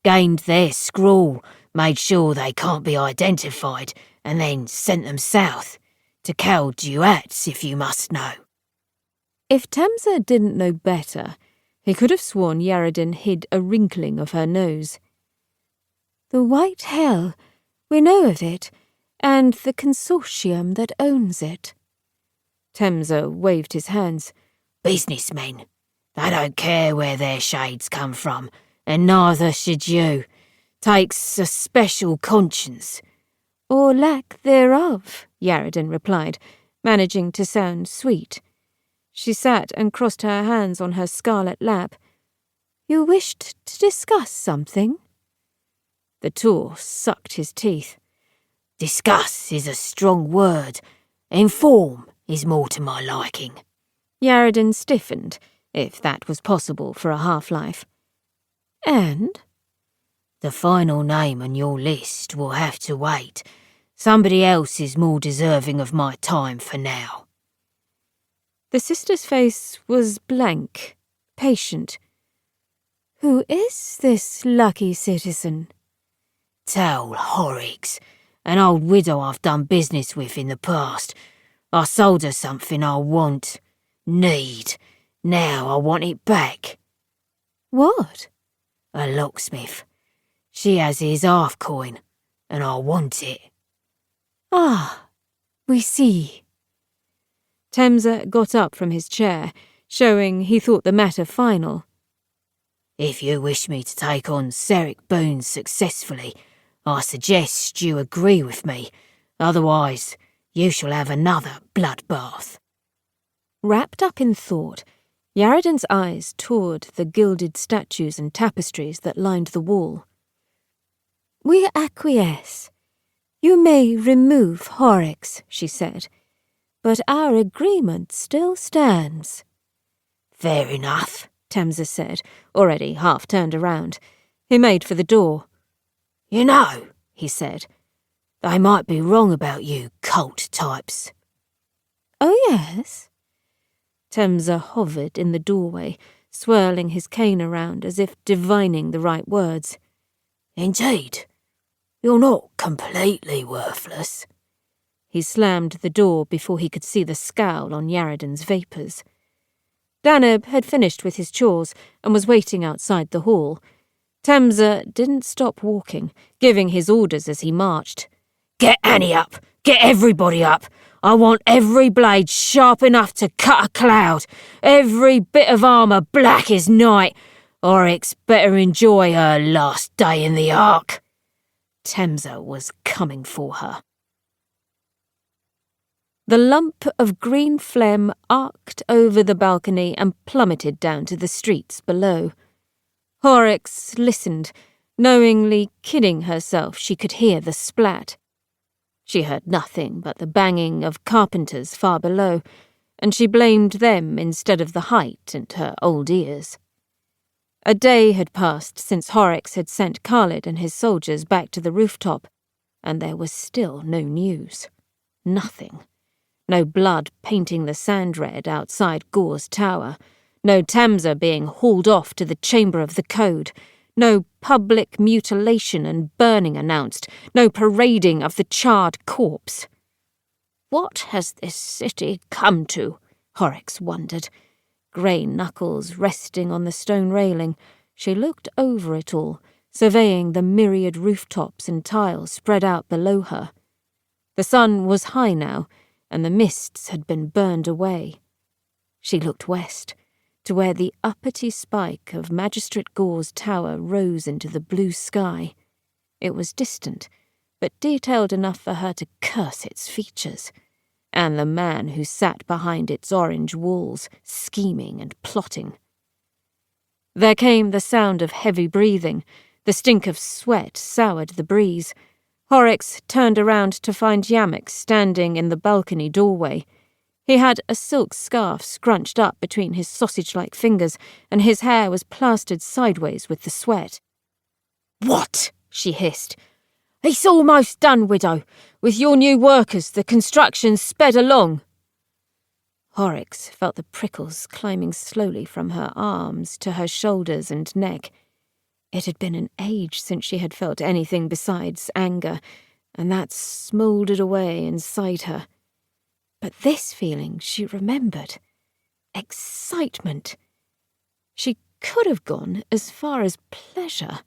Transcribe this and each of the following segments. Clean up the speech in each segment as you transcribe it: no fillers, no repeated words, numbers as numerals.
gained their scrawl, made sure they can't be identified, and then sent them south, to Caltro, if you must know." If Temsa didn't know better, he could have sworn Yaredin hid a wrinkling of her nose. "The White Hell, we know of it, and the consortium that owns it." Temsa waved his hands. "Businessmen. They don't care where their shades come from, and neither should you. Takes a special conscience." "Or lack thereof," Yaredin replied, managing to sound sweet. She sat and crossed her hands on her scarlet lap. "You wished to discuss something?" The Tor sucked his teeth. "Discuss is a strong word. Inform is more to my liking." Yaredin stiffened, if that was possible for a half-life. "And?" "The final name on your list will have to wait. Somebody else is more deserving of my time for now." The sister's face was blank, patient. "Who is this lucky citizen?" "Tell Horrocks, an old widow I've done business with in the past. I sold her something I need. Now I want it back." "What?" "A locksmith. She has his half-coin, and I want it." "Ah, we see." Temsa got up from his chair, showing he thought the matter final. "If you wish me to take on Seric Boons successfully, I suggest you agree with me. Otherwise, you shall have another bloodbath." Wrapped up in thought, Yaredin's eyes toured the gilded statues and tapestries that lined the wall. "We acquiesce. You may remove Horrocks," she said, "but our agreement still stands." "Fair enough," Temsa said, already half turned around. He made for the door. "You know," he said, "they might be wrong about you cult types." "Oh, yes?" Temsa hovered in the doorway, swirling his cane around as if divining the right words. "Indeed. You're not completely worthless." He slammed the door before he could see the scowl on Yaredin's vapours. Daneb had finished with his chores and was waiting outside the hall. Temsa didn't stop walking, giving his orders as he marched. "Get Annie up! Get everybody up! I want every blade sharp enough to cut a cloud, every bit of armour black as night. Oryx better enjoy her last day in the Ark." Temsa was coming for her. The lump of green phlegm arced over the balcony and plummeted down to the streets below. Horrocks listened, knowingly kidding herself she could hear the splat. She heard nothing but the banging of carpenters far below, and she blamed them instead of the height and her old ears. A day had passed since Horrocks had sent Khalid and his soldiers back to the rooftop, and there was still no news. Nothing. No blood painting the sand red outside Gore's tower. No Temsa being hauled off to the Chamber of the Code. No public mutilation and burning announced. No parading of the charred corpse. What has this city come to? Horrocks wondered. Grey knuckles resting on the stone railing, she looked over it all, surveying the myriad rooftops and tiles spread out below her. The sun was high now, and the mists had been burned away. She looked west, to where the uppity spike of Magistrate Gore's tower rose into the blue sky. It was distant, but detailed enough for her to curse its features, and the man who sat behind its orange walls, scheming and plotting. There came the sound of heavy breathing. The stink of sweat soured the breeze. Horrocks turned around to find Yamek standing in the balcony doorway. He had a silk scarf scrunched up between his sausage-like fingers, and his hair was plastered sideways with the sweat. "What?" she hissed. "It's almost done, widow. With your new workers, the construction's sped along." Horrocks felt the prickles climbing slowly from her arms to her shoulders and neck. It had been an age since she had felt anything besides anger, and that smouldered away inside her. But this feeling she remembered. Excitement. She could have gone as far as pleasure.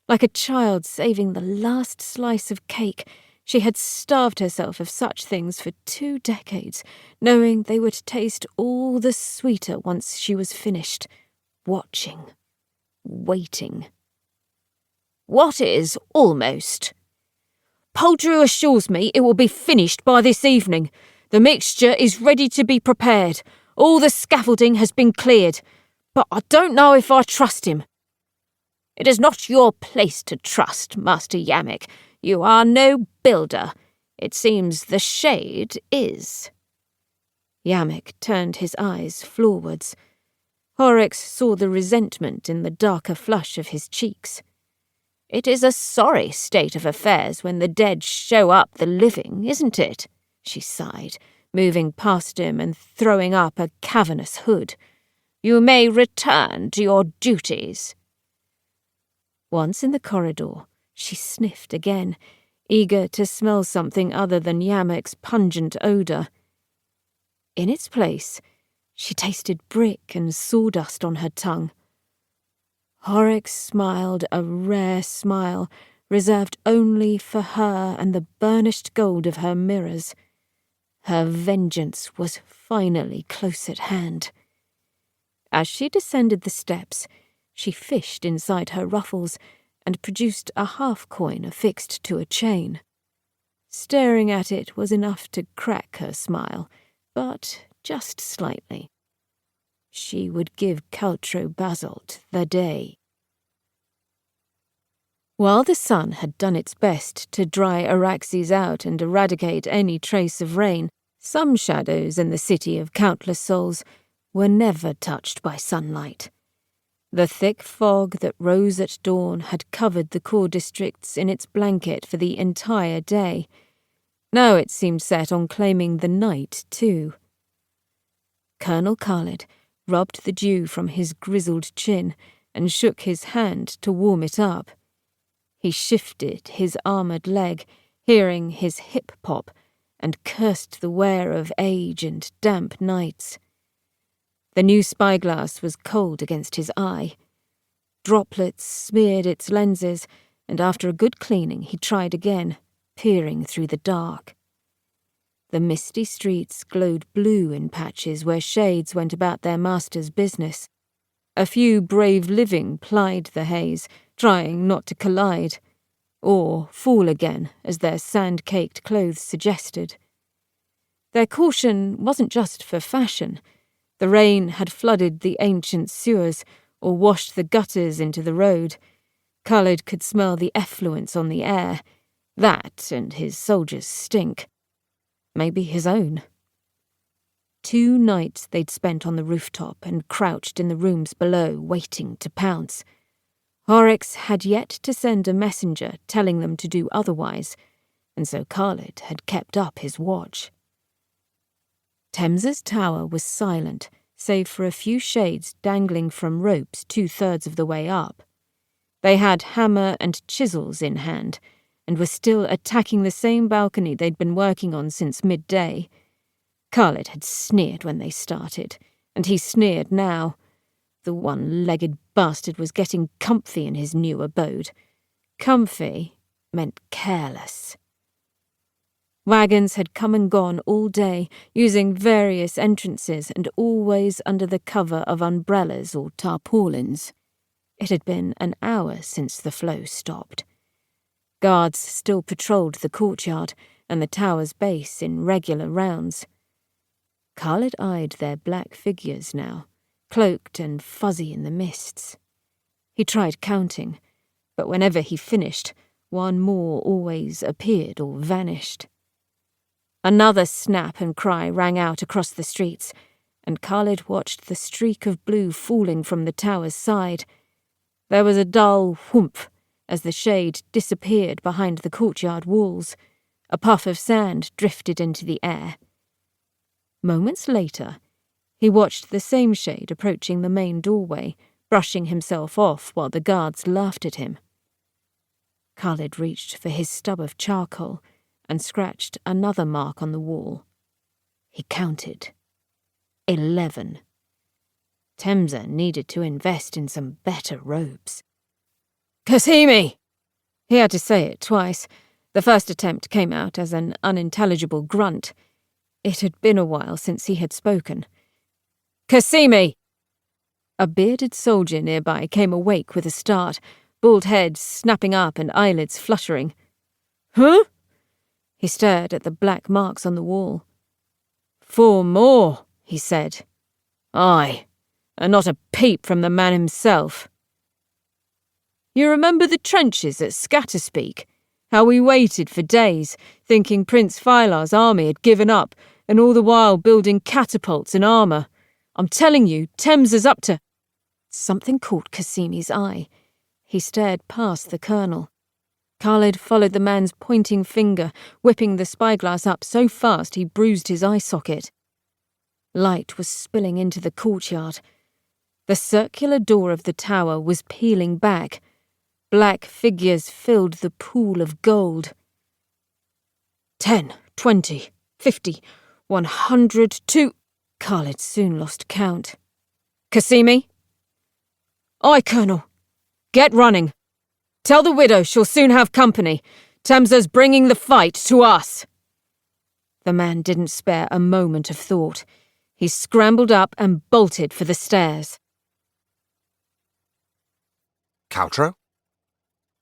Like a child saving the last slice of cake, she had starved herself of such things for 2 decades, knowing they would taste all the sweeter once she was finished. Watching. Waiting. What is almost? Poldrew assures me it will be finished by this evening. The mixture is ready to be prepared. All the scaffolding has been cleared. But I don't know if I trust him. It is not your place to trust, Master Yamek. You are no builder. It seems the shade is. Yamek turned his eyes floorwards. Horrocks saw the resentment in the darker flush of his cheeks. It is a sorry state of affairs when the dead show up the living, isn't it? She sighed, moving past him and throwing up a cavernous hood. You may return to your duties. Once in the corridor, she sniffed again, eager to smell something other than Yamek's pungent odour. In its place, she tasted brick and sawdust on her tongue. Horrocks smiled a rare smile, reserved only for her and the burnished gold of her mirrors. Her vengeance was finally close at hand. As she descended the steps, she fished inside her ruffles and produced a half-coin affixed to a chain. Staring at it was enough to crack her smile, but just slightly. She would give Caltro Basalt the day. While the sun had done its best to dry Araxes out and eradicate any trace of rain, some shadows in the city of countless souls were never touched by sunlight. The thick fog that rose at dawn had covered the core districts in its blanket for the entire day. Now it seemed set on claiming the night, too. Colonel Khalid rubbed the dew from his grizzled chin and shook his hand to warm it up. He shifted his armoured leg, hearing his hip pop, and cursed the wear of age and damp nights. The new spyglass was cold against his eye. Droplets smeared its lenses, and after a good cleaning he tried again, peering through the dark. The misty streets glowed blue in patches where shades went about their master's business. A few brave living plied the haze, trying not to collide, or fall again, as their sand-caked clothes suggested. Their caution wasn't just for fashion. The rain had flooded the ancient sewers, or washed the gutters into the road. Khalid could smell the effluence on the air. That and his soldiers' stink. Maybe his own. 2 nights they'd spent on the rooftop and crouched in the rooms below, waiting to pounce. Horrocks had yet to send a messenger telling them to do otherwise, and so Khalid had kept up his watch. Thames's tower was silent, save for a few shades dangling from ropes 2/3 of the way up. They had hammer and chisels in hand, and were still attacking the same balcony they'd been working on since midday. Khalid had sneered when they started, and he sneered now. The one-legged bastard was getting comfy in his new abode. Comfy meant careless. Wagons had come and gone all day, using various entrances and always under the cover of umbrellas or tarpaulins. It had been an hour since the flow stopped. Guards still patrolled the courtyard and the tower's base in regular rounds. Khalid eyed their black figures now, cloaked and fuzzy in the mists. He tried counting, but whenever he finished, one more always appeared or vanished. Another snap and cry rang out across the streets, and Khalid watched the streak of blue falling from the tower's side. There was a dull whoomp as the shade disappeared behind the courtyard walls. A puff of sand drifted into the air. Moments later, he watched the same shade approaching the main doorway, brushing himself off while the guards laughed at him. Khalid reached for his stub of charcoal and scratched another mark on the wall. He counted. 11. Temza needed to invest in some better robes. Kasimi! He had to say it twice. The first attempt came out as an unintelligible grunt. It had been a while since he had spoken. Kasimi! A bearded soldier nearby came awake with a start, bald head snapping up and eyelids fluttering. Huh? He stared at the black marks on the wall. 4 more, he said. Aye, and not a peep from the man himself. You remember the trenches at Scatterspeak? How we waited for days, thinking Prince Phylar's army had given up, and all the while building catapults and armour. I'm telling you, Temza's up to... Something caught Kasimi's eye. He stared past the colonel. Khalid followed the man's pointing finger, whipping the spyglass up so fast he bruised his eye socket. Light was spilling into the courtyard. The circular door of the tower was peeling back. Black figures filled the pool of gold. 10, 20, 50, 100, 2... Khalid soon lost count. Kasimi? Aye, Colonel. Get running. Tell the widow she'll soon have company. Temza's bringing the fight to us. The man didn't spare a moment of thought. He scrambled up and bolted for the stairs. Caltro?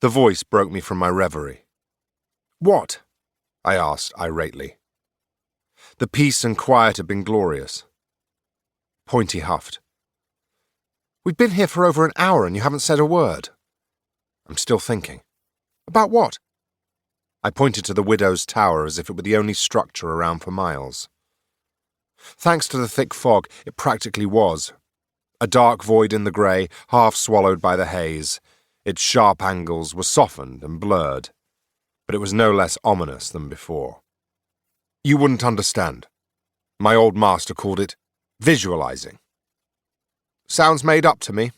The voice broke me from my reverie. What? I asked irately. The peace and quiet had been glorious. Pointy huffed. We've been here for over an hour and you haven't said a word. I'm still thinking. About what? I pointed to the widow's tower as if it were the only structure around for miles. Thanks to the thick fog, it practically was. A dark void in the grey, half swallowed by the haze. Its sharp angles were softened and blurred, but it was no less ominous than before. You wouldn't understand. My old master called it visualizing. Sounds made up to me.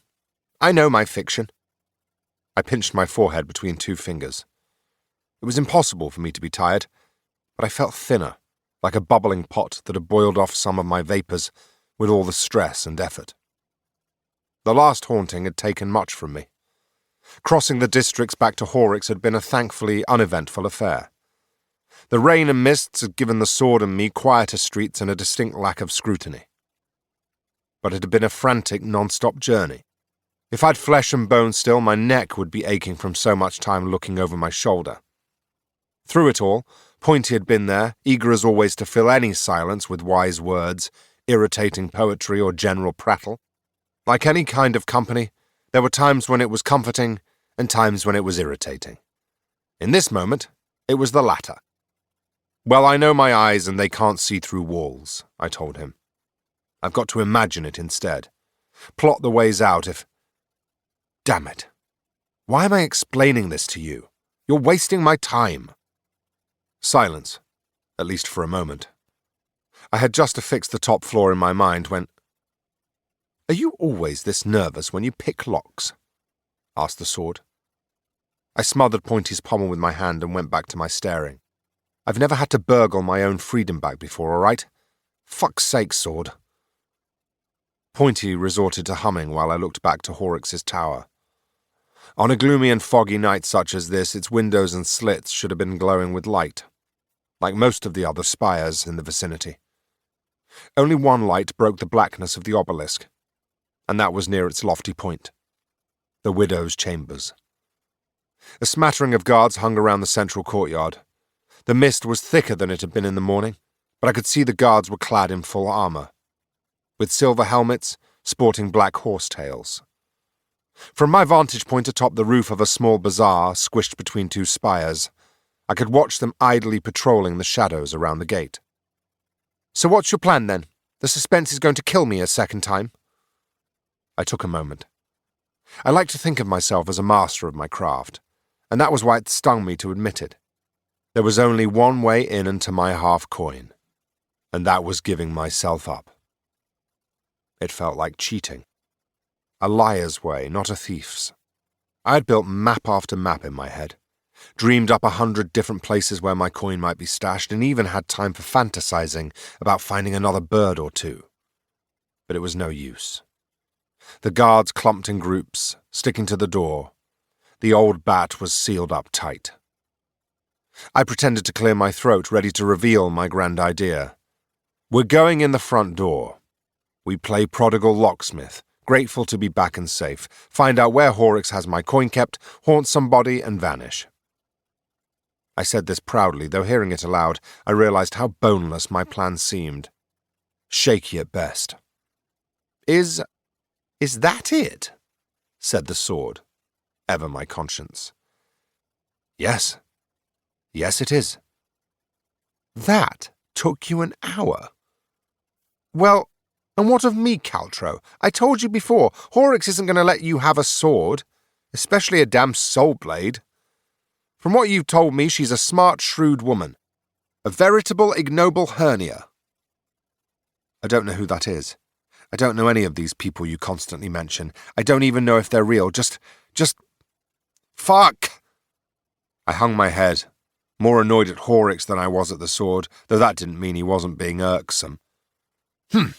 I know my fiction. I pinched my forehead between 2 fingers. It was impossible for me to be tired, but I felt thinner, like a bubbling pot that had boiled off some of my vapours with all the stress and effort. The last haunting had taken much from me. Crossing the districts back to Horrocks had been a thankfully uneventful affair. The rain and mists had given the sword and me quieter streets and a distinct lack of scrutiny. But it had been a frantic, non-stop journey. If I'd flesh and bone still, my neck would be aching from so much time looking over my shoulder. Through it all, Pointy had been there, eager as always to fill any silence with wise words, irritating poetry or general prattle. Like any kind of company, there were times when it was comforting and times when it was irritating. In this moment, it was the latter. Well, I know my eyes and they can't see through walls, I told him. I've got to imagine it instead. Plot the ways out if... Damn it. Why am I explaining this to you? You're wasting my time. Silence, at least for a moment. I had just affixed the top floor in my mind when... Are you always this nervous when you pick locks? Asked the sword. I smothered Pointy's pommel with my hand and went back to my staring. I've never had to burgle my own freedom back before, all right? Fuck's sake, sword. Pointy resorted to humming while I looked back to Horrocks' tower. On a gloomy and foggy night such as this, its windows and slits should have been glowing with light, like most of the other spires in the vicinity. Only one light broke the blackness of the obelisk, and that was near its lofty point, the widow's chambers. A smattering of guards hung around the central courtyard. The mist was thicker than it had been in the morning, but I could see the guards were clad in full armour, with silver helmets sporting black horsetails. From my vantage point atop the roof of a small bazaar squished between 2 spires, I could watch them idly patrolling the shadows around the gate. So what's your plan, then? The suspense is going to kill me a second time? I took a moment. I like to think of myself as a master of my craft, and that was why it stung me to admit it. There was only one way in and to my half-coin, and that was giving myself up. It felt like cheating. A liar's way, not a thief's. I had built map after map in my head, dreamed up 100 different places where my coin might be stashed, and even had time for fantasizing about finding another bird or two. But it was no use. The guards clumped in groups, sticking to the door. The old bat was sealed up tight. I pretended to clear my throat, ready to reveal my grand idea. We're going in the front door. We play prodigal locksmith, grateful to be back and safe, find out where Horrocks has my coin kept, haunt somebody, and vanish. I said this proudly, though hearing it aloud, I realized how boneless my plan seemed. Shaky at best. Is that it? Said the sword, ever my conscience. Yes, it is. That took you an hour. Well, and what of me, Caltro? I told you before, Horrocks isn't going to let you have a sword, especially a damn soul blade. From what you've told me, she's a smart, shrewd woman. A veritable ignoble hernia. I don't know who that is. I don't know any of these people you constantly mention. I don't even know if they're real. Just... Fuck! I hung my head, more annoyed at Horrocks than I was at the sword, though that didn't mean he wasn't being irksome. The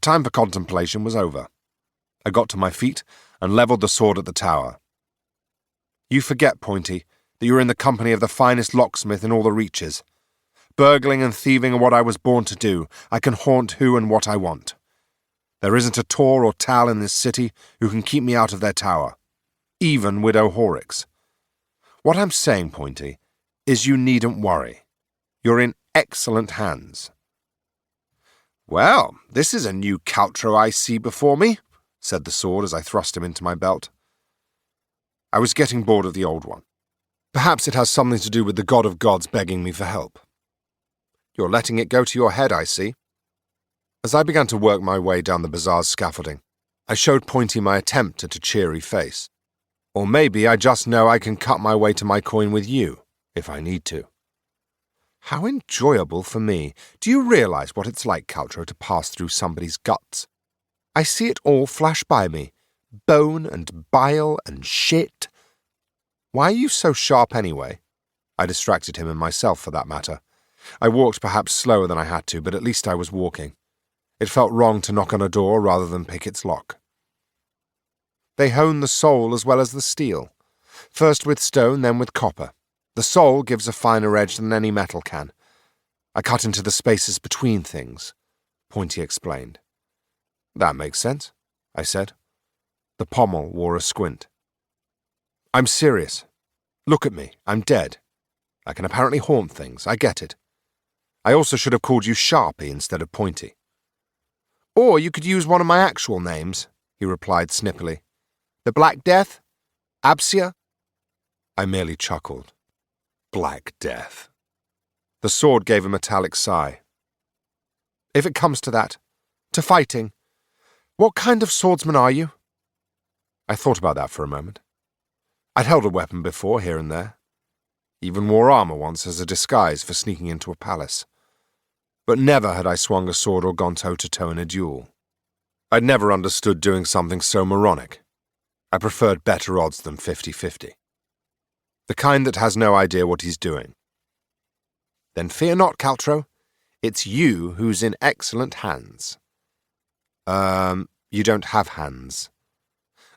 time for contemplation was over. I got to my feet and levelled the sword at the tower. You forget, Pointy, that you're in the company of the finest locksmith in all the reaches. Burgling and thieving are what I was born to do. I can haunt who and what I want. There isn't a Tor or Tal in this city who can keep me out of their tower. Even Widow Horrocks. What I'm saying, Pointy, is you needn't worry. You're in excellent hands. Well, this is a new Caltro I see before me, said the sword as I thrust him into my belt. I was getting bored of the old one. Perhaps it has something to do with the god of gods begging me for help. You're letting it go to your head, I see. As I began to work my way down the bazaar's scaffolding, I showed Pointy my attempt at a cheery face. Or maybe I just know I can cut my way to my coin with you, if I need to. How enjoyable for me. Do you realize what it's like, Caltro, to pass through somebody's guts? I see it all flash by me. Bone and bile and shit. Why are you so sharp anyway? I distracted him and myself for that matter. I walked perhaps slower than I had to, but at least I was walking. It felt wrong to knock on a door rather than pick its lock. They hone the soul as well as the steel. First with stone, then with copper. The soul gives a finer edge than any metal can. I cut into the spaces between things, Pointy explained. That makes sense, I said. The pommel wore a squint. I'm serious. Look at me, I'm dead. I can apparently haunt things, I get it. I also should have called you Sharpie instead of Pointy. Or you could use one of my actual names, he replied snippily. The Black Death? Absia? I merely chuckled. Black Death. The sword gave a metallic sigh. If it comes to that, to fighting, what kind of swordsman are you? I thought about that for a moment. I'd held a weapon before, here and there. Even wore armour once as a disguise for sneaking into a palace. But never had I swung a sword or gone toe-to-toe in a duel. I'd never understood doing something so moronic. I preferred better odds than 50-50. The kind that has no idea what he's doing. Then fear not, Caltro. It's you who's in excellent hands. You don't have hands.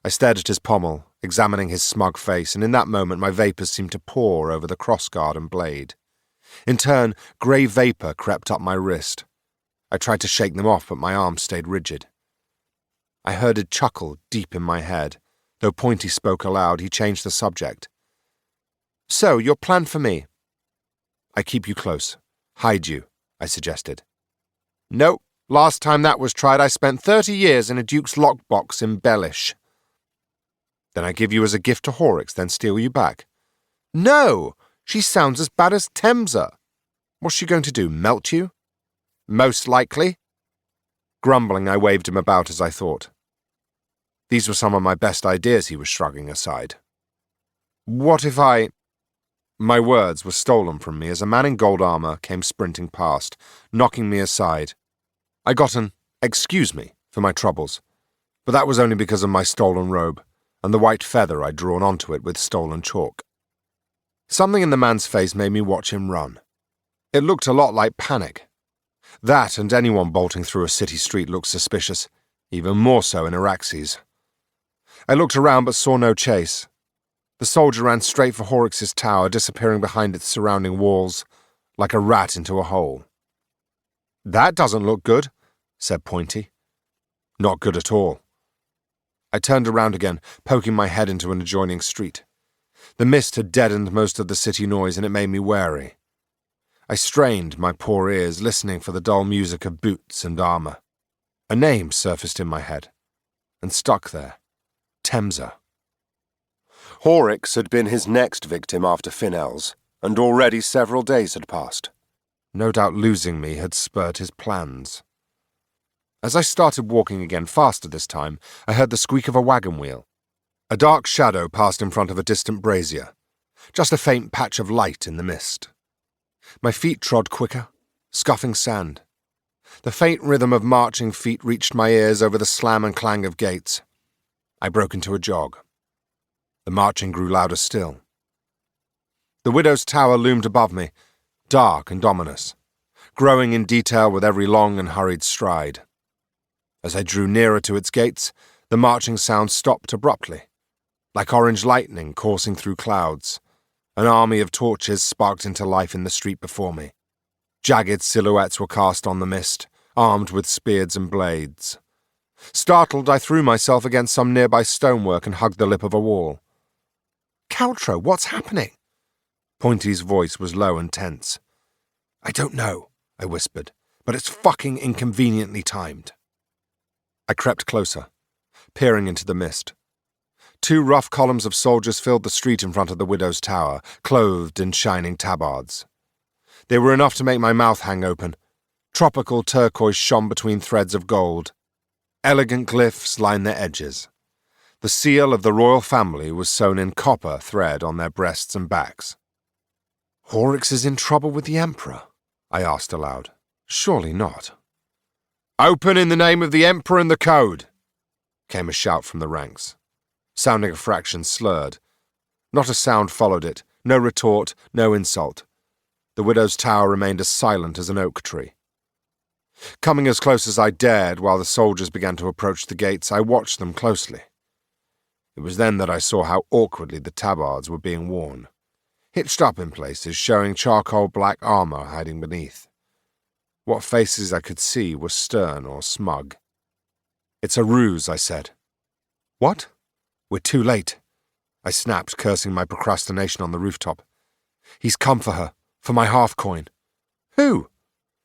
I stared at his pommel, examining his smug face, and in that moment my vapours seemed to pour over the crossguard and blade. In turn, grey vapour crept up my wrist. I tried to shake them off, but my arm stayed rigid. I heard a chuckle deep in my head. Though Pointy spoke aloud, he changed the subject. So, your plan for me? I keep you close. Hide you, I suggested. No, last time that was tried I spent 30 years in a duke's lockbox in Bellish. Then I give you as a gift to Horrocks, then steal you back. No! She sounds as bad as Temsa. What's she going to do, melt you? Most likely. Grumbling, I waved him about as I thought. These were some of my best ideas, he was shrugging aside. What if I... My words were stolen from me as a man in gold armour came sprinting past, knocking me aside. I got an excuse me for my troubles. but that was only because of my stolen robe and the white feather I'd drawn onto it with stolen chalk. Something in the man's face made me watch him run. It looked a lot like panic. That and anyone bolting through a city street looked suspicious, even more so in Araxes. I looked around but saw no chase. The soldier ran straight for Horrocks' tower, disappearing behind its surrounding walls, like a rat into a hole. "That doesn't look good," said Pointy. "Not good at all." I turned around again, poking my head into an adjoining street. The mist had deadened most of the city noise, and it made me wary. I strained my poor ears, listening for the dull music of boots and armour. A name surfaced in my head, and stuck there. Temsa. Horrocks had been his next victim after Finnell's, and already several days had passed. No doubt losing me had spurred his plans. As I started walking again, faster this time, I heard the squeak of a wagon wheel. A dark shadow passed in front of a distant brazier, just a faint patch of light in the mist. My feet trod quicker, scuffing sand. The faint rhythm of marching feet reached my ears over the slam and clang of gates. I broke into a jog. The marching grew louder still. The widow's tower loomed above me, dark and ominous, growing in detail with every long and hurried stride. As I drew nearer to its gates, the marching sound stopped abruptly. Like orange lightning coursing through clouds, an army of torches sparked into life in the street before me. Jagged silhouettes were cast on the mist, armed with spears and blades. Startled, I threw myself against some nearby stonework and hugged the lip of a wall. "Caltro, what's happening?" Pointy's voice was low and tense. "I don't know," I whispered, "but it's fucking inconveniently timed." I crept closer, peering into the mist. 2 rough columns of soldiers filled the street in front of the widow's tower, clothed in shining tabards. They were enough to make my mouth hang open. Tropical turquoise shone between threads of gold. Elegant glyphs lined their edges. The seal of the royal family was sewn in copper thread on their breasts and backs. "Horrocks is in trouble with the Emperor?" I asked aloud. "Surely not." "Open in the name of the Emperor and the Code," came a shout from the ranks, sounding a fraction slurred. Not a sound followed it, no retort, no insult. The widow's tower remained as silent as an oak tree. Coming as close as I dared while the soldiers began to approach the gates, I watched them closely. It was then that I saw how awkwardly the tabards were being worn, hitched up in places, showing charcoal black armour hiding beneath. What faces I could see were stern or smug. "It's a ruse," I said. "What?" "We're too late," I snapped, cursing my procrastination on the rooftop. "He's come for her, for my half-coin." "Who?"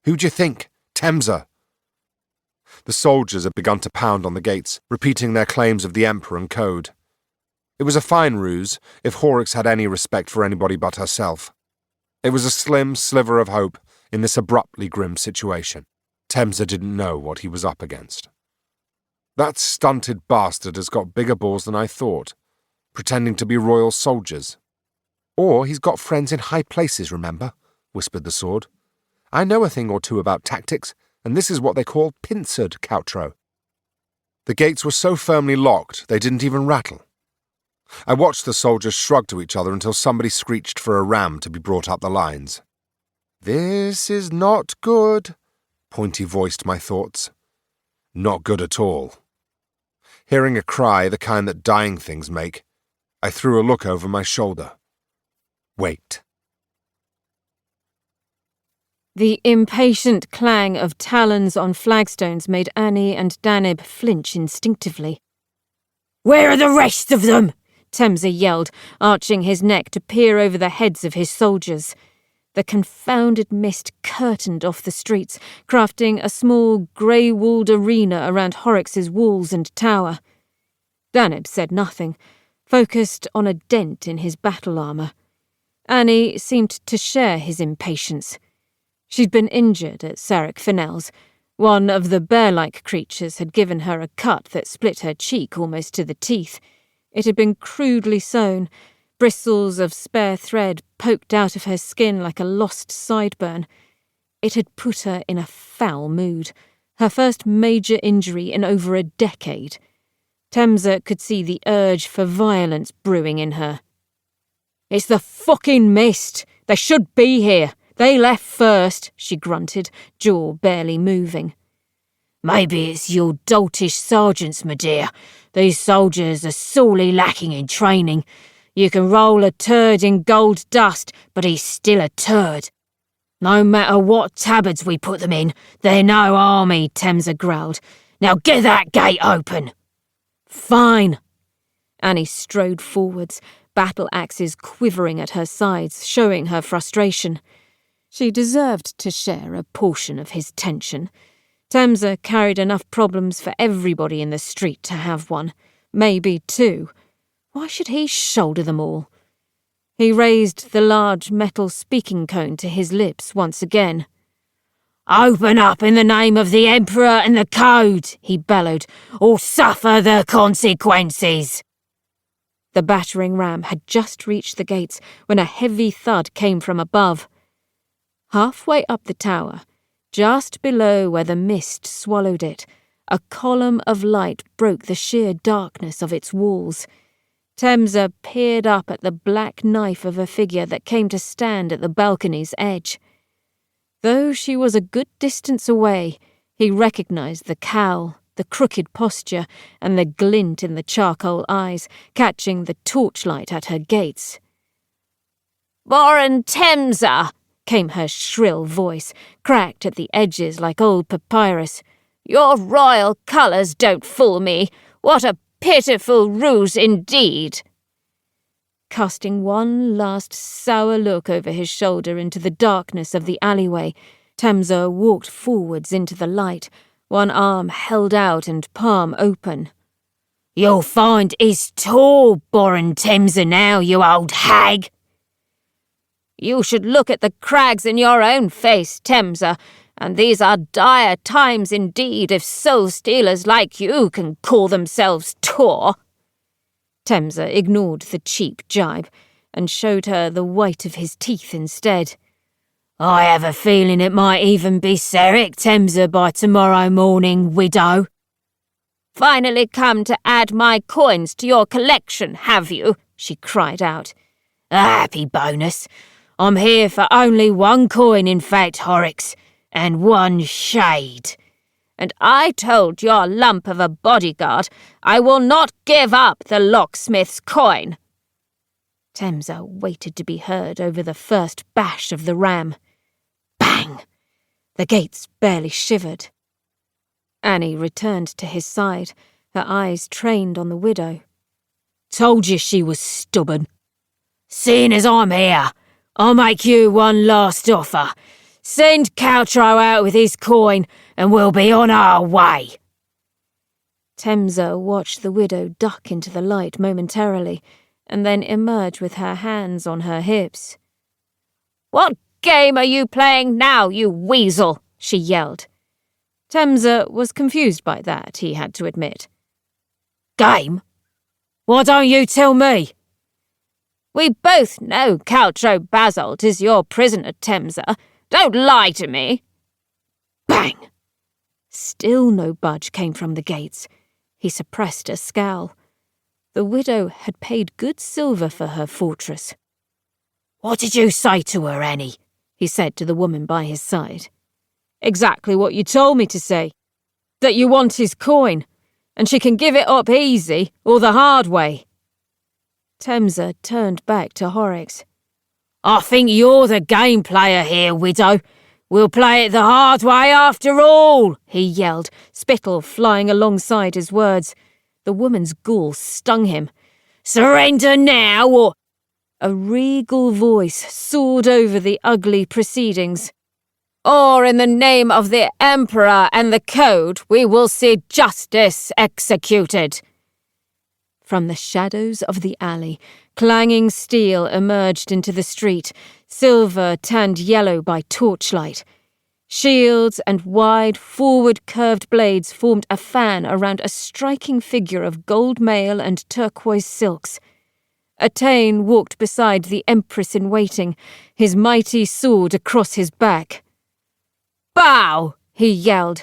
"Who'd you think? Temsa." The soldiers had begun to pound on the gates, repeating their claims of the Emperor and Code. It was a fine ruse, if Horrocks had any respect for anybody but herself. It was a slim sliver of hope in this abruptly grim situation. Temsa didn't know what he was up against. "That stunted bastard has got bigger balls than I thought, pretending to be royal soldiers." "Or he's got friends in high places, remember?" whispered the sword. "I know a thing or two about tactics, and this is what they call pincered, Caltro." The gates were so firmly locked they didn't even rattle. I watched the soldiers shrug to each other until somebody screeched for a ram to be brought up the lines. "This is not good," Pointy voiced my thoughts. "Not good at all." Hearing a cry, the kind that dying things make, I threw a look over my shoulder. Wait. The impatient clang of talons on flagstones made Annie and Danib flinch instinctively. "Where are the rest of them?" Temsa yelled, arching his neck to peer over the heads of his soldiers. The confounded mist curtained off the streets, crafting a small grey-walled arena around Horrocks' walls and tower. Danib said nothing, focused on a dent in his battle armour. Annie seemed to share his impatience. She'd been injured at Sarek Finnell's. One of the bear-like creatures had given her a cut that split her cheek almost to the teeth. It had been crudely sewn, bristles of spare thread poked out of her skin like a lost sideburn. It had put her in a foul mood, her first major injury in over a decade. Temsa could see the urge for violence brewing in her. It's the fucking mist! They should be here! They left first, she grunted, jaw barely moving. Maybe it's your doltish sergeants, my dear. These soldiers are sorely lacking in training. You can roll a turd in gold dust, but he's still a turd. No matter what tabards we put them in, they're no army, Temsa growled. Now get that gate open! Fine. Annie strode forwards, battle axes quivering at her sides, showing her frustration. She deserved to share a portion of his tension. Temsa carried enough problems for everybody in the street to have one, maybe two. Why should he shoulder them all? He raised the large metal speaking cone to his lips once again. Open up in the name of the Emperor and the Code, he bellowed, or suffer the consequences. The battering ram had just reached the gates when a heavy thud came from above. Halfway up the tower, just below where the mist swallowed it, a column of light broke the sheer darkness of its walls. Temsa peered up at the black knife of a figure that came to stand at the balcony's edge. Though she was a good distance away, he recognized the cowl, the crooked posture, and the glint in the charcoal eyes, catching the torchlight at her gates. Baron Temsa, came her shrill voice, cracked at the edges like old papyrus. Your royal colours don't fool me. What a pitiful ruse indeed. Casting one last sour look over his shoulder into the darkness of the alleyway, Temsa walked forwards into the light, one arm held out and palm open. You'll find he's tall, Baron Temsa now, you old hag. You should look at the crags in your own face, Temsa, and these are dire times indeed if soul-stealers like you can call themselves tall. Temsa ignored the cheap jibe and showed her the white of his teeth instead. I have a feeling it might even be Seric Temsa by tomorrow morning, widow. Finally come to add my coins to your collection, have you? She cried out. A happy bonus. I'm here for only one coin, in fact, Horrocks, and one shade. And I told your lump of a bodyguard I will not give up the locksmith's coin. Temsa waited to be heard over the first bash of the ram. Bang! The gates barely shivered. Annie returned to his side, her eyes trained on the widow. Told you she was stubborn. Seeing as I'm here, I'll make you one last offer. Send Caltro out with his coin, and we'll be on our way. Temsa watched the widow duck into the light momentarily, and then emerge with her hands on her hips. What game are you playing now, you weasel? She yelled. Temsa was confused by that, he had to admit. Game? Why don't you tell me? We both know Caltro Basalt is your prisoner, Temsa. Don't lie to me. Bang! Still no budge came from the gates. He suppressed a scowl. The widow had paid good silver for her fortress. What did you say to her, Annie? He said to the woman by his side. Exactly what you told me to say. That you want his coin, and she can give it up easy or the hard way. Temsa turned back to Horrocks. I think you're the game player here, widow. We'll play it the hard way after all, he yelled, spittle flying alongside his words. The woman's gall stung him. Surrender now, or... A regal voice soared over the ugly proceedings. Or in the name of the Emperor and the Code, we will see justice executed. From the shadows of the alley, clanging steel emerged into the street, silver tanned yellow by torchlight. Shields and wide, forward-curved blades formed a fan around a striking figure of gold mail and turquoise silks. Attain walked beside the Empress-in-waiting, his mighty sword across his back. Bow! He yelled,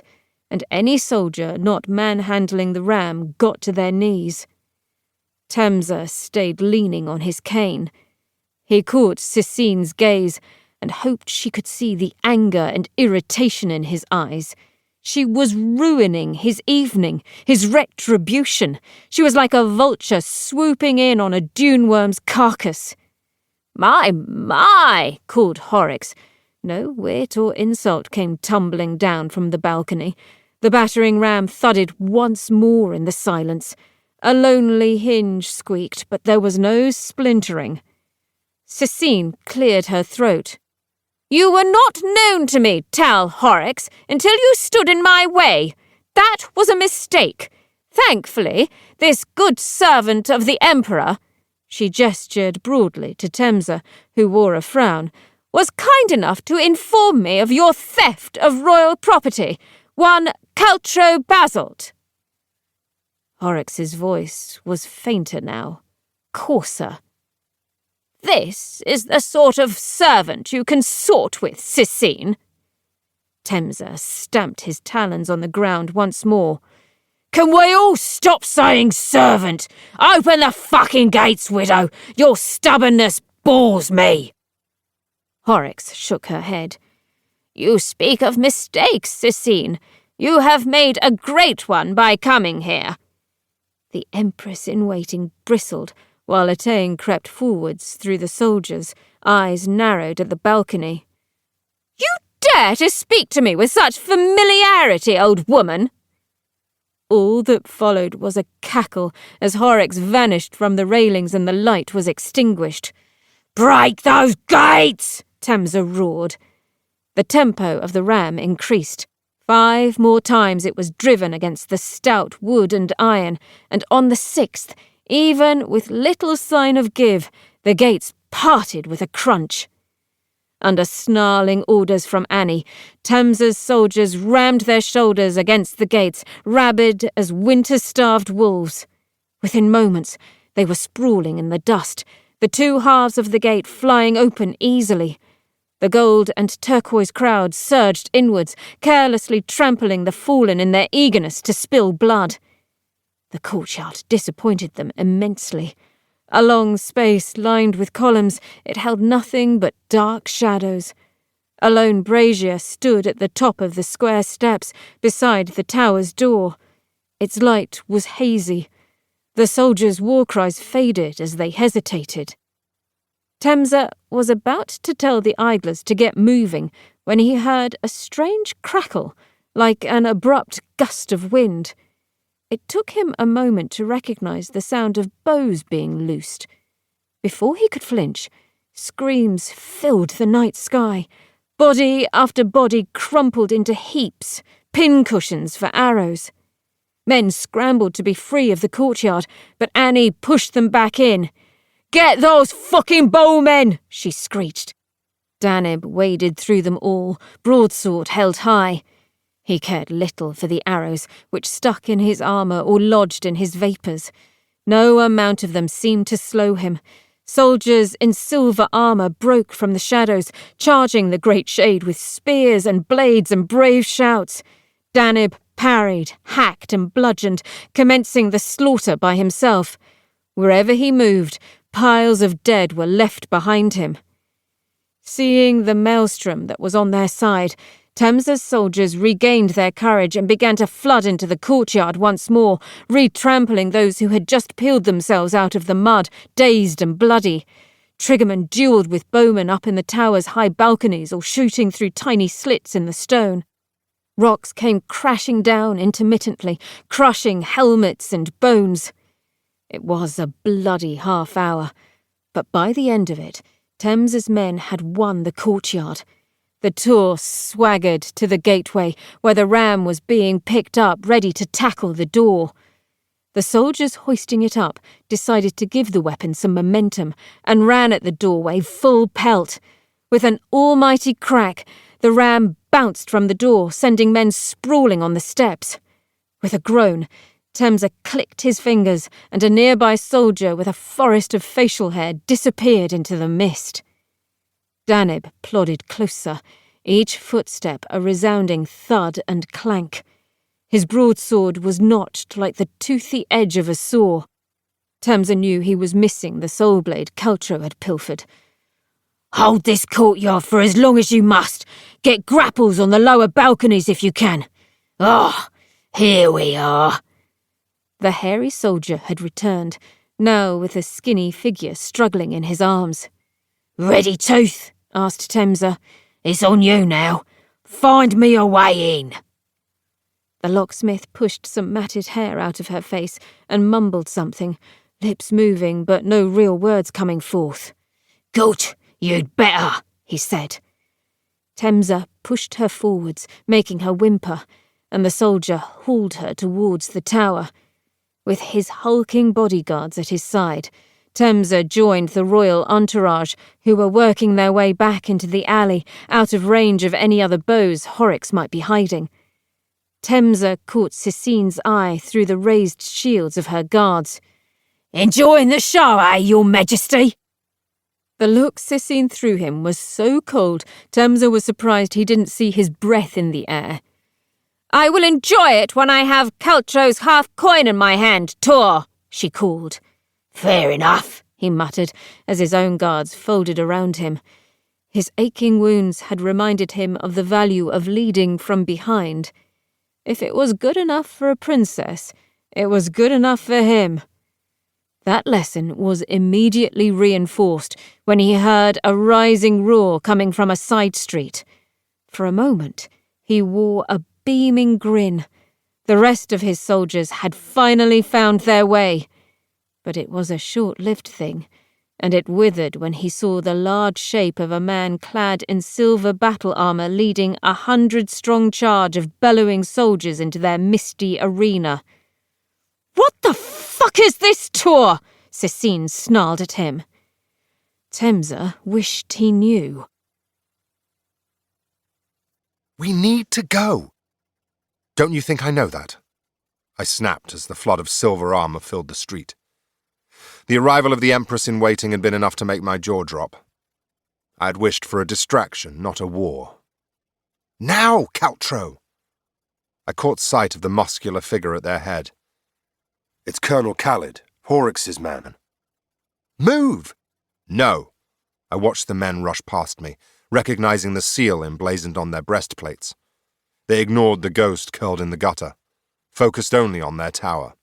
and any soldier not manhandling the ram got to their knees. Temsa stayed leaning on his cane. He caught Cicine's gaze and hoped she could see the anger and irritation in his eyes. She was ruining his evening, his retribution. She was like a vulture swooping in on a dune worm's carcass. My, called Horrocks. No wit or insult came tumbling down from the balcony. The battering ram thudded once more in the silence. A lonely hinge squeaked, but there was no splintering. Cicine cleared her throat. You were not known to me, Tal Horrocks, until you stood in my way. That was a mistake. Thankfully, this good servant of the Emperor, she gestured broadly to Temsa, who wore a frown, was kind enough to inform me of your theft of royal property, one Caltro Basalt. Horrocks' voice was fainter now, coarser. This is the sort of servant you consort with, Cicine. Temsa stamped his talons on the ground once more. Can we all stop saying servant? Open the fucking gates, widow. Your stubbornness bores me. Horrocks shook her head. You speak of mistakes, Cicine. You have made a great one by coming here. The Empress-in-waiting bristled, while Attain crept forwards through the soldiers, eyes narrowed at the balcony. You dare to speak to me with such familiarity, old woman? All that followed was a cackle as Horrocks vanished from the railings and the light was extinguished. Break those gates! Temsa roared. The tempo of the ram increased. 5 more times it was driven against the stout wood and iron, and on the 6th, even with little sign of give, the gates parted with a crunch. Under snarling orders from Annie, Temsa's soldiers rammed their shoulders against the gates, rabid as winter-starved wolves. Within moments, they were sprawling in the dust, the 2 halves of the gate flying open easily. The gold and turquoise crowd surged inwards, carelessly trampling the fallen in their eagerness to spill blood. The courtyard disappointed them immensely. A long space lined with columns, it held nothing but dark shadows. A lone brazier stood at the top of the square steps beside the tower's door. Its light was hazy. The soldiers' war cries faded as they hesitated. Temsa was about to tell the idlers to get moving when he heard a strange crackle, like an abrupt gust of wind. It took him a moment to recognize the sound of bows being loosed. Before he could flinch, screams filled the night sky. Body after body crumpled into heaps, pincushions for arrows. Men scrambled to be free of the courtyard, but Annie pushed them back in. Get those fucking bowmen! She screeched. Danib waded through them all, broadsword held high. He cared little for the arrows which stuck in his armour or lodged in his vapours. No amount of them seemed to slow him. Soldiers in silver armour broke from the shadows, charging the great shade with spears and blades and brave shouts. Danib parried, hacked and bludgeoned, commencing the slaughter by himself. Wherever he moved, piles of dead were left behind him. Seeing the maelstrom that was on their side, Temsa's soldiers regained their courage and began to flood into the courtyard once more, re-trampling those who had just peeled themselves out of the mud, dazed and bloody. Triggermen duelled with bowmen up in the tower's high balconies or shooting through tiny slits in the stone. Rocks came crashing down intermittently, crushing helmets and bones. It was a bloody half-hour, but by the end of it, Temsa's men had won the courtyard. The tour swaggered to the gateway, where the ram was being picked up, ready to tackle the door. The soldiers hoisting it up decided to give the weapon some momentum and ran at the doorway full pelt. With an almighty crack, the ram bounced from the door, sending men sprawling on the steps. With a groan, Temsa clicked his fingers, and a nearby soldier with a forest of facial hair disappeared into the mist. Danib plodded closer, each footstep a resounding thud and clank. His broadsword was notched like the toothy edge of a saw. Temsa knew he was missing the soul blade Caltro had pilfered. Hold this courtyard for as long as you must. Get grapples on the lower balconies if you can. Ah, here we are. The hairy soldier had returned, now with a skinny figure struggling in his arms. Ready, Tooth? Asked Temsa. It's on you now. Find me a way in. The locksmith pushed some matted hair out of her face and mumbled something, lips moving but no real words coming forth. Good, you'd better, he said. Temsa pushed her forwards, making her whimper, and the soldier hauled her towards the tower. With his hulking bodyguards at his side, Temsa joined the royal entourage, who were working their way back into the alley, out of range of any other bows Horrocks might be hiding. Temsa caught Cecine's eye through the raised shields of her guards. Enjoying the show, eh, Your Majesty? The look Cecine threw him was so cold, Temsa was surprised he didn't see his breath in the air. I will enjoy it when I have Caltro's half-coin in my hand, Tor, she called. Fair enough, he muttered, as his own guards folded around him. His aching wounds had reminded him of the value of leading from behind. If it was good enough for a princess, it was good enough for him. That lesson was immediately reinforced when he heard a rising roar coming from a side street. For a moment, he wore a beaming grin. The rest of his soldiers had finally found their way. But it was a short-lived thing, and it withered when he saw the large shape of a man clad in silver battle armour leading 100-strong charge of bellowing soldiers into their misty arena. What the fuck is this, Tor? Cecine snarled at him. Temsa wished he knew. We need to go. Don't you think I know that? I snapped as the flood of silver armour filled the street. The arrival of the Empress in waiting had been enough to make my jaw drop. I had wished for a distraction, not a war. Now, Caltro! I caught sight of the muscular figure at their head. It's Colonel Khalid, Horrocks' man. Move! No. I watched the men rush past me, recognizing the seal emblazoned on their breastplates. They ignored the ghost curled in the gutter, focused only on their tower.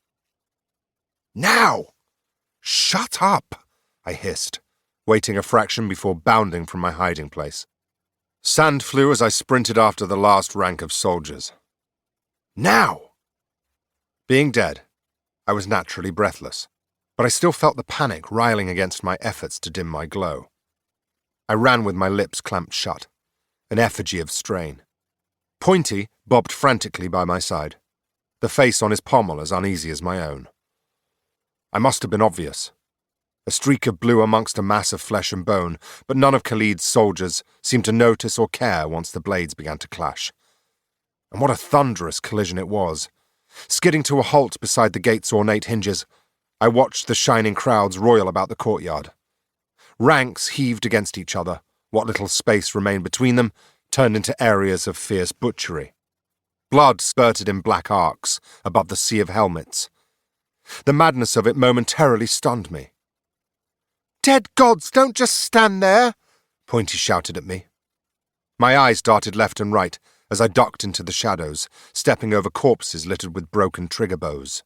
Now! Shut up! I hissed, waiting a fraction before bounding from my hiding place. Sand flew as I sprinted after the last rank of soldiers. Now! Being dead, I was naturally breathless, but I still felt the panic riling against my efforts to dim my glow. I ran with my lips clamped shut, an effigy of strain. Pointy bobbed frantically by my side, the face on his pommel as uneasy as my own. I must have been obvious. A streak of blue amongst a mass of flesh and bone, but none of Khalid's soldiers seemed to notice or care once the blades began to clash. And what a thunderous collision it was. Skidding to a halt beside the gate's ornate hinges, I watched the shining crowds roil about the courtyard. Ranks heaved against each other. What little space remained between them turned into areas of fierce butchery. Blood spurted in black arcs above the sea of helmets. The madness of it momentarily stunned me. "Dead gods, don't just stand there!" Pointy shouted at me. My eyes darted left and right as I ducked into the shadows, stepping over corpses littered with broken trigger bows.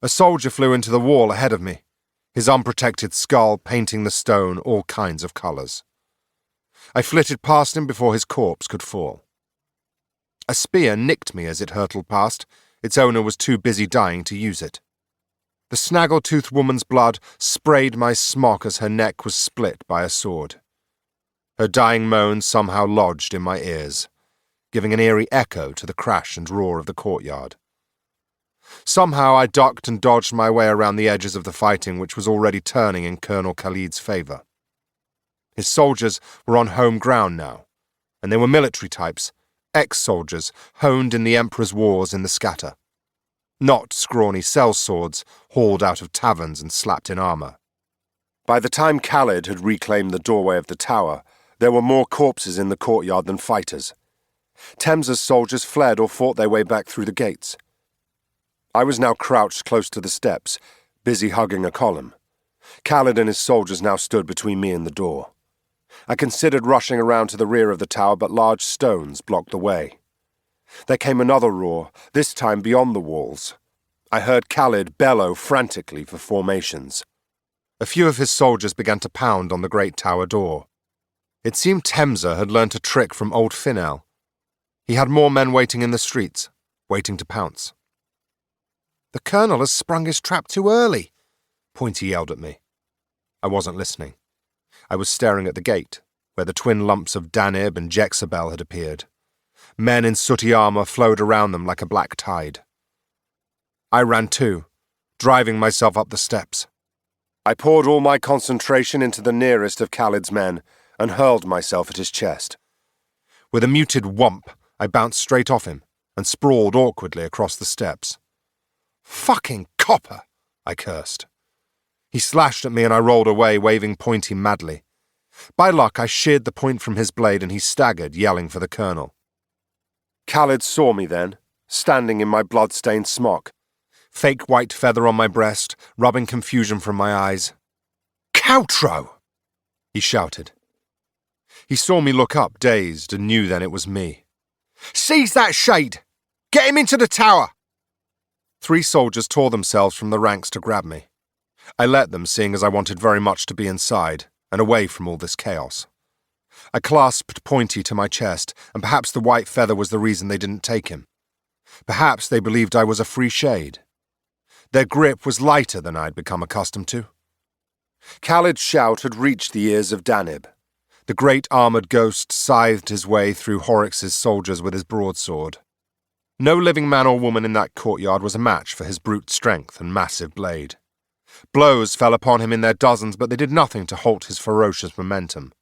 A soldier flew into the wall ahead of me, his unprotected skull painting the stone all kinds of colours. I flitted past him before his corpse could fall. A spear nicked me as it hurtled past. Its owner was too busy dying to use it. The snaggle-toothed woman's blood sprayed my smock as her neck was split by a sword. Her dying moans somehow lodged in my ears, giving an eerie echo to the crash and roar of the courtyard. Somehow I ducked and dodged my way around the edges of the fighting which was already turning in Colonel Khalid's favour. His soldiers were on home ground now, and they were military types, ex-soldiers honed in the Emperor's wars in the scatter. Not scrawny sellswords hauled out of taverns and slapped in armour. By the time Khalid had reclaimed the doorway of the tower, there were more corpses in the courtyard than fighters. Temsa's soldiers fled or fought their way back through the gates, I was now crouched close to the steps, busy hugging a column. Khaled and his soldiers now stood between me and the door. I considered rushing around to the rear of the tower, but large stones blocked the way. There came another roar, this time beyond the walls. I heard Khaled bellow frantically for formations. A few of his soldiers began to pound on the great tower door. It seemed Temza had learnt a trick from old Finel. He had more men waiting in the streets, waiting to pounce. "The colonel has sprung his trap too early," Pointy yelled at me. I wasn't listening. I was staring at the gate, where the twin lumps of Danib and Jezebel had appeared. Men in sooty armour flowed around them like a black tide. I ran too, driving myself up the steps. I poured all my concentration into the nearest of Khaled's men and hurled myself at his chest. With a muted whomp, I bounced straight off him and sprawled awkwardly across the steps. "Fucking copper!" I cursed. He slashed at me and I rolled away, waving Pointy madly. By luck, I sheared the point from his blade and he staggered, yelling for the colonel. Khaled saw me then, standing in my blood-stained smock, fake white feather on my breast, rubbing confusion from my eyes. "Caltro!" he shouted. He saw me look up, dazed, and knew then it was me. "Seize that shade! Get him into the tower!" 3 soldiers tore themselves from the ranks to grab me. I let them, seeing as I wanted very much to be inside and away from all this chaos. I clasped Pointy to my chest, and perhaps the white feather was the reason they didn't take him. Perhaps they believed I was a free shade. Their grip was lighter than I'd become accustomed to. Khaled's shout had reached the ears of Danib. The great armoured ghost scythed his way through Araxes' soldiers with his broadsword. No living man or woman in that courtyard was a match for his brute strength and massive blade. Blows fell upon him in their dozens, but they did nothing to halt his ferocious momentum.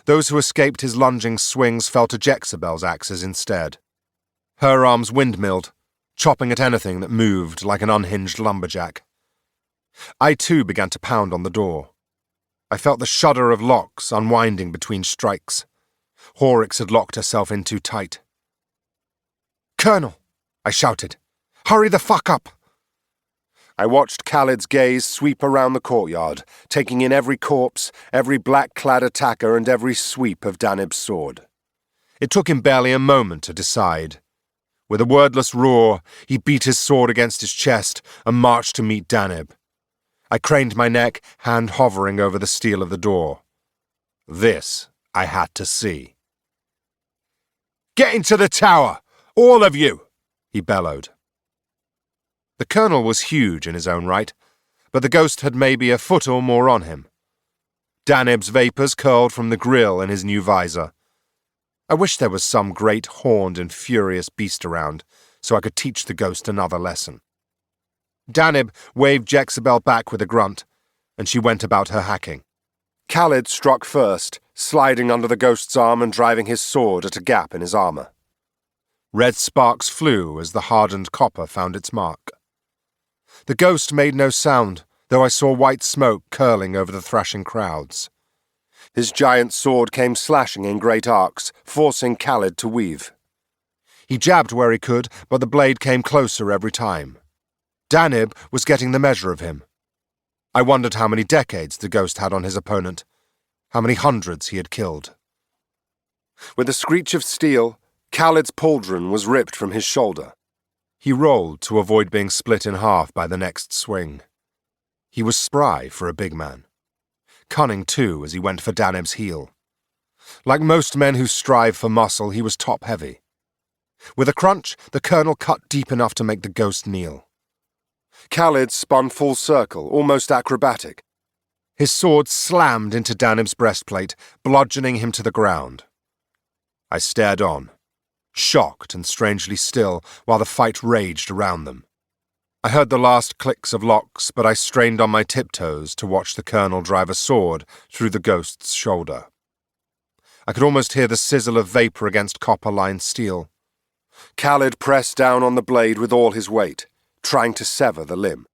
Those who escaped his lunging swings fell to Jezebel's axes instead. Her arms windmilled, chopping at anything that moved like an unhinged lumberjack. I too began to pound on the door. I felt the shudder of locks unwinding between strikes. Horrocks had locked herself in too tight. "Colonel!" I shouted. "Hurry the fuck up!" I watched Khaled's gaze sweep around the courtyard, taking in every corpse, every black-clad attacker, and every sweep of Danib's sword. It took him barely a moment to decide. With a wordless roar, he beat his sword against his chest and marched to meet Danib. I craned my neck, hand hovering over the steel of the door. This I had to see. "Get into the tower! All of you!" he bellowed. The colonel was huge in his own right, but the ghost had maybe a foot or more on him. Danib's vapours curled from the grill in his new visor. I wish there was some great horned and furious beast around, so I could teach the ghost another lesson. Danib waved Jezebel back with a grunt, and she went about her hacking. Khaled struck first, sliding under the ghost's arm and driving his sword at a gap in his armour. Red sparks flew as the hardened copper found its mark. The ghost made no sound, though I saw white smoke curling over the thrashing crowds. His giant sword came slashing in great arcs, forcing Khaled to weave. He jabbed where he could, but the blade came closer every time. Danib was getting the measure of him. I wondered how many decades the ghost had on his opponent, how many hundreds he had killed. With a screech of steel, Khaled's pauldron was ripped from his shoulder. He rolled to avoid being split in half by the next swing. He was spry for a big man. Cunning, too, as he went for Danib's heel. Like most men who strive for muscle, he was top-heavy. With a crunch, the colonel cut deep enough to make the ghost kneel. Khaled spun full circle, almost acrobatic. His sword slammed into Danib's breastplate, bludgeoning him to the ground. I stared on, shocked and strangely still, while the fight raged around them. I heard the last clicks of locks, but I strained on my tiptoes to watch the colonel drive a sword through the ghost's shoulder. I could almost hear the sizzle of vapour against copper-lined steel. Khaled pressed down on the blade with all his weight, trying to sever the limb.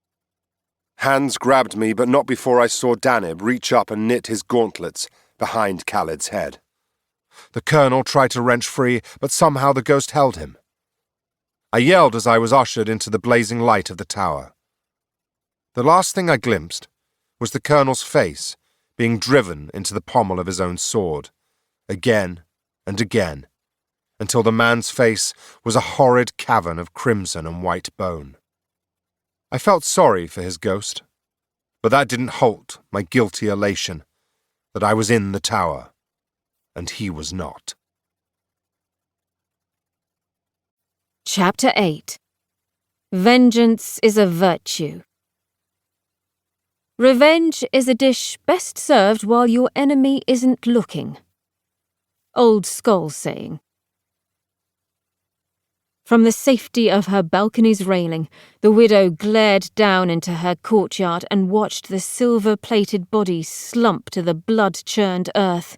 Hands grabbed me, but not before I saw Danib reach up and knit his gauntlets behind Khaled's head. The colonel tried to wrench free, but somehow the ghost held him. I yelled as I was ushered into the blazing light of the tower. The last thing I glimpsed was the colonel's face being driven into the pommel of his own sword, again and again, until the man's face was a horrid cavern of crimson and white bone. I felt sorry for his ghost, but that didn't halt my guilty elation that I was in the tower, and he was not. Chapter 8. Vengeance is a virtue. Revenge is a dish best served while your enemy isn't looking. Old Skull saying. From the safety of her balcony's railing, the widow glared down into her courtyard and watched the silver-plated body slump to the blood-churned earth.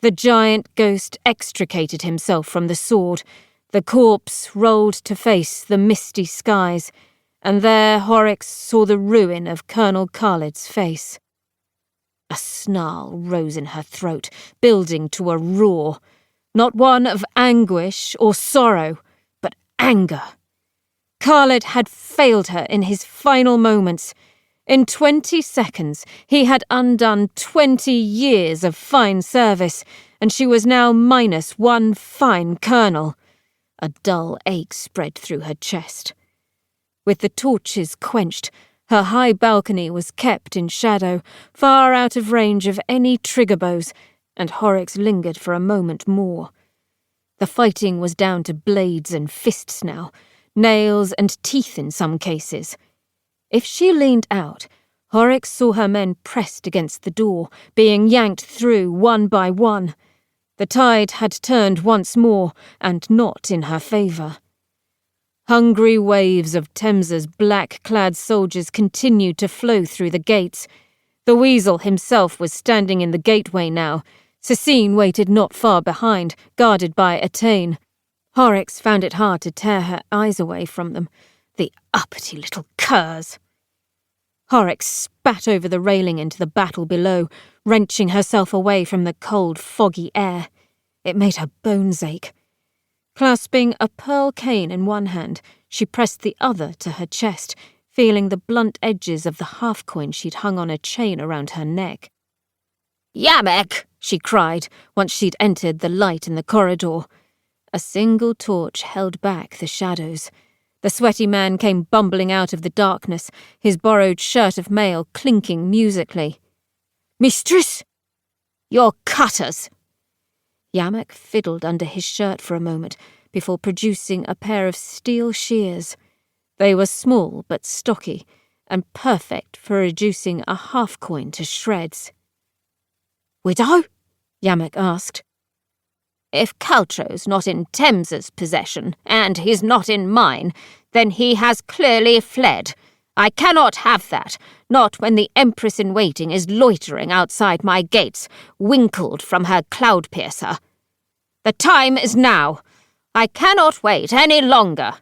The giant ghost extricated himself from the sword. The corpse rolled to face the misty skies, and there Horrocks saw the ruin of Colonel Khalid's face. A snarl rose in her throat, building to a roar, not one of anguish or sorrow, but anger. Khalid had failed her in his final moments. In 20 seconds, he had undone 20 years of fine service, and she was now minus one fine colonel. A dull ache spread through her chest. With the torches quenched, her high balcony was kept in shadow, far out of range of any trigger bows, and Horrocks lingered for a moment more. The fighting was down to blades and fists now, nails and teeth in some cases. If she leaned out, Horrocks saw her men pressed against the door, being yanked through one by one. The tide had turned once more, and not in her favour. Hungry waves of Thamesa's black-clad soldiers continued to flow through the gates. The weasel himself was standing in the gateway now. Cecine waited not far behind, guarded by Attain. Horrocks found it hard to tear her eyes away from them. The uppity little curs! Horrocks spat over the railing into the battle below, wrenching herself away from the cold, foggy air. It made her bones ache. Clasping a pearl cane in one hand, she pressed the other to her chest, feeling the blunt edges of the half-coin she'd hung on a chain around her neck. "Yamek!" she cried, once she'd entered the light in the corridor. A single torch held back the shadows. The sweaty man came bumbling out of the darkness, his borrowed shirt of mail clinking musically. "Mistress!" "Your cutters!" Yamek fiddled under his shirt for a moment before producing a pair of steel shears. They were small but stocky, and perfect for reducing a half-coin to shreds. "Widow?" Yamek asked. "If Caltro's not in Thamesa's possession, and he's not in mine, then he has clearly fled. I cannot have that, not when the Empress-in-Waiting is loitering outside my gates, winkled from her cloud-piercer. The time is now. I cannot wait any longer."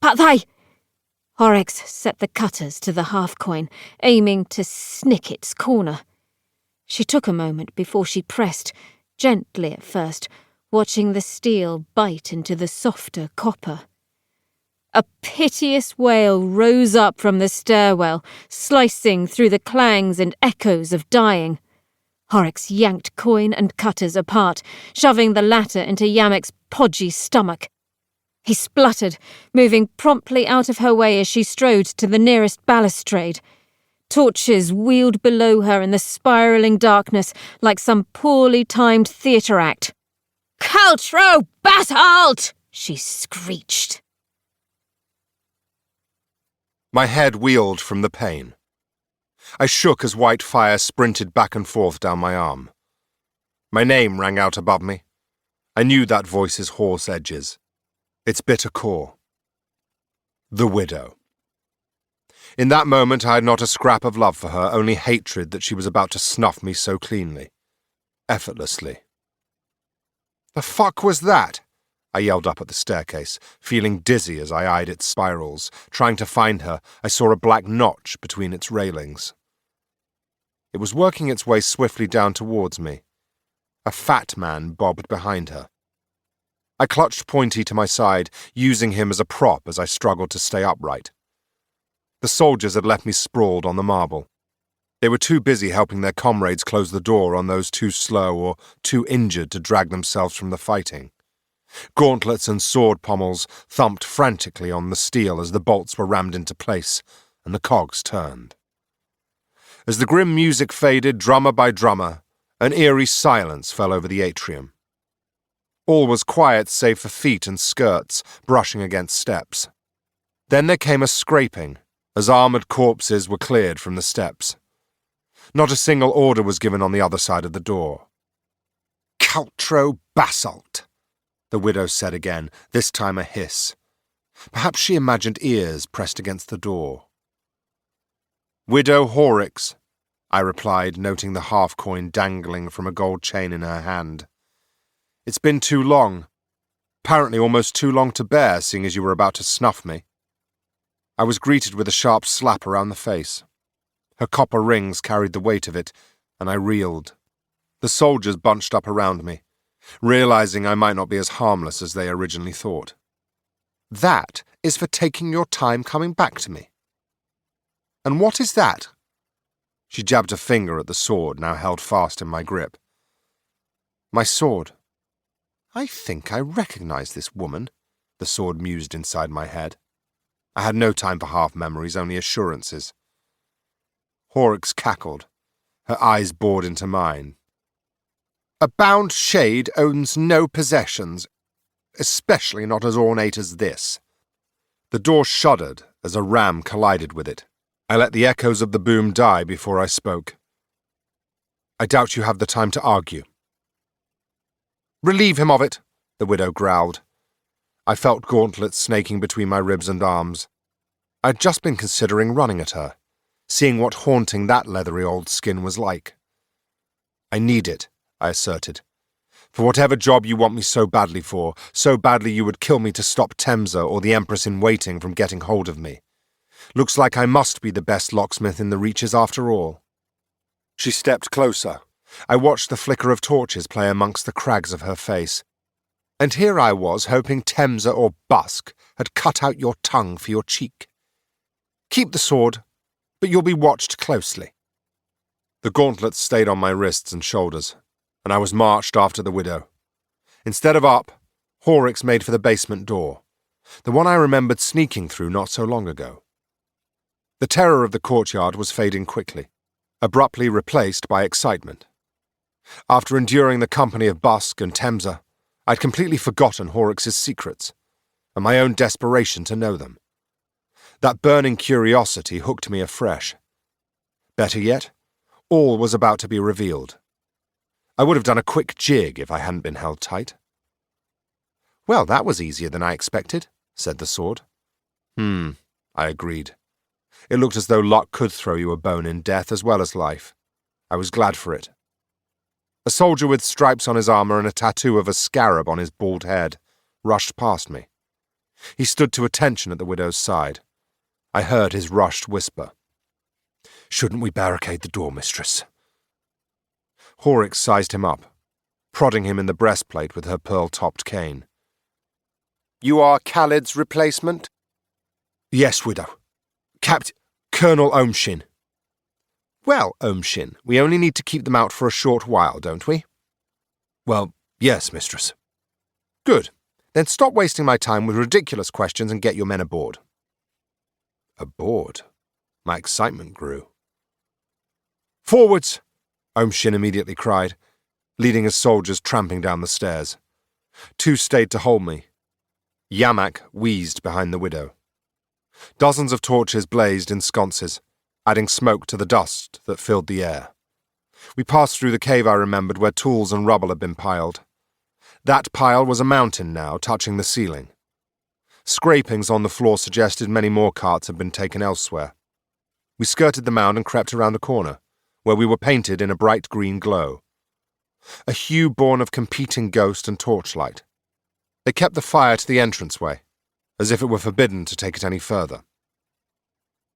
"But they—" Horrocks set the cutters to the half-coin, aiming to snick its corner. She took a moment before she pressed, gently at first, watching the steel bite into the softer copper. A piteous wail rose up from the stairwell, slicing through the clangs and echoes of dying. Horrocks yanked coin and cutters apart, shoving the latter into Yamek's podgy stomach. He spluttered, moving promptly out of her way as she strode to the nearest balustrade. Torches wheeled below her in the spiralling darkness like some poorly timed theatre act. "Caltro Basalt!" she screeched. My head wheeled from the pain. I shook as white fire sprinted back and forth down my arm. My name rang out above me. I knew that voice's hoarse edges, its bitter core. The widow. In that moment I had not a scrap of love for her, only hatred that she was about to snuff me so cleanly, effortlessly. "The fuck was that?" I yelled up at the staircase, feeling dizzy as I eyed its spirals. Trying to find her, I saw a black notch between its railings. It was working its way swiftly down towards me. A fat man bobbed behind her. I clutched Pointy to my side, using him as a prop as I struggled to stay upright. The soldiers had left me sprawled on the marble. They were too busy helping their comrades close the door on those too slow or too injured to drag themselves from the fighting. Gauntlets and sword pommels thumped frantically on the steel as the bolts were rammed into place and the cogs turned. As the grim music faded, drummer by drummer, an eerie silence fell over the atrium. All was quiet save for feet and skirts brushing against steps. Then there came a scraping as armoured corpses were cleared from the steps. Not a single order was given on the other side of the door. "Caltro Basalt," the widow said again, this time a hiss. Perhaps she imagined ears pressed against the door. "Widow Horrocks," I replied, noting the half-coin dangling from a gold chain in her hand. "It's been too long. Apparently almost too long to bear, seeing as you were about to snuff me." I was greeted with a sharp slap around the face. Her copper rings carried the weight of it, and I reeled. The soldiers bunched up around me, realizing I might not be as harmless as they originally thought. "That is for taking your time coming back to me." "And what is that?" She jabbed a finger at the sword now held fast in my grip. "My sword. I think I recognize this woman," the sword mused inside my head. I had no time for half-memories, only assurances. Horrocks cackled. Her eyes bored into mine. "A bound shade owns no possessions, especially not as ornate as this." The door shuddered as a ram collided with it. I let the echoes of the boom die before I spoke. "I doubt you have the time to argue." "Relieve him of it," the widow growled. I felt gauntlets snaking between my ribs and arms. I'd just been considering running at her, seeing what haunting that leathery old skin was like. "I need it," I asserted. "For whatever job you want me so badly for, so badly you would kill me to stop Temsa or the Empress in Waiting from getting hold of me. Looks like I must be the best locksmith in the Reaches after all." She stepped closer. I watched the flicker of torches play amongst the crags of her face. And here I was hoping Temsa or Busk had cut out your tongue for your cheek. "Keep the sword, but you'll be watched closely." The gauntlets stayed on my wrists and shoulders, and I was marched after the widow. Instead of up, Horrocks made for the basement door, the one I remembered sneaking through not so long ago. The terror of the courtyard was fading quickly, abruptly replaced by excitement. After enduring the company of Busk and Temsa, I'd completely forgotten Horrocks' secrets, and my own desperation to know them. That burning curiosity hooked me afresh. Better yet, all was about to be revealed. I would have done a quick jig if I hadn't been held tight. "Well, that was easier than I expected," said the sword. I agreed. It looked as though luck could throw you a bone in death as well as life. I was glad for it. A soldier with stripes on his armour and a tattoo of a scarab on his bald head rushed past me. He stood to attention at the widow's side. I heard his rushed whisper. "Shouldn't we barricade the door, mistress?" Horrocks sized him up, prodding him in the breastplate with her pearl-topped cane. "You are Khalid's replacement?" "Yes, widow. Colonel Omshin." "Well, Omshin, we only need to keep them out for a short while, don't we?" "Well, yes, mistress." "Good. Then stop wasting my time with ridiculous questions and get your men aboard." Aboard? My excitement grew. "Forwards!" Omshin immediately cried, leading his soldiers tramping down the stairs. Two stayed to hold me. Yamak wheezed behind the widow. Dozens of torches blazed in sconces, adding smoke to the dust that filled the air. We passed through the cave I remembered where tools and rubble had been piled. That pile was a mountain now, touching the ceiling. Scrapings on the floor suggested many more carts had been taken elsewhere. We skirted the mound and crept around a corner, where we were painted in a bright green glow. A hue born of competing ghost and torchlight. They kept the fire to the entranceway, as if it were forbidden to take it any further.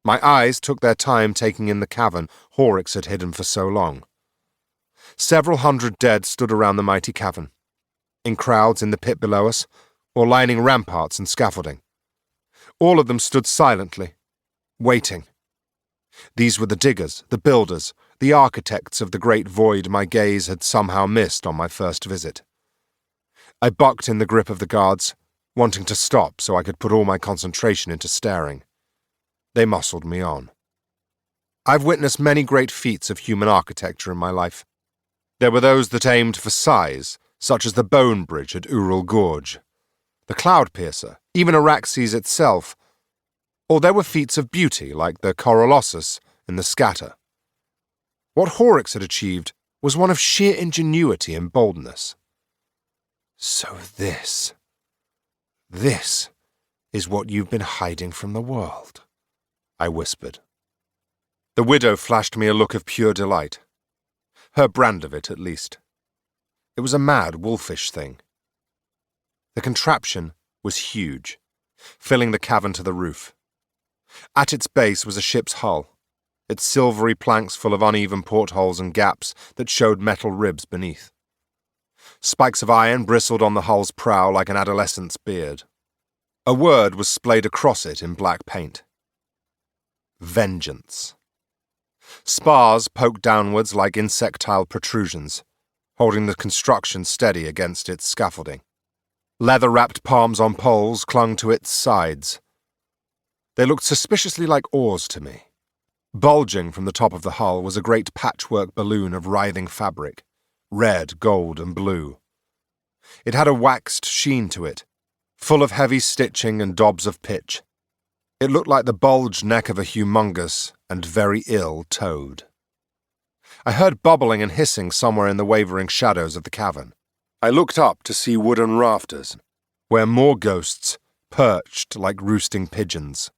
My eyes took their time taking in the cavern Horrocks had hidden for so long. Several hundred dead stood around the mighty cavern. in crowds in the pit below us, or lining ramparts and scaffolding. All of them stood silently, waiting. These were the diggers, the builders, the architects of the great void my gaze had somehow missed on my first visit. I bucked in the grip of the guards, wanting to stop so I could put all my concentration into staring. They muscled me on. I've witnessed many great feats of human architecture in my life. There were those that aimed for size, such as the Bone Bridge at Ural Gorge, the Cloud Piercer, even Araxes itself, or there were feats of beauty like the colossal in the Scatter. What Horrocks had achieved was one of sheer ingenuity and boldness. So this is what you've been hiding from the world, I whispered. The widow flashed me a look of pure delight. Her brand of it, at least. It was a mad, wolfish thing. The contraption was huge, filling the cavern to the roof. At its base was a ship's hull, its silvery planks full of uneven portholes and gaps that showed metal ribs beneath. Spikes of iron bristled on the hull's prow like an adolescent's beard. A word was splayed across it in black paint. Vengeance. Spars poked downwards like insectile protrusions, holding the construction steady against its scaffolding. Leather-wrapped palms on poles clung to its sides. They looked suspiciously like oars to me. Bulging from the top of the hull was a great patchwork balloon of writhing fabric, red, gold, and blue. It had a waxed sheen to it, full of heavy stitching and daubs of pitch. It looked like the bulged neck of a humongous and very ill toad. I heard bubbling and hissing somewhere in the wavering shadows of the cavern. I looked up to see wooden rafters, where more ghosts perched like roosting pigeons.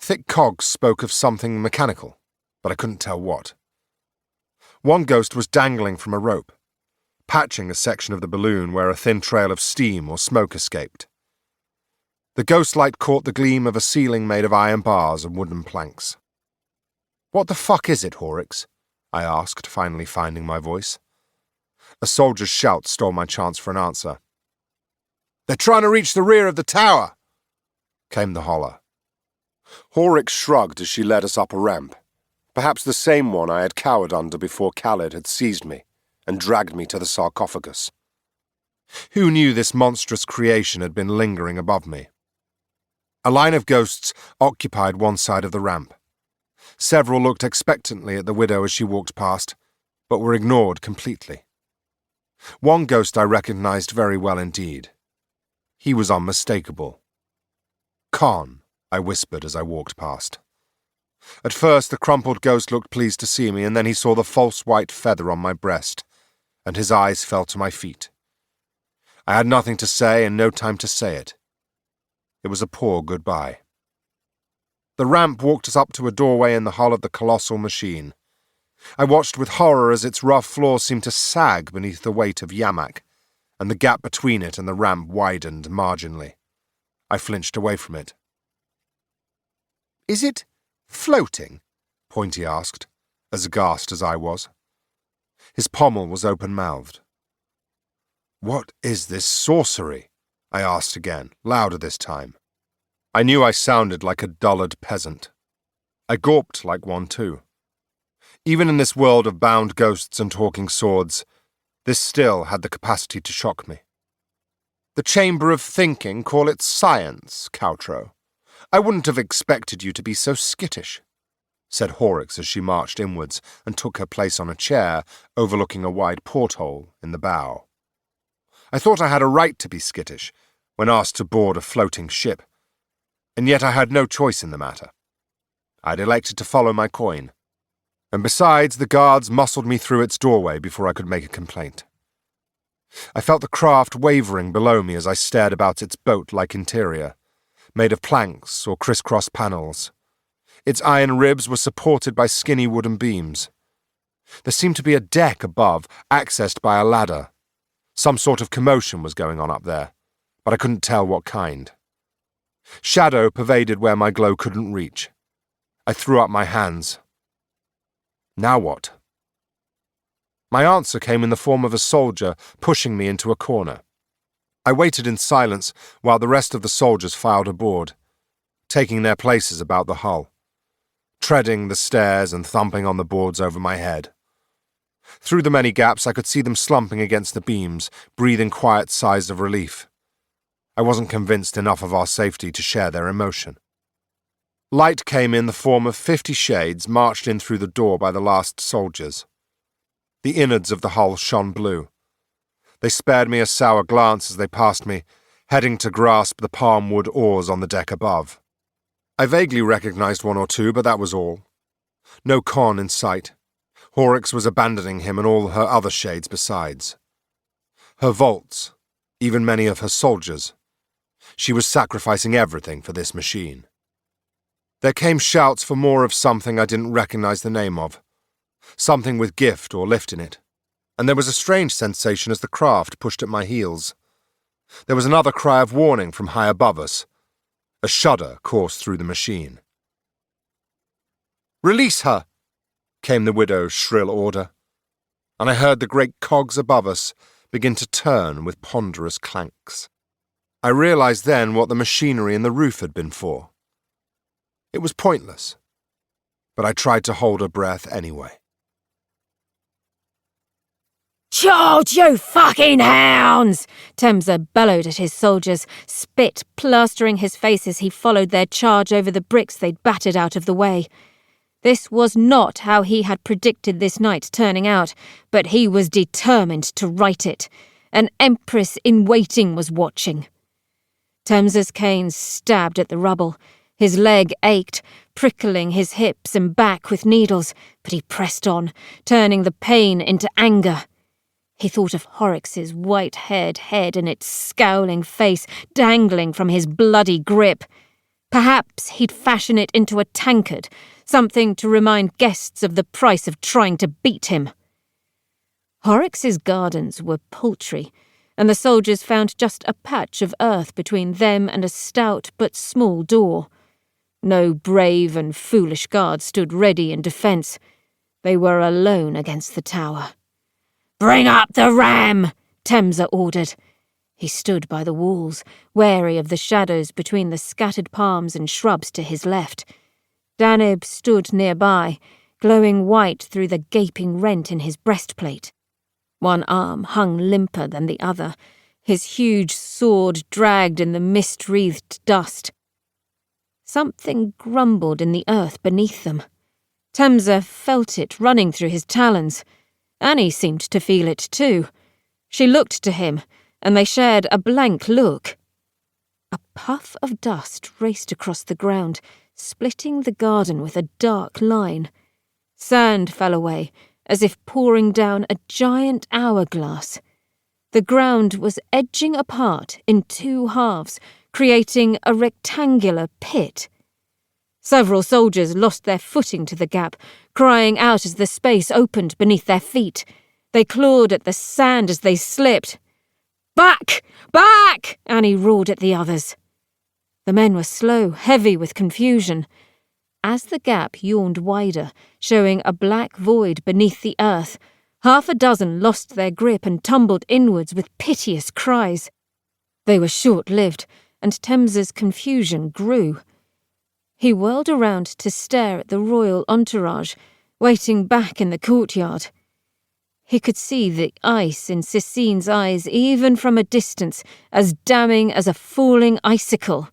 Thick cogs spoke of something mechanical, but I couldn't tell what. One ghost was dangling from a rope, patching a section of the balloon where a thin trail of steam or smoke escaped. The ghost light caught the gleam of a ceiling made of iron bars and wooden planks. "What the fuck is it, Horrocks?" I asked, finally finding my voice. A soldier's shout stole my chance for an answer. "They're trying to reach the rear of the tower," came the holler. Horrocks shrugged as she led us up a ramp, perhaps the same one I had cowered under before Khaled had seized me and dragged me to the sarcophagus. Who knew this monstrous creation had been lingering above me? A line of ghosts occupied one side of the ramp. Several looked expectantly at the widow as she walked past, but were ignored completely. One ghost I recognized very well indeed. He was unmistakable. "Khan," I whispered as I walked past. At first the crumpled ghost looked pleased to see me, and then he saw the false white feather on my breast, and his eyes fell to my feet. I had nothing to say and no time to say it. It was a poor goodbye. The ramp walked us up to a doorway in the hull of the colossal machine. I watched with horror as its rough floor seemed to sag beneath the weight of Yamak, and the gap between it and the ramp widened marginally. I flinched away from it. "Is it floating?" Pointy asked, as aghast as I was. His pommel was open-mouthed. "What is this sorcery?" I asked again, louder this time. I knew I sounded like a dullard peasant. I gawped like one too. Even in this world of bound ghosts and talking swords, this still had the capacity to shock me. "The Chamber of Thinking call it science, Caltro. I wouldn't have expected you to be so skittish," said Horrocks as she marched inwards and took her place on a chair overlooking a wide porthole in the bow. I thought I had a right to be skittish when asked to board a floating ship, and yet I had no choice in the matter. I'd elected to follow my coin, and besides, the guards muscled me through its doorway before I could make a complaint. I felt the craft wavering below me as I stared about its boat-like interior, made of planks or criss-cross panels. Its iron ribs were supported by skinny wooden beams. There seemed to be a deck above, accessed by a ladder. Some sort of commotion was going on up there, but I couldn't tell what kind. Shadow pervaded where my glow couldn't reach. I threw up my hands. Now what? My answer came in the form of a soldier pushing me into a corner. I waited in silence while the rest of the soldiers filed aboard, taking their places about the hull, treading the stairs and thumping on the boards over my head. Through the many gaps, I could see them slumping against the beams, breathing quiet sighs of relief. I wasn't convinced enough of our safety to share their emotion. Light came in the form of 50 shades marched in through the door by the last soldiers. The innards of the hull shone blue. They spared me a sour glance as they passed me, heading to grasp the palm wood oars on the deck above. I vaguely recognized one or two, but that was all. No Con in sight. Horrocks was abandoning him and all her other shades besides. Her vaults, even many of her soldiers. She was sacrificing everything for this machine. There came shouts for more of something I didn't recognize the name of, something with gift or lift in it, and there was a strange sensation as the craft pushed at my heels. There was another cry of warning from high above us. A shudder coursed through the machine. "Release her!" came the widow's shrill order, and I heard the great cogs above us begin to turn with ponderous clanks. I realized then what the machinery in the roof had been for. It was pointless, but I tried to hold her breath anyway. "Charge, you fucking hounds!" Temza bellowed at his soldiers, spit plastering his face as he followed their charge over the bricks they'd battered out of the way. This was not how he had predicted this night turning out, but he was determined to right it. An empress in waiting was watching. Temza's cane stabbed at the rubble. His leg ached, prickling his hips and back with needles, but he pressed on, turning the pain into anger. He thought of Horrocks's white-haired head and its scowling face dangling from his bloody grip. Perhaps he'd fashion it into a tankard, something to remind guests of the price of trying to beat him. Horrocks's gardens were paltry, and the soldiers found just a patch of earth between them and a stout but small door. No brave and foolish guard stood ready in defence. They were alone against the tower. "Bring up the ram!" Temza ordered. He stood by the walls, wary of the shadows between the scattered palms and shrubs to his left. Danib stood nearby, glowing white through the gaping rent in his breastplate. One arm hung limper than the other, his huge sword dragged in the mist-wreathed dust. Something grumbled in the earth beneath them. Temza felt it running through his talons. Annie seemed to feel it too. She looked to him, and they shared a blank look. A puff of dust raced across the ground, splitting the garden with a dark line. Sand fell away, as if pouring down a giant hourglass. The ground was edging apart in two halves, creating a rectangular pit. Several soldiers lost their footing to the gap, crying out as the space opened beneath their feet. They clawed at the sand as they slipped. "Back! Back!" Annie roared at the others. The men were slow, heavy with confusion. As the gap yawned wider, showing a black void beneath the earth, half a dozen lost their grip and tumbled inwards with piteous cries. They were short-lived, and Temza's confusion grew. He whirled around to stare at the royal entourage, waiting back in the courtyard. He could see the ice in Sissine's eyes even from a distance, as damning as a falling icicle.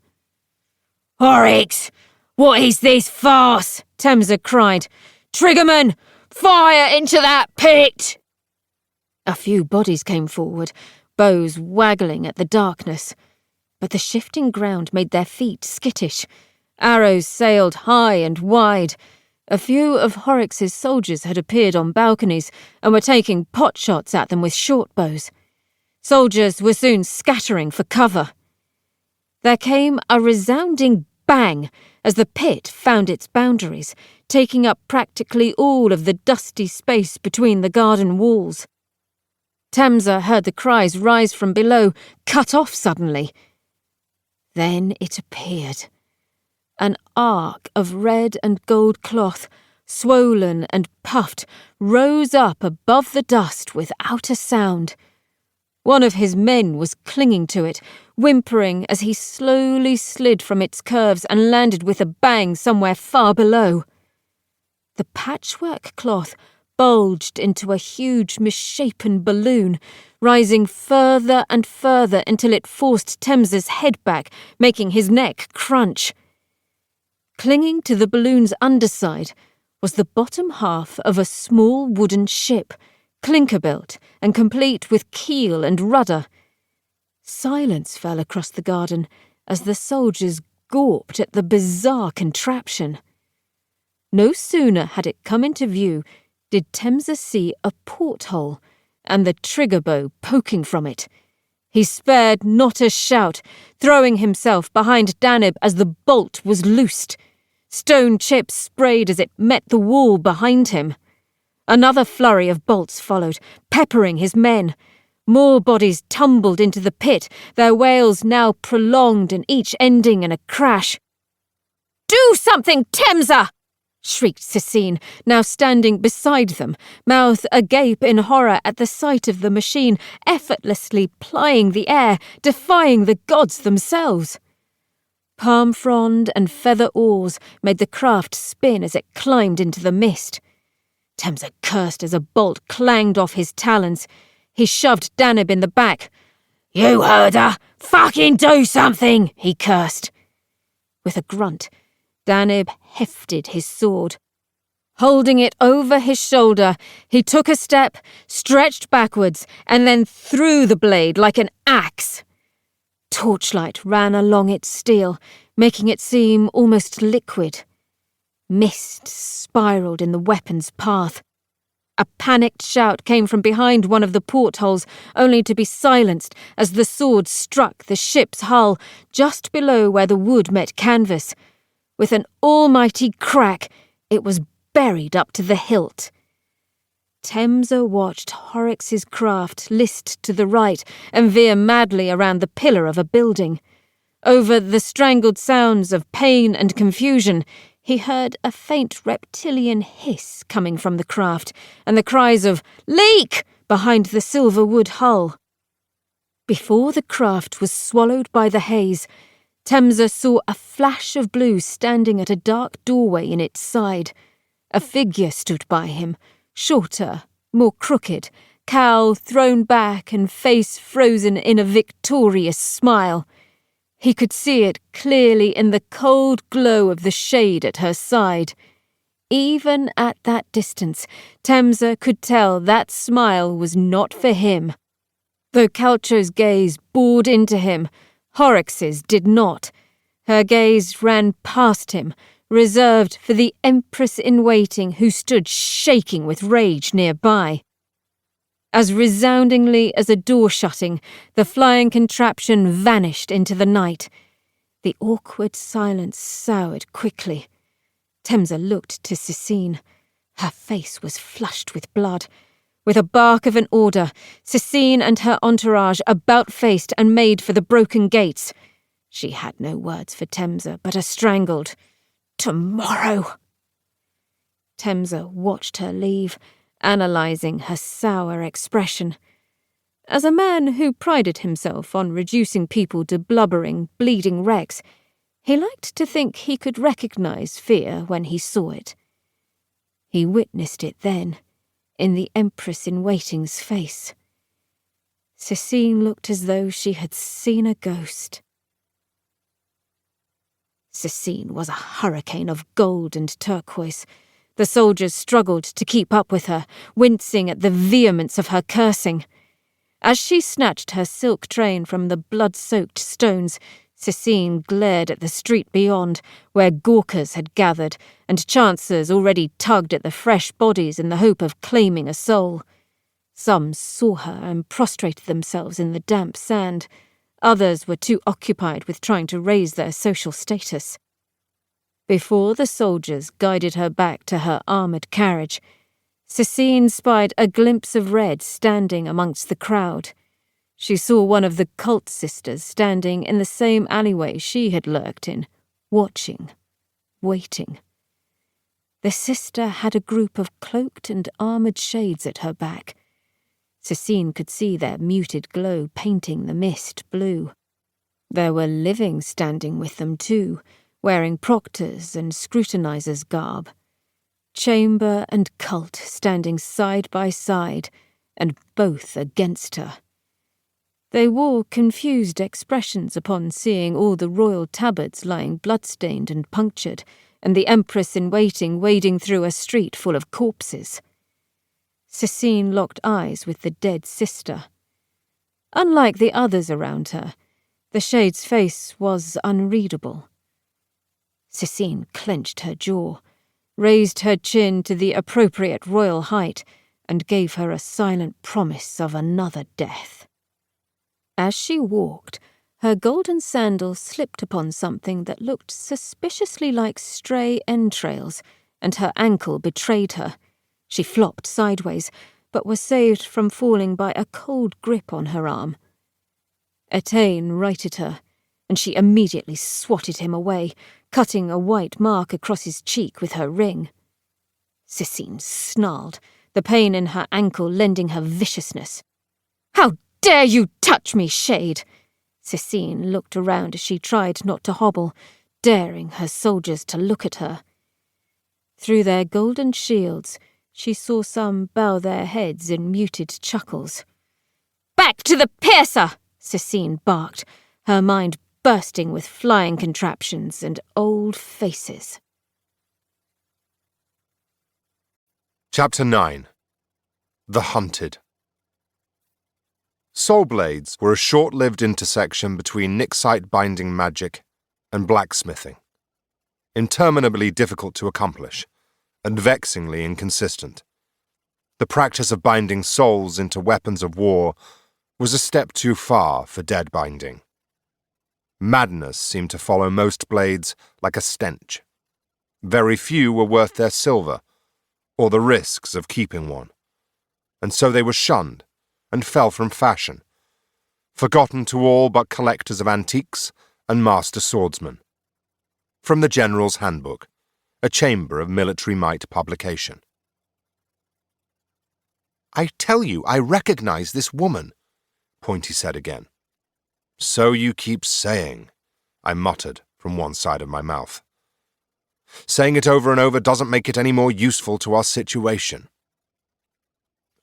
"Horrocks, what is this farce?" Temza cried. "Triggerman, fire into that pit!" A few bodies came forward, bows waggling at the darkness. But the shifting ground made their feet skittish. Arrows sailed high and wide. A few of Horrocks's soldiers had appeared on balconies and were taking potshots at them with short bows. Soldiers were soon scattering for cover. There came a resounding bang as the pit found its boundaries, taking up practically all of the dusty space between the garden walls. Temza heard the cries rise from below, cut off suddenly. Then it appeared. An arc of red and gold cloth, swollen and puffed, rose up above the dust without a sound. One of his men was clinging to it, whimpering as he slowly slid from its curves and landed with a bang somewhere far below. The patchwork cloth bulged into a huge misshapen balloon, rising further and further until it forced Temza's head back, making his neck crunch. Clinging to the balloon's underside was the bottom half of a small wooden ship, clinker-built and complete with keel and rudder. Silence fell across the garden as the soldiers gawped at the bizarre contraption. No sooner had it come into view did Temza see a porthole and the trigger bow poking from it. He spared not a shout, throwing himself behind Danib as the bolt was loosed. Stone chips sprayed as it met the wall behind him. Another flurry of bolts followed, peppering his men. More bodies tumbled into the pit, their wails now prolonged and each ending in a crash. "Do something, Temza!" shrieked Cecine, now standing beside them, mouth agape in horror at the sight of the machine effortlessly plying the air, defying the gods themselves. Palm frond and feather oars made the craft spin as it climbed into the mist. Temza cursed as a bolt clanged off his talons. He shoved Danib in the back. "You heard her! Fucking do something!" he cursed. With a grunt, Danib hefted his sword. Holding it over his shoulder, he took a step, stretched backwards, and then threw the blade like an axe. Torchlight ran along its steel, making it seem almost liquid. Mist spiraled in the weapon's path. A panicked shout came from behind one of the portholes, only to be silenced as the sword struck the ship's hull just below where the wood met canvas. With an almighty crack, it was buried up to the hilt. Temza watched Araxes' craft list to the right and veer madly around the pillar of a building. Over the strangled sounds of pain and confusion, he heard a faint reptilian hiss coming from the craft and the cries of "Leak!" behind the silver wood hull. Before the craft was swallowed by the haze, Temza saw a flash of blue standing at a dark doorway in its side. A figure stood by him, shorter, more crooked, cowl thrown back and face frozen in a victorious smile. He could see it clearly in the cold glow of the shade at her side. Even at that distance, Temza could tell that smile was not for him. Though Caltro's gaze bored into him, Araxes did not. Her gaze ran past him, reserved for the Empress-in-waiting who stood shaking with rage nearby. As resoundingly as a door shutting, the flying contraption vanished into the night. The awkward silence soured quickly. Temza looked to Cecine. Her face was flushed with blood. With a bark of an order, Cecine and her entourage about-faced and made for the broken gates. She had no words for Temza, but a strangled, "Tomorrow." Temza watched her leave, analysing her sour expression. As a man who prided himself on reducing people to blubbering, bleeding wrecks, he liked to think he could recognise fear when he saw it. He witnessed it then, in the Empress-in-waiting's face. Cecine looked as though she had seen a ghost. Cecine was a hurricane of gold and turquoise. The soldiers struggled to keep up with her, wincing at the vehemence of her cursing. As she snatched her silk train from the blood-soaked stones, Cecine glared at the street beyond, where gawkers had gathered, and chancers already tugged at the fresh bodies in the hope of claiming a soul. Some saw her and prostrated themselves in the damp sand. Others were too occupied with trying to raise their social status. Before the soldiers guided her back to her armoured carriage, Cecine spied a glimpse of red standing amongst the crowd. She saw one of the cult sisters standing in the same alleyway she had lurked in, watching, waiting. The sister had a group of cloaked and armoured shades at her back. Cecine could see their muted glow painting the mist blue. There were living standing with them too, wearing proctors' and scrutinizers' garb. Chamber and cult standing side by side, and both against her. They wore confused expressions upon seeing all the royal tabards lying bloodstained and punctured, and the Empress-in-waiting wading through a street full of corpses. Cecine locked eyes with the dead sister. Unlike the others around her, the Shade's face was unreadable. Cecine clenched her jaw, raised her chin to the appropriate royal height, and gave her a silent promise of another death. As she walked, her golden sandal slipped upon something that looked suspiciously like stray entrails, and her ankle betrayed her. She flopped sideways, but was saved from falling by a cold grip on her arm. Etain righted her, and she immediately swatted him away, cutting a white mark across his cheek with her ring. Cecine snarled, the pain in her ankle lending her viciousness. "How dare you touch me, Shade!" Cecine looked around as she tried not to hobble, daring her soldiers to look at her. Through their golden shields, she saw some bow their heads in muted chuckles. "Back to the piercer!" Cecine barked, her mind bursting with flying contraptions and old faces. Chapter 9. The Hunted. Soul blades were a short-lived intersection between Nixite binding magic and blacksmithing. Interminably difficult to accomplish, and vexingly inconsistent. The practice of binding souls into weapons of war was a step too far for dead binding. Madness seemed to follow most blades like a stench. Very few were worth their silver, or the risks of keeping one, and so they were shunned and fell from fashion, forgotten to all but collectors of antiques and master swordsmen. From the General's Handbook, a Chamber of Military Might publication. "I tell you, I recognize this woman," Pointy said again. "So you keep saying," I muttered from one side of my mouth. "Saying it over and over doesn't make it any more useful to our situation."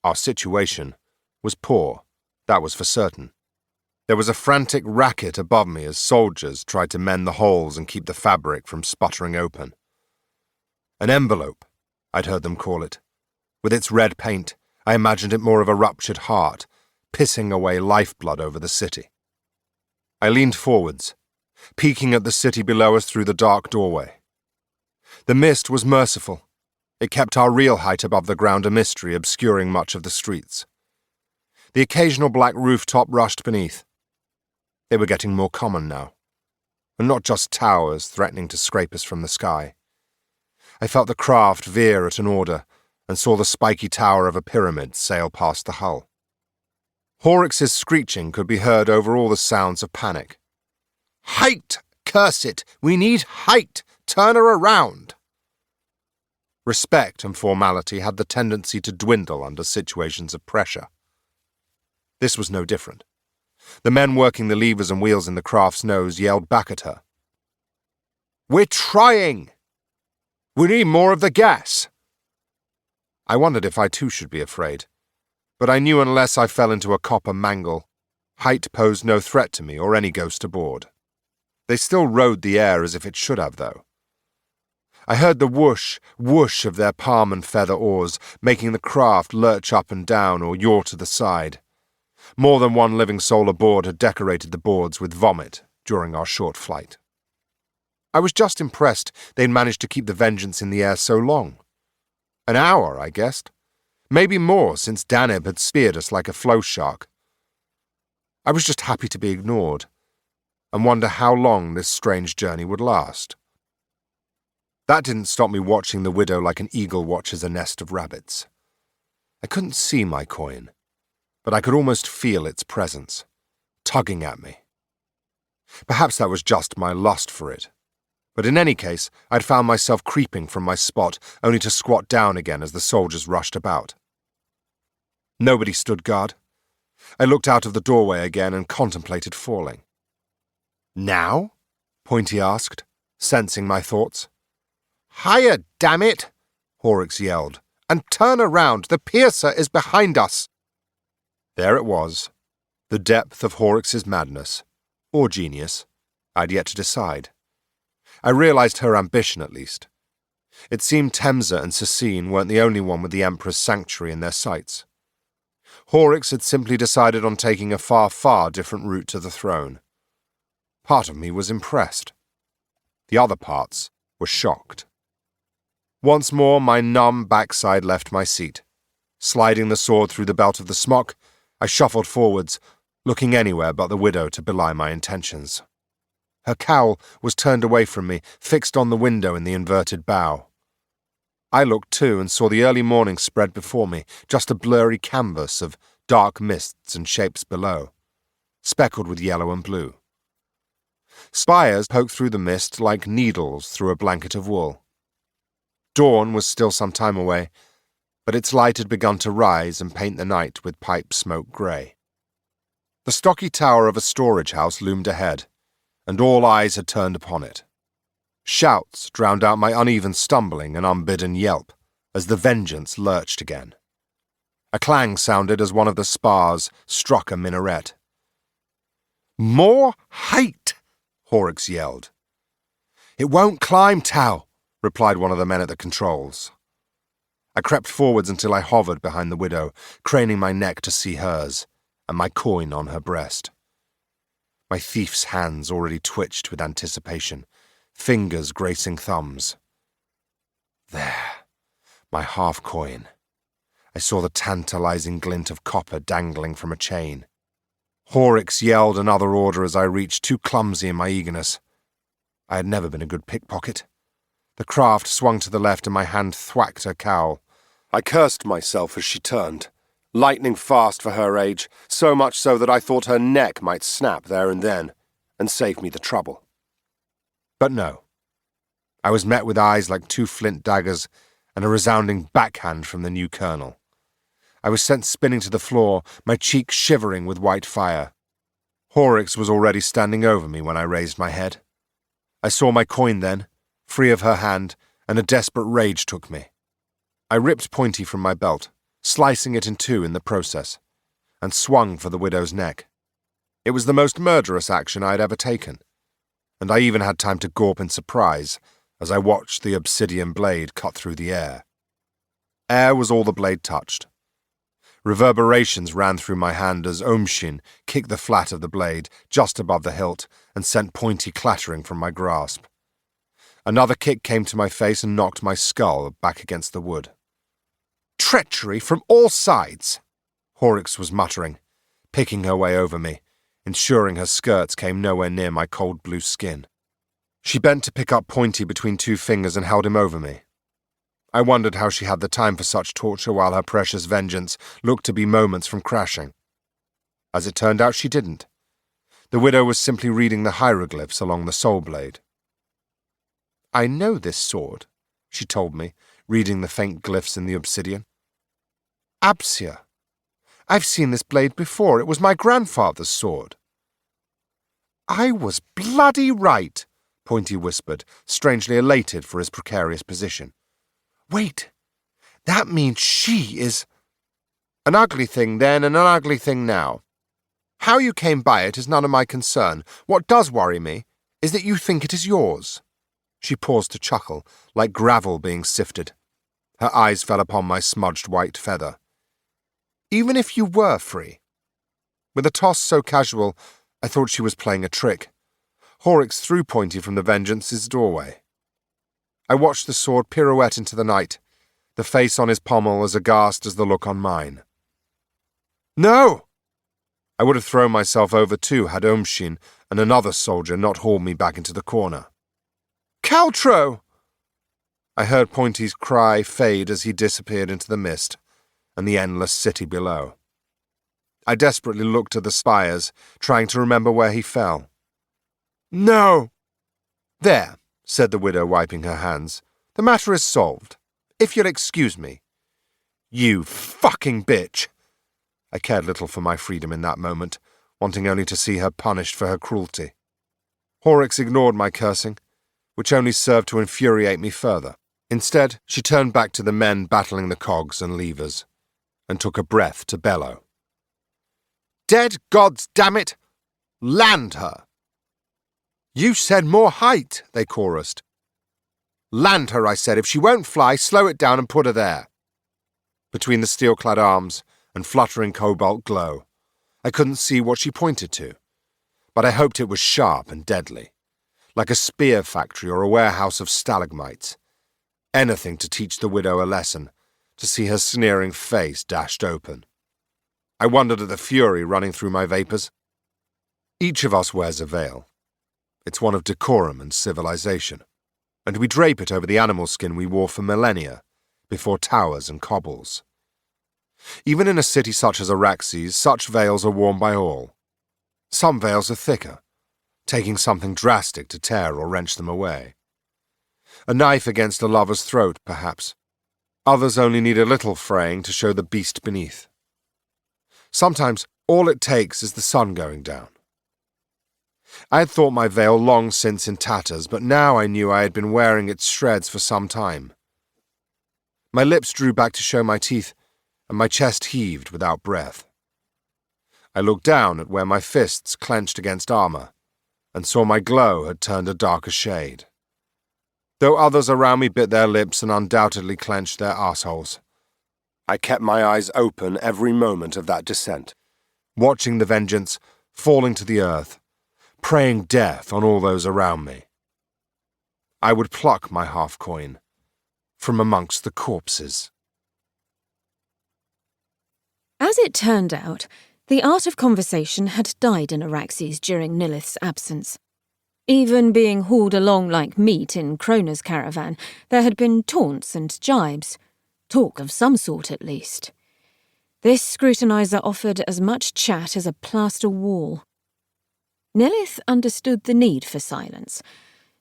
Our situation was poor, that was for certain. There was a frantic racket above me as soldiers tried to mend the holes and keep the fabric from sputtering open. An envelope, I'd heard them call it. With its red paint, I imagined it more of a ruptured heart, pissing away lifeblood over the city. I leaned forwards, peeking at the city below us through the dark doorway. The mist was merciful. It kept our real height above the ground a mystery, obscuring much of the streets. The occasional black rooftop rushed beneath. They were getting more common now, and not just towers threatening to scrape us from the sky. I felt the craft veer at an order, and saw the spiky tower of a pyramid sail past the hull. Araxes' screeching could be heard over all the sounds of panic. "Height! Curse it! We need height! Turn her around!" Respect and formality had the tendency to dwindle under situations of pressure. This was no different. The men working the levers and wheels in the craft's nose yelled back at her. "We're trying! We need more of the gas!" I wondered if I too should be afraid, but I knew unless I fell into a copper mangle, height posed no threat to me or any ghost aboard. They still rode the air as if it should have, though. I heard the whoosh, whoosh of their palm and feather oars, making the craft lurch up and down or yaw to the side. More than one living soul aboard had decorated the boards with vomit during our short flight. I was just impressed they'd managed to keep the Vengeance in the air so long. An hour, I guessed. Maybe more, since Daneb had speared us like a flow shark. I was just happy to be ignored, and wonder how long this strange journey would last. That didn't stop me watching the widow like an eagle watches a nest of rabbits. I couldn't see my coin, but I could almost feel its presence, tugging at me. Perhaps that was just my lust for it, but in any case, I'd found myself creeping from my spot, only to squat down again as the soldiers rushed about. Nobody stood guard. I looked out of the doorway again and contemplated falling. "Now?" Pointy asked, sensing my thoughts. "Higher, damn it!" Horrocks yelled. "And turn around! The piercer is behind us!" There it was, the depth of Horrocks's madness, or genius. I'd yet to decide. I realized her ambition, at least. It seemed Temsa and Cecine weren't the only one with the Emperor's sanctuary in their sights. Horrocks had simply decided on taking a far, far different route to the throne. Part of me was impressed. The other parts were shocked. Once more, my numb backside left my seat. Sliding the sword through the belt of the smock, I shuffled forwards, looking anywhere but the widow to belie my intentions. Her cowl was turned away from me, fixed on the window in the inverted bow. I looked too and saw the early morning spread before me, just a blurry canvas of dark mists and shapes below, speckled with yellow and blue. Spires poked through the mist like needles through a blanket of wool. Dawn was still some time away, but its light had begun to rise and paint the night with pipe smoke grey. The stocky tower of a storage house loomed ahead, and all eyes had turned upon it. Shouts drowned out my uneven stumbling and unbidden yelp as the Vengeance lurched again. A clang sounded as one of the spars struck a minaret. "More height!" Horrocks yelled. "It won't climb, Tau," replied one of the men at the controls. I crept forwards until I hovered behind the widow, craning my neck to see hers, and my coin on her breast. My thief's hands already twitched with anticipation, fingers gracing thumbs. There, my half-coin. I saw the tantalizing glint of copper dangling from a chain. Horrocks yelled another order as I reached, too clumsy in my eagerness. I had never been a good pickpocket. The craft swung to the left and my hand thwacked her cowl. I cursed myself as she turned, lightning fast for her age, so much so that I thought her neck might snap there and then, and save me the trouble. But no. I was met with eyes like two flint daggers and a resounding backhand from the new colonel. I was sent spinning to the floor, my cheek shivering with white fire. Horrocks was already standing over me when I raised my head. I saw my coin then, free of her hand, and a desperate rage took me. I ripped Pointy from my belt, slicing it in two in the process, and swung for the widow's neck. It was the most murderous action I had ever taken, and I even had time to gawp in surprise as I watched the obsidian blade cut through the air. Air was all the blade touched. Reverberations ran through my hand as Omshin kicked the flat of the blade just above the hilt and sent Pointy clattering from my grasp. Another kick came to my face and knocked my skull back against the wood. "Treachery from all sides," Horrocks was muttering, picking her way over me, ensuring her skirts came nowhere near my cold blue skin. She bent to pick up Pointy between two fingers and held him over me. I wondered how she had the time for such torture while her precious vengeance looked to be moments from crashing. As it turned out, she didn't. The widow was simply reading the hieroglyphs along the soul blade. "I know this sword," she told me, reading the faint glyphs in the obsidian. "Absia. I've seen this blade before. It was my grandfather's sword." "I was bloody right," Pointy whispered, strangely elated for his precarious position. "Wait, that means she is an ugly thing then and an ugly thing now. How you came by it is none of my concern. What does worry me is that you think it is yours." She paused to chuckle, like gravel being sifted. Her eyes fell upon my smudged white feather. "Even if you were free." With a toss so casual, I thought she was playing a trick. Horrocks threw Pointy from the Vengeance's doorway. I watched the sword pirouette into the night, the face on his pommel as aghast as the look on mine. "No!" I would have thrown myself over too had Omshin and another soldier not hauled me back into the corner. "Caltro!" I heard Pointy's cry fade as he disappeared into the mist and the endless city below. I desperately looked at the spires, trying to remember where he fell. "No!" "There," said the widow, wiping her hands. "The matter is solved. If you'll excuse me." "You fucking bitch!" I cared little for my freedom in that moment, wanting only to see her punished for her cruelty. Horrocks ignored my cursing, which only served to infuriate me further. Instead, she turned back to the men battling the cogs and levers, and took a breath to bellow. "Dead gods, damn it! Land her!" "You said more height," they chorused. "Land her," I said. "If she won't fly, slow it down and put her there." Between the steel-clad arms and fluttering cobalt glow, I couldn't see what she pointed to, but I hoped it was sharp and deadly, like a spear factory or a warehouse of stalagmites. Anything to teach the widow a lesson, to see her sneering face dashed open. I wondered at the fury running through my vapours. Each of us wears a veil. It's one of decorum and civilization, and we drape it over the animal skin we wore for millennia, before towers and cobbles. Even in a city such as Araxes, such veils are worn by all. Some veils are thicker, taking something drastic to tear or wrench them away. A knife against a lover's throat, perhaps. Others only need a little fraying to show the beast beneath. Sometimes all it takes is the sun going down. I had thought my veil long since in tatters, but now I knew I had been wearing its shreds for some time. My lips drew back to show my teeth, and my chest heaved without breath. I looked down at where my fists clenched against armor, and saw my glow had turned a darker shade. Though others around me bit their lips and undoubtedly clenched their arseholes, I kept my eyes open every moment of that descent, watching the vengeance falling to the earth, praying death on all those around me. I would pluck my half-coin from amongst the corpses. As it turned out, the art of conversation had died in Araxes during Nilith's absence. Even being hauled along like meat in Krona's caravan, there had been taunts and jibes. Talk of some sort, at least. This scrutinizer offered as much chat as a plaster wall. Nilith understood the need for silence.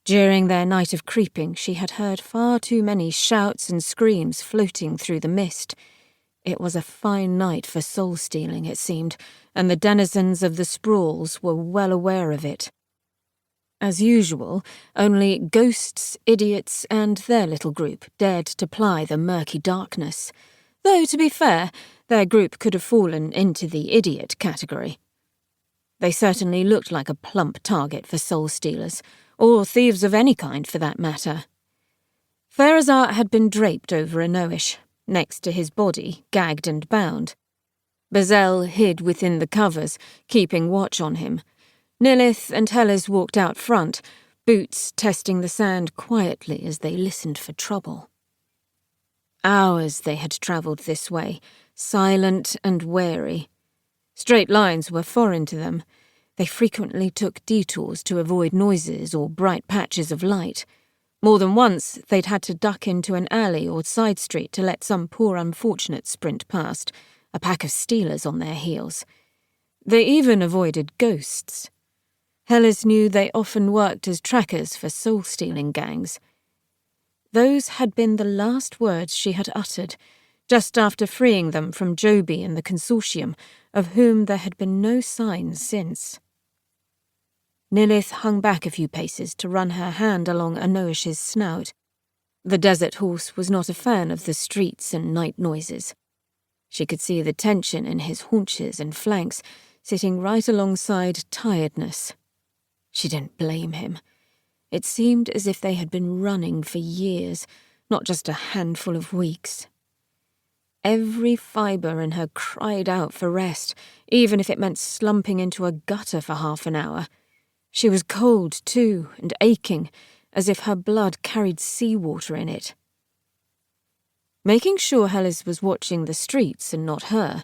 During their night of creeping, she had heard far too many shouts and screams floating through the mist. It was a fine night for soul-stealing, it seemed, and the denizens of the sprawls were well aware of it. As usual, only ghosts, idiots, and their little group dared to ply the murky darkness, though, to be fair, their group could have fallen into the idiot category. They certainly looked like a plump target for soul-stealers, or thieves of any kind for that matter. Pharazar had been draped over a Noish, next to his body, gagged and bound. Bazel hid within the covers, keeping watch on him. Nilith and Hellas walked out front, boots testing the sand quietly as they listened for trouble. Hours they had travelled this way, silent and wary. Straight lines were foreign to them. They frequently took detours to avoid noises or bright patches of light. More than once, they'd had to duck into an alley or side street to let some poor unfortunate sprint past, a pack of stealers on their heels. They even avoided ghosts. Hellas knew they often worked as trackers for soul-stealing gangs. Those had been the last words she had uttered, just after freeing them from Joby and the consortium, of whom there had been no sign since. Nilith hung back a few paces to run her hand along Anoish's snout. The desert horse was not a fan of the streets and night noises. She could see the tension in his haunches and flanks, sitting right alongside tiredness. She didn't blame him. It seemed as if they had been running for years, not just a handful of weeks. Every fibre in her cried out for rest, even if it meant slumping into a gutter for half an hour. She was cold, too, and aching, as if her blood carried seawater in it. Making sure Hellas was watching the streets and not her,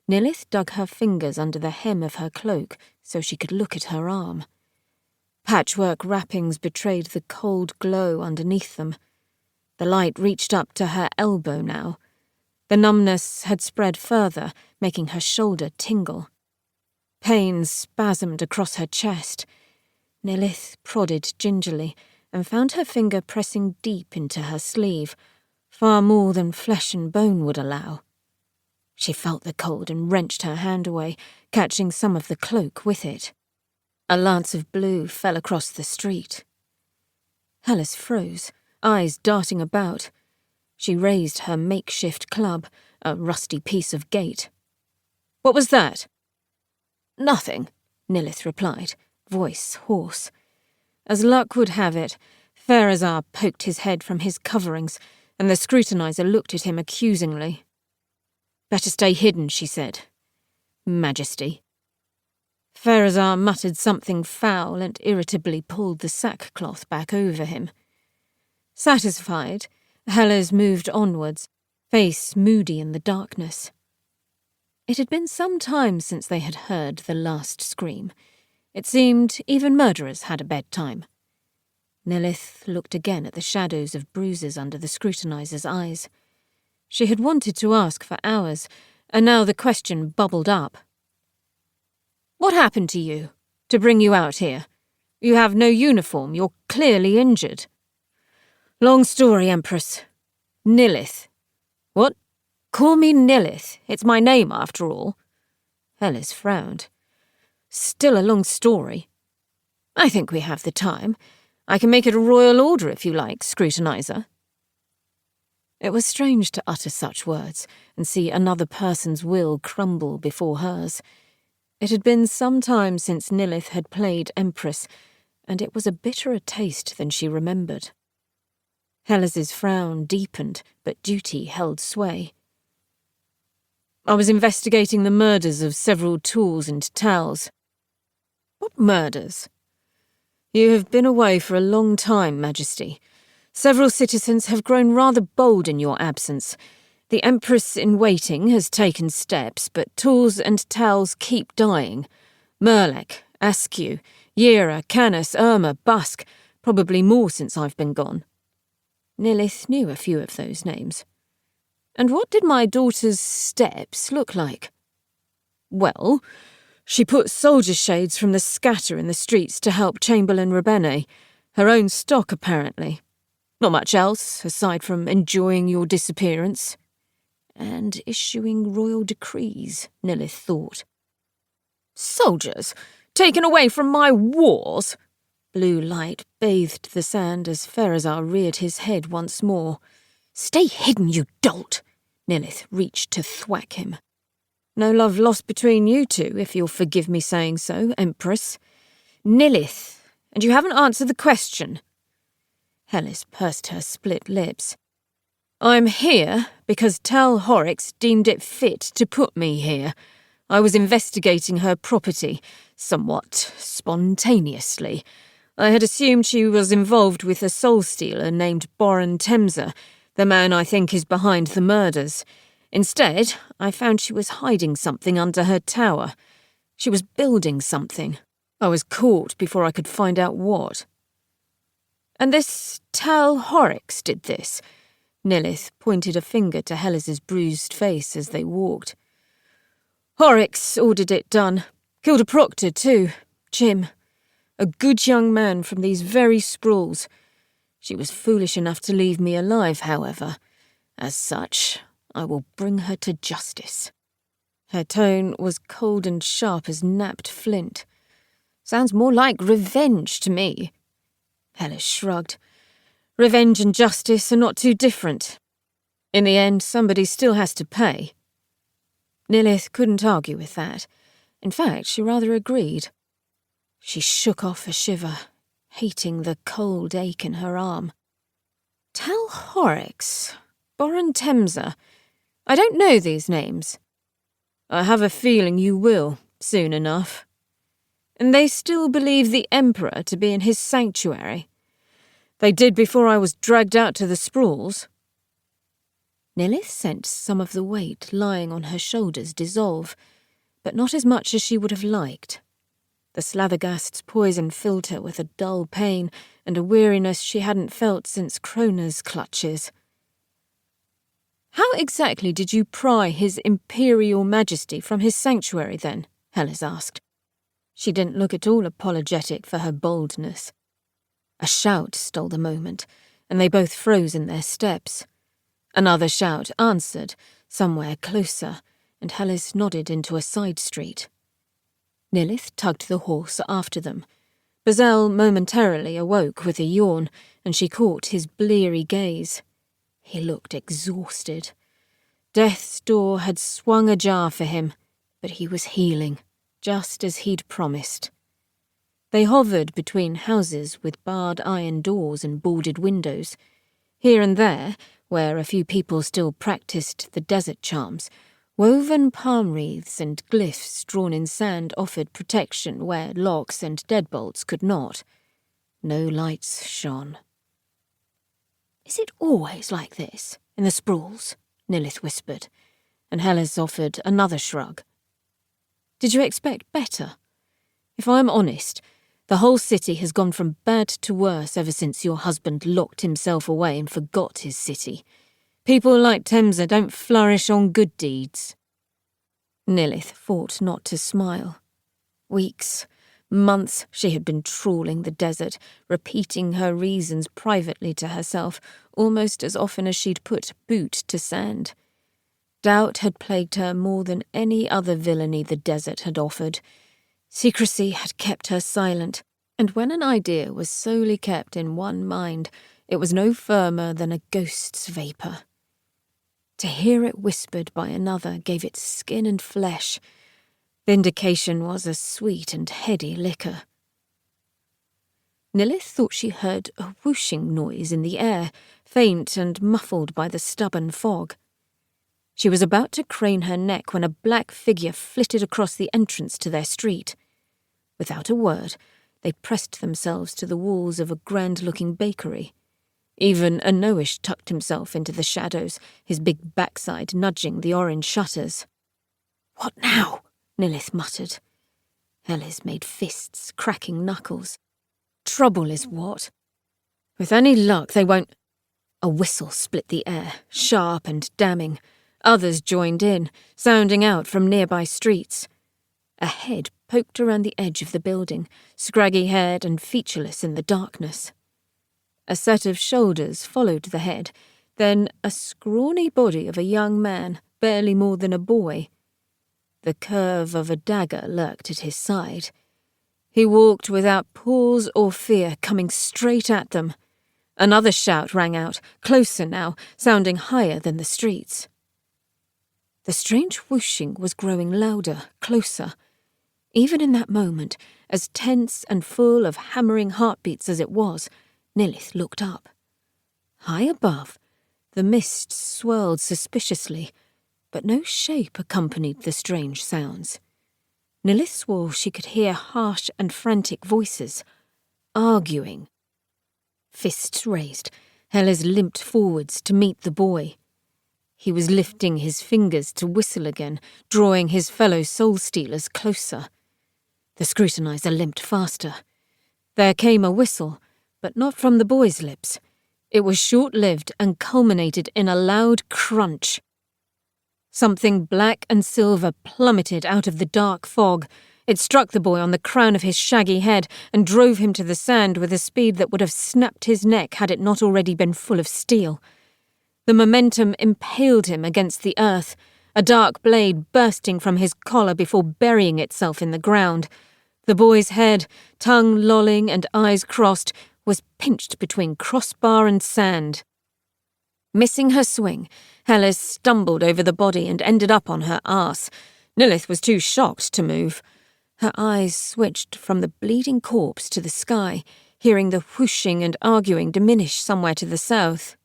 Nilith dug her fingers under the hem of her cloak so she could look at her arm. Patchwork wrappings betrayed the cold glow underneath them. The light reached up to her elbow now. The numbness had spread further, making her shoulder tingle. Pain spasmed across her chest. Nilith prodded gingerly and found her finger pressing deep into her sleeve, far more than flesh and bone would allow. She felt the cold and wrenched her hand away, catching some of the cloak with it. A lance of blue fell across the street. Hellas froze, eyes darting about. She raised her makeshift club, a rusty piece of gate. "What was that?" "Nothing," Nilith replied, voice hoarse. As luck would have it, Pharazar poked his head from his coverings, and the scrutinizer looked at him accusingly. "Better stay hidden," she said. "Majesty." Pharazar muttered something foul and irritably pulled the sackcloth back over him. Satisfied, Hellas moved onwards, face moody in the darkness. It had been some time since they had heard the last scream. It seemed even murderers had a bedtime. Nilith looked again at the shadows of bruises under the scrutinizer's eyes. She had wanted to ask for hours, and now the question bubbled up. "What happened to you, to bring you out here? You have no uniform, you're clearly injured." "Long story, Empress. Nilith." "What? Call me Nilith. It's my name, after all." Hellas frowned. "Still a long story. I think we have the time. I can make it a royal order if you like, scrutinizer." It was strange to utter such words and see another person's will crumble before hers. It had been some time since Nilith had played Empress, and it was a bitterer taste than she remembered. Hellas's frown deepened, but duty held sway. "I was investigating the murders of several tools and towels." "What murders?" "You have been away for a long time, Majesty. Several citizens have grown rather bold in your absence. The Empress-in-waiting has taken steps, but tools and towels keep dying. Merlek, Askew, Yera, Canis, Irma, Busk, probably more since I've been gone." Nilith knew a few of those names. "And what did my daughter's steps look like?" "Well, she put soldier shades from the scatter in the streets to help Chamberlain Rebene. Her own stock, apparently. Not much else, aside from enjoying your disappearance." "And issuing royal decrees," Nilith thought. "Soldiers? Taken away from my wars?" Blue light bathed the sand as Pharazar reared his head once more. "Stay hidden, you dolt!" Nilith reached to thwack him. "No love lost between you two, if you'll forgive me saying so, Empress." "Nilith, and you haven't answered the question." Hellas pursed her split lips. "I'm here because Tal Horrocks deemed it fit to put me here. I was investigating her property, somewhat spontaneously. I had assumed she was involved with a soulstealer named Boran Temza, the man I think is behind the murders. Instead, I found she was hiding something under her tower. She was building something. I was caught before I could find out what." "And this Tal Horrocks did this?" Nilith pointed a finger to Hellas's bruised face as they walked. "Horrocks ordered it done. Killed a proctor, too. Jim. A good young man from these very sprawls. She was foolish enough to leave me alive, however. As such, I will bring her to justice." Her tone was cold and sharp as napped flint. "Sounds more like revenge to me." Hellas shrugged. "Revenge and justice are not too different. In the end, somebody still has to pay." Nilith couldn't argue with that. In fact, she rather agreed. She shook off a shiver, hating the cold ache in her arm. "Tal Horrocks, Boran Temza. I don't know these names." "I have a feeling you will, soon enough." "And they still believe the Emperor to be in his sanctuary?" "They did before I was dragged out to the sprawls." Nilith sensed some of the weight lying on her shoulders dissolve, but not as much as she would have liked. The Slathergast's poison filled her with a dull pain and a weariness she hadn't felt since Krona's clutches. "How exactly did you pry His Imperial Majesty from his sanctuary, then?" Hellas asked. She didn't look at all apologetic for her boldness. A shout stole the moment, and they both froze in their steps. Another shout answered, somewhere closer, and Hellis nodded into a side street. Nilith tugged the horse after them. Basalt momentarily awoke with a yawn, and she caught his bleary gaze. He looked exhausted. Death's door had swung ajar for him, but he was healing, just as he'd promised. They hovered between houses with barred iron doors and boarded windows. Here and there, where a few people still practiced the desert charms, woven palm wreaths and glyphs drawn in sand offered protection where locks and deadbolts could not. No lights shone. "Is it always like this, in the sprawls?" Nilith whispered, and Hellis offered another shrug. "Did you expect better? If I'm honest, the whole city has gone from bad to worse ever since your husband locked himself away and forgot his city. People like Temsa don't flourish on good deeds." Nilith fought not to smile. Weeks, months she had been trawling the desert, repeating her reasons privately to herself, almost as often as she'd put boot to sand. Doubt had plagued her more than any other villainy the desert had offered. Secrecy had kept her silent, and when an idea was solely kept in one mind, it was no firmer than a ghost's vapour. To hear it whispered by another gave it skin and flesh. Vindication was a sweet and heady liquor. Nilith thought she heard a whooshing noise in the air, faint and muffled by the stubborn fog. She was about to crane her neck when a black figure flitted across the entrance to their street. Without a word, they pressed themselves to the walls of a grand-looking bakery. Even Anoish tucked himself into the shadows, his big backside nudging the orange shutters. "What now?" Nilith muttered. Hellis made fists, cracking knuckles. "Trouble is what? With any luck, they won't—" A whistle split the air, sharp and damning. Others joined in, sounding out from nearby streets. A head poked around the edge of the building, scraggy-haired and featureless in the darkness. A set of shoulders followed the head, then a scrawny body of a young man, barely more than a boy. The curve of a dagger lurked at his side. He walked without pause or fear, coming straight at them. Another shout rang out, closer now, sounding higher than the streets. The strange whooshing was growing louder, closer. Even in that moment, as tense and full of hammering heartbeats as it was, Nilith looked up. High above, the mist swirled suspiciously, but no shape accompanied the strange sounds. Nilith swore she could hear harsh and frantic voices, arguing. Fists raised, Hellis limped forwards to meet the boy. He was lifting his fingers to whistle again, drawing his fellow soulstealers closer. The scrutinizer limped faster. There came a whistle, but not from the boy's lips. It was short-lived and culminated in a loud crunch. Something black and silver plummeted out of the dark fog. It struck the boy on the crown of his shaggy head and drove him to the sand with a speed that would have snapped his neck had it not already been full of steel. The momentum impaled him against the earth, a dark blade bursting from his collar before burying itself in the ground. The boy's head, tongue lolling and eyes crossed, was pinched between crossbar and sand. Missing her swing, Hellis stumbled over the body and ended up on her arse. Nilith was too shocked to move. Her eyes switched from the bleeding corpse to the sky, hearing the whooshing and arguing diminish somewhere to the south.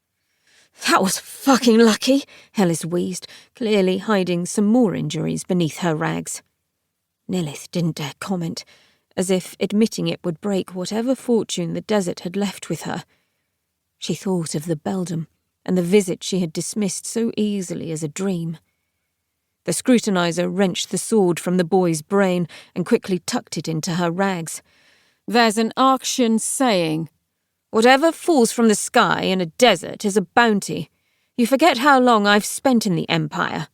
"That was fucking lucky," Hellis wheezed, clearly hiding some more injuries beneath her rags. Nilith didn't dare comment, as if admitting it would break whatever fortune the desert had left with her. She thought of the beldam and the visit she had dismissed so easily as a dream. The scrutinizer wrenched the sword from the boy's brain and quickly tucked it into her rags. "There's an Arctian saying, 'Whatever falls from the sky in a desert is a bounty.' You forget how long I've spent in the Empire."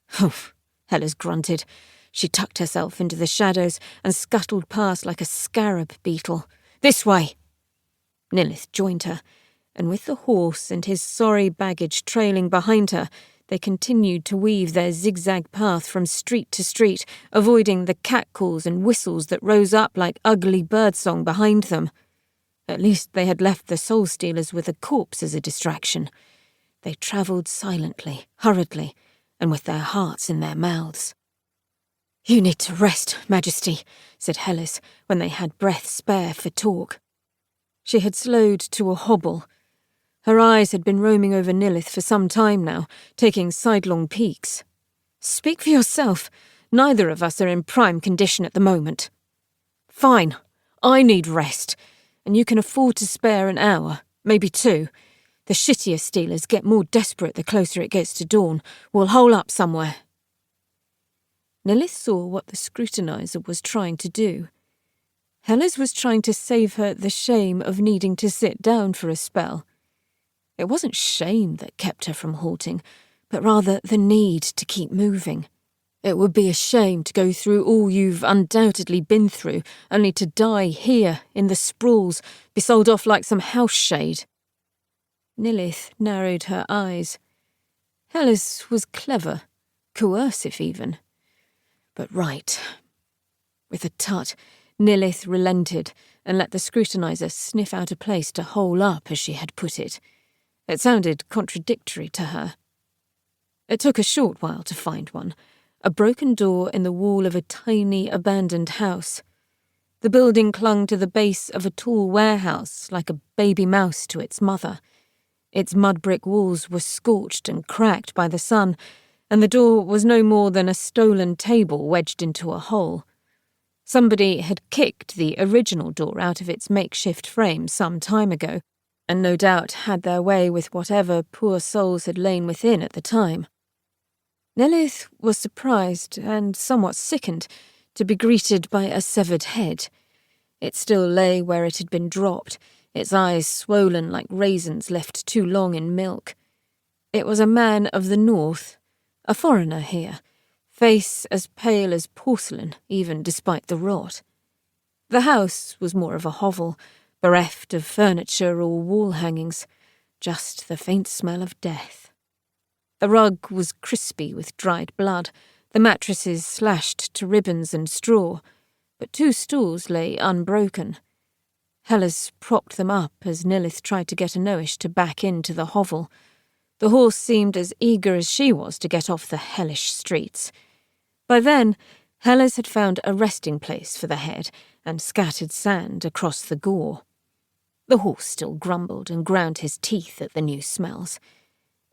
"Humph," Hellis grunted. She tucked herself into the shadows and scuttled past like a scarab beetle. "This way!" Nilith joined her, and with the horse and his sorry baggage trailing behind her, They continued to weave their zigzag path from street to street, avoiding the catcalls and whistles that rose up like ugly birdsong behind them. At least they had left the soulstealers with a corpse as a distraction. They travelled silently, hurriedly, and with their hearts in their mouths. "You need to rest, Majesty," said Hellas, when they had breath spare for talk. She had slowed to a hobble. Her eyes had been roaming over Nilith for some time now, taking sidelong peeks. "Speak for yourself. Neither of us are in prime condition at the moment." "Fine. I need rest, and you can afford to spare an hour, maybe 2. The shittier stealers get more desperate the closer it gets to dawn. We'll hole up somewhere." Nilith saw what the scrutinizer was trying to do. Hellas was trying to save her the shame of needing to sit down for a spell. It wasn't shame that kept her from halting, but rather the need to keep moving. It would be a shame to go through all you've undoubtedly been through, only to die here, in the sprawls, be sold off like some house shade. Nilith narrowed her eyes. Hellas was clever, coercive even. But right. With a tut, Nilith relented and let the scrutinizer sniff out a place to hole up, as she had put it. It sounded contradictory to her. It took a short while to find one, a broken door in the wall of a tiny abandoned house. The building clung to the base of a tall warehouse like a baby mouse to its mother. Its mud-brick walls were scorched and cracked by the sun, and the door was no more than a stolen table wedged into a hole. Somebody had kicked the original door out of its makeshift frame some time ago, and no doubt had their way with whatever poor souls had lain within at the time. Nilith was surprised and somewhat sickened to be greeted by a severed head. It still lay where it had been dropped, its eyes swollen like raisins left too long in milk. It was a man of the north, a foreigner here, face as pale as porcelain, even despite the rot. The house was more of a hovel, bereft of furniture or wall hangings, just the faint smell of death. The rug was crispy with dried blood, the mattresses slashed to ribbons and straw, but 2 stools lay unbroken. Hellas propped them up as Nilith tried to get Anoish to back into the hovel. The horse seemed as eager as she was to get off the hellish streets. By then, Hellas had found a resting place for the head and scattered sand across the gore. The horse still grumbled and ground his teeth at the new smells.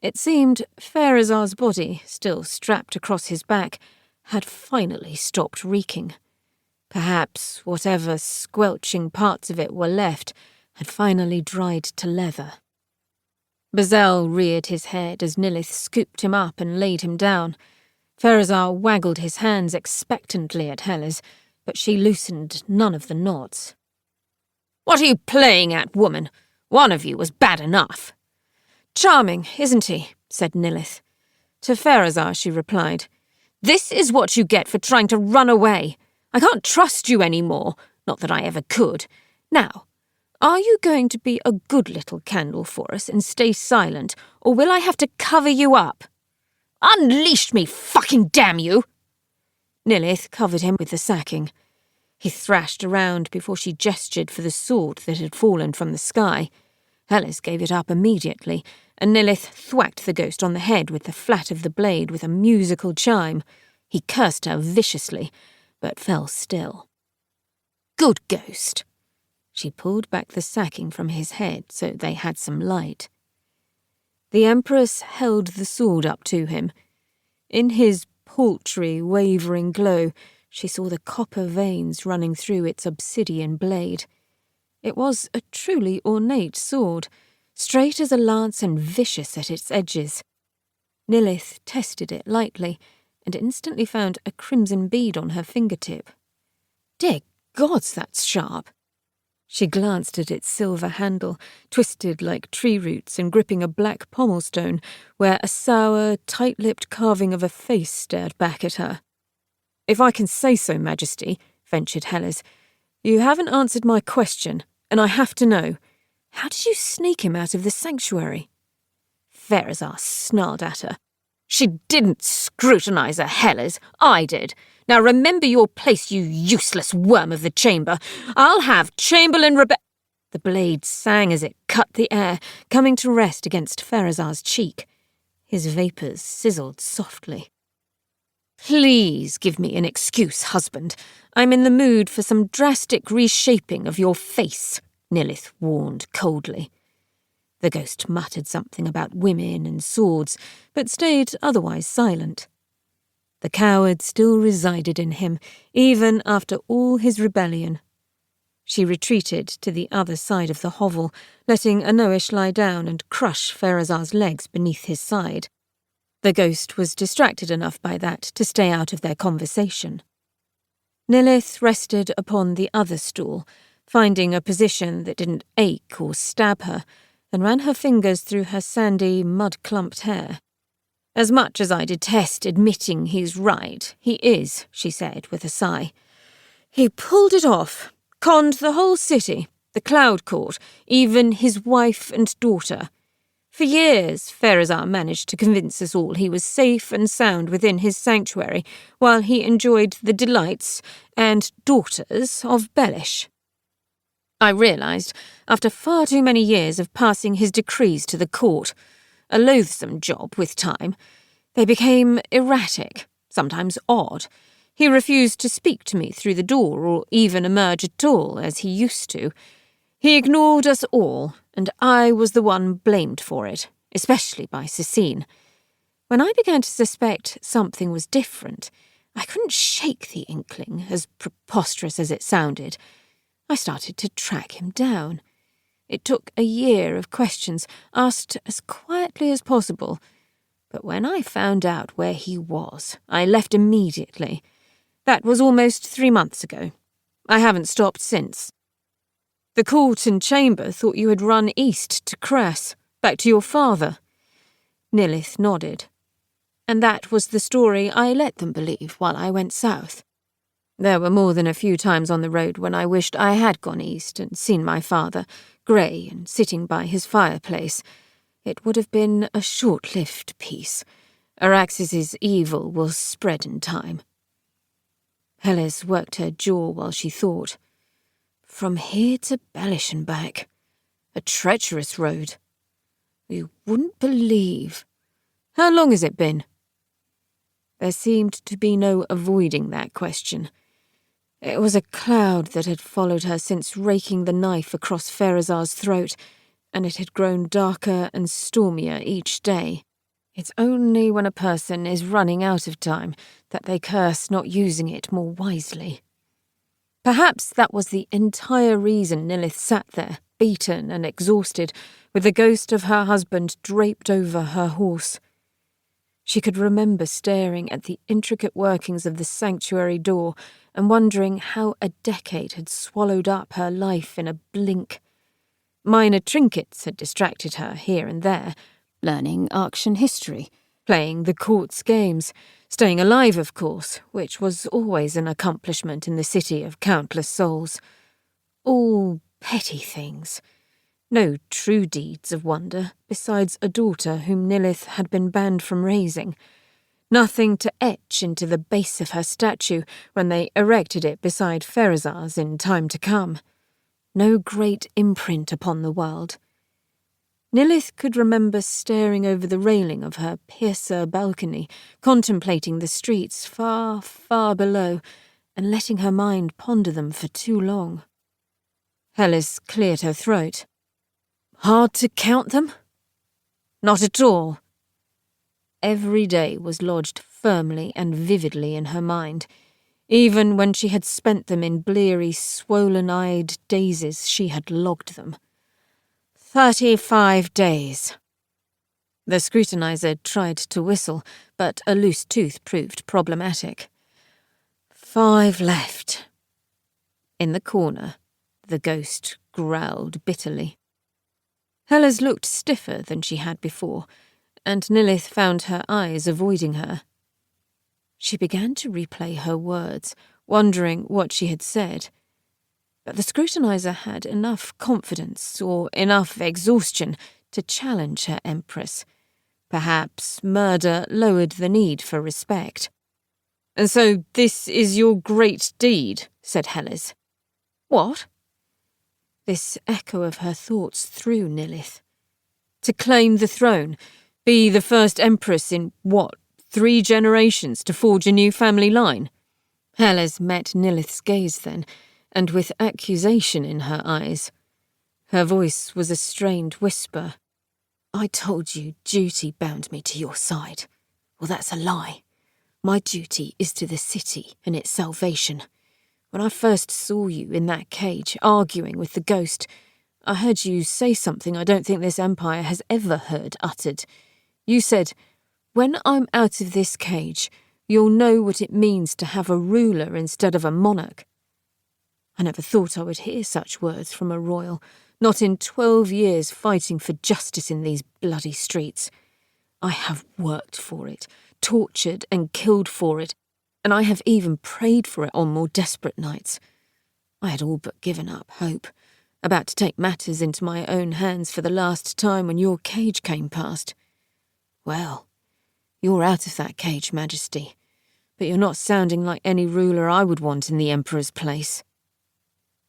It seemed Pharazar's body, still strapped across his back, had finally stopped reeking. Perhaps whatever squelching parts of it were left had finally dried to leather. Basalt reared his head as Nilith scooped him up and laid him down. Pharazar waggled his hands expectantly at Hellas, but she loosened none of the knots. "What are you playing at, woman? One of you was bad enough." "Charming, isn't he?" said Nilith. To Pharazar she replied, "This is what you get for trying to run away. I can't trust you any more, not that I ever could. Now, are you going to be a good little candle for us and stay silent, or will I have to cover you up?" "Unleash me, fucking damn you!" Nilith covered him with the sacking. He thrashed around before she gestured for the sword that had fallen from the sky. Hellas gave it up immediately, and Nilith thwacked the ghost on the head with the flat of the blade with a musical chime. He cursed her viciously, but fell still. "Good ghost." She pulled back the sacking from his head so they had some light. The Empress held the sword up to him. In his paltry, wavering glow, she saw the copper veins running through its obsidian blade. It was a truly ornate sword, straight as a lance and vicious at its edges. Nilith tested it lightly, and instantly found a crimson bead on her fingertip. "Dear gods, that's sharp!" She glanced at its silver handle, twisted like tree roots and gripping a black pommel stone, where a sour, tight-lipped carving of a face stared back at her. "If I can say so, Majesty," ventured Hellas, "you haven't answered my question, and I have to know. How did you sneak him out of the sanctuary?" Pharazar snarled at her. She didn't scrutinise her, Hellers. I did. Now remember your place, you useless worm of the chamber. I'll have Chamberlain The blade sang as it cut the air, coming to rest against Pharazah's cheek. His vapours sizzled softly. Please give me an excuse, husband. I'm in the mood for some drastic reshaping of your face, Nilith warned coldly. The ghost muttered something about women and swords, but stayed otherwise silent. The coward still resided in him, even after all his rebellion. She retreated to the other side of the hovel, letting Anoish lie down and crush Pharazah's legs beneath his side. The ghost was distracted enough by that to stay out of their conversation. Nilith rested upon the other stool, finding a position that didn't ache or stab her, and ran her fingers through her sandy, mud-clumped hair. As much as I detest admitting he's right, he is, she said with a sigh. He pulled it off, conned the whole city, the Cloud Court, even his wife and daughter. For years, Pharazah managed to convince us all he was safe and sound within his sanctuary, while he enjoyed the delights and daughters of Bellish. I realised, after far too many years of passing his decrees to the court, a loathsome job with time, they became erratic, sometimes odd. He refused to speak to me through the door or even emerge at all, as he used to. He ignored us all, and I was the one blamed for it, especially by Cecine. When I began to suspect something was different, I couldn't shake the inkling, as preposterous as it sounded. I started to track him down. It took a year of questions, asked as quietly as possible. But when I found out where he was, I left immediately. That was almost 3 months ago. I haven't stopped since. The court and chamber thought you had run east to Crass, back to your father. Nilith nodded. And that was the story I let them believe while I went south. There were more than a few times on the road when I wished I had gone east and seen my father, grey and sitting by his fireplace. It would have been a short-lived peace. Araxes' evil will spread in time. Hellas worked her jaw while she thought. From here to Bellish and back. A treacherous road. You wouldn't believe. How long has it been? There seemed to be no avoiding that question. It was a cloud that had followed her since raking the knife across Pharazah's throat, and it had grown darker and stormier each day. It's only when a person is running out of time that they curse not using it more wisely. Perhaps that was the entire reason Nilith sat there, beaten and exhausted, with the ghost of her husband draped over her horse. She could remember staring at the intricate workings of the sanctuary door and wondering how a decade had swallowed up her life in a blink. Minor trinkets had distracted her here and there, learning Arctian history, playing the court's games, staying alive, of course, which was always an accomplishment in the city of countless souls. All petty things. No true deeds of wonder, besides a daughter whom Nilith had been banned from raising. Nothing to etch into the base of her statue when they erected it beside Pharazah's in time to come. No great imprint upon the world. Nilith could remember staring over the railing of her piercer balcony, contemplating the streets far, far below, and letting her mind ponder them for too long. Hellas cleared her throat. Hard to count them? Not at all. Every day was lodged firmly and vividly in her mind, even when she had spent them in bleary, swollen-eyed dazes she had logged them. 35 days. The scrutinizer tried to whistle, but a loose tooth proved problematic. 5 left. In the corner, the ghost growled bitterly. Hellas looked stiffer than she had before, and Nilith found her eyes avoiding her. She began to replay her words, wondering what she had said. But the scrutinizer had enough confidence or enough exhaustion to challenge her empress. Perhaps murder lowered the need for respect. "And so this is your great deed," said Hellas. "What?" This echo of her thoughts threw Nilith. "To claim the throne, be the first empress in, 3 generations to forge a new family line?" Hellas met Nilith's gaze then, and with accusation in her eyes. Her voice was a strained whisper. "I told you duty bound me to your side. Well, that's a lie. My duty is to the city and its salvation. When I first saw you in that cage, arguing with the ghost, I heard you say something I don't think this empire has ever heard uttered. You said, 'When I'm out of this cage, you'll know what it means to have a ruler instead of a monarch.' I never thought I would hear such words from a royal, not in 12 years fighting for justice in these bloody streets. I have worked for it, tortured and killed for it, and I have even prayed for it on more desperate nights. I had all but given up hope, about to take matters into my own hands for the last time when your cage came past. Well, you're out of that cage, Majesty, but you're not sounding like any ruler I would want in the Emperor's place."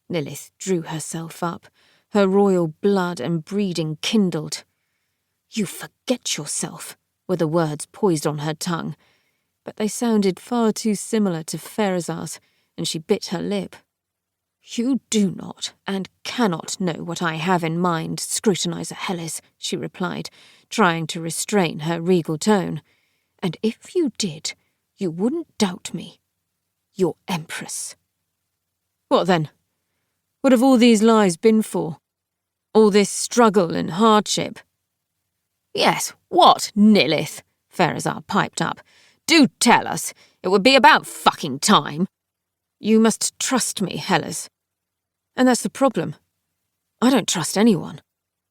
Nilith drew herself up, her royal blood and breeding kindled. "You forget yourself," were the words poised on her tongue, but they sounded far too similar to Pharazah's, and she bit her lip. "You do not and cannot know what I have in mind, Scrutinizer Hellas," she replied, trying to restrain her regal tone. "And if you did, you wouldn't doubt me. Your Empress." "What then? What have all these lies been for? All this struggle and hardship?" "Yes, what, Nilith?" Pharazah piped up. "Do tell us. It would be about fucking time." "You must trust me, Hellas. And that's the problem. I don't trust anyone.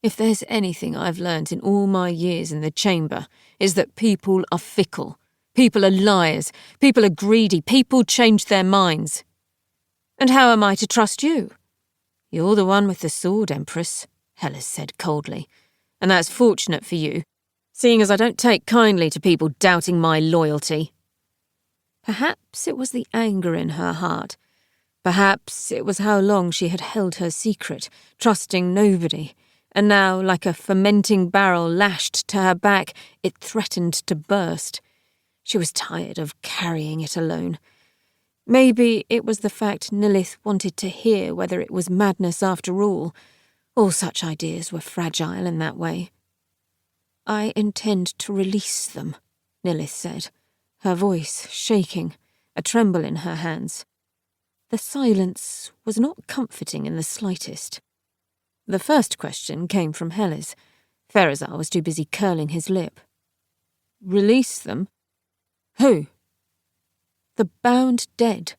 If there's anything I've learnt in all my years in the chamber, is that people are fickle. People are liars. People are greedy. People change their minds. And how am I to trust you?" "You're the one with the sword, Empress," Hellas said coldly. "And that's fortunate for you, seeing as I don't take kindly to people doubting my loyalty." Perhaps it was the anger in her heart. Perhaps it was how long she had held her secret, trusting nobody, and now, like a fermenting barrel lashed to her back, it threatened to burst. She was tired of carrying it alone. Maybe it was the fact Nilith wanted to hear whether it was madness after all. All such ideas were fragile in that way. "I intend to release them," Nilith said, her voice shaking, a tremble in her hands. The silence was not comforting in the slightest. The first question came from Hellas. Pharazah was too busy curling his lip. "Release them? Who?" "The bound dead.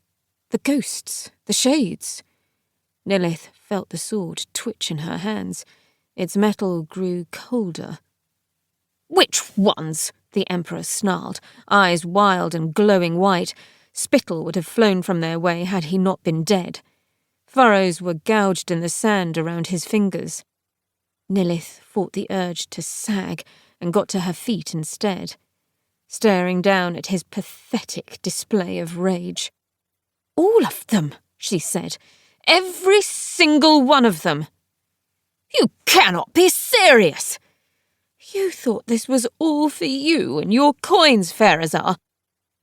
The ghosts. The shades." Nilith felt the sword twitch in her hands. Its metal grew colder. "Which ones?" the Emperor snarled, eyes wild and glowing white. Spittle would have flown from their way had he not been dead. Furrows were gouged in the sand around his fingers. Nilith fought the urge to sag and got to her feet instead, staring down at his pathetic display of rage. "All of them," she said. "Every single one of them." "You cannot be serious!" "You thought this was all for you and your coins, Pharazah.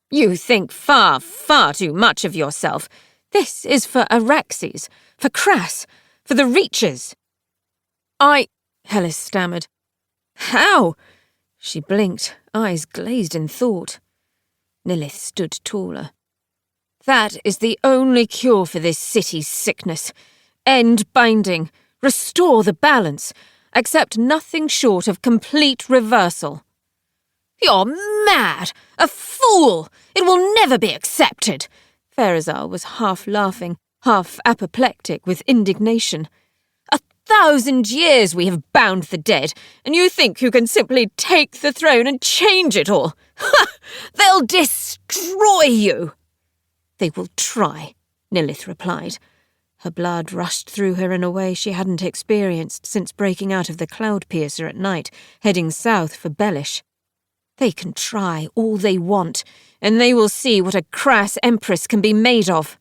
You think far, far too much of yourself. This is for Araxes, for Crass, for the Reaches." Hellas stammered. "How?" She blinked, eyes glazed in thought. Nilith stood taller. "That is the only cure for this city's sickness. End binding. Restore the balance. Accept nothing short of complete reversal." "You're mad! A fool! It will never be accepted!" Pharazah was half laughing, half apoplectic with indignation. 1,000 years we have bound the dead, and you think you can simply take the throne and change it all? Ha! They'll destroy you! "They will try," Nilith replied. Her blood rushed through her in a way she hadn't experienced since breaking out of the cloud piercer at night, heading south for Bellish. They can try all they want, and they will see what a crass empress can be made of.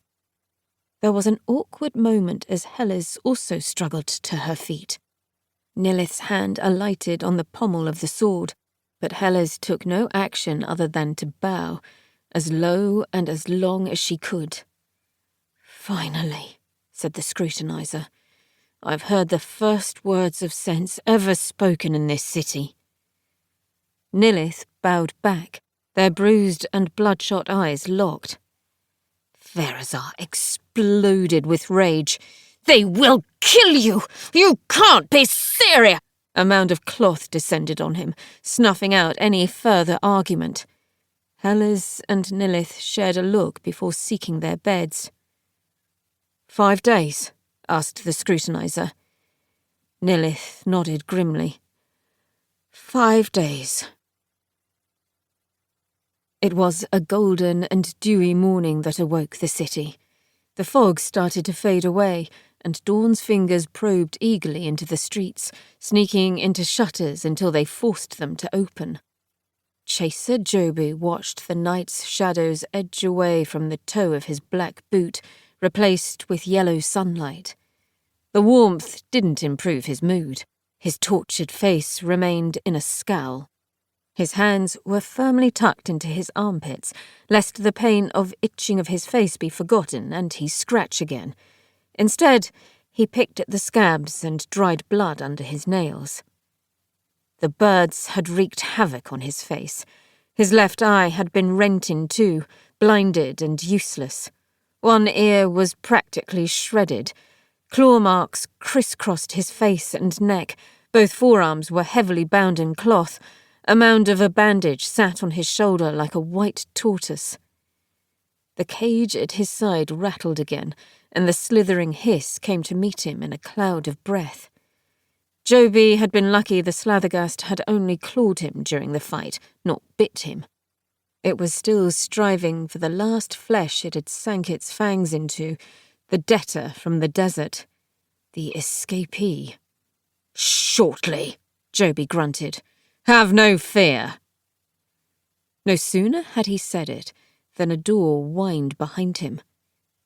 There was an awkward moment as Hellas also struggled to her feet. Nilith's hand alighted on the pommel of the sword, but Hellas took no action other than to bow, as low and as long as she could. "Finally," said the scrutinizer, "I've heard the first words of sense ever spoken in this city." Nilith bowed back, their bruised and bloodshot eyes locked. Pharazar exploded with rage. "They will kill you! You can't be serious!" A mound of cloth descended on him, snuffing out any further argument. Hellas and Nilith shared a look before seeking their beds. 5 days? Asked the scrutinizer. Nilith nodded grimly. 5 days. It was a golden and dewy morning that awoke the city. The fog started to fade away, and Dawn's fingers probed eagerly into the streets, sneaking into shutters until they forced them to open. Chaser Joby watched the night's shadows edge away from the toe of his black boot, replaced with yellow sunlight. The warmth didn't improve his mood. His tortured face remained in a scowl. His hands were firmly tucked into his armpits, lest the pain of itching of his face be forgotten and he scratch again. Instead, he picked at the scabs and dried blood under his nails. The birds had wreaked havoc on his face. His left eye had been rent in two, blinded and useless. One ear was practically shredded. Claw marks crisscrossed his face and neck. Both forearms were heavily bound in cloth. A mound of a bandage sat on his shoulder like a white tortoise. The cage at his side rattled again, and the slithering hiss came to meet him in a cloud of breath. Joby had been lucky the Slathergast had only clawed him during the fight, not bit him. It was still striving for the last flesh it had sank its fangs into, the debtor from the desert, the escapee. "Shortly," Joby grunted. "Have no fear." No sooner had he said it than a door whined behind him.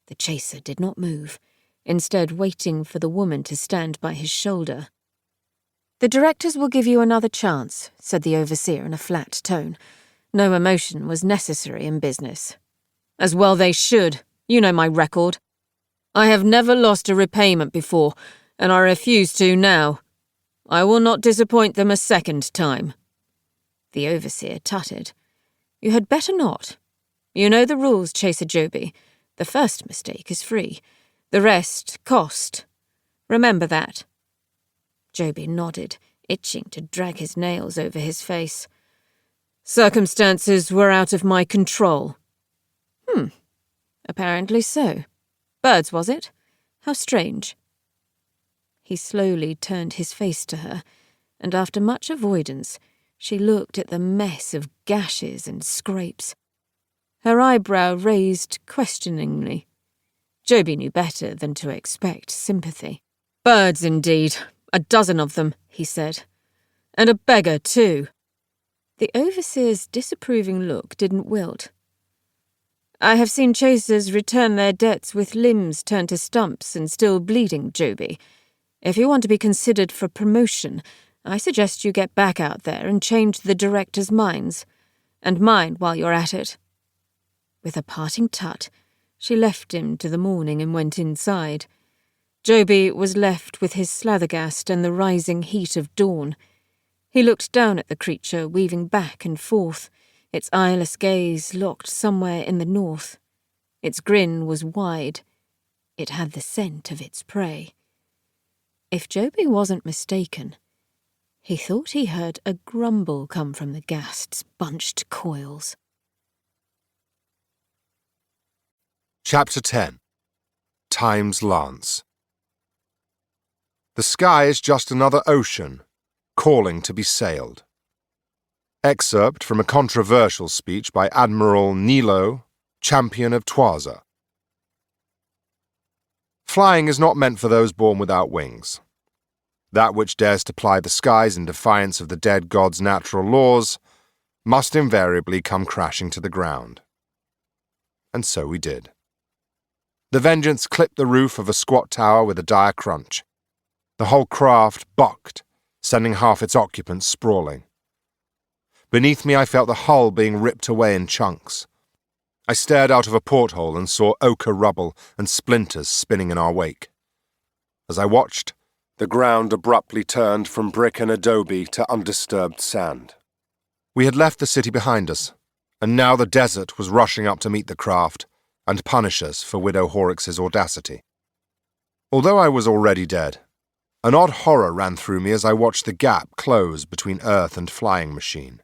The chaser did not move, instead waiting for the woman to stand by his shoulder. "The directors will give you another chance," said the overseer in a flat tone. No emotion was necessary in business. "As well they should. You know my record. I have never lost a repayment before, and I refuse to now. I will not disappoint them a second time." The overseer tutted. "You had better not. You know the rules, Chaser Joby. The first mistake is free. The rest cost. Remember that." Joby nodded, itching to drag his nails over his face. "Circumstances were out of my control." Apparently so. Birds, was it? How strange." He slowly turned his face to her, and after much avoidance, she looked at the mess of gashes and scrapes. Her eyebrow raised questioningly. Joby knew better than to expect sympathy. "Birds, indeed. 12 of them," he said. "And a beggar, too." The overseer's disapproving look didn't wilt. "I have seen chasers return their debts with limbs turned to stumps and still bleeding, Joby. If you want to be considered for promotion, I suggest you get back out there and change the directors' minds. And mine while you're at it." With a parting tut, she left him to the morning and went inside. Joby was left with his Slathergast and the rising heat of dawn. He looked down at the creature weaving back and forth, its eyeless gaze locked somewhere in the north. Its grin was wide. It had the scent of its prey. If Joby wasn't mistaken, he thought he heard a grumble come from the ghast's bunched coils. Chapter 10. Time's Lance. The sky is just another ocean, calling to be sailed. Excerpt from a controversial speech by Admiral Nilo, champion of Twaza. Flying is not meant for those born without wings. That which dares to ply the skies in defiance of the dead god's natural laws must invariably come crashing to the ground. And so we did. The Vengeance clipped the roof of a squat tower with a dire crunch. The whole craft bucked, sending half its occupants sprawling. Beneath me I felt the hull being ripped away in chunks. I stared out of a porthole and saw ochre rubble and splinters spinning in our wake. As I watched, the ground abruptly turned from brick and adobe to undisturbed sand. We had left the city behind us, and now the desert was rushing up to meet the craft and punish us for Widow Horrocks' audacity. Although I was already dead, an odd horror ran through me as I watched the gap close between Earth and flying machine.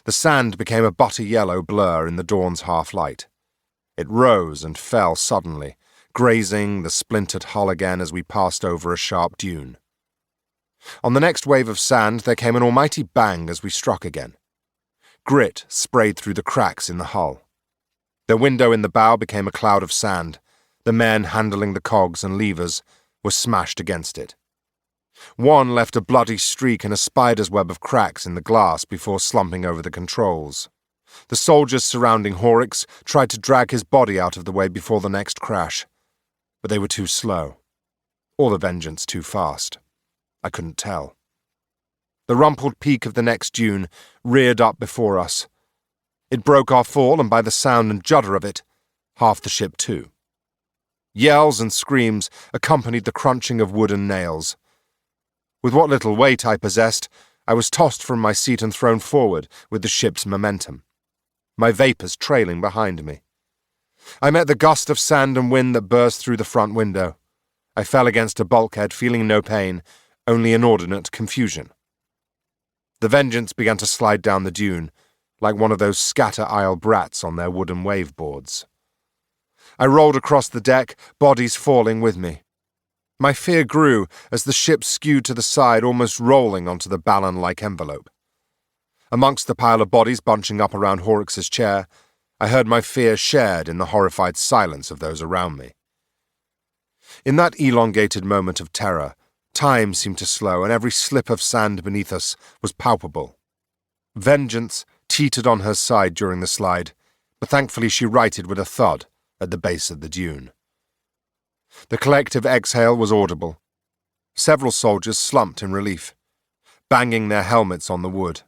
The sand became a butter-yellow blur in the dawn's half-light. It rose and fell suddenly, grazing the splintered hull again as we passed over a sharp dune. On the next wave of sand there came an almighty bang as we struck again. Grit sprayed through the cracks in the hull. The window in the bow became a cloud of sand. The men handling the cogs and levers were smashed against it. One left a bloody streak and a spider's web of cracks in the glass before slumping over the controls. The soldiers surrounding Horrocks tried to drag his body out of the way before the next crash, but they were too slow, or the Vengeance too fast. I couldn't tell. The rumpled peak of the next dune reared up before us. It broke our fall, and by the sound and judder of it, half the ship too. Yells and screams accompanied the crunching of wood and nails. With what little weight I possessed, I was tossed from my seat and thrown forward with the ship's momentum, my vapours trailing behind me. I met the gust of sand and wind that burst through the front window. I fell against a bulkhead, feeling no pain, only inordinate confusion. The Vengeance began to slide down the dune, like one of those scatter-isle brats on their wooden waveboards. I rolled across the deck, bodies falling with me. My fear grew as the ship skewed to the side, almost rolling onto the ballon-like envelope. Amongst the pile of bodies bunching up around Horrocks' chair, I heard my fear shared in the horrified silence of those around me. In that elongated moment of terror, time seemed to slow, and every slip of sand beneath us was palpable. Vengeance teetered on her side during the slide, but thankfully she righted with a thud at the base of the dune. The collective exhale was audible. Several soldiers slumped in relief, banging their helmets on the wood.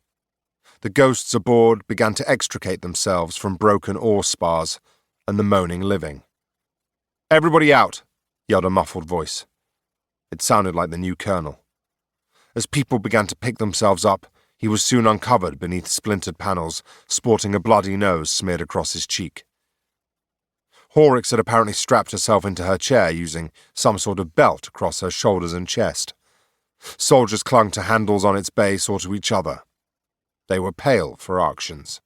The ghosts aboard began to extricate themselves from broken oar spars and the moaning living. "Everybody out!" yelled a muffled voice. It sounded like the new colonel. As people began to pick themselves up, he was soon uncovered beneath splintered panels, sporting a bloody nose smeared across his cheek. Horrocks had apparently strapped herself into her chair using some sort of belt across her shoulders and chest. Soldiers clung to handles on its base or to each other. They were pale for Arctians.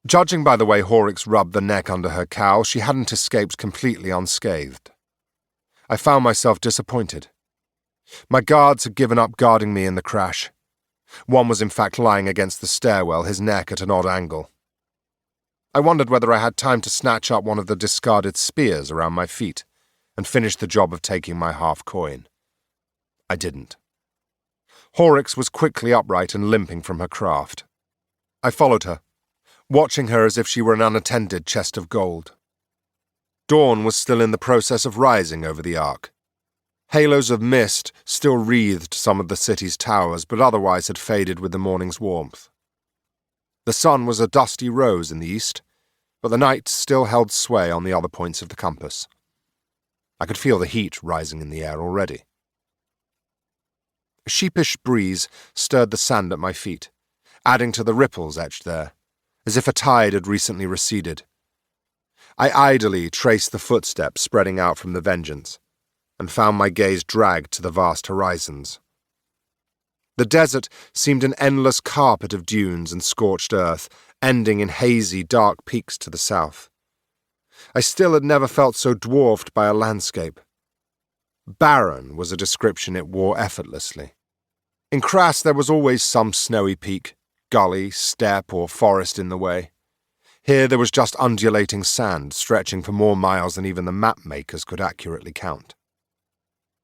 Judging by the way Horrocks rubbed the neck under her cowl, she hadn't escaped completely unscathed. I found myself disappointed. My guards had given up guarding me in the crash. One was in fact lying against the stairwell, his neck at an odd angle. I wondered whether I had time to snatch up one of the discarded spears around my feet and finish the job of taking my half-coin. I didn't. Horrocks was quickly upright and limping from her craft. I followed her, watching her as if she were an unattended chest of gold. Dawn was still in the process of rising over the arc. Halos of mist still wreathed some of the city's towers, but otherwise had faded with the morning's warmth. The sun was a dusty rose in the east, but the night still held sway on the other points of the compass. I could feel the heat rising in the air already. A sheepish breeze stirred the sand at my feet, adding to the ripples etched there, as if a tide had recently receded. I idly traced the footsteps spreading out from the Vengeance, and found my gaze dragged to the vast horizons. The desert seemed an endless carpet of dunes and scorched earth, ending in hazy, dark peaks to the south. I still had never felt so dwarfed by a landscape. Barren was a description it wore effortlessly. In Crass there was always some snowy peak, gully, steppe, or forest in the way. Here there was just undulating sand stretching for more miles than even the map makers could accurately count.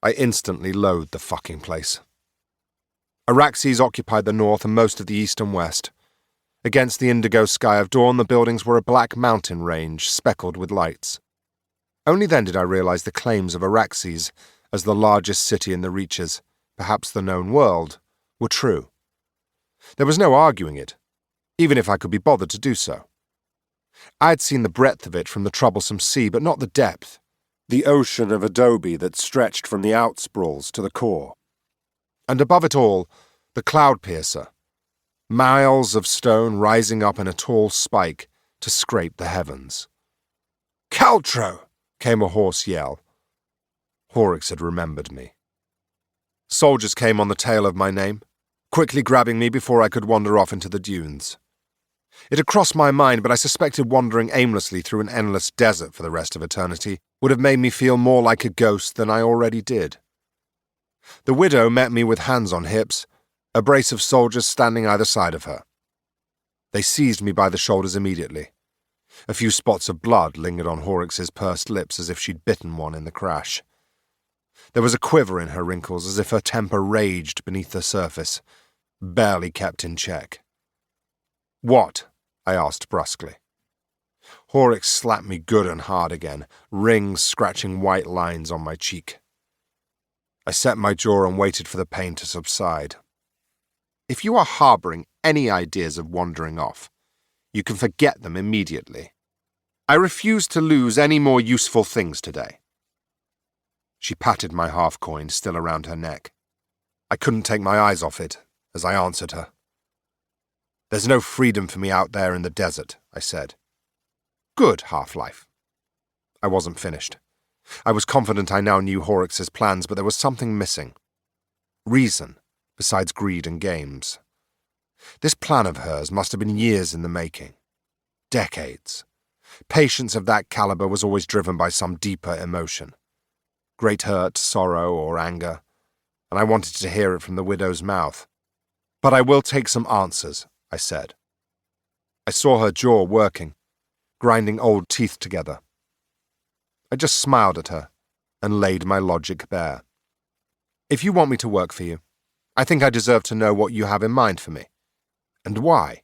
I instantly loathed the fucking place. Araxes occupied the north and most of the east and west. Against the indigo sky of dawn, the buildings were a black mountain range speckled with lights. Only then did I realize the claims of Araxes as the largest city in the reaches, perhaps the known world, were true. There was no arguing it, even if I could be bothered to do so. I had seen the breadth of it from the troublesome sea, but not the depth, the ocean of adobe that stretched from the outsprawls to the core. And above it all, the cloud piercer, miles of stone rising up in a tall spike to scrape the heavens. "Caltro!" came a hoarse yell. Horrocks had remembered me. Soldiers came on the tail of my name, quickly grabbing me before I could wander off into the dunes. It had crossed my mind, but I suspected wandering aimlessly through an endless desert for the rest of eternity would have made me feel more like a ghost than I already did. The widow met me with hands on hips, a brace of soldiers standing either side of her. They seized me by the shoulders immediately. A few spots of blood lingered on Horrocks's pursed lips as if she'd bitten one in the crash. There was a quiver in her wrinkles as if her temper raged beneath the surface, barely kept in check. "What?" I asked brusquely. Horrocks slapped me good and hard again, rings scratching white lines on my cheek. I set my jaw and waited for the pain to subside. "If you are harboring any ideas of wandering off, you can forget them immediately. I refuse to lose any more useful things today." She patted my half-coin still around her neck. I couldn't take my eyes off it as I answered her. "There's no freedom for me out there in the desert," I said. "Good, Half-Life." I wasn't finished. I was confident I now knew Horrocks's plans, but there was something missing. Reason, besides greed and games. This plan of hers must have been years in the making. Decades. Patience of that caliber was always driven by some deeper emotion. Great hurt, sorrow, or anger, and I wanted to hear it from the widow's mouth. "But I will take some answers," I said. I saw her jaw working, grinding old teeth together. I just smiled at her and laid my logic bare. "If you want me to work for you, I think I deserve to know what you have in mind for me. And why?"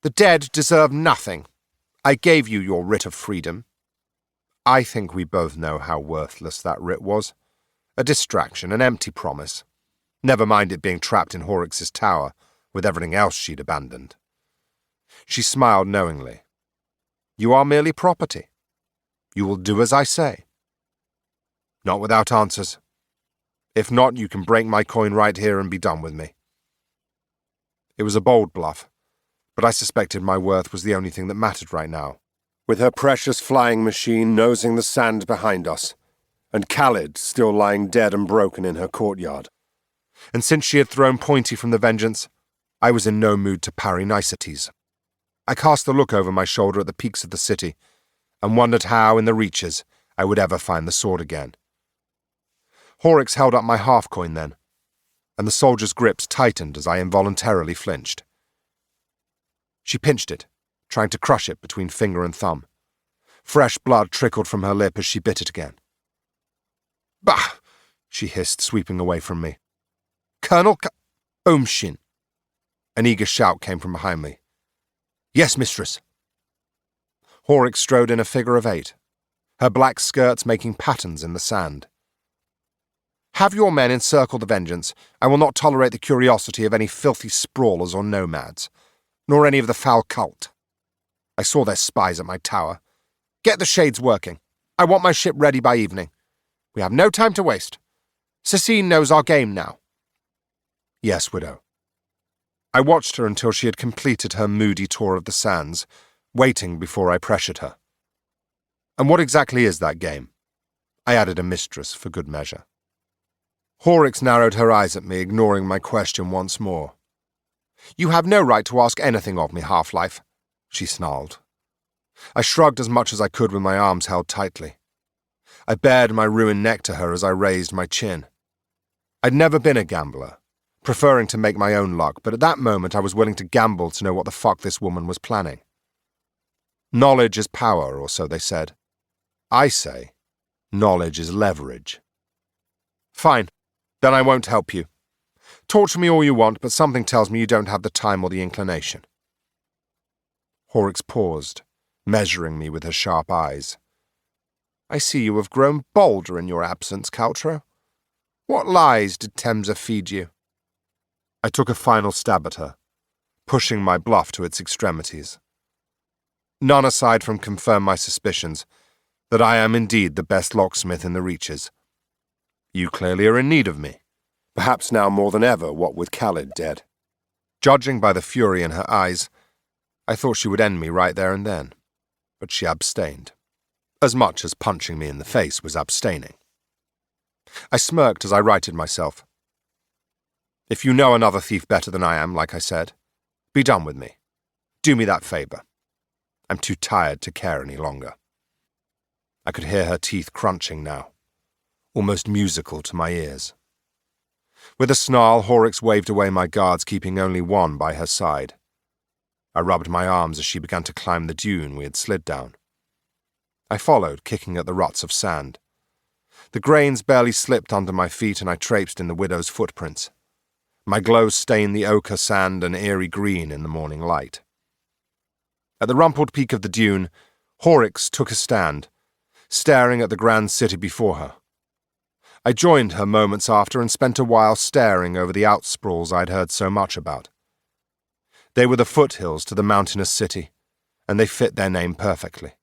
"The dead deserve nothing. I gave you your writ of freedom." I think we both know how worthless that writ was. A distraction, an empty promise. Never mind it being trapped in Horrocks's tower with everything else she'd abandoned. She smiled knowingly. "You are merely property. You will do as I say." "Not without answers. If not, you can break my coin right here and be done with me." It was a bold bluff, but I suspected my worth was the only thing that mattered right now. With her precious flying machine nosing the sand behind us, and Khalid still lying dead and broken in her courtyard. And since she had thrown Pointy from the Vengeance, I was in no mood to parry niceties. I cast a look over my shoulder at the peaks of the city, and wondered how, in the reaches, I would ever find the sword again. Horrocks held up my half-coin then, and the soldier's grips tightened as I involuntarily flinched. She pinched it, trying to crush it between finger and thumb. Fresh blood trickled from her lip as she bit it again. "Bah!" she hissed, sweeping away from me. "Colonel Omshin." An eager shout came from behind me. "Yes, mistress." Horrocks strode in a figure of 8, her black skirts making patterns in the sand. "Have your men encircle the Vengeance. I will not tolerate the curiosity of any filthy sprawlers or nomads, nor any of the foul cult. I saw their spies at my tower. Get the shades working. I want my ship ready by evening. We have no time to waste. Cecine knows our game now." "Yes, widow." I watched her until she had completed her moody tour of the sands, waiting before I pressured her. "And what exactly is that game?" I added a mistress for good measure. Horrocks narrowed her eyes at me, ignoring my question once more. "You have no right to ask anything of me, Half-Life," she snarled. I shrugged as much as I could with my arms held tightly. I bared my ruined neck to her as I raised my chin. I'd never been a gambler, preferring to make my own luck, but at that moment I was willing to gamble to know what the fuck this woman was planning. Knowledge is power, or so they said. I say, knowledge is leverage. "Fine, then I won't help you. Torture me all you want, but something tells me you don't have the time or the inclination. Horrocks paused, measuring me with her sharp eyes. I see you have grown bolder in your absence, Caltro. What lies did Temsa feed you? I took a final stab at her, pushing my bluff to its extremities. None aside from confirm my suspicions that I am indeed the best locksmith in the Reaches. You clearly are in need of me, perhaps now more than ever, what with Khalid dead. Judging by the fury in her eyes, I thought she would end me right there and then, but she abstained, as much as punching me in the face was abstaining. I smirked as I righted myself. If you know another thief better than I am, like I said, be done with me. Do me that favour. I'm too tired to care any longer. I could hear her teeth crunching now, almost musical to my ears. With a snarl, Horrocks waved away my guards, keeping only one by her side. I rubbed my arms as she began to climb the dune we had slid down. I followed, kicking at the ruts of sand. The grains barely slipped under my feet, and I traipsed in the widow's footprints. My glow stained the ochre sand an eerie green in the morning light. At the rumpled peak of the dune, Horrocks took a stand, staring at the grand city before her. I joined her moments after and spent a while staring over the outsprawls I'd heard so much about. They were the foothills to the mountainous city, and they fit their name perfectly.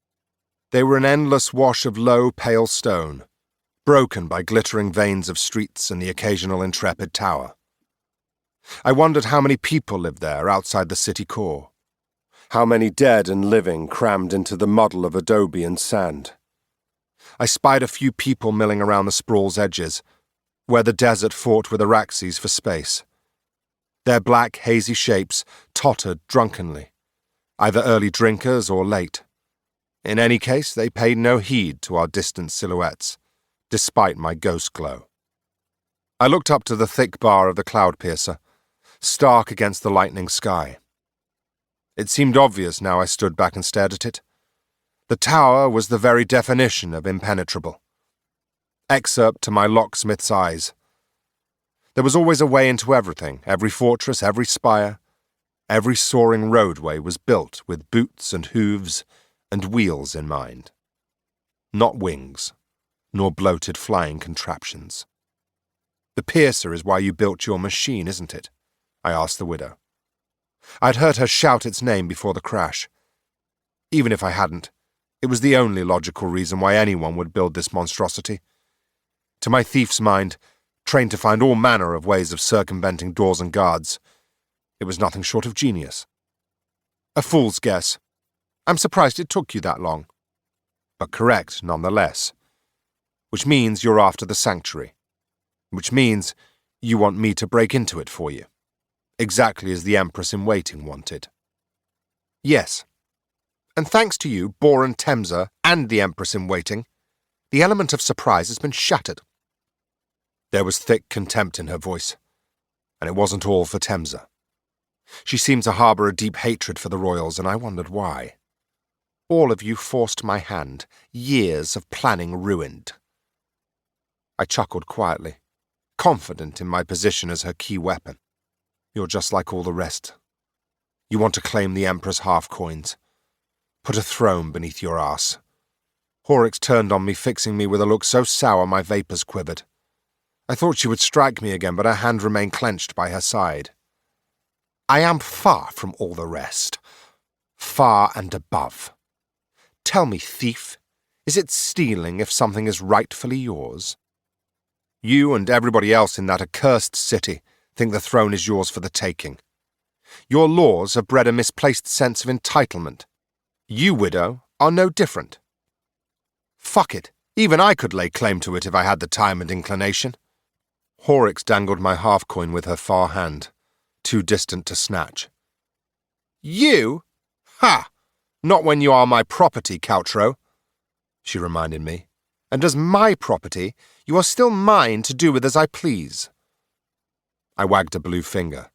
They were an endless wash of low, pale stone, broken by glittering veins of streets and the occasional intrepid tower. I wondered how many people lived there outside the city core. How many dead and living crammed into the muddle of adobe and sand. I spied a few people milling around the sprawl's edges, where the desert fought with Araxes for space. Their black, hazy shapes tottered drunkenly, either early drinkers or late. In any case, they paid no heed to our distant silhouettes, despite my ghost glow. I looked up to the thick bar of the cloud piercer, stark against the lightning sky. It seemed obvious now I stood back and stared at it. The tower was the very definition of impenetrable. Excerpt to my locksmith's eyes. There was always a way into everything. Every fortress, every spire, every soaring roadway was built with boots and hooves and wheels in mind. Not wings, nor bloated flying contraptions. The piercer is why you built your machine, isn't it? I asked the widow. I'd heard her shout its name before the crash. Even if I hadn't, it was the only logical reason why anyone would build this monstrosity. To my thief's mind, trained to find all manner of ways of circumventing doors and guards, it was nothing short of genius. A fool's guess. I'm surprised it took you that long. But correct, nonetheless. Which means you're after the sanctuary. Which means you want me to break into it for you. Exactly as the Empress-in-Waiting wanted. Yes. And thanks to you, Boran Temsa, and the Empress-in-Waiting, the element of surprise has been shattered. There was thick contempt in her voice, and it wasn't all for Temsa. She seemed to harbour a deep hatred for the royals, and I wondered why. All of you forced my hand, years of planning ruined. I chuckled quietly, confident in my position as her key weapon. You're just like all the rest. You want to claim the Emperor's half-coins. Put a throne beneath your arse. Horrocks turned on me, fixing me with a look so sour my vapours quivered. I thought she would strike me again, but her hand remained clenched by her side. I am far from all the rest. Far and above. Tell me, thief, is it stealing if something is rightfully yours? You and everybody else in that accursed city think the throne is yours for the taking. Your laws have bred a misplaced sense of entitlement. You, widow, are no different. Fuck it, even I could lay claim to it if I had the time and inclination. Horrocks dangled my half-coin with her far hand, too distant to snatch. You? Ha! Not when you are my property, Caltro, she reminded me. And as my property, you are still mine to do with as I please. I wagged a blue finger.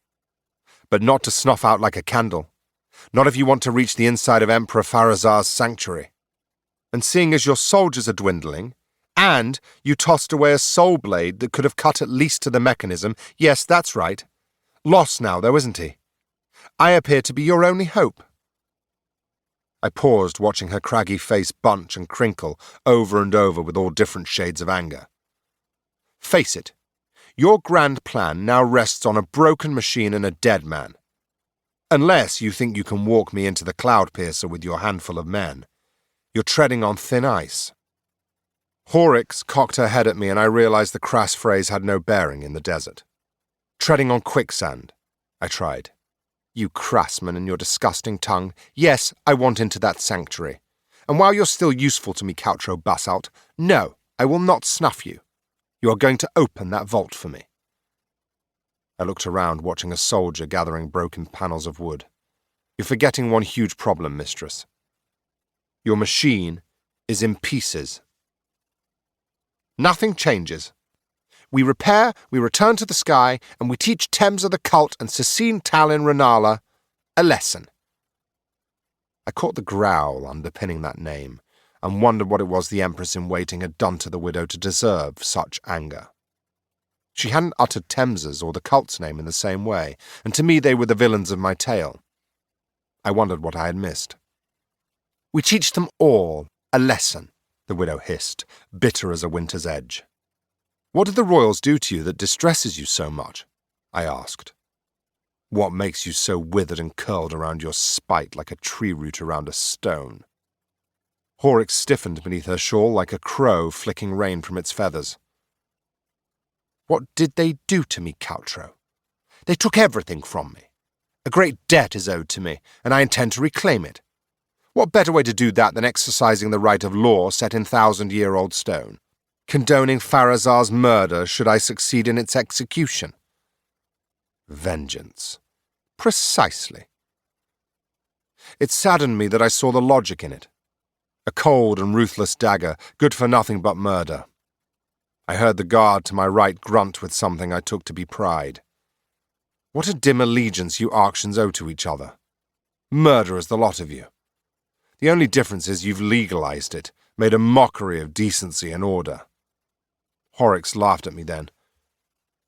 But not to snuff out like a candle. Not if you want to reach the inside of Emperor Farazar's sanctuary. And seeing as your soldiers are dwindling, And you tossed away a soul blade that could have cut at least to the mechanism. Yes, that's right. Lost now, though, isn't he? I appear to be your only hope. I paused, watching her craggy face bunch and crinkle over and over with all different shades of anger. Face it, your grand plan now rests on a broken machine and a dead man. Unless you think you can walk me into the cloud piercer with your handful of men, you're treading on thin ice. Horrocks cocked her head at me, and I realized the crass phrase had no bearing in the desert. Treading on quicksand, I tried. You crassman and your disgusting tongue. Yes, I want into that sanctuary. And while you're still useful to me, Caltro Basalt, no, I will not snuff you. You are going to open that vault for me. I looked around, watching a soldier gathering broken panels of wood. You're forgetting one huge problem, mistress. Your machine is in pieces. Nothing changes. We repair, we return to the sky, and we teach Temsa the cult and Cecine Talin Renala a lesson. I caught the growl underpinning that name, and wondered what it was the Empress-in-Waiting had done to the widow to deserve such anger. She hadn't uttered Temsa's or the cult's name in the same way, and to me they were the villains of my tale. I wondered what I had missed. We teach them all a lesson, the widow hissed, bitter as a winter's edge. What did the royals do to you that distresses you so much? I asked. What makes you so withered and curled around your spite like a tree root around a stone? Horrocks stiffened beneath her shawl like a crow flicking rain from its feathers. What did they do to me, Caltro? They took everything from me. A great debt is owed to me, and I intend to reclaim it. What better way to do that than exercising the right of law set in 1,000-year-old stone? Condoning Farazar's murder should I succeed in its execution. Vengeance. Precisely. It saddened me that I saw the logic in it. A cold and ruthless dagger, good for nothing but murder. I heard the guard to my right grunt with something I took to be pride. What a dim allegiance you Arctians owe to each other. Murderers, the lot of you. The only difference is you've legalized it, made a mockery of decency and order. Horrocks laughed at me then.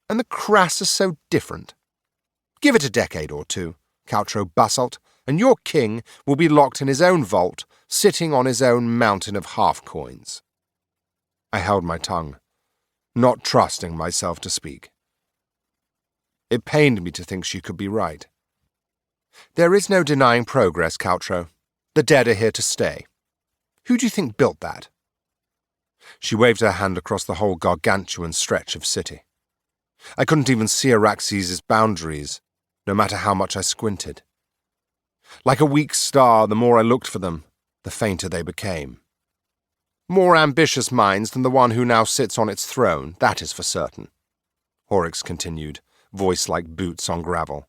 And the crass are so different. Give it a decade or two, Caltro Basalt, and your king will be locked in his own vault, sitting on his own mountain of half-coins. I held my tongue, not trusting myself to speak. It pained me to think she could be right. There is no denying progress, Caltro. The dead are here to stay. Who do you think built that? She waved her hand across the whole gargantuan stretch of city. I couldn't even see Araxes' boundaries, no matter how much I squinted. Like a weak star, the more I looked for them, the fainter they became. More ambitious minds than the one who now sits on its throne, that is for certain. Horrocks continued, voice like boots on gravel.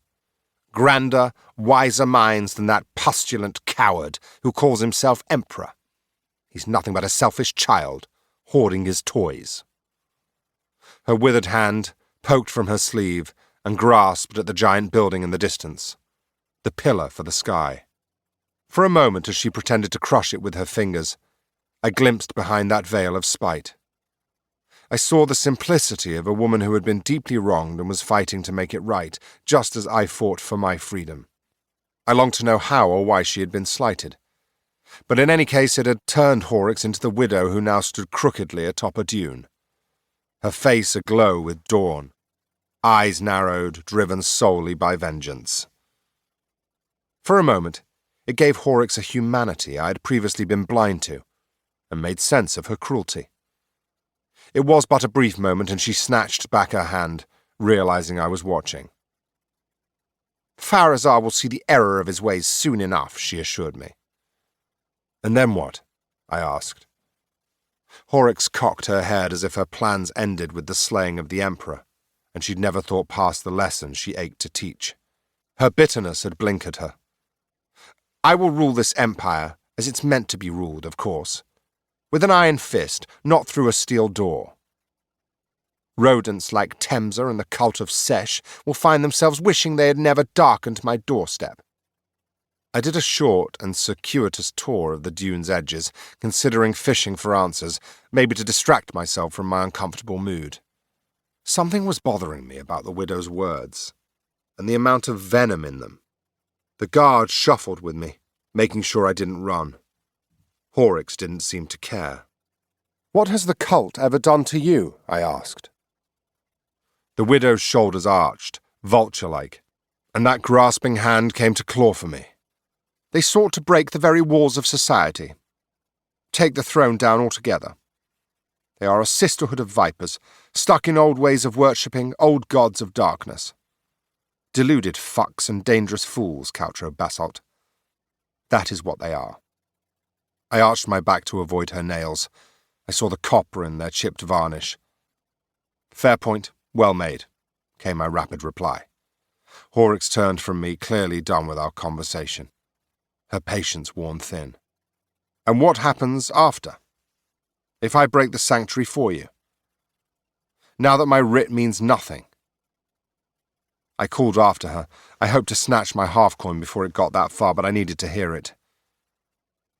Grander, wiser minds than that pustulant coward who calls himself emperor. He's nothing but a selfish child, hoarding his toys. Her withered hand poked from her sleeve and grasped at the giant building in the distance, the pillar for the sky. For a moment, as she pretended to crush it with her fingers, I glimpsed behind that veil of spite. I saw the simplicity of a woman who had been deeply wronged and was fighting to make it right, just as I fought for my freedom. I longed to know how or why she had been slighted. But in any case, it had turned Horrocks into the widow who now stood crookedly atop a dune. Her face aglow with dawn, eyes narrowed, driven solely by vengeance. For a moment, it gave Horrocks a humanity I had previously been blind to, and made sense of her cruelty. It was but a brief moment, and she snatched back her hand, realizing I was watching. Farazar will see the error of his ways soon enough, she assured me. And then what? I asked. Horrocks cocked her head as if her plans ended with the slaying of the Emperor, and she'd never thought past the lesson she ached to teach. Her bitterness had blinkered her. I will rule this empire as it's meant to be ruled, of course. With an iron fist, not through a steel door. Rodents like Temsa and the cult of Sesh will find themselves wishing they had never darkened my doorstep. I did a short and circuitous tour of the dune's edges, considering fishing for answers, maybe to distract myself from my uncomfortable mood. Something was bothering me about the widow's words, and the amount of venom in them. The guard shuffled with me, making sure I didn't run. Horrocks didn't seem to care. "What has the cult ever done to you?" I asked. The widow's shoulders arched, vulture-like, and that grasping hand came to claw for me. "They sought to break the very walls of society. Take the throne down altogether. They are a sisterhood of vipers, stuck in old ways of worshipping old gods of darkness. Deluded fucks and dangerous fools, Caltro Basalt. That is what they are." I arched my back to avoid her nails. I saw the copper in their chipped varnish. "Fair point, well made," came my rapid reply. Horrocks turned from me, clearly done with our conversation. Her patience worn thin. "And what happens after? If I break the sanctuary for you? Now that my writ means nothing?" I called after her. I hoped to snatch my half-coin before it got that far, but I needed to hear it.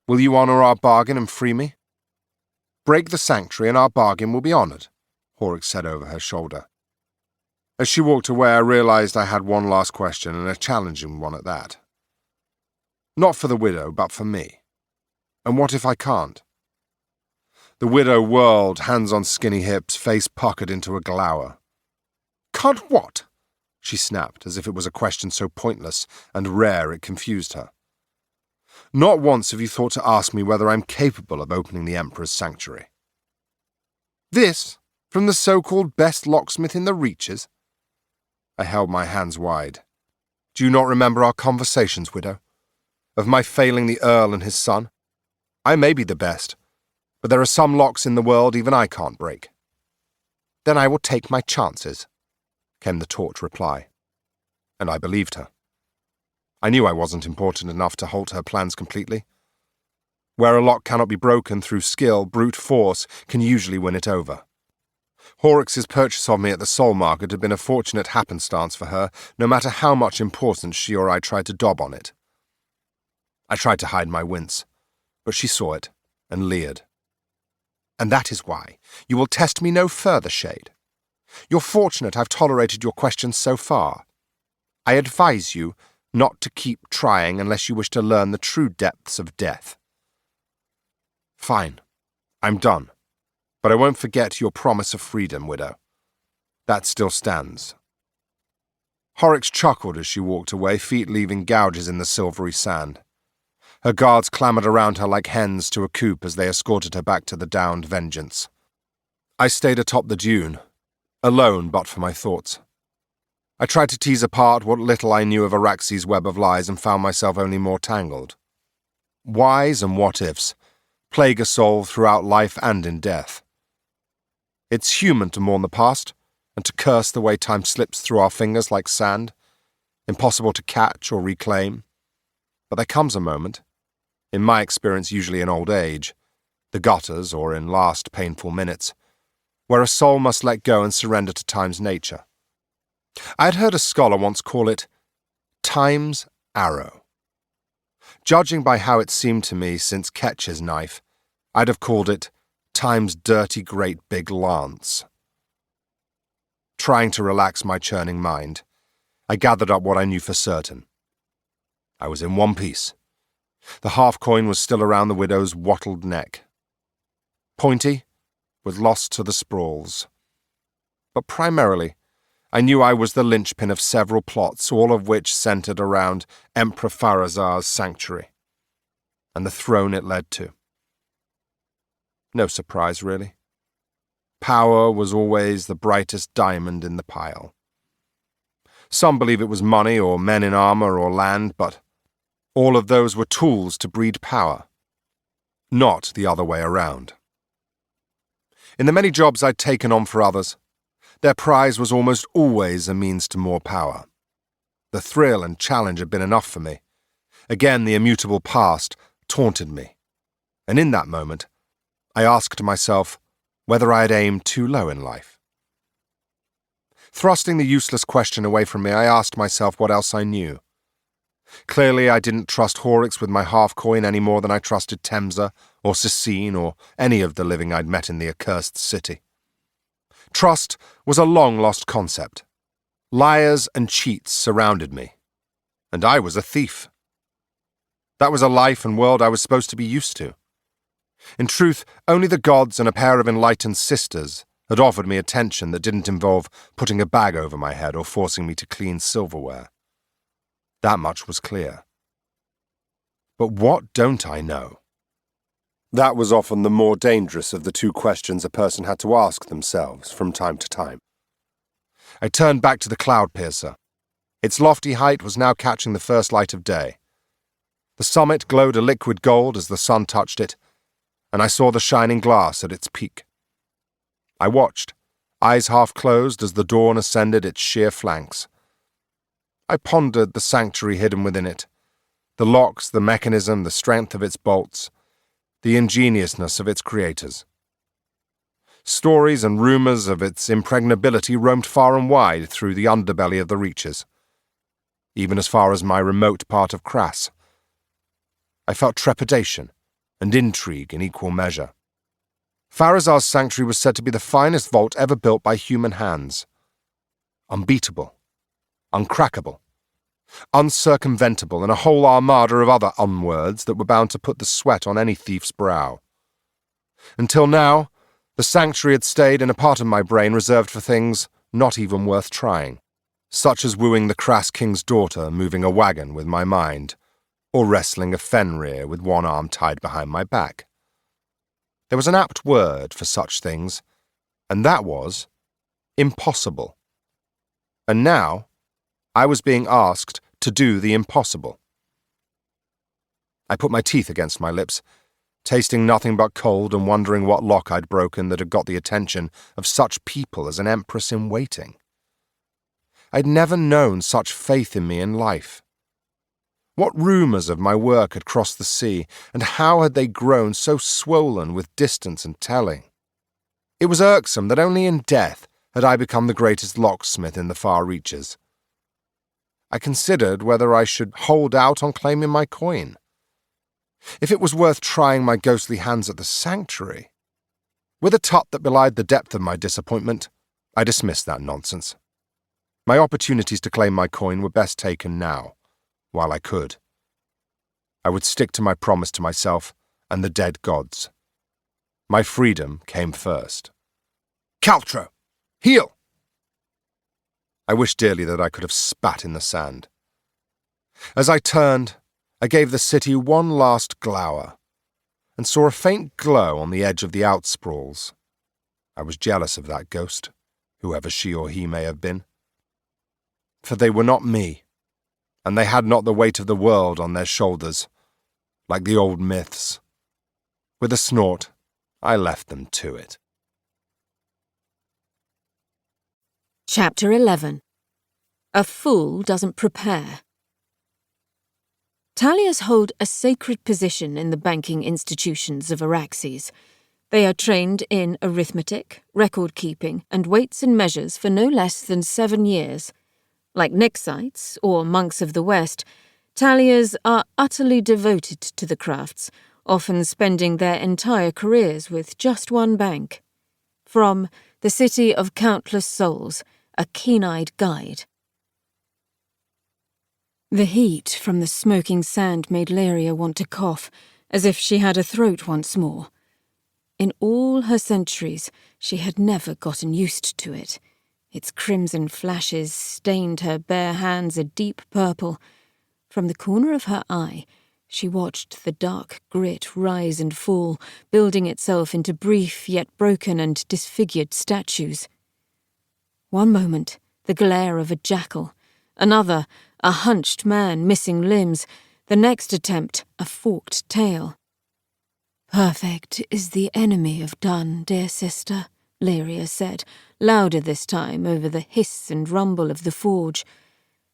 "Will you honour our bargain and free me?" "Break the sanctuary and our bargain will be honoured," Horrocks said over her shoulder. As she walked away, I realised I had one last question, and a challenging one at that. Not for the widow, but for me. And what if I can't? The widow whirled, hands on skinny hips, face puckered into a glower. "Can't what?" she snapped, as if it was a question so pointless and rare it confused her. "Not once have you thought to ask me whether I'm capable of opening the Emperor's sanctuary." "This? From the so-called best locksmith in the Reaches?" I held my hands wide. "Do you not remember our conversations, widow? Of my failing the Earl and his son? I may be the best, but there are some locks in the world even I can't break." "Then I will take my chances," came the taut reply. And I believed her. I knew I wasn't important enough to halt her plans completely. Where a lock cannot be broken through skill, brute force can usually win it over. Horrocks's purchase of me at the soul market had been a fortunate happenstance for her, no matter how much importance she or I tried to daub on it. I tried to hide my wince, but she saw it and leered. "And that is why you will test me no further, Shade. You're fortunate I've tolerated your questions so far. I advise you not to keep trying unless you wish to learn the true depths of death." "Fine. I'm done. But I won't forget your promise of freedom, widow. That still stands." Horrocks chuckled as she walked away, feet leaving gouges in the silvery sand. Her guards clamoured around her like hens to a coop as they escorted her back to the downed Vengeance. I stayed atop the dune, alone but for my thoughts. I tried to tease apart what little I knew of Araxes' web of lies and found myself only more tangled. Whys and what-ifs plague a soul throughout life and in death. It's human to mourn the past and to curse the way time slips through our fingers like sand, impossible to catch or reclaim. But there comes a moment, in my experience usually in old age, the gutters or in last painful minutes, where a soul must let go and surrender to time's nature. I had heard a scholar once call it time's arrow. Judging by how it seemed to me since Ketch's knife, I'd have called it time's dirty great big lance. Trying to relax my churning mind, I gathered up what I knew for certain. I was in one piece. The half-coin was still around the widow's wattled neck. Pointy was lost to the sprawls. But primarily, I knew I was the linchpin of several plots, all of which centered around Emperor Pharazar's sanctuary, and the throne it led to. No surprise, really. Power was always the brightest diamond in the pile. Some believe it was money or men in armor or land, but all of those were tools to breed power, not the other way around. In the many jobs I'd taken on for others, their prize was almost always a means to more power. The thrill and challenge had been enough for me. Again, the immutable past taunted me. And in that moment, I asked myself whether I had aimed too low in life. Thrusting the useless question away from me, I asked myself what else I knew. Clearly I didn't trust Horrocks with my half-coin any more than I trusted Temsa or Cecine or any of the living I'd met in the accursed city. Trust was a long-lost concept. Liars and cheats surrounded me, and I was a thief. That was a life and world I was supposed to be used to. In truth, only the gods and a pair of enlightened sisters had offered me attention that didn't involve putting a bag over my head or forcing me to clean silverware. That much was clear. But what don't I know? That was often the more dangerous of the two questions a person had to ask themselves from time to time. I turned back to the cloud piercer. Its lofty height was now catching the first light of day. The summit glowed a liquid gold as the sun touched it, and I saw the shining glass at its peak. I watched, eyes half closed as the dawn ascended its sheer flanks. I pondered the sanctuary hidden within it, the locks, the mechanism, the strength of its bolts, the ingeniousness of its creators. Stories and rumours of its impregnability roamed far and wide through the underbelly of the reaches, even as far as my remote part of Crass. I felt trepidation and intrigue in equal measure. Farazar's sanctuary was said to be the finest vault ever built by human hands. Unbeatable, uncrackable, uncircumventable, and a whole armada of other unwords that were bound to put the sweat on any thief's brow. Until now, the sanctuary had stayed in a part of my brain reserved for things not even worth trying, such as wooing the crass king's daughter, moving a wagon with my mind, or wrestling a Fenrir with one arm tied behind my back. There was an apt word for such things, and that was impossible. And now, I was being asked to do the impossible. I put my teeth against my lips, tasting nothing but cold and wondering what lock I'd broken that had got the attention of such people as an empress in waiting. I'd never known such faith in me in life. What rumours of my work had crossed the sea, and how had they grown so swollen with distance and telling? It was irksome that only in death had I become the greatest locksmith in the far reaches. I considered whether I should hold out on claiming my coin. If it was worth trying my ghostly hands at the sanctuary. With a tut that belied the depth of my disappointment, I dismissed that nonsense. My opportunities to claim my coin were best taken now, while I could. I would stick to my promise to myself and the dead gods. My freedom came first. Caltro! Heel! I wished dearly that I could have spat in the sand. As I turned, I gave the city one last glower, and saw a faint glow on the edge of the outsprawls. I was jealous of that ghost, whoever she or he may have been. For they were not me, and they had not the weight of the world on their shoulders, like the old myths. With a snort, I left them to it. Chapter 11. A Fool Doesn't Prepare. Talliers hold a sacred position in the banking institutions of Araxes. They are trained in arithmetic, record-keeping, and weights and measures for no less than 7 years. Like Nixites, or monks of the West, Talliers are utterly devoted to the crafts, often spending their entire careers with just one bank. From The City of Countless Souls, a keen-eyed guide. The heat from the smoking sand made Lyria want to cough, as if she had a throat once more. In all her centuries, she had never gotten used to it. Its crimson flashes stained her bare hands a deep purple. From the corner of her eye, she watched the dark grit rise and fall, building itself into brief yet broken and disfigured statues. One moment, the glare of a jackal. Another, a hunched man missing limbs. The next attempt, a forked tail. "Perfect is the enemy of done, dear sister," Lyria said, louder this time over the hiss and rumble of the forge.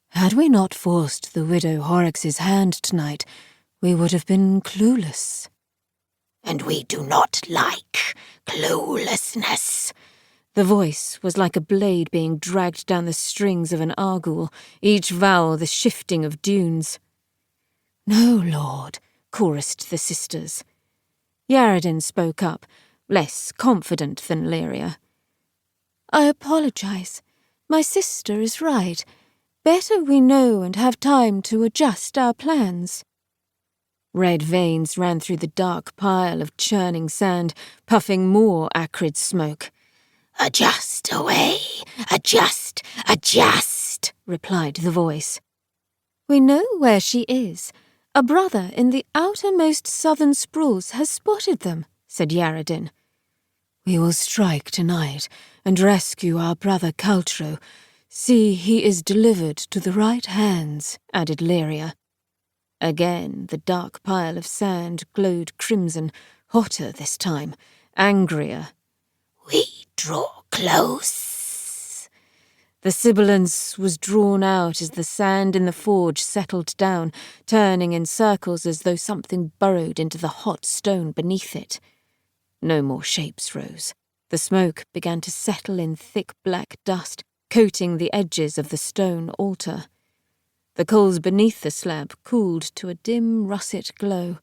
"Had we not forced the widow Horrocks' hand tonight, we would have been clueless." "And we do not like cluelessness." The voice was like a blade being dragged down the strings of an argul, each vowel the shifting of dunes. No, lord, chorused the sisters. Yaredin spoke up, less confident than Lyria. I apologize. My sister is right. Better we know and have time to adjust our plans. Red veins ran through the dark pile of churning sand, puffing more acrid smoke. Adjust away, adjust, replied the voice. We know where she is. A brother in the outermost southern spruce has spotted them, said Yaredin. We will strike tonight and rescue our brother Caltro. See, he is delivered to the right hands, added Lyria. Again, the dark pile of sand glowed crimson, hotter this time, angrier. We draw close. The sibilance was drawn out as the sand in the forge settled down, turning in circles as though something burrowed into the hot stone beneath it. No more shapes rose. The smoke began to settle in thick black dust, coating the edges of the stone altar. The coals beneath the slab cooled to a dim russet glow.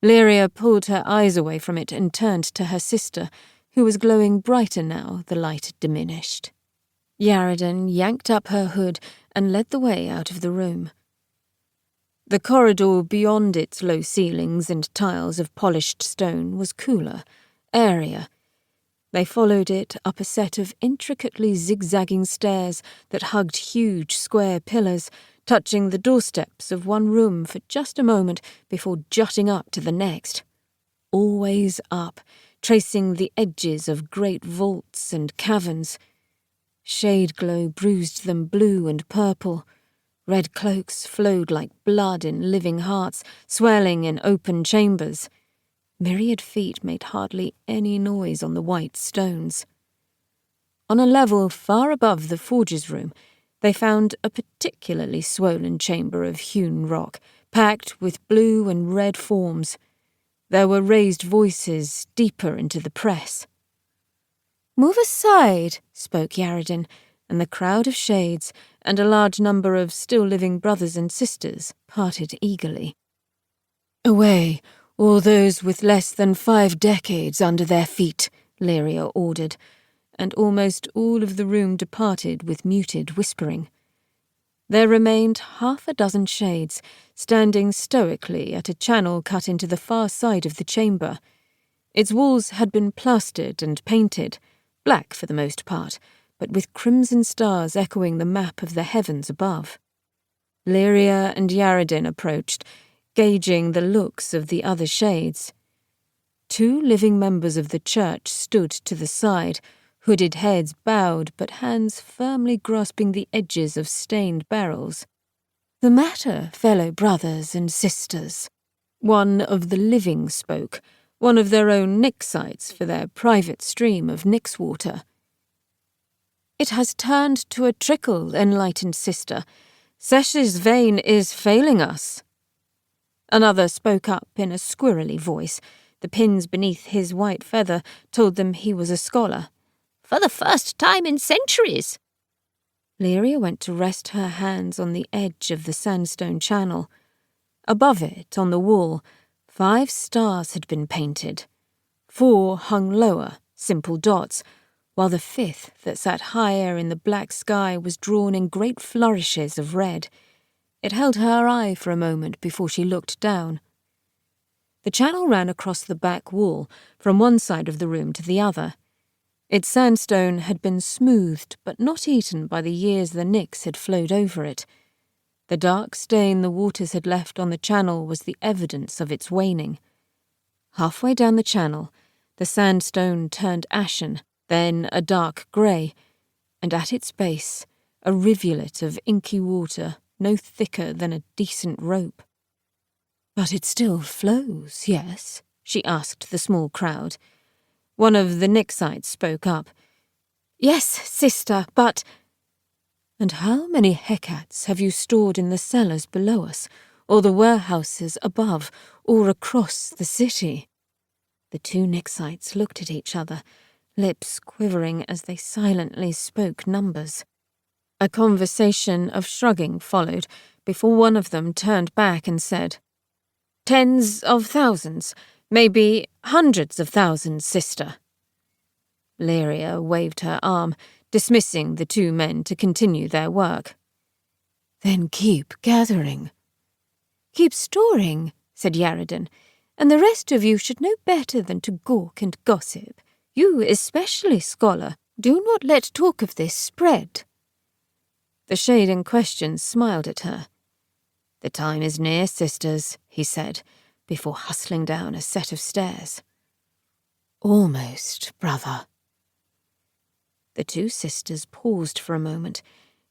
Lyria pulled her eyes away from it and turned to her sister, who was glowing brighter now the light diminished. Yaredin yanked up her hood and led the way out of the room. The corridor beyond its low ceilings and tiles of polished stone was cooler, airier. They followed it up a set of intricately zigzagging stairs that hugged huge square pillars, touching the doorsteps of one room for just a moment before jutting up to the next. Always up, tracing the edges of great vaults and caverns. Shade glow bruised them blue and purple. Red cloaks flowed like blood in living hearts, swelling in open chambers. Myriad feet made hardly any noise on the white stones. On a level far above the forge's room, they found a particularly swollen chamber of hewn rock, packed with blue and red forms. There were raised voices deeper into the press. "Move aside," spoke Yaredin, and the crowd of shades and a large number of still-living brothers and sisters parted eagerly. "Away, all those with less than 5 decades under their feet," Lyria ordered, and almost all of the room departed with muted whispering. There remained 6 shades, standing stoically at a channel cut into the far side of the chamber. Its walls had been plastered and painted, black for the most part, but with crimson stars echoing the map of the heavens above. Lyria and Yaredin approached, gauging the looks of the other shades. 2 living members of the church stood to the side, hooded heads bowed but hands firmly grasping the edges of stained barrels. "The matter, fellow brothers and sisters," one of the living spoke, one of their own Nyx sites for their private stream of Nyx water. "It has turned to a trickle, enlightened sister. Sesh's vein is failing us." Another spoke up in a squirrely voice. The pins beneath his white feather told them he was a scholar. "For the first time in centuries." Lyria went to rest her hands on the edge of the sandstone channel. Above it, on the wall, 5 stars had been painted. 4 hung lower, simple dots, while the 5th that sat higher in the black sky was drawn in great flourishes of red. It held her eye for a moment before she looked down. The channel ran across the back wall, from one side of the room to the other. Its sandstone had been smoothed but not eaten by the years the Nyx had flowed over it. The dark stain the waters had left on the channel was the evidence of its waning. Halfway down the channel, the sandstone turned ashen, then a dark grey, and at its base, a rivulet of inky water no thicker than a decent rope. "But it still flows, yes?" she asked the small crowd. One of the Nyxites spoke up. "Yes, sister, but—" "And how many hecats have you stored in the cellars below us, or the warehouses above, or across the city?" The 2 Nyxites looked at each other, lips quivering as they silently spoke numbers. A conversation of shrugging followed before one of them turned back and said, "Tens of thousands, maybe hundreds of thousands, sister." Lyria waved her arm, dismissing the two men to continue their work. "Then keep gathering." "Keep storing," said Yaredin, "and the rest of you should know better than to gawk and gossip. You especially, scholar, do not let talk of this spread." The shade in question smiled at her. "The time is near, sisters," he said, before hustling down a set of stairs. "Almost, brother." The two sisters paused for a moment,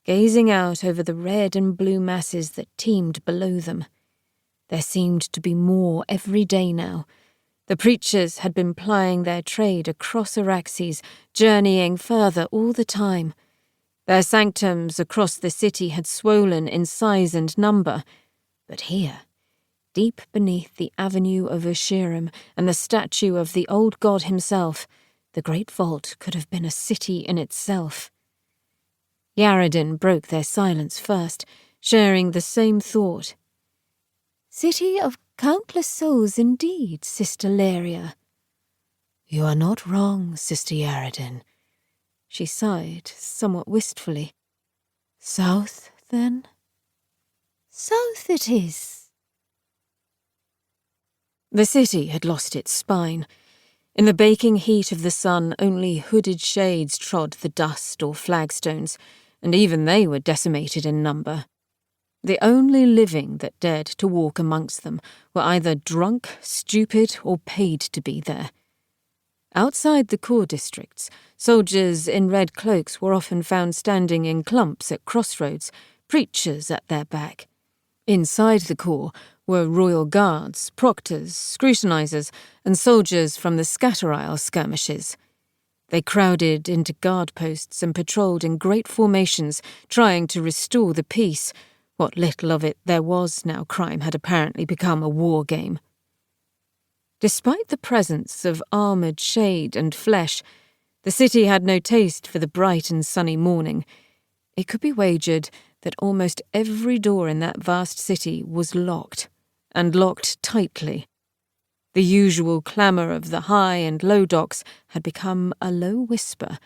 gazing out over the red and blue masses that teemed below them. There seemed to be more every day now. The preachers had been plying their trade across Araxes, journeying further all the time. Their sanctums across the city had swollen in size and number, but here, deep beneath the avenue of Ushirim and the statue of the old god himself, the great vault could have been a city in itself. Yaredin broke their silence first, sharing the same thought. "City of countless souls indeed, Sister Lyria." "You are not wrong, Sister Yaredin." She sighed, somewhat wistfully. "South, then?" "South it is." The city had lost its spine. In the baking heat of the sun, only hooded shades trod the dust or flagstones, and even they were decimated in number. The only living that dared to walk amongst them were either drunk, stupid, or paid to be there. Outside the core districts, soldiers in red cloaks were often found standing in clumps at crossroads, preachers at their back. Inside the core were royal guards, proctors, scrutinizers, and soldiers from the scatter isle skirmishes. They crowded into guard posts and patrolled in great formations, trying to restore the peace. What little of it there was now crime had apparently become a war game. Despite the presence of armoured shade and flesh, the city had no taste for the bright and sunny morning. It could be wagered that almost every door in that vast city was locked, and locked tightly. The usual clamour of the high and low docks had become a low whisper,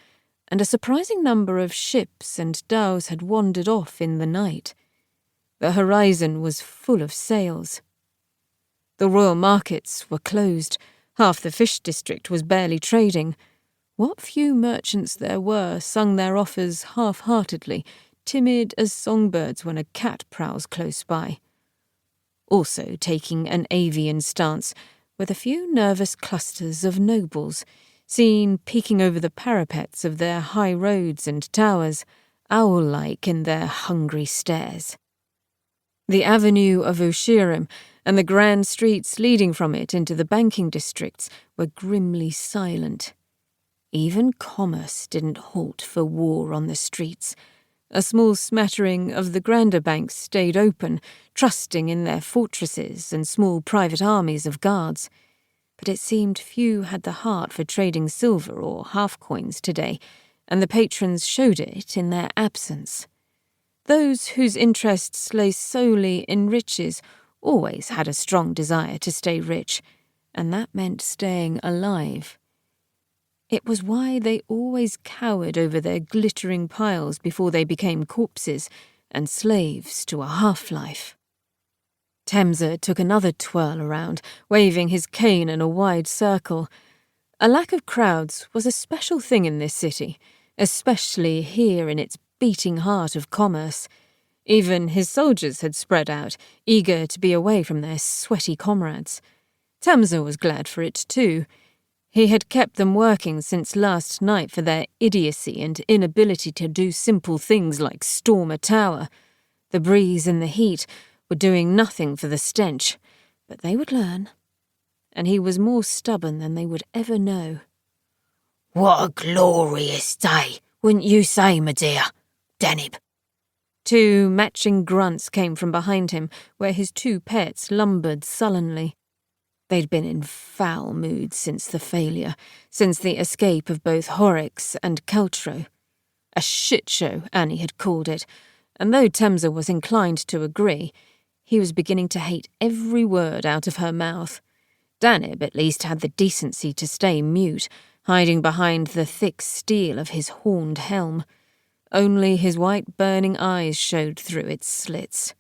and a surprising number of ships and dhows had wandered off in the night. The horizon was full of sails. The royal markets were closed. Half the fish district was barely trading. What few merchants there were sung their offers half-heartedly, timid as songbirds when a cat prowls close by. Also taking an avian stance were the few nervous clusters of nobles, seen peeking over the parapets of their high roads and towers, owl-like in their hungry stares. The avenue of Ushirim and the grand streets leading from it into the banking districts were grimly silent. Even commerce didn't halt for war on the streets. A small smattering of the grander banks stayed open, trusting in their fortresses and small private armies of guards. But it seemed few had the heart for trading silver or half-coins today, and the patrons showed it in their absence. Those whose interests lay solely in riches always had a strong desire to stay rich, and that meant staying alive. It was why they always cowered over their glittering piles before they became corpses and slaves to a half-life. Temza took another twirl around, waving his cane in a wide circle. A lack of crowds was a special thing in this city, especially here in its beating heart of commerce. Even his soldiers had spread out, eager to be away from their sweaty comrades. Temza was glad for it too. He had kept them working since last night for their idiocy and inability to do simple things like storm a tower. The breeze and the heat were doing nothing for the stench, but they would learn. And he was more stubborn than they would ever know. "What a glorious day, wouldn't you say, my dear? Denib." Two matching grunts came from behind him, where his two pets lumbered sullenly. They'd been in foul moods since the failure, since the escape of both Horrocks and Caltro. A shit show, Annie had called it, and though Temsa was inclined to agree, he was beginning to hate every word out of her mouth. Danib at least had the decency to stay mute, hiding behind the thick steel of his horned helm. Only his white burning eyes showed through its slits.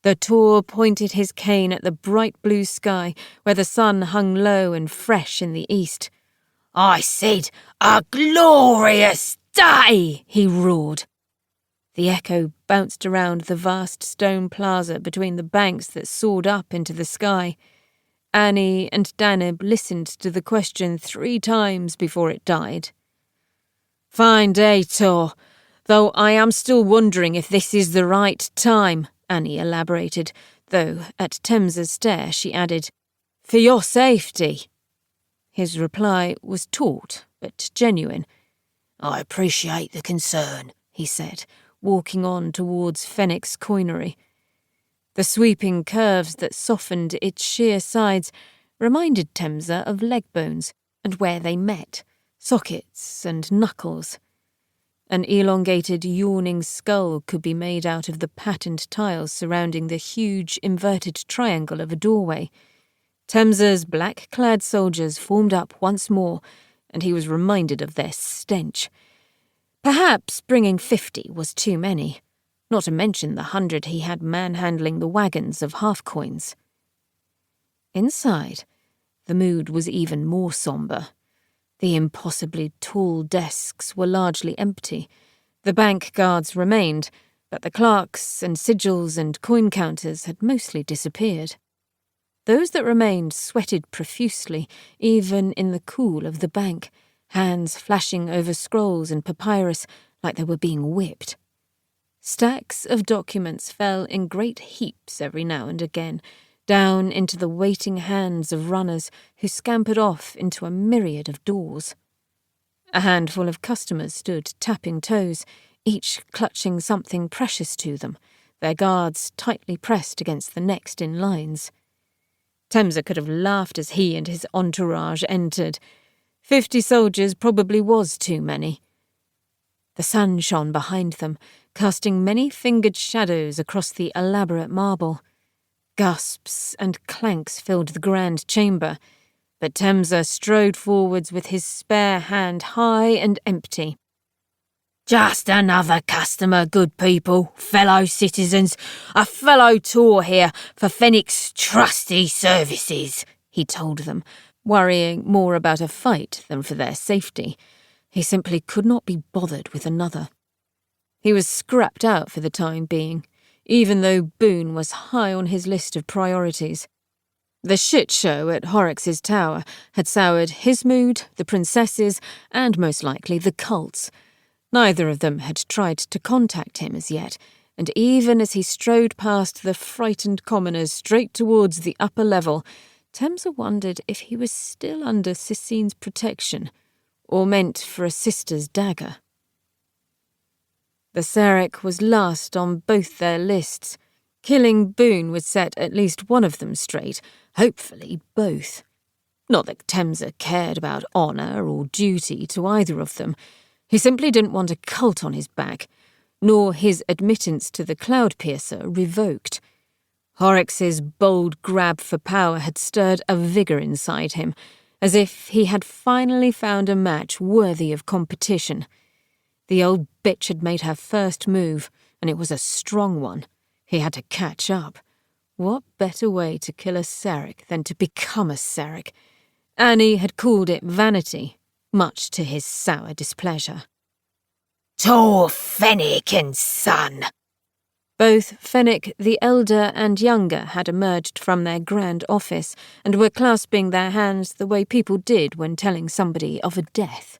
The Tor pointed his cane at the bright blue sky, where the sun hung low and fresh in the east. "I said, a glorious day!" he roared. The echo bounced around the vast stone plaza between the banks that soared up into the sky. Annie and Danib listened to the question 3 times before it died. "Fine day, Tor, though I am still wondering if this is the right time," Annie elaborated, though at Temsa's stare she added, "For your safety." His reply was taut but genuine. "I appreciate the concern," he said, walking on towards Fennec's coinery. The sweeping curves that softened its sheer sides reminded Temsa of leg bones and where they met, sockets and knuckles. An elongated, yawning skull could be made out of the patterned tiles surrounding the huge, inverted triangle of a doorway. Temsa's black-clad soldiers formed up once more, and he was reminded of their stench. Perhaps bringing 50 was too many, not to mention the 100 he had manhandling the wagons of half-coins. Inside, the mood was even more sombre. The impossibly tall desks were largely empty. The bank guards remained, but the clerks and sigils and coin counters had mostly disappeared. Those that remained sweated profusely, even in the cool of the bank, hands flashing over scrolls and papyrus like they were being whipped. Stacks of documents fell in great heaps every now and again, down into the waiting hands of runners who scampered off into a myriad of doors. A handful of customers stood tapping toes, each clutching something precious to them, their guards tightly pressed against the next in lines. Temsa could have laughed as he and his entourage entered. 50 soldiers probably was too many. The sun shone behind them, casting many-fingered shadows across the elaborate marble. Gasps and clanks filled the grand chamber, but Temsa strode forwards with his spare hand high and empty. "Just another customer, good people, fellow citizens, a fellow Tor here for Fennec's trusty services," he told them, worrying more about a fight than for their safety. He simply could not be bothered with another. He was scrapped out for the time being, even though Boone was high on his list of priorities. The shit show at Araxes Tower had soured his mood, the princess's, and most likely the cult's. Neither of them had tried to contact him as yet, and even as he strode past the frightened commoners straight towards the upper level, Temsa wondered if he was still under Sissine's protection, or meant for a sister's dagger. The Sarek was last on both their lists. Killing Boone would set at least one of them straight, hopefully both. Not that Temsa cared about honour or duty to either of them. He simply didn't want a cult on his back, nor his admittance to the Cloud-Piercer revoked. Araxes' bold grab for power had stirred a vigour inside him, as if he had finally found a match worthy of competition. The old bitch had made her first move, and it was a strong one. He had to catch up. What better way to kill a Sarek than to become a Sarek? Annie had called it vanity, much to his sour displeasure. "Tor Fennec and son!" Both Fennec the elder and younger had emerged from their grand office and were clasping their hands the way people did when telling somebody of a death.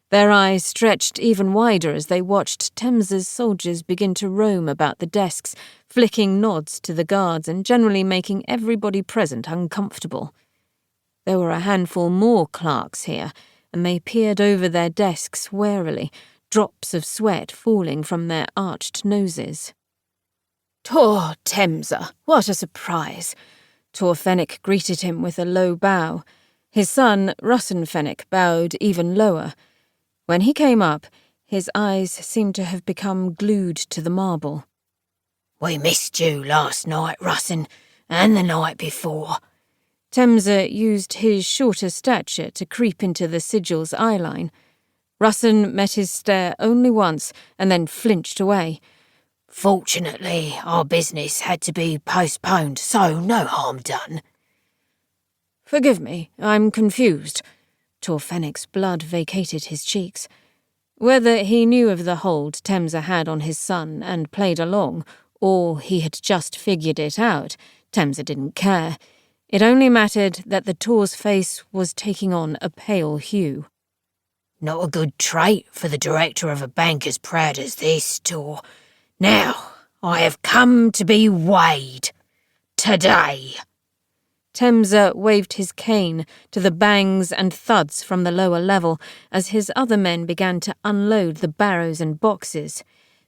Their eyes stretched even wider as they watched Temsa's soldiers begin to roam about the desks, flicking nods to the guards and generally making everybody present uncomfortable. There were a handful more clerks here, and they peered over their desks warily, drops of sweat falling from their arched noses. "Tor Temsa, what a surprise!" Tor Fennec greeted him with a low bow. His son, Russan Fennec, bowed even lower. When he came up, His eyes seemed to have become glued to the marble. "We missed you last night, Russin, and the night before." Temza used his shorter stature to creep into the sigil's eyeline. Russin met his stare only once and then flinched away. "Fortunately, our business had to be postponed, so no harm done." "Forgive me, I'm confused." Tor Fenwick's blood vacated his cheeks. Whether he knew of the hold Temza had on his son and played along, or he had just figured it out, Temza didn't care. It only mattered that the Tor's face was taking on a pale hue. "Not a good trait for the director of a bank as proud as this, Tor. Now, I have come to be weighed. Today." Temza waved his cane to the bangs and thuds from the lower level as his other men began to unload the barrows and boxes.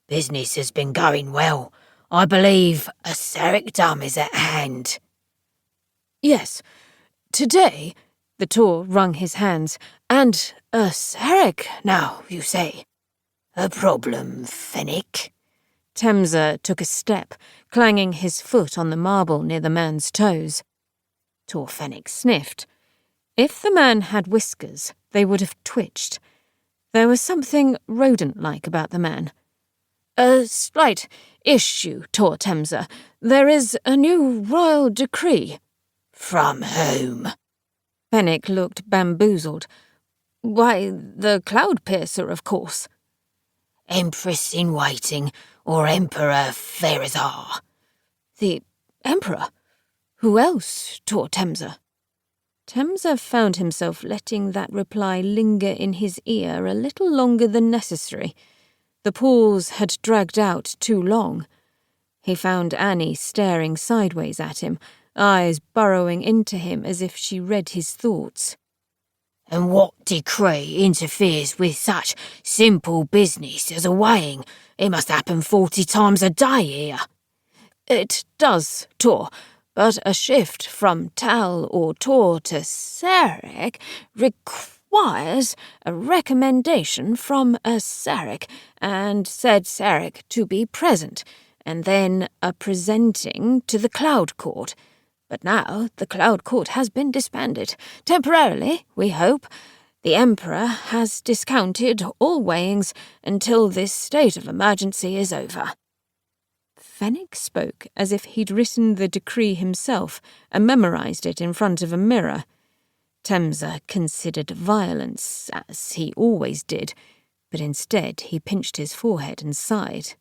"Business has been going well. I believe a Sarikdom is at hand." "Yes, today," the Tor wrung his hands, "and a Sarik now, you say?" "A problem, Fenwick?" Temza took a step, clanging his foot on the marble near the man's toes. Tor Fenwick sniffed. If the man had whiskers, they would have twitched. There was something rodent-like about the man. "A slight issue, Tor Temza. There is a new royal decree." "From whom?" Fenwick looked bamboozled. "Why, the Cloud-Piercer, of course." "Empress-in-waiting, or Emperor Pharazar?" "The Emperor? Who else, Tor Temza?" Temza found himself letting that reply linger in his ear a little longer than necessary. The pause had dragged out too long. He found Annie staring sideways at him, eyes burrowing into him as if she read his thoughts. "And what decree interferes with such simple business as a weighing? It must happen 40 times a day here." "It does, Tor, but a shift from Tal or Tor to Sarek requires a recommendation from a Sarek, and said Sarek to be present, and then a presenting to the Cloud Court. But now the Cloud Court has been disbanded. Temporarily, we hope. The Emperor has discounted all weighings until this state of emergency is over." Fenwick spoke as if he'd written the decree himself and memorized it in front of a mirror. Temza considered violence, as he always did, but instead he pinched his forehead and sighed.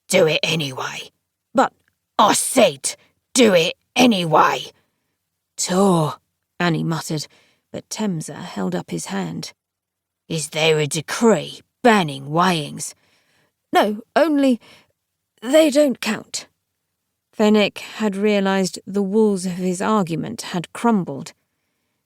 "Do it anyway." "But," "I said, do it anyway." "Tor," Annie muttered, but Temza held up his hand. "Is there a decree banning weighings?" "No, only they don't count." Fenwick had realised the walls of his argument had crumbled.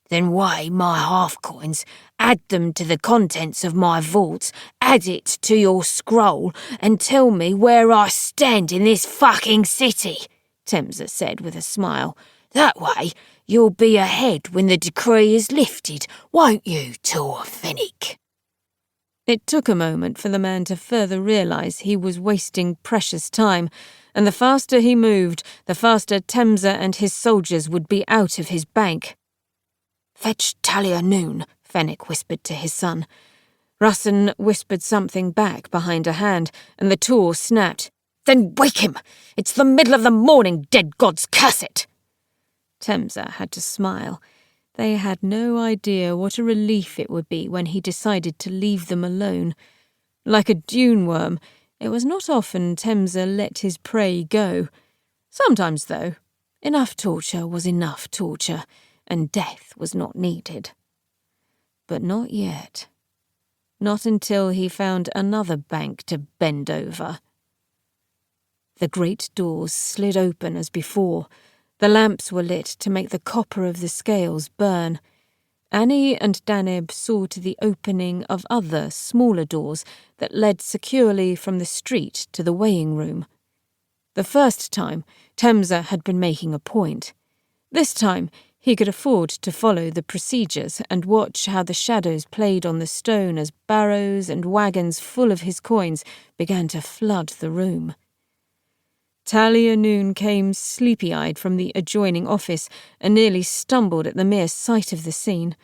"Then weigh my half-coins, add them to the contents of my vaults, add it to your scroll, and tell me where I stand in this fucking city," Temza said with a smile. "That way, you'll be ahead when the decree is lifted, won't you, Tor Fenwick?" It took a moment for the man to further realise he was wasting precious time, and the faster he moved, the faster Temza and his soldiers would be out of his bank. "Fetch Talia Noon," Fenwick whispered to his son. Russin whispered something back behind a hand, and the Tor snapped. "Then wake him! It's the middle of the morning, dead gods curse it!" Temza had to smile. They had no idea what a relief it would be when he decided to leave them alone. Like a dune worm, it was not often Temza let his prey go. Sometimes, though, enough torture was enough torture, and death was not needed. But not yet. Not until he found another bank to bend over. The great doors slid open as before. The lamps were lit to make the copper of the scales burn. Annie and Daneb saw to the opening of other, smaller doors that led securely from the street to the weighing room. The first time, Temza had been making a point. This time, He could afford to follow the procedures and watch how the shadows played on the stone as barrows and wagons full of his coins began to flood the room. Talia Noon came sleepy-eyed from the adjoining office and nearly stumbled at the mere sight of the scene.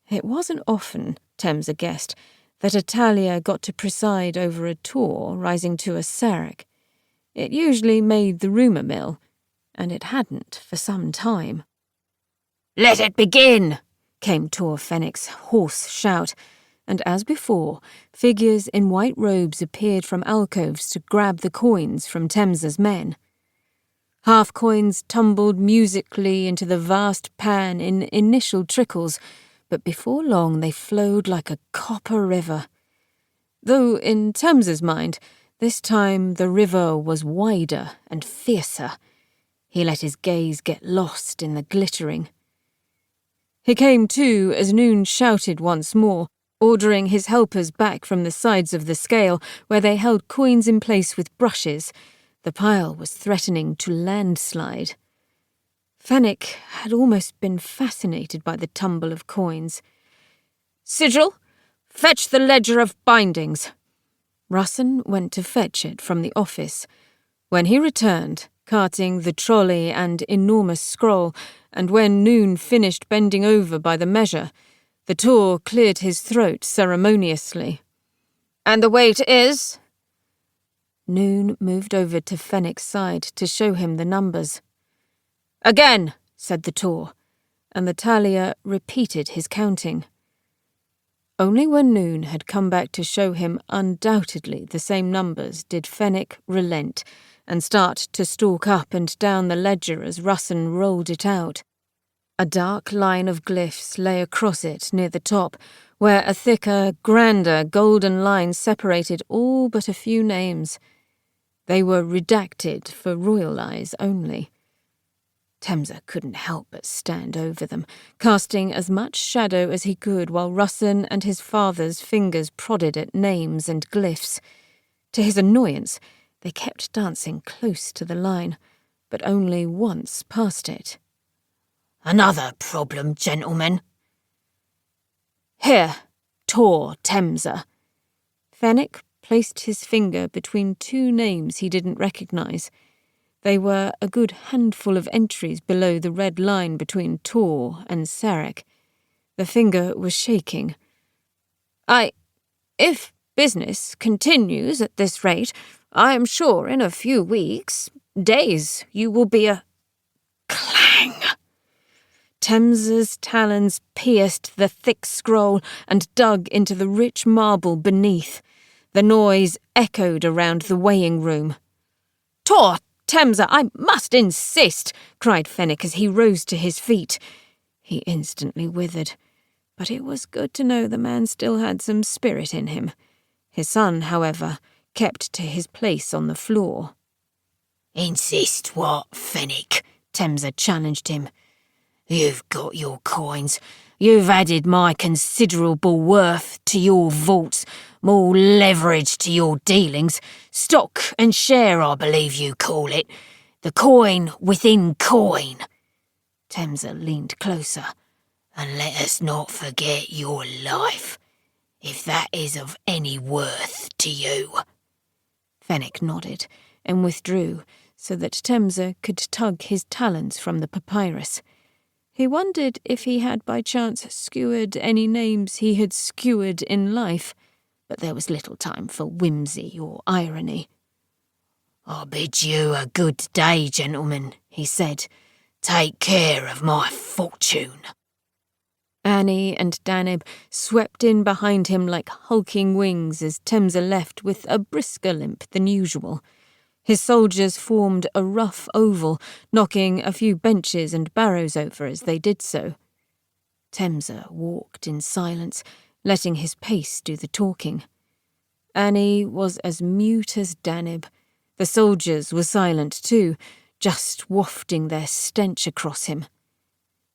It wasn't often, Temsa guessed, that a Talia got to preside over a tour rising to a Serac. It usually made the rumour mill, and it hadn't for some time. "Let it begin!" came Tor Fenwick's hoarse shout, and as before, figures in white robes appeared from alcoves to grab the coins from Temsa's men. Half-coins tumbled musically into the vast pan in initial trickles, but before long they flowed like a copper river. Though in Temsa's mind, this time the river was wider and fiercer. He let his gaze get lost in the glittering. He came to as Noon shouted once more, ordering his helpers back from the sides of the scale where they held coins in place with brushes. The pile was threatening to landslide. Fenwick had almost been fascinated by the tumble of coins. "Sigil, fetch the ledger of bindings." Russin went to fetch it from the office. When he returned, carting the trolley and enormous scroll, and when Noon finished bending over by the measure, the Tor cleared his throat ceremoniously. "And the weight is?" Noon moved over to Fenwick's side to show him the numbers. "Again," said the Tor, and the Talia repeated his counting. Only when Noon had come back to show him undoubtedly the same numbers did Fenwick relent and start to stalk up and down the ledger as Russin rolled it out. A dark line of glyphs lay across it near the top, where a thicker, grander golden line separated all but a few names. They were redacted for royal eyes only. Temsa couldn't help but stand over them, casting as much shadow as he could while Russin and his father's fingers prodded at names and glyphs. To his annoyance, they kept dancing close to the line, but only once past it. "Another problem, gentlemen." "Here, Tor Temsa." Fenwick placed his finger between two names he didn't recognise. They were a good handful of entries below the red line between Tor and Serac. The finger was shaking. If business continues at this rate, I am sure in a few weeks, days, you will be a—" Clang! Temsa's talons pierced the thick scroll and dug into the rich marble beneath. The noise echoed around the weighing room. "Tor Temsa, I must insist!" cried Fenwick as he rose to his feet. He instantly withered, but it was good to know the man still had some spirit in him. His son, however, kept to his place on the floor. "Insist what, Fenwick?" Temsa challenged him. "You've got your coins. You've added my considerable worth to your vaults, more leverage to your dealings. Stock and share, I believe you call it. The coin within coin." Temsa leaned closer. "And let us not forget your life, if that is of any worth to you." Fenwick nodded and withdrew so that Temsa could tug his talons from the papyrus. He wondered if he had by chance skewered any names he had skewered in life, but there was little time for whimsy or irony. "I bid you a good day, gentlemen," he said. "Take care of my fortune." Annie and Danib swept in behind him like hulking wings as Temsa left with a brisker limp than usual. His soldiers formed a rough oval, knocking a few benches and barrows over as they did so. Temsa walked in silence, letting his pace do the talking. Annie was as mute as Danib. The soldiers were silent too, just wafting their stench across him.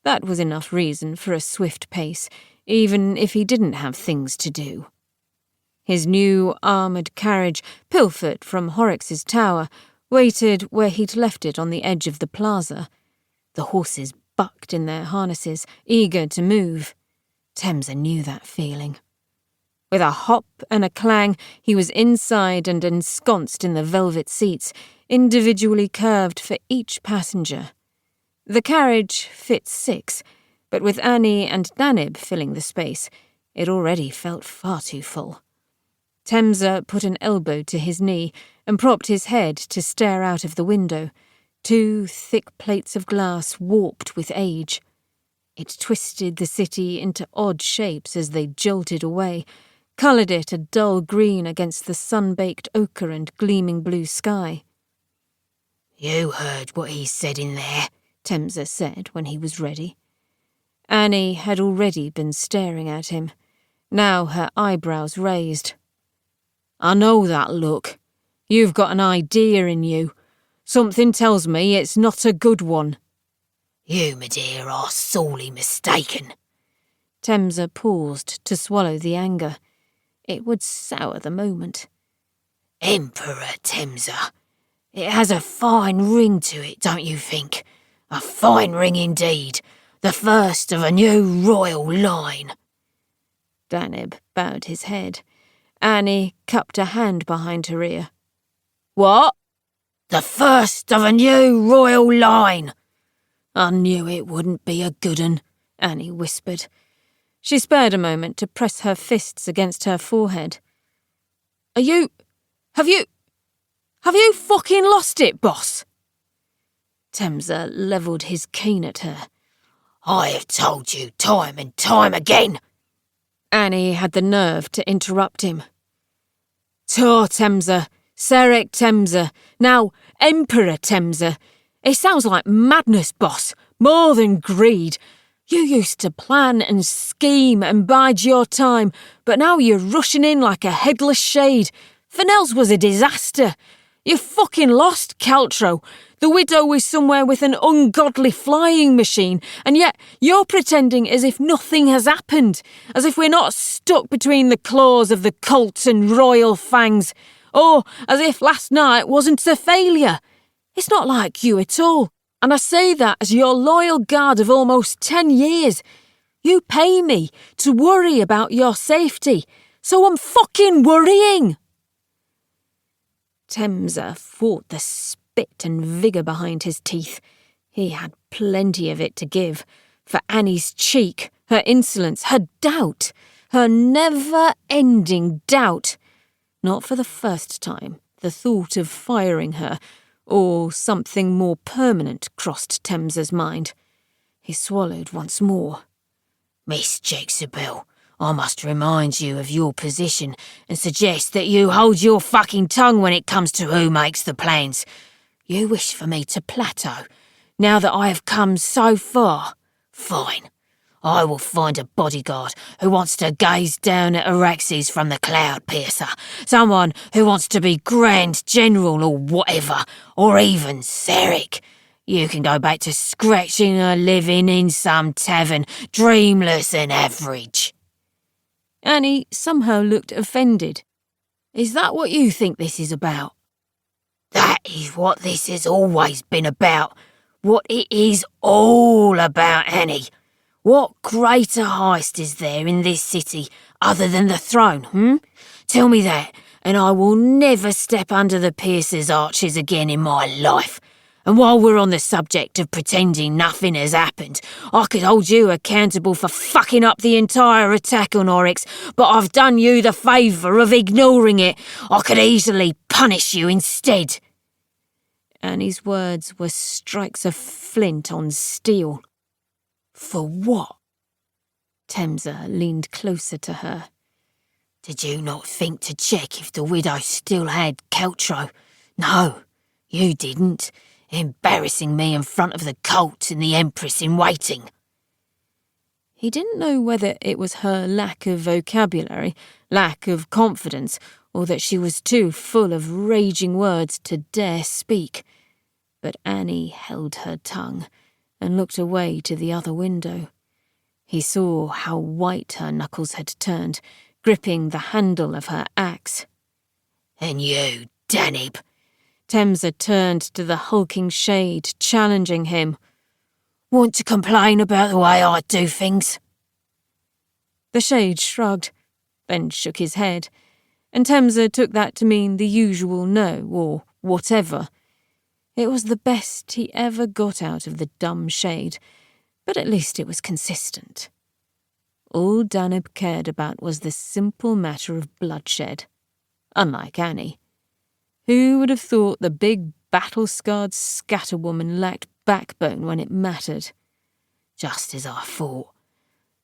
That was enough reason for a swift pace, even if he didn't have things to do. His new armoured carriage, pilfered from Araxes' tower, waited where he'd left it on the edge of the plaza. The horses bucked in their harnesses, eager to move. Temsa knew that feeling. With a hop and a clang, he was inside and ensconced in the velvet seats, individually curved for each passenger. The carriage fit 6, but with Annie and Danib filling the space, it already felt far too full. Temsa put an elbow to his knee and propped his head to stare out of the window, 2 thick plates of glass warped with age. It twisted the city into odd shapes as they jolted away, coloured it a dull green against the sun-baked ochre and gleaming blue sky. "You heard what he said in there," Temsa said when he was ready. Annie had already been staring at him, now her eyebrows raised. "I know that look. You've got an idea in you. Something tells me it's not a good one." "You, my dear, are sorely mistaken." Temsa paused to swallow the anger. It would sour the moment. "Emperor Temsa. It has a fine ring to it, don't you think? A fine ring indeed. The first of a new royal line." Danib bowed his head. Annie cupped a hand behind her ear. "What?" "The first of a new royal line." "I knew it wouldn't be a good un," Annie whispered. She spared a moment to press her fists against her forehead. Have you fucking lost it, boss?" Temsa levelled his cane at her. "I have told you time and time again." Annie had the nerve to interrupt him. "Tor Temsa, Serek Temsa, now Emperor Temsa. It sounds like madness, boss, more than greed. You used to plan and scheme and bide your time, but now you're rushing in like a headless shade. Fennell's was a disaster. You fucking lost Caltro. The widow is somewhere with an ungodly flying machine, and yet you're pretending as if nothing has happened, as if we're not stuck between the claws of the cult and royal fangs, or as if last night wasn't a failure. It's not like you at all, and I say that as your loyal guard of almost 10 years. You pay me to worry about your safety, so I'm fucking worrying." Temsa fought the spit and vigour behind his teeth. He had plenty of it to give. For Annie's cheek, her insolence, her doubt, her never-ending doubt. Not for the first time, the thought of firing her, or something more permanent, crossed Temsa's mind. He swallowed once more. "Miss Jezebel, I must remind you of your position and suggest that you hold your fucking tongue when it comes to who makes the plans. You wish for me to plateau, now that I have come so far. Fine. I will find a bodyguard who wants to gaze down at Araxes from the cloud piercer, someone who wants to be Grand General or whatever, or even Serek. You can go back to scratching a living in some tavern, dreamless and average." Annie somehow looked offended. "Is that what you think this is about?" "That is what this has always been about. What it is all about, Annie. What greater heist is there in this city other than the throne, Tell me that, and I will never step under the piercer's arches again in my life. And while we're on the subject of pretending nothing has happened, I could hold you accountable for fucking up the entire attack on Oryx, but I've done you the favour of ignoring it. I could easily punish you instead." Annie's words were strikes of flint on steel. "For what?" Temsa leaned closer to her. "Did you not think to check if the widow still had Caltro? No, you didn't. Embarrassing me in front of the cult and the Empress in waiting." He didn't know whether it was her lack of vocabulary, lack of confidence, or that she was too full of raging words to dare speak. But Annie held her tongue and looked away to the other window. He saw how white her knuckles had turned, gripping the handle of her axe. "And you, Danib?" Temsa turned to the hulking shade, challenging him. Want to complain about the way I do things?" The shade shrugged, then shook his head, and Temza took that to mean the usual no, or whatever. It was the best he ever got out of the dumb shade, but at least it was consistent. All Danib cared about was the simple matter of bloodshed, unlike Annie. Who would have thought the big battle-scarred scatterwoman lacked backbone when it mattered? "Just as I thought.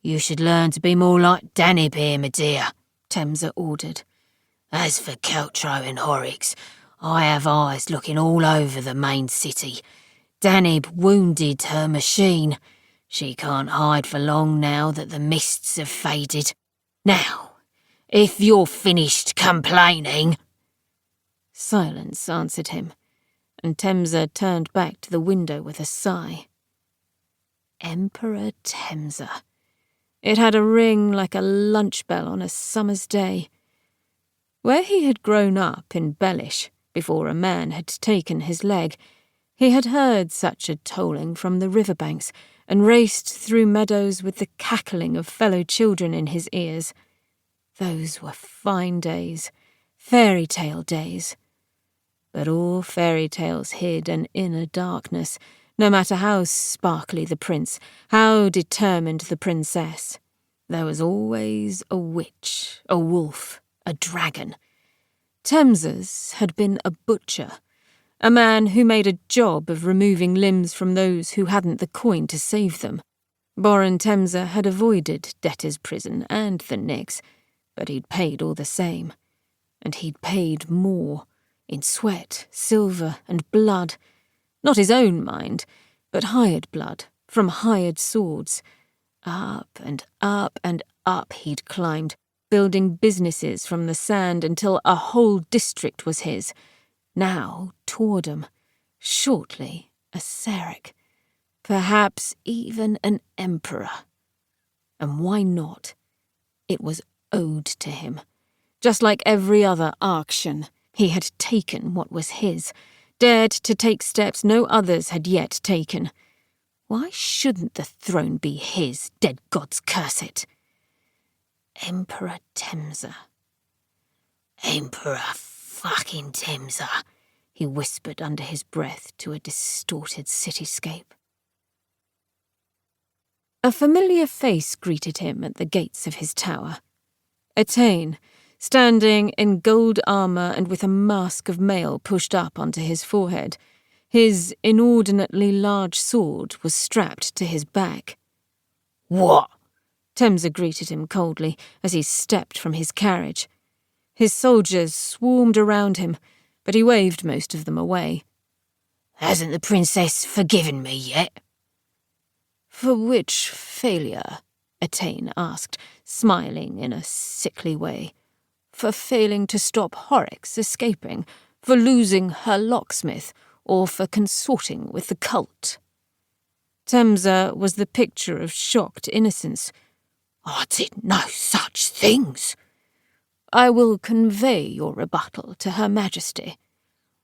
You should learn to be more like Danib here, my dear," Temza ordered. "As for Caltro and Horrocks, I have eyes looking all over the main city. Danib wounded her machine. She can't hide for long now that the mists have faded. Now, if you're finished complaining—" Silence answered him, and Temza turned back to the window with a sigh. Emperor Temza. It had a ring like a lunch bell on a summer's day. Where he had grown up in Bellish, before a man had taken his leg, he had heard such a tolling from the riverbanks and raced through meadows with the cackling of fellow children in his ears. Those were fine days, fairy tale days. But all fairy tales hid an inner darkness, no matter how sparkly the prince, how determined the princess. There was always a witch, a wolf, a dragon. Temza's had been a butcher, a man who made a job of removing limbs from those who hadn't the coin to save them. Boran Temza had avoided debtor's prison and the Nyx, but he'd paid all the same. And he'd paid more, in sweat, silver, and blood. Not his own mind, but hired blood, from hired swords. Up and up and up he'd climbed, building businesses from the sand until a whole district was his. Now Tordum, shortly a Sarek, perhaps even an emperor. And why not? It was owed to him. Just like every other Arctian, he had taken what was his, dared to take steps no others had yet taken. Why shouldn't the throne be his, dead gods curse it? Emperor Temza. "Emperor fucking Temza," he whispered under his breath to a distorted cityscape. A familiar face greeted him at the gates of his tower. Etain, standing in gold armour and with a mask of mail pushed up onto his forehead. His inordinately large sword was strapped to his back. "What?" Temza greeted him coldly as he stepped from his carriage. His soldiers swarmed around him, but he waved most of them away. "Hasn't the princess forgiven me yet?" For which failure? Etain asked, smiling in a sickly way. For failing to stop Horrocks escaping, for losing her locksmith, or for consorting with the cult? Temza was the picture of shocked innocence. "I did no such things." "I will convey your rebuttal to Her Majesty."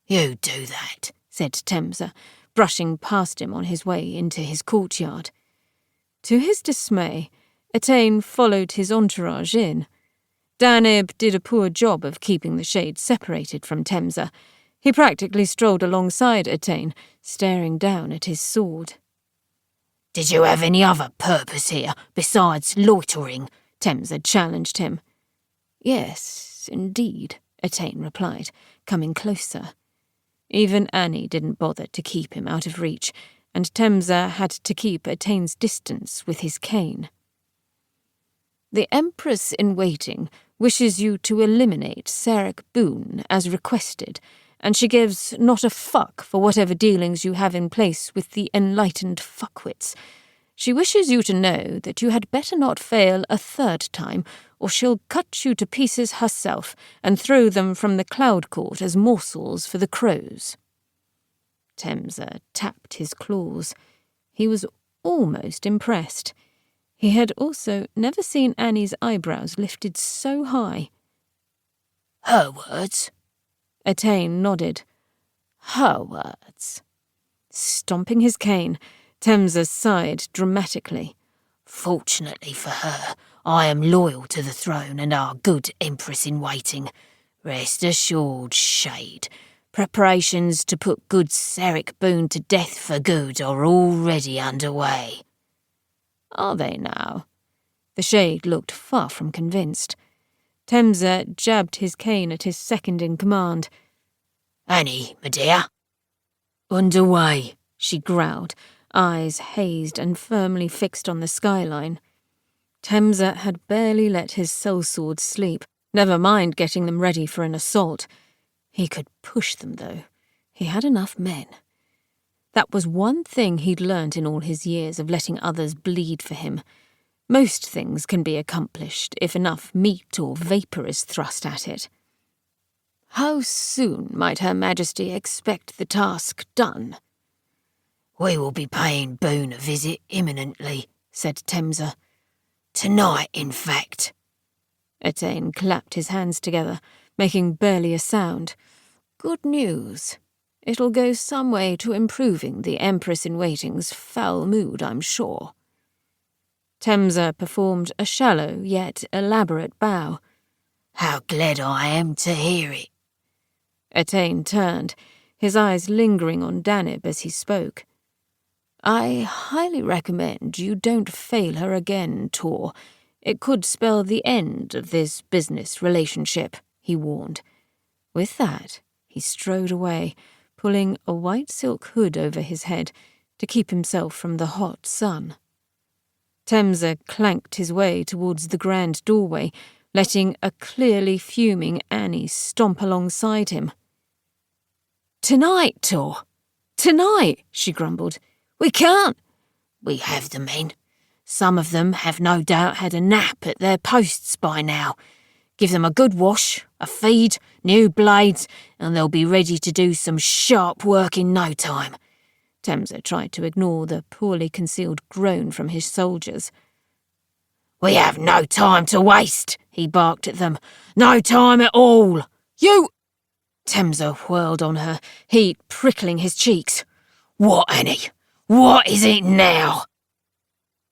"You do that," said Temza, brushing past him on his way into his courtyard. To his dismay, Etain followed his entourage in. Danib did a poor job of keeping the shade separated from Temza. He practically strolled alongside Etain, staring down at his sword. "Did you have any other purpose here besides loitering?" Temza challenged him. "Yes, indeed," Etain replied, coming closer. Even Annie didn't bother to keep him out of reach, and Temza had to keep Etain's distance with his cane. "The Empress-in-Waiting wishes you to eliminate Sarek Boone as requested, and she gives not a fuck for whatever dealings you have in place with the enlightened fuckwits. She wishes you to know that you had better not fail a third time, or she'll cut you to pieces herself and throw them from the cloud court as morsels for the crows." Temza tapped his claws. He was almost impressed. He had also never seen Annie's eyebrows lifted so high. "Her words?" Etain nodded. "Her words." Stomping his cane, Temsa sighed dramatically. Fortunately for her, I am loyal to the throne and our good Empress-in-waiting. Rest assured, Shade. Preparations to put good Seric Boone to death for good are already underway. Are they now? The Shade looked far from convinced. Temsa jabbed his cane at his second-in-command. Annie, my dear? Underway, she growled, eyes hazed and firmly fixed on the skyline. Temsa had barely let his sellswords sleep, never mind getting them ready for an assault. He could push them, though. He had enough men. That was one thing he'd learnt in all his years of letting others bleed for him. Most things can be accomplished if enough meat or vapour is thrust at it. How soon might Her Majesty expect the task done? We will be paying Boone a visit imminently, said Temsa. Tonight, in fact. Etain clapped his hands together, making barely a sound. Good news. It'll go some way to improving the Empress-in-waiting's foul mood, I'm sure. Temsa performed a shallow yet elaborate bow. How glad I am to hear it. Etain turned, his eyes lingering on Danib as he spoke. I highly recommend you don't fail her again, Tor. It could spell the end of this business relationship, he warned. With that, he strode away, pulling a white silk hood over his head to keep himself from the hot sun. Temsa clanked his way towards the grand doorway, letting a clearly fuming Annie stomp alongside him. Tonight, Tor. Tonight, she grumbled. We can't. We have the men. Some of them have no doubt had a nap at their posts by now. Give them a good wash, a feed, new blades, and they'll be ready to do some sharp work in no time. Temsa tried to ignore the poorly concealed groan from his soldiers. We have no time to waste, he barked at them. No time at all. You... Temsa whirled on her, heat prickling his cheeks. What, Annie? What is it now?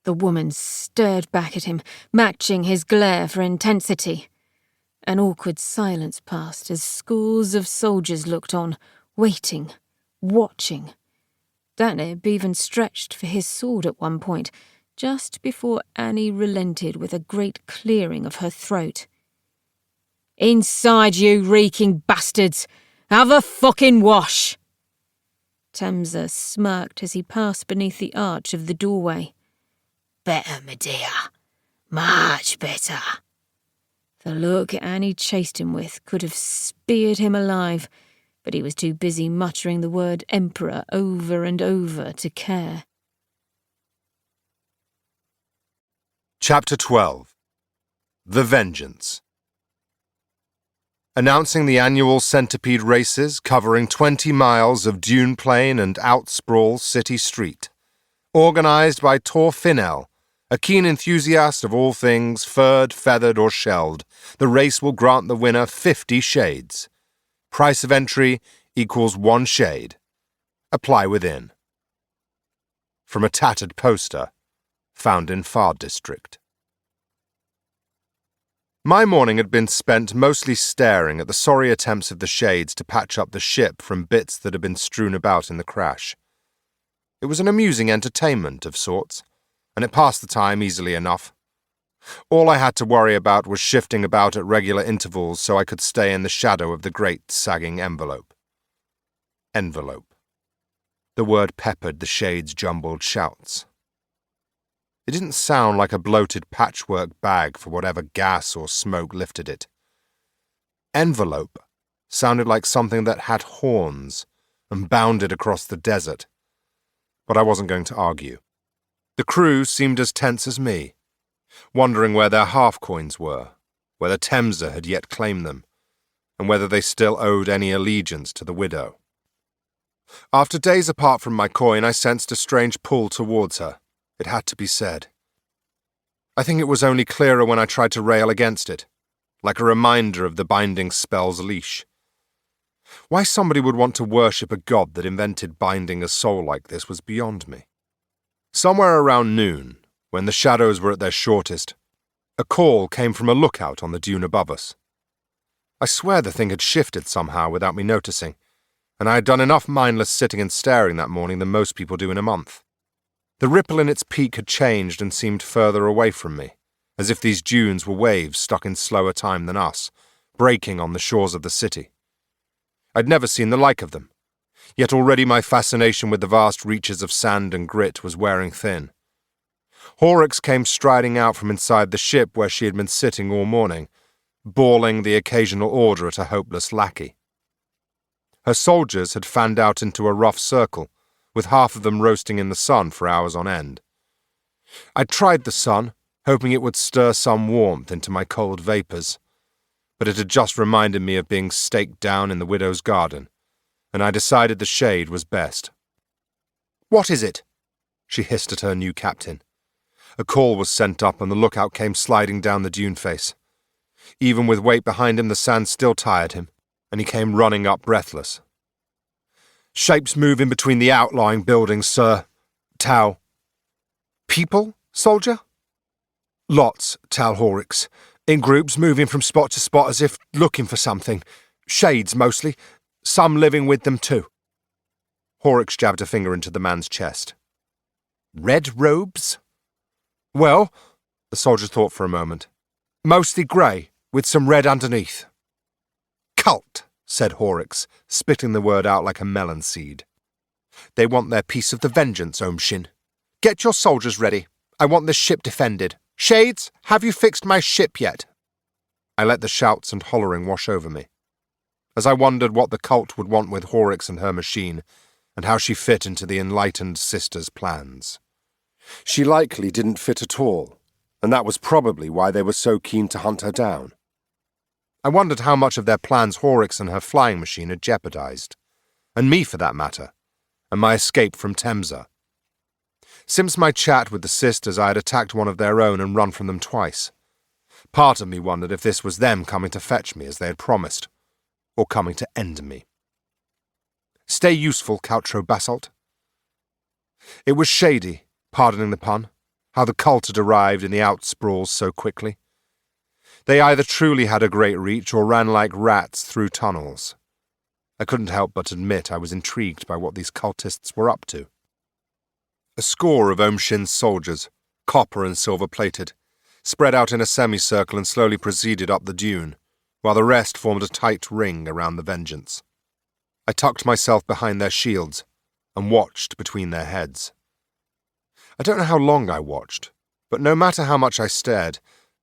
The woman stared back at him, matching his glare for intensity. An awkward silence passed as scores of soldiers looked on, waiting, watching. Danib even stretched for his sword at one point, just before Annie relented with a great clearing of her throat. Inside, you reeking bastards! Have a fucking wash! Temsa smirked as he passed beneath the arch of the doorway. Better, my dear. Much better. The look Annie chased him with could have speared him alive, but he was too busy muttering the word emperor over and over to care. Chapter 12. The Vengeance. Announcing the annual centipede races covering 20 miles of dune plain and outsprawl city street. Organised by Tor Finnell, a keen enthusiast of all things furred, feathered or shelled, the race will grant the winner 50 shades. Price of entry equals 1 shade. Apply within. From a tattered poster found in Far District. My morning had been spent mostly staring at the sorry attempts of the shades to patch up the ship from bits that had been strewn about in the crash. It was an amusing entertainment of sorts, and it passed the time easily enough. All I had to worry about was shifting about at regular intervals so I could stay in the shadow of the great sagging envelope. Envelope. The word peppered the shades' jumbled shouts. It didn't sound like a bloated patchwork bag for whatever gas or smoke lifted it. Envelope sounded like something that had horns and bounded across the desert. But I wasn't going to argue. The crew seemed as tense as me, wondering where their half-coins were, whether Temsa had yet claimed them, and whether they still owed any allegiance to the widow. After days apart from my coin, I sensed a strange pull towards her. It had to be said. I think it was only clearer when I tried to rail against it, like a reminder of the binding spell's leash. Why somebody would want to worship a god that invented binding a soul like this was beyond me. Somewhere around noon, when the shadows were at their shortest, a call came from a lookout on the dune above us. I swear the thing had shifted somehow without me noticing, and I had done enough mindless sitting and staring that morning than most people do in a month. The ripple in its peak had changed and seemed further away from me, as if these dunes were waves stuck in slower time than us, breaking on the shores of the city. I'd never seen the like of them, yet already my fascination with the vast reaches of sand and grit was wearing thin. Horrocks came striding out from inside the ship where she had been sitting all morning, bawling the occasional order at a hopeless lackey. Her soldiers had fanned out into a rough circle, with half of them roasting in the sun for hours on end. I'd tried the sun, hoping it would stir some warmth into my cold vapours, but it had just reminded me of being staked down in the widow's garden, and I decided the shade was best. "What is it?" she hissed at her new captain. A call was sent up and the lookout came sliding down the dune face. Even with weight behind him, the sand still tired him, and he came running up breathless. "Shapes moving between the outlying buildings, sir. Tal." "People, soldier?" "Lots, Tal Horrocks. In groups, moving from spot to spot as if looking for something. Shades, mostly. Some living with them, too." Horrocks jabbed a finger into the man's chest. "Red robes?" "Well," the soldier thought for a moment, "mostly grey, with some red underneath." "Cult," said Horrocks, spitting the word out like a melon seed. "They want their piece of the vengeance, Omshin. Get your soldiers ready. I want this ship defended. Shades, have you fixed my ship yet?" I let the shouts and hollering wash over me, as I wondered what the cult would want with Horrocks and her machine, and how she fit into the enlightened sister's plans. She likely didn't fit at all, and that was probably why they were so keen to hunt her down. I wondered how much of their plans Horrocks and her flying machine had jeopardized, and me for that matter, and my escape from Temsa. Since my chat with the sisters, I had attacked one of their own and run from them twice. Part of me wondered if this was them coming to fetch me as they had promised, or coming to end me. "Stay useful, Caltro Basalt." It was shady, pardoning the pun, how the cult had arrived in the outsprawls so quickly. They either truly had a great reach or ran like rats through tunnels. I couldn't help but admit I was intrigued by what these cultists were up to. A score of Omshin's soldiers, copper and silver-plated, spread out in a semicircle and slowly proceeded up the dune, while the rest formed a tight ring around the Vengeance. I tucked myself behind their shields and watched between their heads. I don't know how long I watched, but no matter how much I stared,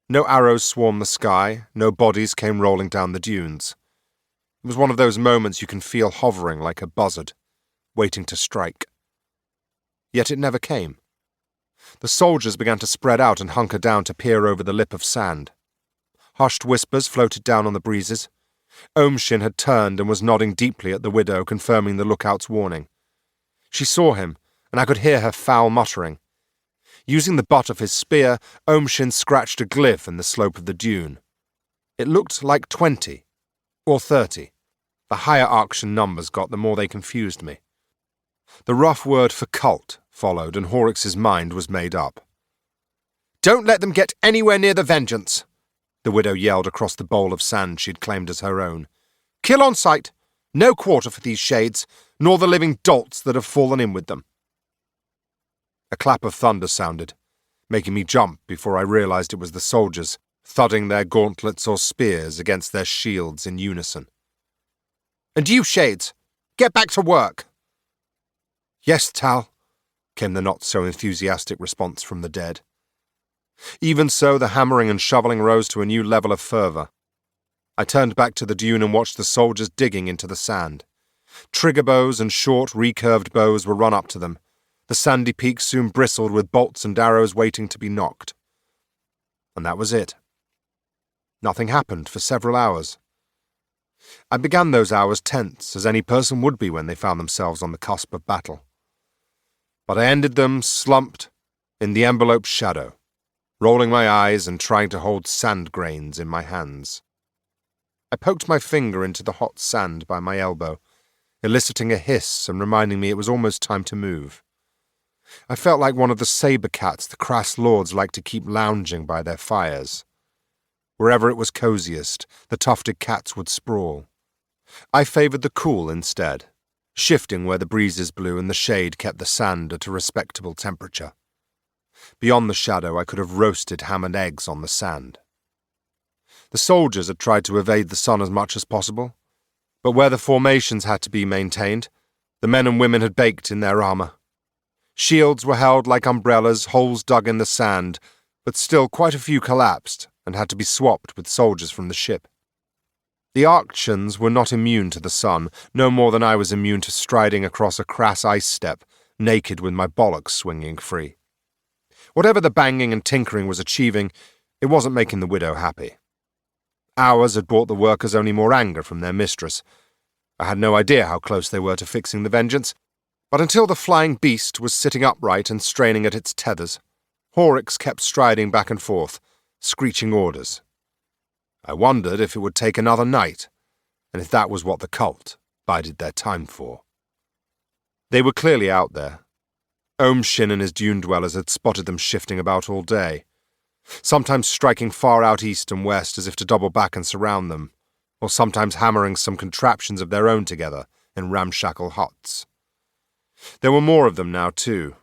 no arrows swarmed the sky, no bodies came rolling down the dunes. It was one of those moments you can feel hovering like a buzzard, waiting to strike. Yet it never came. The soldiers began to spread out and hunker down to peer over the lip of sand. Hushed whispers floated down on the breezes. Omshin had turned and was nodding deeply at the widow, confirming the lookout's warning. She saw him, and I could hear her foul muttering. Using the butt of his spear, Omshin scratched a glyph in the slope of the dune. It looked like 20, or 30. The higher Arctian numbers got, the more they confused me. The rough word for cult followed, and Horrocks' mind was made up. "Don't let them get anywhere near the Vengeance," the widow yelled across the bowl of sand she'd claimed as her own. "Kill on sight. No quarter for these shades, nor the living dolts that have fallen in with them." A clap of thunder sounded, making me jump before I realized it was the soldiers, thudding their gauntlets or spears against their shields in unison. "And you, shades, get back to work." "Yes, Tal," came the not-so-enthusiastic response from the dead. Even so, the hammering and shoveling rose to a new level of fervour. I turned back to the dune and watched the soldiers digging into the sand. Trigger bows and short, recurved bows were run up to them. The sandy peaks soon bristled with bolts and arrows waiting to be knocked. And that was it. Nothing happened for several hours. I began those hours tense, as any person would be when they found themselves on the cusp of battle. But I ended them slumped in the envelope's shadow, rolling my eyes and trying to hold sand grains in my hands. I poked my finger into the hot sand by my elbow, eliciting a hiss and reminding me it was almost time to move. I felt like one of the saber cats the crass lords like to keep lounging by their fires. Wherever it was coziest, the tufted cats would sprawl. I favoured the cool instead, shifting where the breezes blew and the shade kept the sand at a respectable temperature. Beyond the shadow, I could have roasted ham and eggs on the sand. The soldiers had tried to evade the sun as much as possible, but where the formations had to be maintained, the men and women had baked in their armour. Shields were held like umbrellas, holes dug in the sand, but still quite a few collapsed and had to be swapped with soldiers from the ship. The Arctians were not immune to the sun, no more than I was immune to striding across a crass ice step, naked with my bollocks swinging free. Whatever the banging and tinkering was achieving, it wasn't making the widow happy. Hours had brought the workers only more anger from their mistress. I had no idea how close they were to fixing the vengeance, but until the flying beast was sitting upright and straining at its tethers, Horrocks kept striding back and forth, screeching orders. I wondered if it would take another night, and if that was what the cult bided their time for. They were clearly out there. Shin and his dune dwellers had spotted them shifting about all day, sometimes striking far out east and west as if to double back and surround them, or sometimes hammering some contraptions of their own together in ramshackle huts. There were more of them now, too.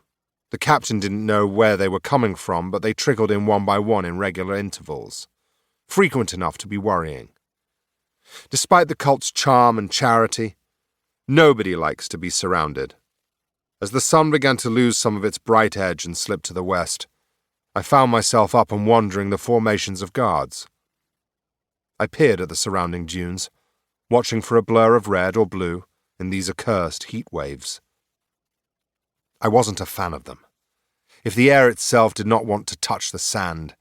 The captain didn't know where they were coming from, but they trickled in one by one in regular intervals, frequent enough to be worrying. Despite the cult's charm and charity, nobody likes to be surrounded. As the sun began to lose some of its bright edge and slip to the west, I found myself up and wandering the formations of guards. I peered at the surrounding dunes, watching for a blur of red or blue in these accursed heat waves. I wasn't a fan of them. If the air itself did not want to touch the sand,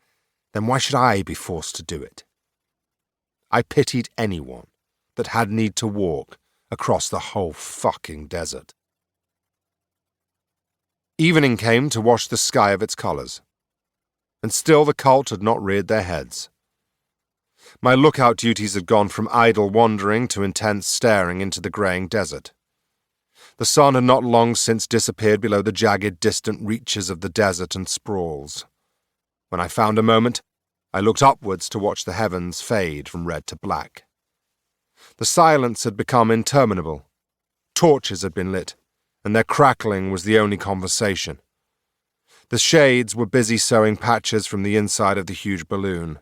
then why should I be forced to do it? I pitied anyone that had need to walk across the whole fucking desert. Evening came to wash the sky of its colours, and still the cult had not reared their heads. My lookout duties had gone from idle wandering to intense staring into the greying desert. The sun had not long since disappeared below the jagged, distant reaches of the desert and sprawls. When I found a moment, I looked upwards to watch the heavens fade from red to black. The silence had become interminable. Torches had been lit, and their crackling was the only conversation. The shades were busy sewing patches from the inside of the huge balloon.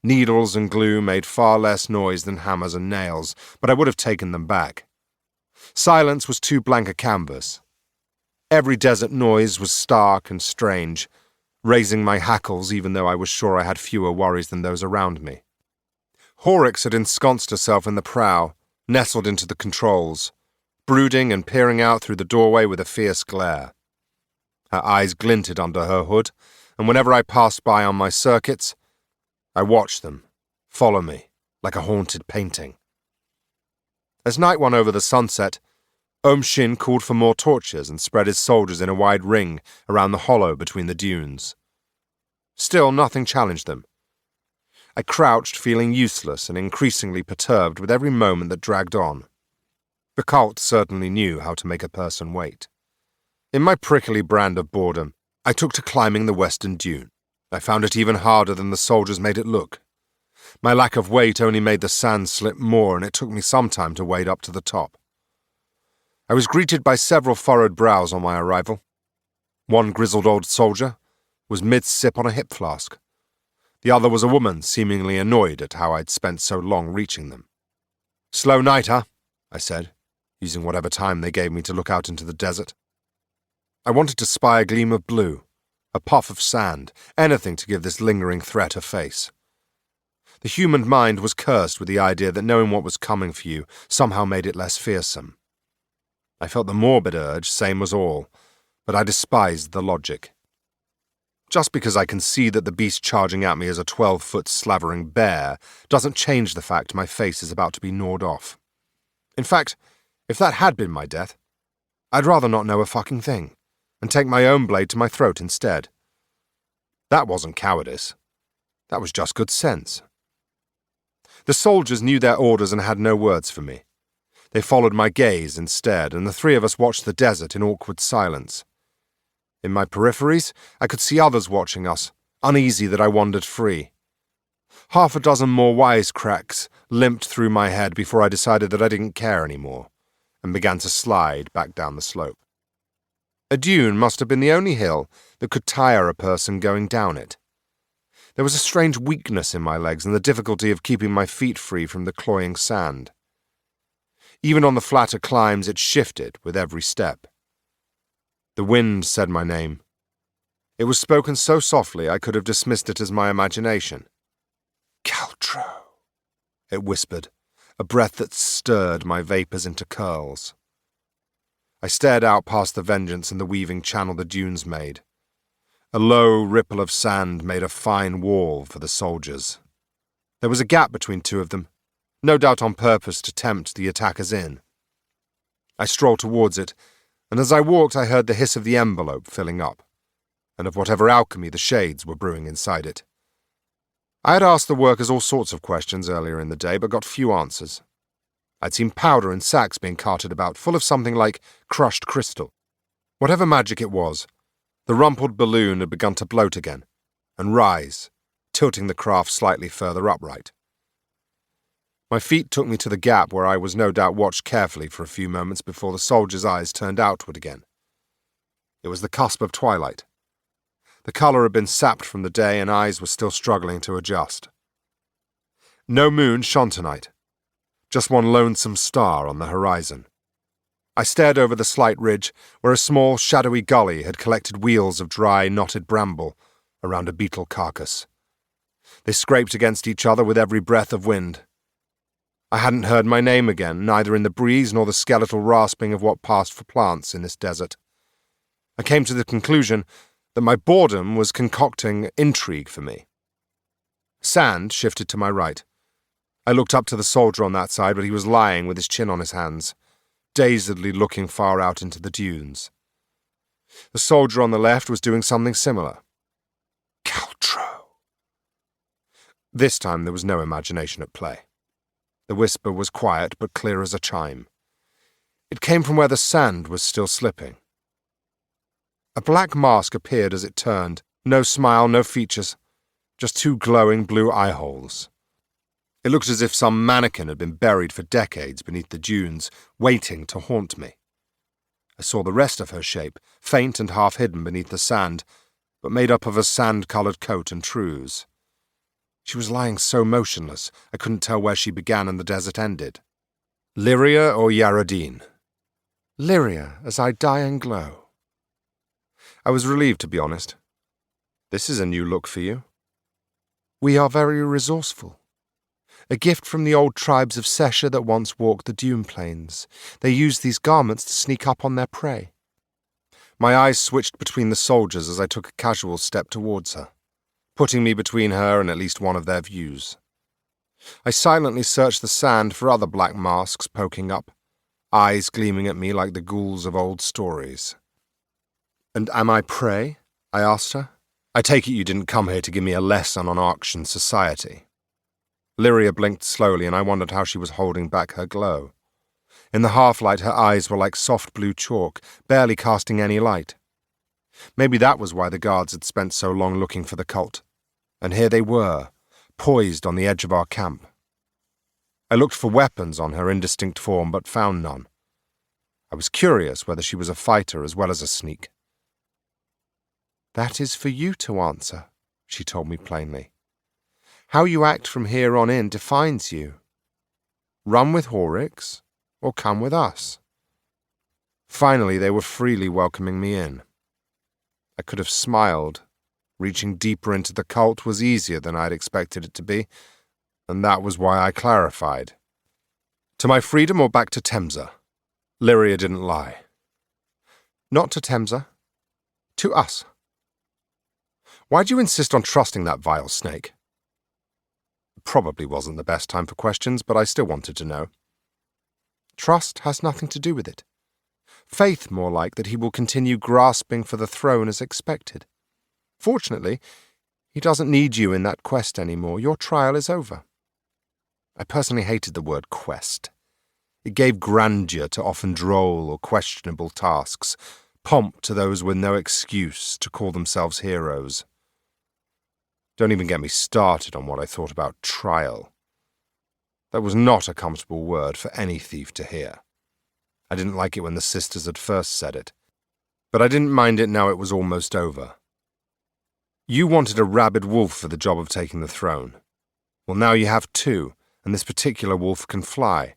Needles and glue made far less noise than hammers and nails, but I would have taken them back. Silence was too blank a canvas. Every desert noise was stark and strange, raising my hackles even though I was sure I had fewer worries than those around me. Horrocks had ensconced herself in the prow, nestled into the controls, brooding and peering out through the doorway with a fierce glare. Her eyes glinted under her hood, and whenever I passed by on my circuits, I watched them follow me like a haunted painting. As night won over the sunset, Shin called for more torches and spread his soldiers in a wide ring around the hollow between the dunes. Still, nothing challenged them. I crouched, feeling useless and increasingly perturbed with every moment that dragged on. The cult certainly knew how to make a person wait. In my prickly brand of boredom, I took to climbing the western dune. I found it even harder than the soldiers made it look. My lack of weight only made the sand slip more, and it took me some time to wade up to the top. I was greeted by several furrowed brows on my arrival. One grizzled old soldier was mid-sip on a hip flask. The other was a woman, seemingly annoyed at how I'd spent so long reaching them. "Slow night, huh?" I said, using whatever time they gave me to look out into the desert. I wanted to spy a gleam of blue, a puff of sand, anything to give this lingering threat a face. The human mind was cursed with the idea that knowing what was coming for you somehow made it less fearsome. I felt the morbid urge, same as all, but I despised the logic. Just because I can see that the beast charging at me is a 12-foot slavering bear doesn't change the fact my face is about to be gnawed off. In fact, if that had been my death, I'd rather not know a fucking thing, and take my own blade to my throat instead. That wasn't cowardice. That was just good sense. The soldiers knew their orders and had no words for me. They followed my gaze instead, and the three of us watched the desert in awkward silence. In my peripheries, I could see others watching us, uneasy that I wandered free. Half a dozen more wisecracks limped through my head before I decided that I didn't care anymore, and began to slide back down the slope. A dune must have been the only hill that could tire a person going down it. There was a strange weakness in my legs and the difficulty of keeping my feet free from the cloying sand. Even on the flatter climbs, it shifted with every step. The wind said my name. It was spoken so softly I could have dismissed it as my imagination. Caltro, it whispered, a breath that stirred my vapours into curls. I stared out past the vengeance and the weaving channel the dunes made. A low ripple of sand made a fine wall for the soldiers. There was a gap between two of them, no doubt on purpose to tempt the attackers in. I strolled towards it, and as I walked I heard the hiss of the envelope filling up, and of whatever alchemy the shades were brewing inside it. I had asked the workers all sorts of questions earlier in the day, but got few answers. I'd seen powder in sacks being carted about, full of something like crushed crystal. Whatever magic it was, the rumpled balloon had begun to bloat again, and rise, tilting the craft slightly further upright. My feet took me to the gap where I was no doubt watched carefully for a few moments before the soldiers' eyes turned outward again. It was the cusp of twilight. The colour had been sapped from the day and eyes were still struggling to adjust. No moon shone tonight. Just one lonesome star on the horizon. I stared over the slight ridge where a small, shadowy gully had collected wheels of dry, knotted bramble around a beetle carcass. They scraped against each other with every breath of wind. I hadn't heard my name again, neither in the breeze nor the skeletal rasping of what passed for plants in this desert. I came to the conclusion that my boredom was concocting intrigue for me. Sand shifted to my right. I looked up to the soldier on that side, but he was lying with his chin on his hands, dazedly looking far out into the dunes. The soldier on the left was doing something similar. Caltro. This time there was no imagination at play. The whisper was quiet but clear as a chime. It came from where the sand was still slipping. A black mask appeared as it turned. No smile, no features, just two glowing blue eye holes. It looked as if some mannequin had been buried for decades beneath the dunes, waiting to haunt me. I saw the rest of her shape, faint and half hidden beneath the sand, but made up of a sand-coloured coat and trews. She was lying so motionless, I couldn't tell where she began and the desert ended. Lyria or Yaradine? Lyria, as I die and glow. I was relieved, to be honest. This is a new look for you. We are very resourceful. A gift from the old tribes of Sesha that once walked the dune plains. They used these garments to sneak up on their prey. My eyes switched between the soldiers as I took a casual step towards her, putting me between her and at least one of their views. I silently searched the sand for other black masks poking up, eyes gleaming at me like the ghouls of old stories. "And am I prey?" I asked her. "I take it you didn't come here to give me a lesson on Arctian society." Lyria blinked slowly, and I wondered how she was holding back her glow. In the half-light, her eyes were like soft blue chalk, barely casting any light. Maybe that was why the guards had spent so long looking for the cult. And here they were, poised on the edge of our camp. I looked for weapons on her indistinct form, but found none. I was curious whether she was a fighter as well as a sneak. "That is for you to answer," she told me plainly. "How you act from here on in defines you. Run with Horrocks, or come with us." Finally, they were freely welcoming me in. I could have smiled. Reaching deeper into the cult was easier than I'd expected it to be, and that was why I clarified. "To my freedom or back to Temsa?" Lyria didn't lie. "Not to Temsa. To us." "Why'd you insist on trusting that vile snake?" Probably wasn't the best time for questions, but I still wanted to know. "Trust has nothing to do with it. Faith, more like, that he will continue grasping for the throne as expected. Fortunately, he doesn't need you in that quest anymore. Your trial is over." I personally hated the word quest. It gave grandeur to often droll or questionable tasks, pomp to those with no excuse to call themselves heroes. Don't even get me started on what I thought about trial. That was not a comfortable word for any thief to hear. I didn't like it when the sisters had first said it, but I didn't mind it now it was almost over. You wanted a rabid wolf for the job of taking the throne. Well, now you have two, and this particular wolf can fly.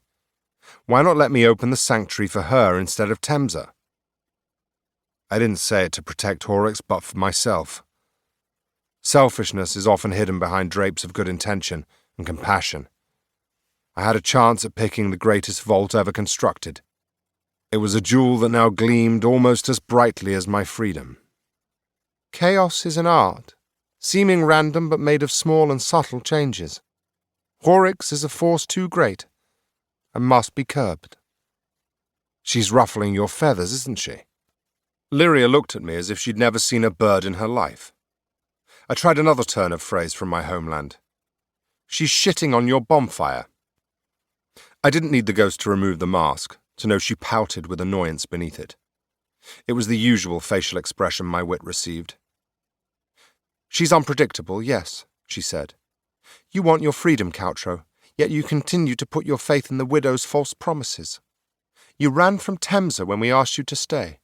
Why not let me open the sanctuary for her instead of Temsa? I didn't say it to protect Horrocks, but for myself. Selfishness is often hidden behind drapes of good intention and compassion. I had a chance at picking the greatest vault ever constructed. It was a jewel that now gleamed almost as brightly as my freedom. Chaos is an art, seeming random but made of small and subtle changes. Horrocks is a force too great and must be curbed. She's ruffling your feathers, isn't she? Lyria looked at me as if she'd never seen a bird in her life. I tried another turn of phrase from my homeland. She's shitting on your bonfire. I didn't need the ghost to remove the mask, to know she pouted with annoyance beneath it. It was the usual facial expression my wit received. She's unpredictable, yes, she said. You want your freedom, Caltro, yet you continue to put your faith in the widow's false promises. You ran from Temsa when we asked you to stay.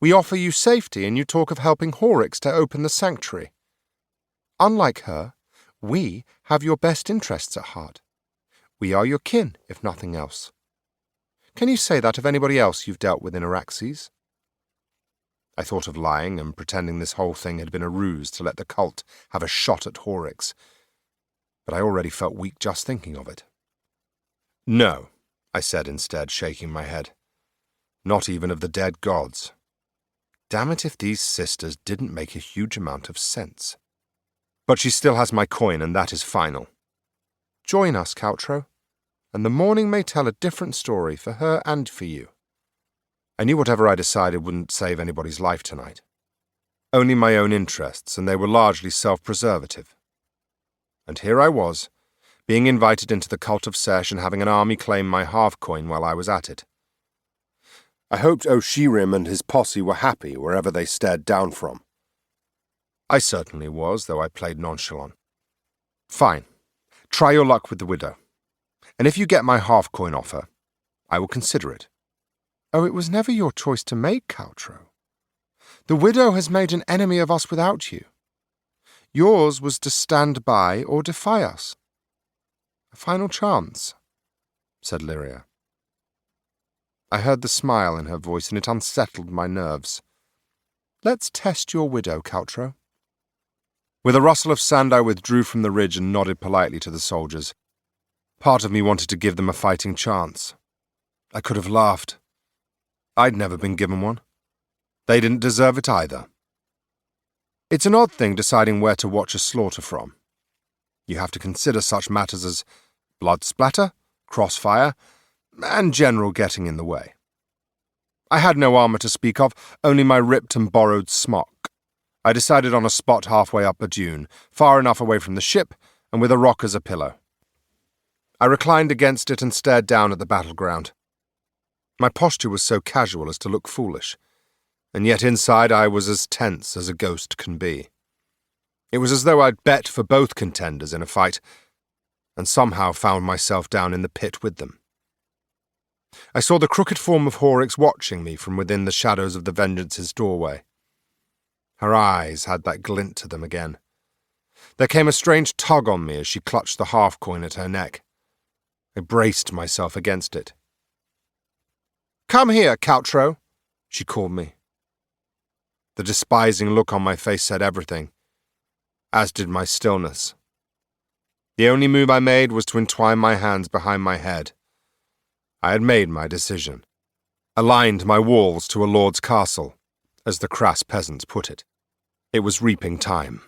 We offer you safety and you talk of helping Horrocks to open the sanctuary. Unlike her, we have your best interests at heart. We are your kin, if nothing else. Can you say that of anybody else you've dealt with in Araxes? I thought of lying and pretending this whole thing had been a ruse to let the cult have a shot at Horrocks, but I already felt weak just thinking of it. No, I said instead, shaking my head. Not even of the dead gods. Damn it if these sisters didn't make a huge amount of sense. But she still has my coin, and that is final. Join us, Caltro, and the morning may tell a different story for her and for you. I knew whatever I decided wouldn't save anybody's life tonight. Only my own interests, and they were largely self-preservative. And here I was, being invited into the cult of Sesh and having an army claim my half-coin while I was at it. I hoped Oshirim and his posse were happy wherever they stared down from. I certainly was, though I played nonchalant. Fine. Try your luck with the widow. And if you get my half-coin off her, I will consider it. Oh, it was never your choice to make, Caltro. The widow has made an enemy of us without you. Yours was to stand by or defy us. A final chance, said Lyria. I heard the smile in her voice, and it unsettled my nerves. Let's test your widow, Caltro. With a rustle of sand, I withdrew from the ridge and nodded politely to the soldiers. Part of me wanted to give them a fighting chance. I could have laughed. I'd never been given one. They didn't deserve it either. It's an odd thing deciding where to watch a slaughter from. You have to consider such matters as blood splatter, crossfire, and general getting in the way. I had no armour to speak of, only my ripped and borrowed smock. I decided on a spot halfway up a dune, far enough away from the ship, and with a rock as a pillow. I reclined against it and stared down at the battleground. My posture was so casual as to look foolish, and yet inside I was as tense as a ghost can be. It was as though I'd bet for both contenders in a fight, and somehow found myself down in the pit with them. I saw the crooked form of Horrocks watching me from within the shadows of the Vengeance's doorway. Her eyes had that glint to them again. There came a strange tug on me as she clutched the half-coin at her neck. I braced myself against it. "Come here, Caltro," she called me. The despising look on my face said everything, as did my stillness. The only move I made was to entwine my hands behind my head. I had made my decision, aligned my walls to a lord's castle, as the crass peasants put it. It was reaping time.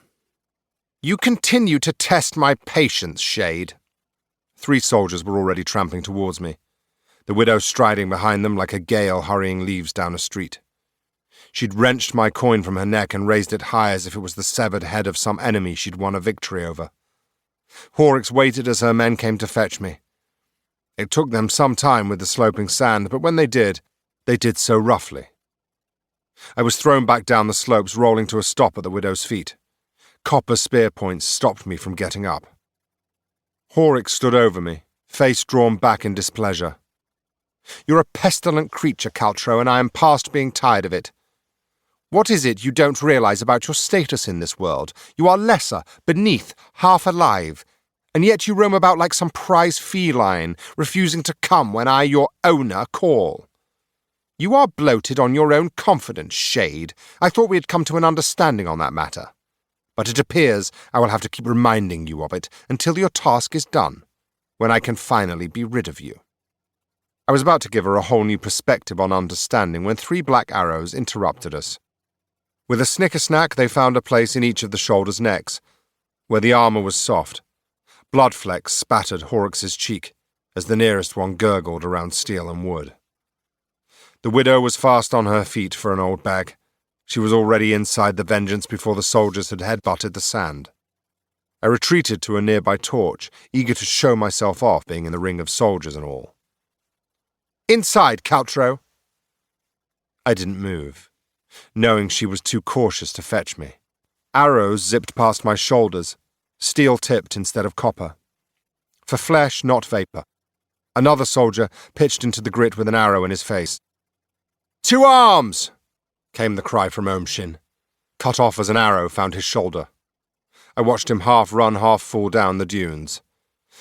"You continue to test my patience, Shade." 3 soldiers were already trampling towards me, the widow striding behind them like a gale hurrying leaves down a street. She'd wrenched my coin from her neck and raised it high as if it was the severed head of some enemy she'd won a victory over. Horrocks waited as her men came to fetch me. It took them some time with the sloping sand, but when they did so roughly. I was thrown back down the slopes, rolling to a stop at the widow's feet. Copper spear points stopped me from getting up. Horrocks stood over me, face drawn back in displeasure. "You're a pestilent creature, Caltro, and I am past being tired of it. What is it you don't realize about your status in this world? You are lesser, beneath, half alive, and yet you roam about like some prize feline, refusing to come when I, your owner, call. You are bloated on your own confidence, Shade. I thought we had come to an understanding on that matter. But it appears I will have to keep reminding you of it until your task is done, when I can finally be rid of you." I was about to give her a whole new perspective on understanding when 3 black arrows interrupted us. With a snicker-snack, they found a place in each of the shoulders' necks, where the armour was soft. Blood flecks spattered Horrocks's cheek as the nearest one gurgled around steel and wood. The widow was fast on her feet for an old bag. She was already inside the Vengeance before the soldiers had headbutted the sand. I retreated to a nearby torch, eager to show myself off, being in the ring of soldiers and all. "Inside, Caltro!" I didn't move, knowing she was too cautious to fetch me. Arrows zipped past my shoulders, steel-tipped instead of copper. For flesh, not vapour. Another soldier pitched into the grit with an arrow in his face. "To arms!" came the cry from Omshin, cut off as an arrow found his shoulder. I watched him half run, half fall down the dunes.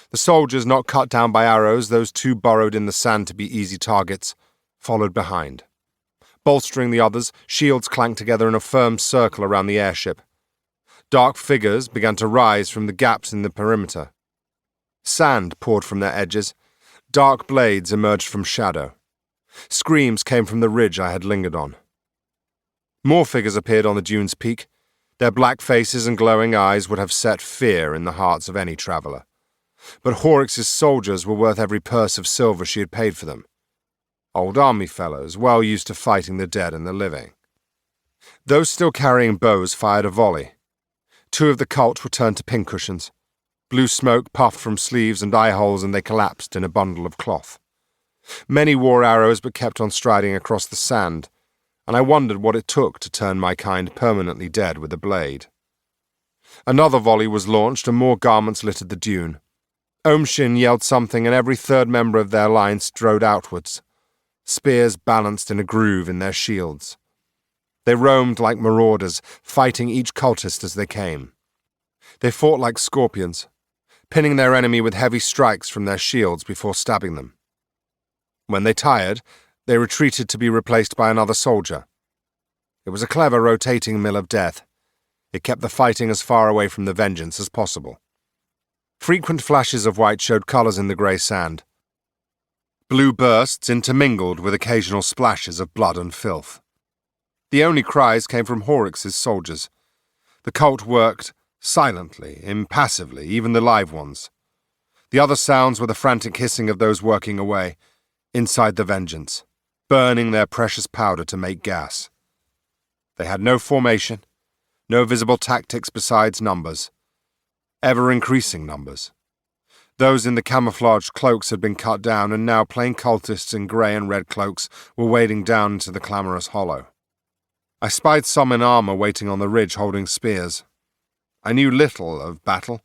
The soldiers, not cut down by arrows, those 2 burrowed in the sand to be easy targets, followed behind. Bolstering the others, shields clanked together in a firm circle around the airship. Dark figures began to rise from the gaps in the perimeter. Sand poured from their edges. Dark blades emerged from shadow. Screams came from the ridge I had lingered on. More figures appeared on the dune's peak. Their black faces and glowing eyes would have set fear in the hearts of any traveller. But Horrocks's soldiers were worth every purse of silver she had paid for them. Old army fellows, well used to fighting the dead and the living. Those still carrying bows fired a volley. 2 of the cult were turned to pincushions. Blue smoke puffed from sleeves and eye holes, and they collapsed in a bundle of cloth. Many wore arrows but kept on striding across the sand, and I wondered what it took to turn my kind permanently dead with a blade. Another volley was launched, and more garments littered the dune. Omshin yelled something, and every 3rd member of their line strode outwards, spears balanced in a groove in their shields. They roamed like marauders, fighting each cultist as they came. They fought like scorpions, pinning their enemy with heavy strikes from their shields before stabbing them. When they tired, they retreated to be replaced by another soldier. It was a clever rotating mill of death. It kept the fighting as far away from the Vengeance as possible. Frequent flashes of white showed colours in the grey sand. Blue bursts intermingled with occasional splashes of blood and filth. The only cries came from Horrocks's soldiers. The cult worked silently, impassively, even the live ones. The other sounds were the frantic hissing of those working away, inside the Vengeance, burning their precious powder to make gas. They had no formation, no visible tactics besides numbers. Ever-increasing numbers. Those in the camouflaged cloaks had been cut down, and now plain cultists in grey and red cloaks were wading down into the clamorous hollow. I spied some in armour waiting on the ridge holding spears. I knew little of battle,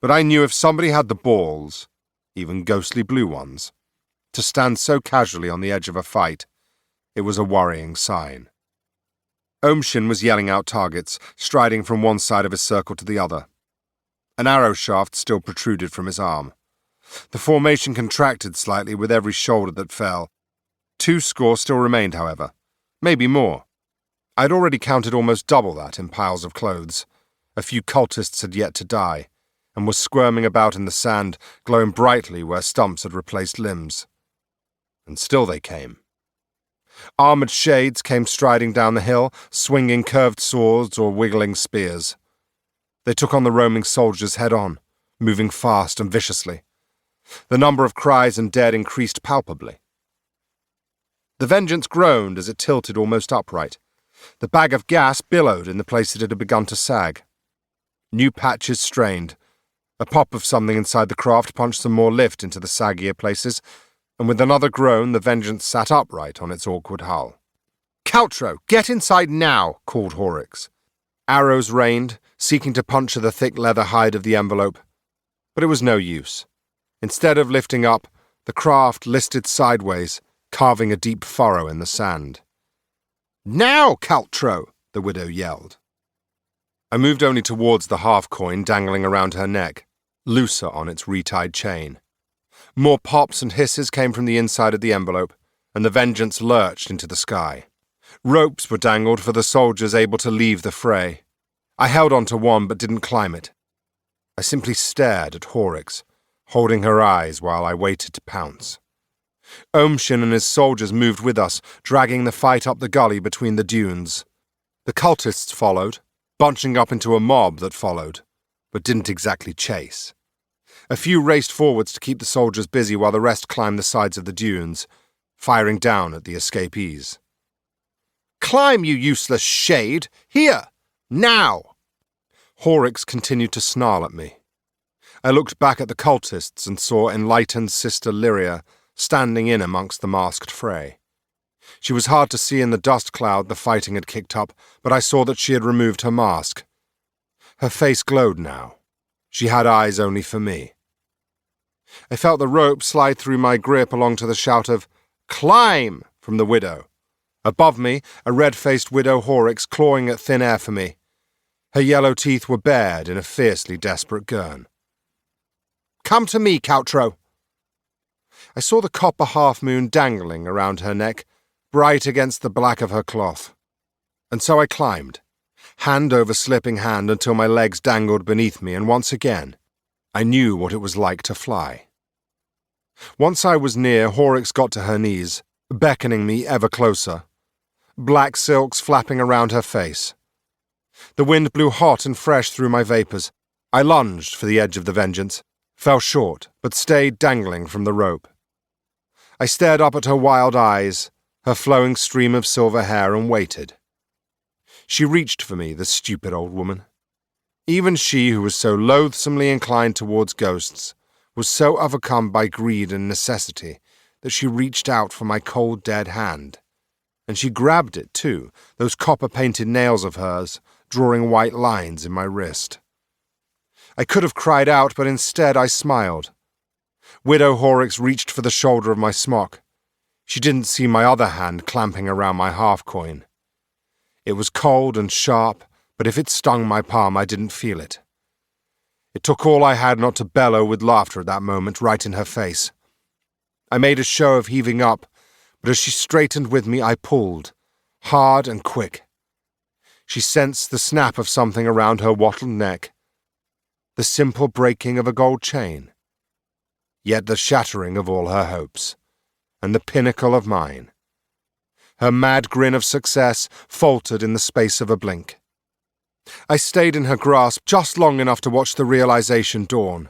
but I knew if somebody had the balls, even ghostly blue ones, to stand so casually on the edge of a fight, it was a worrying sign. Omshin was yelling out targets, striding from one side of his circle to the other. An arrow shaft still protruded from his arm. The formation contracted slightly with every shoulder that fell. 2 score still remained, however. Maybe more. I'd already counted almost double that in piles of clothes. A few cultists had yet to die, and were squirming about in the sand, glowing brightly where stumps had replaced limbs. And still they came. Armoured shades came striding down the hill, swinging curved swords or wiggling spears. They took on the roaming soldiers head-on, moving fast and viciously. The number of cries and dead increased palpably. The Vengeance groaned as it tilted almost upright. The bag of gas billowed in the place it had begun to sag. New patches strained. A pop of something inside the craft punched some more lift into the saggier places, and with another groan the Vengeance sat upright on its awkward hull. Caltro, get inside now, called Horrocks. Arrows rained, seeking to puncture the thick leather hide of the envelope. But it was no use. Instead of lifting up, the craft listed sideways, carving a deep furrow in the sand. Now, Caltro, the widow yelled. I moved only towards the half-coin dangling around her neck, looser on its retied chain. More pops and hisses came from the inside of the envelope, and the vengeance lurched into the sky. Ropes were dangled for the soldiers able to leave the fray. I held on to one but didn't climb it. I simply stared at Horrocks, holding her eyes while I waited to pounce. Oamshin and his soldiers moved with us, dragging the fight up the gully between the dunes. The cultists followed, bunching up into a mob that followed, but didn't exactly chase. A few raced forwards to keep the soldiers busy while the rest climbed the sides of the dunes, firing down at the escapees. Climb, you useless shade! Here! Now! Horrocks continued to snarl at me. I looked back at the cultists and saw enlightened Sister Lyria standing in amongst the masked fray. She was hard to see in the dust cloud the fighting had kicked up, but I saw that she had removed her mask. Her face glowed now. She had eyes only for me. I felt the rope slide through my grip along to the shout of, "Climb!" from the widow. Above me, a red-faced widow Horrocks clawing at thin air for me. Her yellow teeth were bared in a fiercely desperate gurn. Come to me, Caltro. I saw the copper half-moon dangling around her neck, bright against the black of her cloth. And so I climbed, hand over slipping hand until my legs dangled beneath me, and once again, I knew what it was like to fly. Once I was near, Horrocks got to her knees, beckoning me ever closer, black silks flapping around her face. The wind blew hot and fresh through my vapours. I lunged for the edge of the vengeance, fell short, but stayed dangling from the rope. I stared up at her wild eyes, her flowing stream of silver hair, and waited. She reached for me, the stupid old woman. Even she, who was so loathsomely inclined towards ghosts, was so overcome by greed and necessity that she reached out for my cold, dead hand. And she grabbed it, too, those copper-painted nails of hers, drawing white lines in my wrist. I could have cried out, but instead I smiled. Widow Horrocks reached for the shoulder of my smock. She didn't see my other hand clamping around my half-coin. It was cold and sharp, but if it stung my palm, I didn't feel it. It took all I had not to bellow with laughter at that moment, right in her face. I made a show of heaving up, but as she straightened with me, I pulled, hard and quick. She sensed the snap of something around her wattled neck, the simple breaking of a gold chain, yet the shattering of all her hopes, and the pinnacle of mine. Her mad grin of success faltered in the space of a blink. I stayed in her grasp just long enough to watch the realization dawn,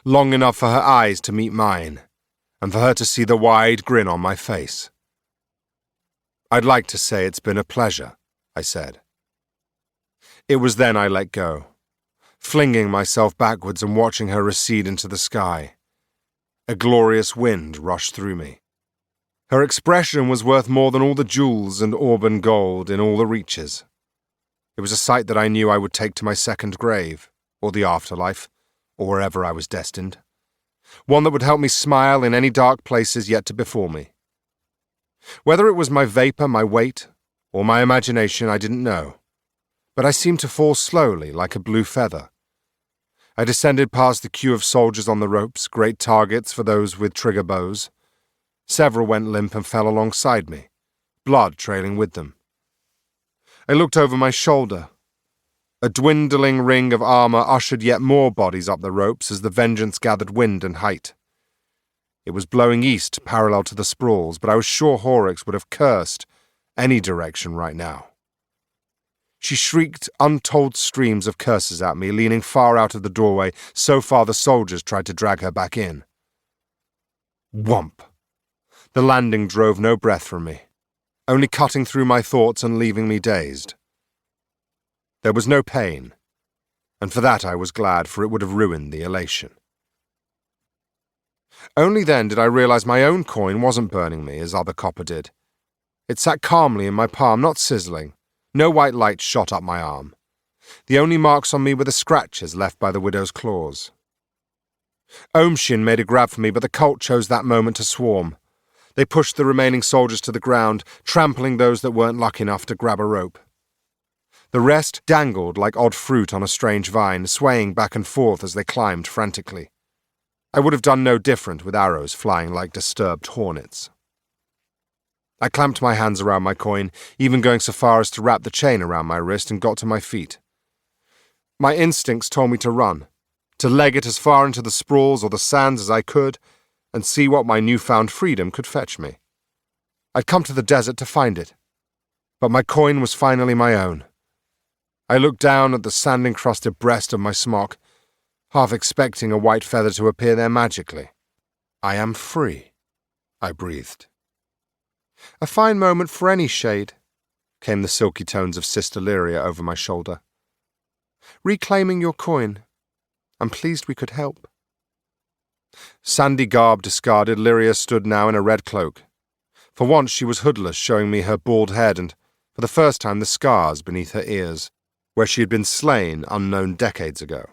long enough for her eyes to meet mine, and for her to see the wide grin on my face. I'd like to say it's been a pleasure, I said. It was then I let go, flinging myself backwards and watching her recede into the sky. A glorious wind rushed through me. Her expression was worth more than all the jewels and auburn gold in all the reaches. It was a sight that I knew I would take to my second grave, or the afterlife, or wherever I was destined. One that would help me smile in any dark places yet to befall me. Whether it was my vapour, my weight, or my imagination, I didn't know, but I seemed to fall slowly like a blue feather. I descended past the queue of soldiers on the ropes, great targets for those with trigger bows. Several went limp and fell alongside me, blood trailing with them. I looked over my shoulder. A dwindling ring of armour ushered yet more bodies up the ropes as the vengeance gathered wind and height. It was blowing east, parallel to the sprawls, but I was sure Horrocks would have cursed any direction right now. She shrieked untold streams of curses at me, leaning far out of the doorway, so far the soldiers tried to drag her back in. Whomp! The landing drove no breath from me, only cutting through my thoughts and leaving me dazed. There was no pain, and for that I was glad, for it would have ruined the elation. Only then did I realize my own coin wasn't burning me as other copper did. It sat calmly in my palm, not sizzling. No white light shot up my arm. The only marks on me were the scratches left by the widow's claws. Ohmshin made a grab for me, but the cult chose that moment to swarm. They pushed the remaining soldiers to the ground, trampling those that weren't lucky enough to grab a rope. The rest dangled like odd fruit on a strange vine, swaying back and forth as they climbed frantically. I would have done no different with arrows flying like disturbed hornets. I clamped my hands around my coin, even going so far as to wrap the chain around my wrist, and got to my feet. My instincts told me to run, to leg it as far into the sprawls or the sands as I could, and see what my newfound freedom could fetch me. I'd come to the desert to find it, but my coin was finally my own. I looked down at the sand-encrusted breast of my smock, half expecting a white feather to appear there magically. I am free, I breathed. A fine moment for any shade, came the silky tones of Sister Lyria over my shoulder. Reclaiming your coin. I'm pleased we could help. Sandy garb discarded, Lyria stood now in a red cloak. For once she was hoodless, showing me her bald head and, for the first time, the scars beneath her ears, where she had been slain unknown decades ago.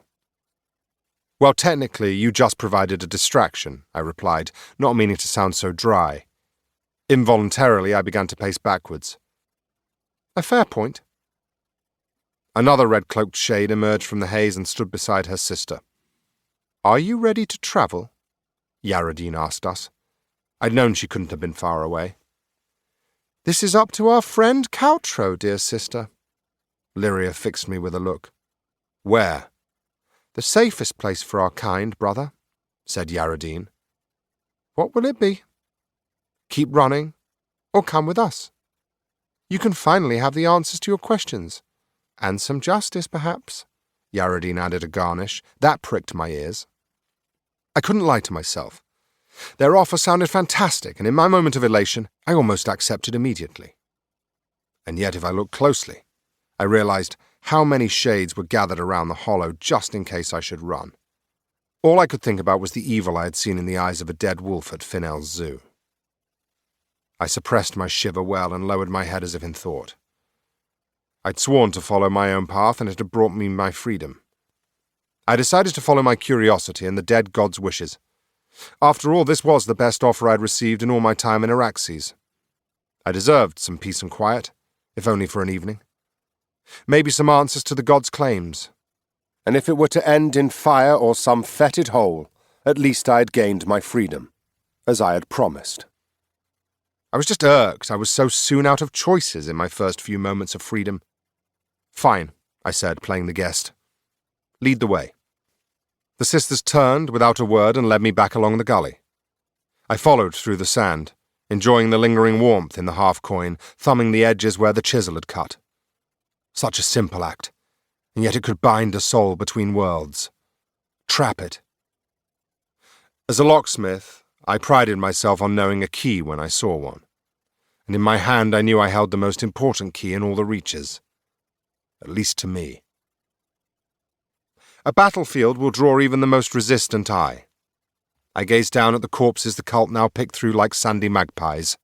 Well, technically, you just provided a distraction, I replied, not meaning to sound so dry. Involuntarily, I began to pace backwards. A fair point. Another red-cloaked shade emerged from the haze and stood beside her sister. Are you ready to travel? Yaradine asked us. I'd known she couldn't have been far away. This is up to our friend Caltro, dear sister. Lyria fixed me with a look. Where? The safest place for our kind, brother, said Yaradine. What will it be? Keep running, or come with us. You can finally have the answers to your questions. And some justice, perhaps. Yaradine added a garnish. That pricked my ears. I couldn't lie to myself. Their offer sounded fantastic, and in my moment of elation, I almost accepted immediately. And yet, if I looked closely, I realized how many shades were gathered around the hollow just in case I should run. All I could think about was the evil I had seen in the eyes of a dead wolf at Finnell's zoo. I suppressed my shiver well and lowered my head as if in thought. I'd sworn to follow my own path, and it had brought me my freedom. I decided to follow my curiosity and the dead god's wishes. After all, this was the best offer I'd received in all my time in Araxes. I deserved some peace and quiet, if only for an evening. Maybe some answers to the god's claims. And if it were to end in fire or some fetid hole, at least I had gained my freedom, as I had promised. I was just irked I was so soon out of choices in my first few moments of freedom. Fine, I said, playing the guest. Lead the way. The sisters turned without a word and led me back along the gully. I followed through the sand, enjoying the lingering warmth in the half-coin, thumbing the edges where the chisel had cut. Such a simple act, and yet it could bind a soul between worlds. Trap it. As a locksmith, I prided myself on knowing a key when I saw one, and in my hand I knew I held the most important key in all the reaches. At least to me. A battlefield will draw even the most resistant eye. I gazed down at the corpses the cult now picked through like sandy magpies.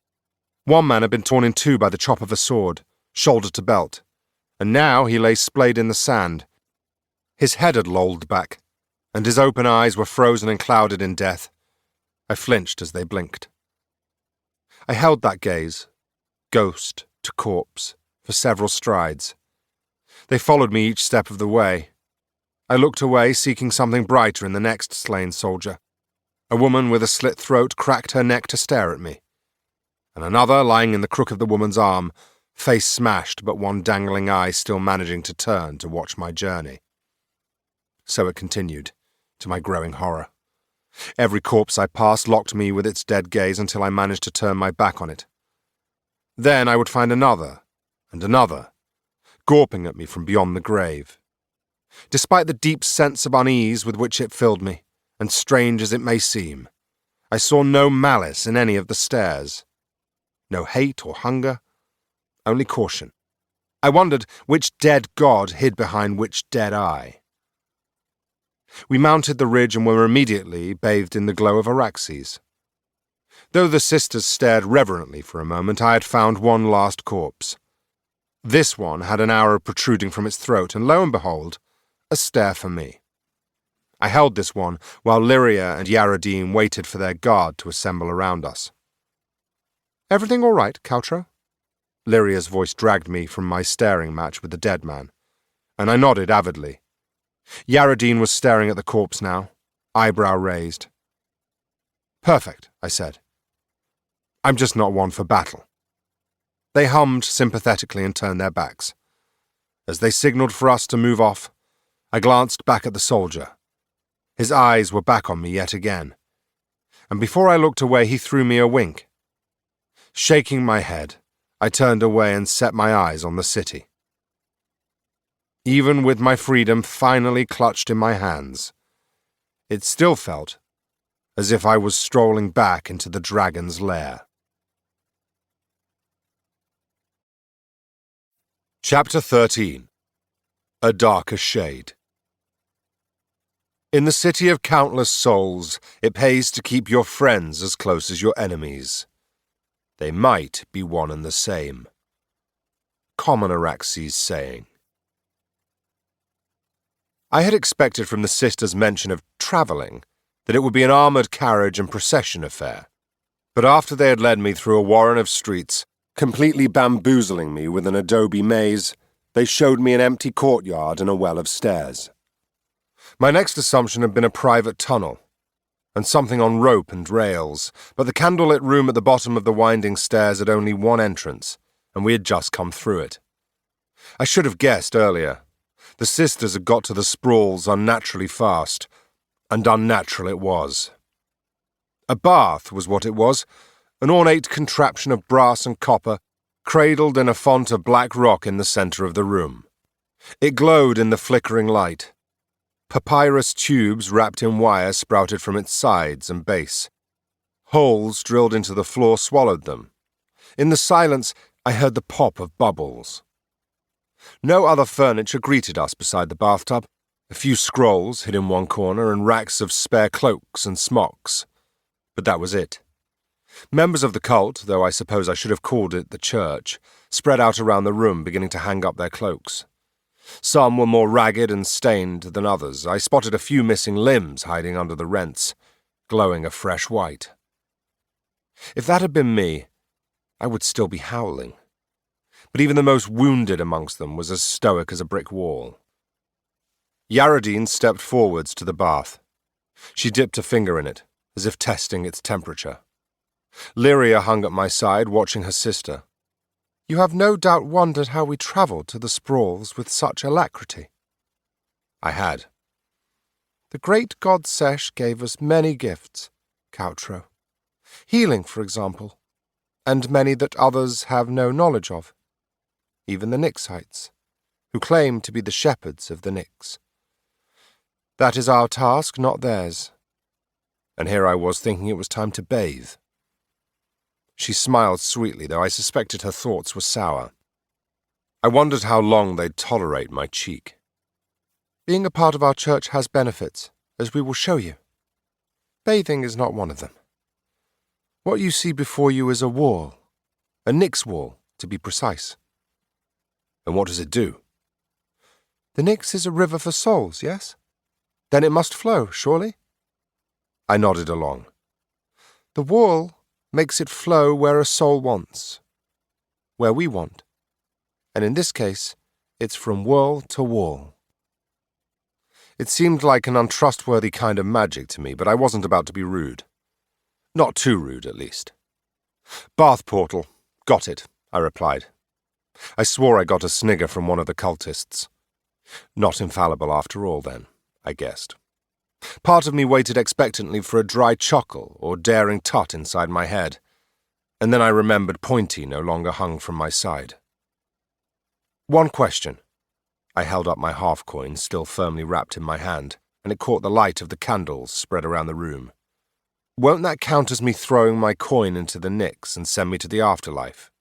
One man had been torn in two by the chop of a sword, shoulder to belt, and now he lay splayed in the sand. His head had lolled back, and his open eyes were frozen and clouded in death. I flinched as they blinked. I held that gaze, ghost to corpse, for several strides. They followed me each step of the way. I looked away, seeking something brighter in the next slain soldier. A woman with a slit throat cracked her neck to stare at me, and another, lying in the crook of the woman's arm, face smashed but one dangling eye still managing to turn to watch my journey. So it continued, to my growing horror. Every corpse I passed locked me with its dead gaze until I managed to turn my back on it. Then I would find another, and another, gawping at me from beyond the grave. Despite the deep sense of unease with which it filled me, and strange as it may seem, I saw no malice in any of the stares. No hate or hunger, only caution. I wondered which dead god hid behind which dead eye. We mounted the ridge and were immediately bathed in the glow of Araxes. Though the sisters stared reverently for a moment, I had found one last corpse. This one had an arrow protruding from its throat, and lo and behold, a stare for me. I held this one while Lyria and Yaradine waited for their guard to assemble around us. "Everything all right, Caltro?" Lyria's voice dragged me from my staring match with the dead man, and I nodded avidly. Yaradine was staring at the corpse now, eyebrow raised. "Perfect," I said. "I'm just not one for battle." They hummed sympathetically and turned their backs. As they signaled for us to move off, I glanced back at the soldier. His eyes were back on me yet again, and before I looked away he threw me a wink. Shaking my head, I turned away and set my eyes on the city. Even with my freedom finally clutched in my hands, it still felt as if I was strolling back into the dragon's lair. Chapter 13. A Darker Shade. In the city of countless souls, it pays to keep your friends as close as your enemies. They might be one and the same. Common Araxes saying. I had expected from the sisters' mention of travelling that it would be an armoured carriage and procession affair, but after they had led me through a warren of streets, completely bamboozling me with an adobe maze, they showed me an empty courtyard and a well of stairs. My next assumption had been a private tunnel, and something on rope and rails, but the candlelit room at the bottom of the winding stairs had only one entrance, and we had just come through it. I should have guessed earlier. The sisters had got to the sprawls unnaturally fast, and unnatural it was. A bath was what it was, an ornate contraption of brass and copper, cradled in a font of black rock in the centre of the room. It glowed in the flickering light. Papyrus tubes wrapped in wire sprouted from its sides and base. Holes drilled into the floor swallowed them. In the silence, I heard the pop of bubbles. No other furniture greeted us beside the bathtub. A few scrolls hid in one corner and racks of spare cloaks and smocks. But that was it. Members of the cult, though I suppose I should have called it the church, spread out around the room, beginning to hang up their cloaks. Some were more ragged and stained than others. I spotted a few missing limbs hiding under the rents, glowing a fresh white. If that had been me, I would still be howling. But even the most wounded amongst them was as stoic as a brick wall. Yaradine stepped forwards to the bath. She dipped a finger in it, as if testing its temperature. Lyria hung at my side, watching her sister. "You have no doubt wondered how we travelled to the sprawls with such alacrity." I had. "The great god Sesh gave us many gifts, Caltro. Healing, for example, and many that others have no knowledge of. Even the Nixites, who claim to be the shepherds of the Nix. That is our task, not theirs." And here I was thinking it was time to bathe. She smiled sweetly, though I suspected her thoughts were sour. I wondered how long they'd tolerate my cheek. "Being a part of our church has benefits, as we will show you. Bathing is not one of them. What you see before you is a wall, a Nix wall, to be precise." "And what does it do?" "The Nix is a river for souls, yes? Then it must flow, surely?" I nodded along. "The wall makes it flow where a soul wants, where we want, and in this case, it's from wall to wall." It seemed like an untrustworthy kind of magic to me, but I wasn't about to be rude. Not too rude, at least. "Bath portal. Got it," I replied. I swore I got a snigger from one of the cultists. Not infallible after all, then, I guessed. Part of me waited expectantly for a dry chuckle or daring tut inside my head, and then I remembered Pointy no longer hung from my side. "One question." I held up my half-coin, still firmly wrapped in my hand, and it caught the light of the candles spread around the room. "Won't that count as me throwing my coin into the Nix and send me to the afterlife?"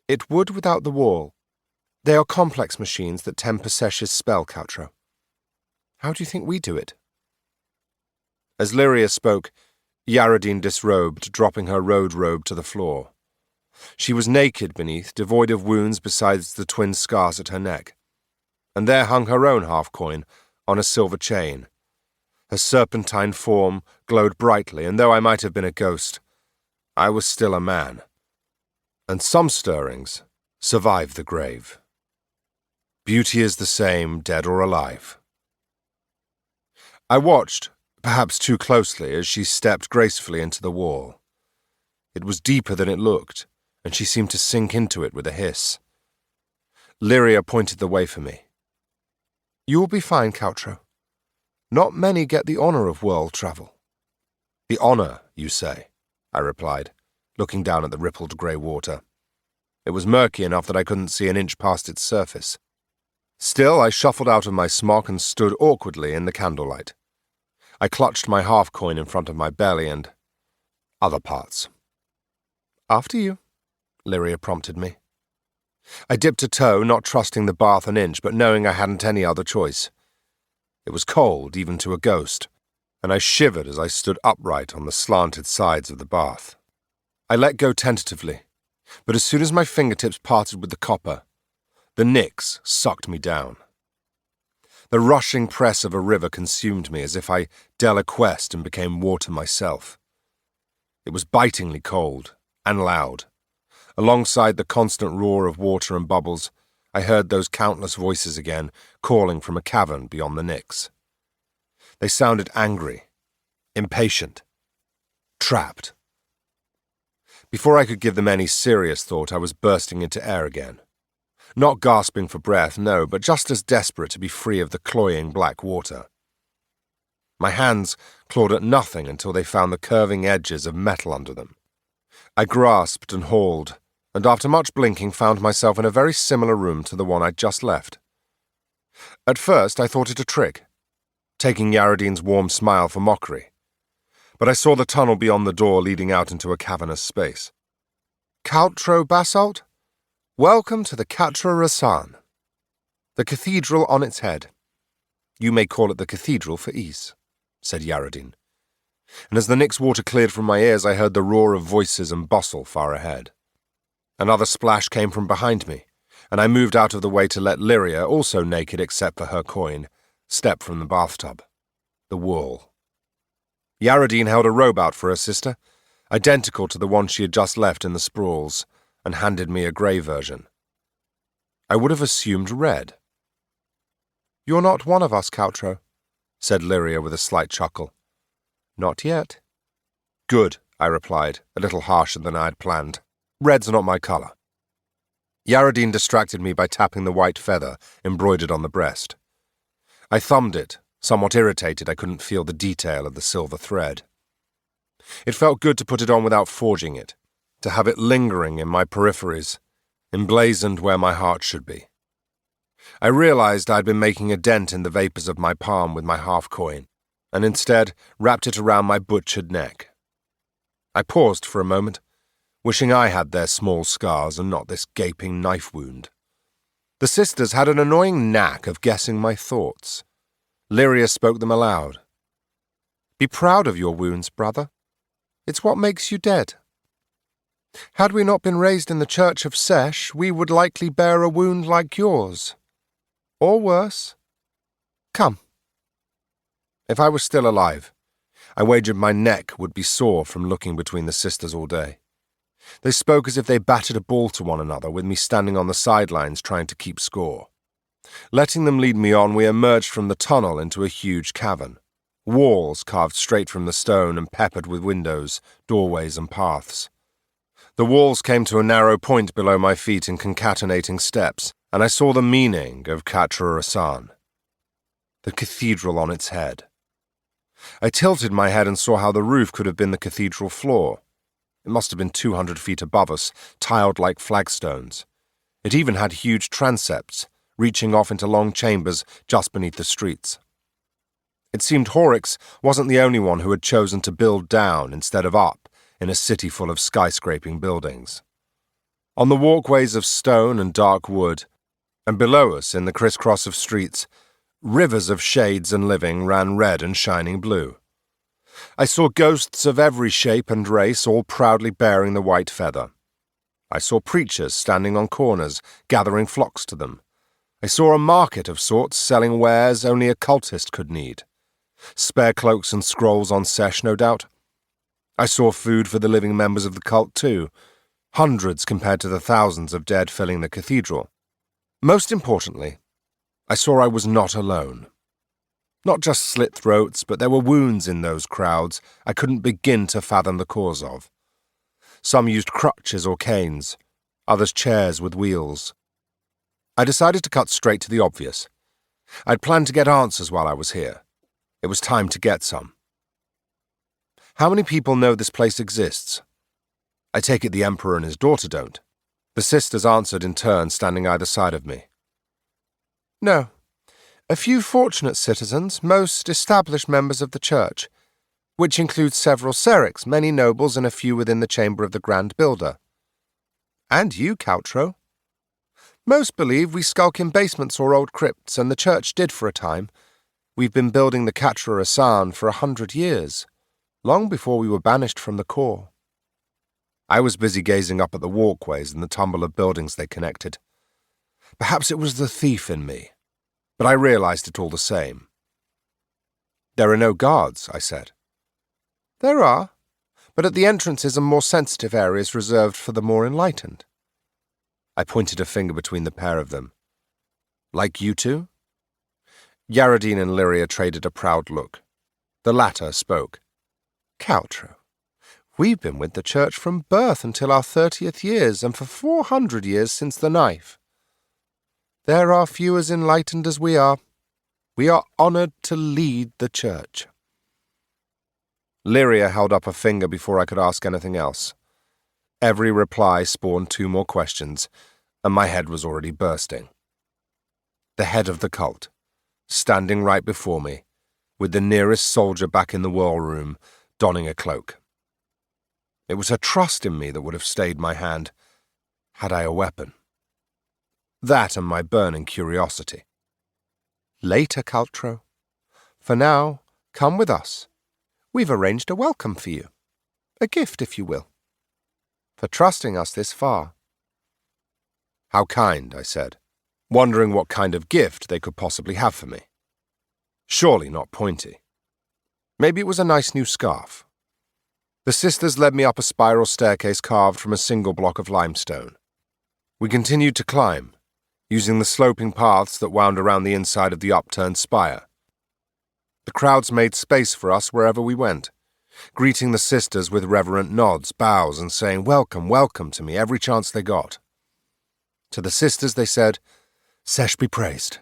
"It would without the wall. They are complex machines that temper Sesh's spell, Caltro. How do you think we do it?" As Lyria spoke, Yaradine disrobed, dropping her road robe to the floor. She was naked beneath, devoid of wounds besides the twin scars at her neck. And there hung her own half-coin on a silver chain. Her serpentine form glowed brightly, and though I might have been a ghost, I was still a man. And some stirrings survive the grave. Beauty is the same, dead or alive. I watched, perhaps too closely, as she stepped gracefully into the wall. It was deeper than it looked, and she seemed to sink into it with a hiss. Lyria pointed the way for me. "You will be fine, Caltro. Not many get the honor of world travel." "The honor, you say?" I replied, looking down at the rippled grey water. It was murky enough that I couldn't see an inch past its surface. Still, I shuffled out of my smock and stood awkwardly in the candlelight. I clutched my half-coin in front of my belly and other parts. "After you," Lyria prompted me. I dipped a toe, not trusting the bath an inch, but knowing I hadn't any other choice. It was cold, even to a ghost, and I shivered as I stood upright on the slanted sides of the bath. I let go tentatively, but as soon as my fingertips parted with the copper, the Nyx sucked me down. The rushing press of a river consumed me as if I deliquesced and became water myself. It was bitingly cold and loud. Alongside the constant roar of water and bubbles, I heard those countless voices again, calling from a cavern beyond the Nyx. They sounded angry, impatient, trapped. Before I could give them any serious thought, I was bursting into air again. Not gasping for breath, no, but just as desperate to be free of the cloying black water. My hands clawed at nothing until they found the curving edges of metal under them. I grasped and hauled, and after much blinking found myself in a very similar room to the one I'd just left. At first I thought it a trick, taking Yaradine's warm smile for mockery, but I saw the tunnel beyond the door leading out into a cavernous space. "Caltro Basalt? Welcome to the Caltro Basalt. The cathedral on its head. You may call it the cathedral for ease," said Yaradine. And as the Nyx water cleared from my ears, I heard the roar of voices and bustle far ahead. Another splash came from behind me, and I moved out of the way to let Lyria, also naked except for her coin, step from the bathtub. The wall. Yaradine held a robe out for her sister, identical to the one she had just left in the sprawls, and handed me a grey version. I would have assumed red. "You're not one of us, Caltro," said Lyria with a slight chuckle. "Not yet." "Good," I replied, a little harsher than I had planned. "Red's not my colour." Yaradine distracted me by tapping the white feather embroidered on the breast. I thumbed it, somewhat irritated I couldn't feel the detail of the silver thread. It felt good to put it on without forging it, to have it lingering in my peripheries, emblazoned where my heart should be. I realized I'd been making a dent in the vapors of my palm with my half-coin, and instead wrapped it around my butchered neck. I paused for a moment, wishing I had their small scars and not this gaping knife wound. The sisters had an annoying knack of guessing my thoughts. Lyria spoke them aloud. "Be proud of your wounds, brother. It's what makes you dead. Had we not been raised in the Church of Sesh, we would likely bear a wound like yours. Or worse. Come." If I was still alive, I wagered my neck would be sore from looking between the sisters all day. They spoke as if they batted a ball to one another, with me standing on the sidelines trying to keep score. Letting them lead me on, we emerged from the tunnel into a huge cavern. Walls carved straight from the stone and peppered with windows, doorways and paths. The walls came to a narrow point below my feet in concatenating steps, and I saw the meaning of Caltro Basalt. The cathedral on its head. I tilted my head and saw how the roof could have been the cathedral floor. It must have been 200 feet above us, tiled like flagstones. It even had huge transepts, reaching off into long chambers just beneath the streets. It seemed Horrocks wasn't the only one who had chosen to build down instead of up in a city full of skyscraping buildings. On the walkways of stone and dark wood, and below us in the crisscross of streets, rivers of shades and living ran red and shining blue. I saw ghosts of every shape and race, all proudly bearing the white feather. I saw preachers standing on corners, gathering flocks to them. I saw a market of sorts selling wares only a cultist could need. Spare cloaks and scrolls on sesh, no doubt. I saw food for the living members of the cult too, hundreds compared to the thousands of dead filling the cathedral. Most importantly, I saw I was not alone. Not just slit throats, but there were wounds in those crowds I couldn't begin to fathom the cause of. Some used crutches or canes, others chairs with wheels. I decided to cut straight to the obvious. I'd planned to get answers while I was here. It was time to get some. How many people know this place exists? I take it the Emperor and his daughter don't. The sisters answered in turn, standing either side of me. No. A few fortunate citizens, most established members of the church, which includes several serics, many nobles, and a few within the chamber of the Grand Builder. And you, Caltro. Most believe we skulk in basements or old crypts, and the church did for a time. We've been building the Catra Asan for 100 years, long before we were banished from the core. I was busy gazing up at the walkways and the tumble of buildings they connected. Perhaps it was the thief in me, but I realized it all the same. There are no guards, I said. There are, but at the entrances are more sensitive areas reserved for the more enlightened. I pointed a finger between the pair of them. Like you two? Yaradine and Lyria traded a proud look. The latter spoke. Caltro, we've been with the church from birth until our 30th years, and for 400 years since the knife. There are few as enlightened as we are. We are honoured to lead the church. Lyria held up a finger before I could ask anything else. Every reply spawned 2 more questions, and my head was already bursting. The head of the cult, standing right before me, with the nearest soldier back in the war room, donning a cloak. It was her trust in me that would have stayed my hand, had I a weapon. That and my burning curiosity. Later, Caltro. For now, come with us. We've arranged a welcome for you. A gift, if you will. For trusting us this far. How kind, I said, wondering what kind of gift they could possibly have for me. Surely not pointy. Maybe it was a nice new scarf. The sisters led me up a spiral staircase carved from a single block of limestone. We continued to climb, using the sloping paths that wound around the inside of the upturned spire. The crowds made space for us wherever we went, greeting the sisters with reverent nods, bows, and saying welcome, welcome to me every chance they got. To the sisters they said, Sesh be praised,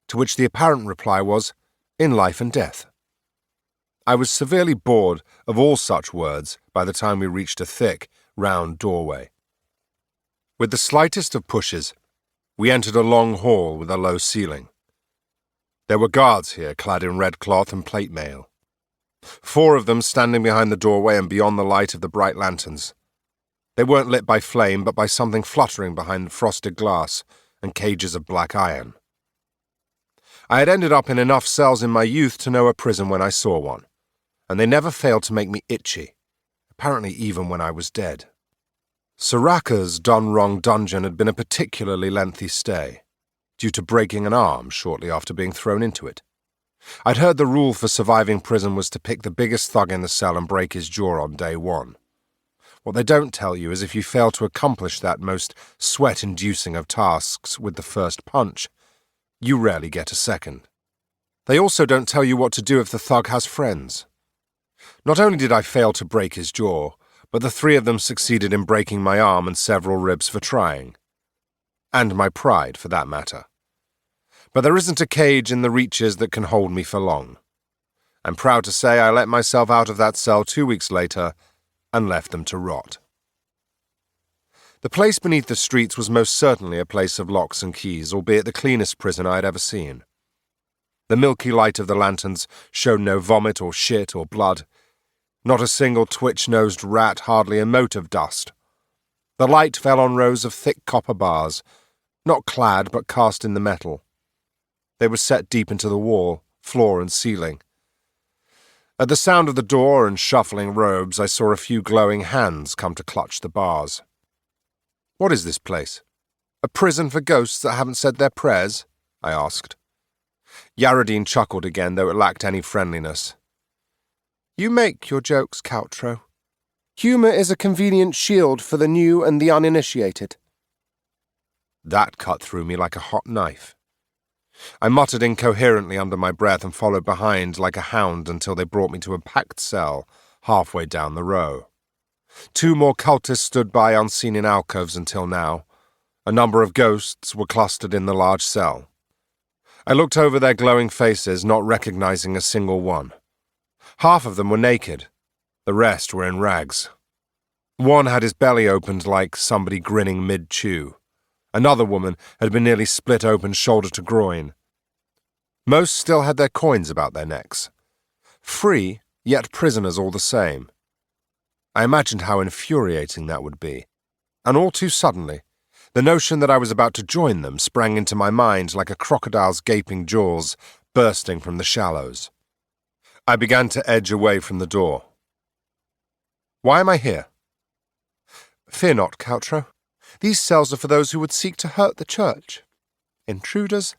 to which the apparent reply was, in life and death. I was severely bored of all such words by the time we reached a thick, round doorway. With the slightest of pushes, we entered a long hall with a low ceiling. There were guards here clad in red cloth and plate mail. 4 of them standing behind the doorway and beyond the light of the bright lanterns. They weren't lit by flame, but by something fluttering behind frosted glass and cages of black iron. I had ended up in enough cells in my youth to know a prison when I saw one, and they never failed to make me itchy, apparently even when I was dead. Soraka's done-wrong dungeon had been a particularly lengthy stay, due to breaking an arm shortly after being thrown into it. I'd heard the rule for surviving prison was to pick the biggest thug in the cell and break his jaw on day 1. What they don't tell you is if you fail to accomplish that most sweat-inducing of tasks with the first punch, you rarely get a second. They also don't tell you what to do if the thug has friends. Not only did I fail to break his jaw, but the 3 of them succeeded in breaking my arm and several ribs for trying. And my pride, for that matter. But there isn't a cage in the reaches that can hold me for long. I'm proud to say I let myself out of that cell 2 weeks later and left them to rot. The place beneath the streets was most certainly a place of locks and keys, albeit the cleanest prison I had ever seen. The milky light of the lanterns showed no vomit or shit or blood, not a single twitch-nosed rat, hardly a mote of dust. The light fell on rows of thick copper bars, not clad but cast in the metal. They were set deep into the wall, floor and ceiling. At the sound of the door and shuffling robes, I saw a few glowing hands come to clutch the bars. "What is this place? A prison for ghosts that haven't said their prayers?" I asked. Yaradine chuckled again, though it lacked any friendliness. "You make your jokes, Caltro. Humour is a convenient shield for the new and the uninitiated." That cut through me like a hot knife. I muttered incoherently under my breath and followed behind like a hound until they brought me to a packed cell halfway down the row. 2 more cultists stood by unseen in alcoves until now. A number of ghosts were clustered in the large cell. I looked over their glowing faces, not recognizing a single one. Half of them were naked. The rest were in rags. One had his belly opened like somebody grinning mid-chew. Another woman had been nearly split open shoulder to groin. Most still had their coins about their necks. Free, yet prisoners all the same. I imagined how infuriating that would be. And all too suddenly, the notion that I was about to join them sprang into my mind like a crocodile's gaping jaws bursting from the shallows. I began to edge away from the door. "Why am I here?" "Fear not, Caltro. These cells are for those who would seek to hurt the church. Intruders,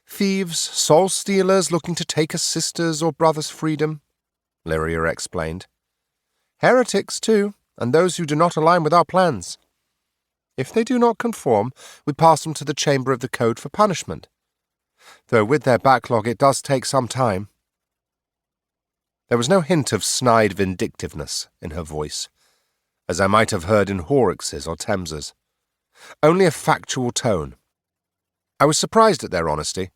thieves, soul-stealers looking to take a sister's or brother's freedom," Lyria explained. "Heretics, too, and those who do not align with our plans. If they do not conform, we pass them to the chamber of the code for punishment. Though with their backlog it does take some time." There was no hint of snide vindictiveness in her voice, as I might have heard in Araxes or Thames's. Only a factual tone. I was surprised at their honesty,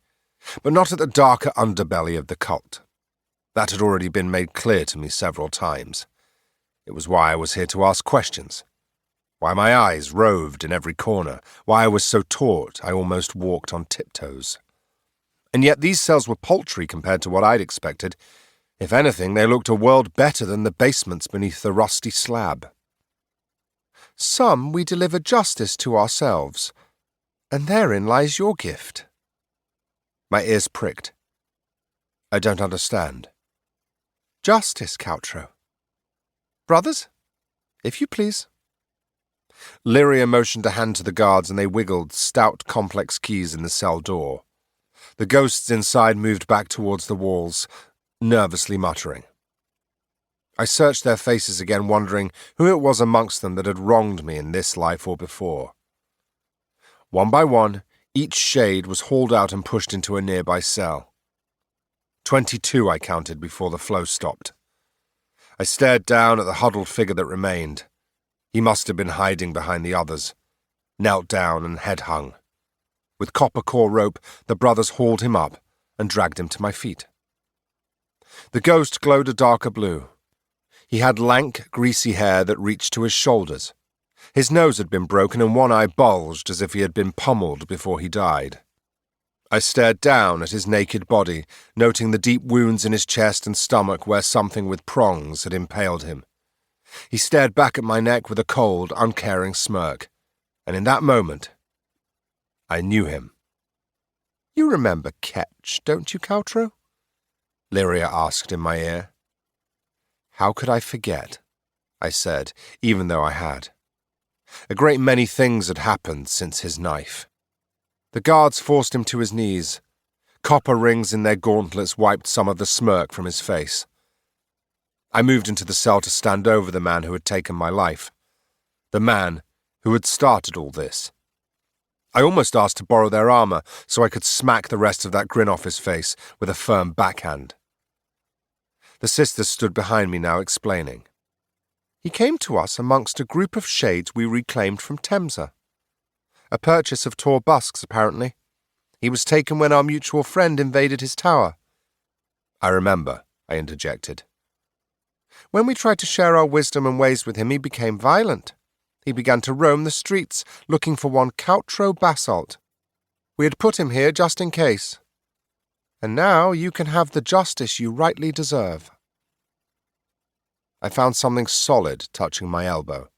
but not at the darker underbelly of the cult. That had already been made clear to me several times. It was why I was here to ask questions. Why my eyes roved in every corner. Why I was so taut I almost walked on tiptoes. And yet these cells were paltry compared to what I'd expected. If anything, they looked a world better than the basements beneath the rusty slab. "Some we deliver justice to ourselves, and therein lies your gift." My ears pricked. "I don't understand." "Justice, Caltro. Brothers, if you please." Lyria motioned a hand to the guards and they wiggled stout, complex keys in the cell door. The ghosts inside moved back towards the walls, nervously muttering. I searched their faces again, wondering who it was amongst them that had wronged me in this life or before. One by one, each shade was hauled out and pushed into a nearby cell. 22 I counted before the flow stopped. I stared down at the huddled figure that remained. He must have been hiding behind the others, knelt down and head hung. With copper core rope, the brothers hauled him up and dragged him to my feet. The ghost glowed a darker blue. He had lank, greasy hair that reached to his shoulders. His nose had been broken and one eye bulged as if he had been pummeled before he died. I stared down at his naked body, noting the deep wounds in his chest and stomach where something with prongs had impaled him. He stared back at my neck with a cold, uncaring smirk, and in that moment, I knew him. "You remember Ketch, don't you, Caltro?" Lyria asked in my ear. "How could I forget?" I said, even though I had. A great many things had happened since his knife. The guards forced him to his knees. Copper rings in their gauntlets wiped some of the smirk from his face. I moved into the cell to stand over the man who had taken my life. The man who had started all this. I almost asked to borrow their armor so I could smack the rest of that grin off his face with a firm backhand. The sisters stood behind me now, explaining. "He came to us amongst a group of shades we reclaimed from Temsa. A purchase of Tor Busks, apparently. He was taken when our mutual friend invaded his tower." "I remember," I interjected. "When we tried to share our wisdom and ways with him, he became violent. He began to roam the streets, looking for one Caltro Basalt. We had put him here just in case. And now you can have the justice you rightly deserve." I found something solid touching my elbow.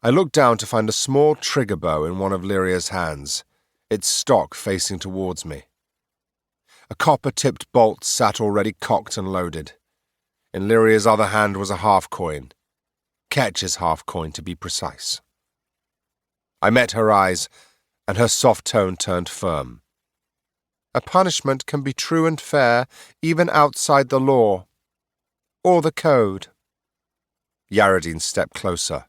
I looked down to find a small trigger bow in one of Lyria's hands, its stock facing towards me. A copper-tipped bolt sat already cocked and loaded. In Lyria's other hand was a half-coin. Ketch's half-coin, to be precise. I met her eyes, and her soft tone turned firm. A punishment can be true and fair, even outside the law. Or the code. Yaradin stepped closer.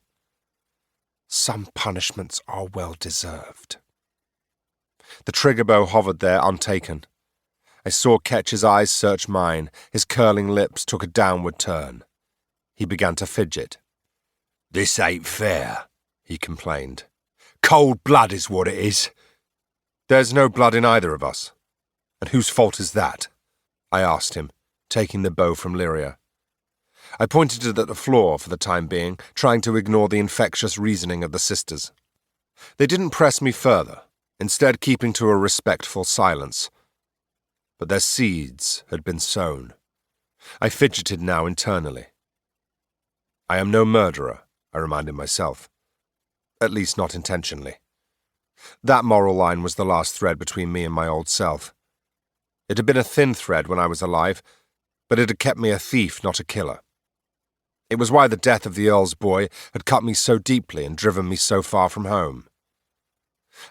Some punishments are well-deserved. The trigger bow hovered there untaken. I saw Ketch's eyes search mine. His curling lips took a downward turn. He began to fidget. "This ain't fair," he complained. "Cold blood is what it is." "There's no blood in either of us. And whose fault is that?" I asked him, taking the bow from Lyria. I pointed it at the floor for the time being, trying to ignore the infectious reasoning of the sisters. They didn't press me further, instead keeping to a respectful silence. But their seeds had been sown. I fidgeted now internally. I am no murderer, I reminded myself. At least not intentionally. That moral line was the last thread between me and my old self. It had been a thin thread when I was alive, but it had kept me a thief, not a killer. It was why the death of the Earl's boy had cut me so deeply and driven me so far from home.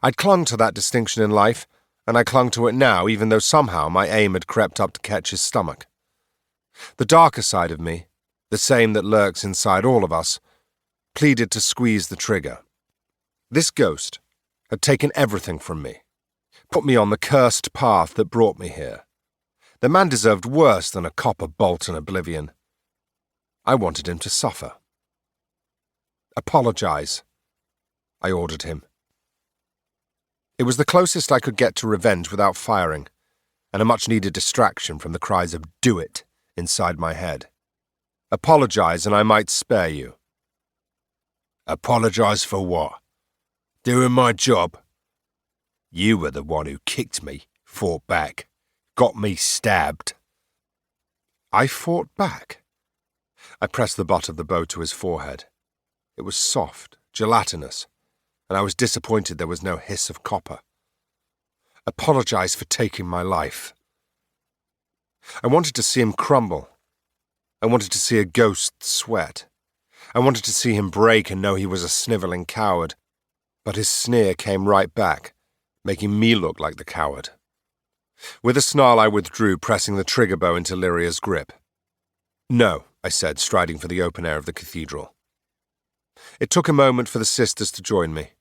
I'd clung to that distinction in life, and I clung to it now, even though somehow my aim had crept up to Ketch's stomach. The darker side of me, the same that lurks inside all of us, pleaded to squeeze the trigger. This ghost had taken everything from me, put me on the cursed path that brought me here. The man deserved worse than a copper bolt in oblivion. I wanted him to suffer. "Apologize," I ordered him. It was the closest I could get to revenge without firing, and a much-needed distraction from the cries of "do it" inside my head. "Apologize and I might spare you." "Apologize for what? Doing my job? You were the one who kicked me, fought back, got me stabbed." I fought back? I pressed the butt of the bow to his forehead. It was soft, gelatinous, and I was disappointed there was no hiss of copper. "Apologize for taking my life." I wanted to see him crumble. I wanted to see a ghost sweat. I wanted to see him break and know he was a snivelling coward. But his sneer came right back, making me look like the coward. With a snarl I withdrew, pressing the trigger bow into Lyria's grip. "No," I said, striding for the open air of the cathedral. It took a moment for the sisters to join me.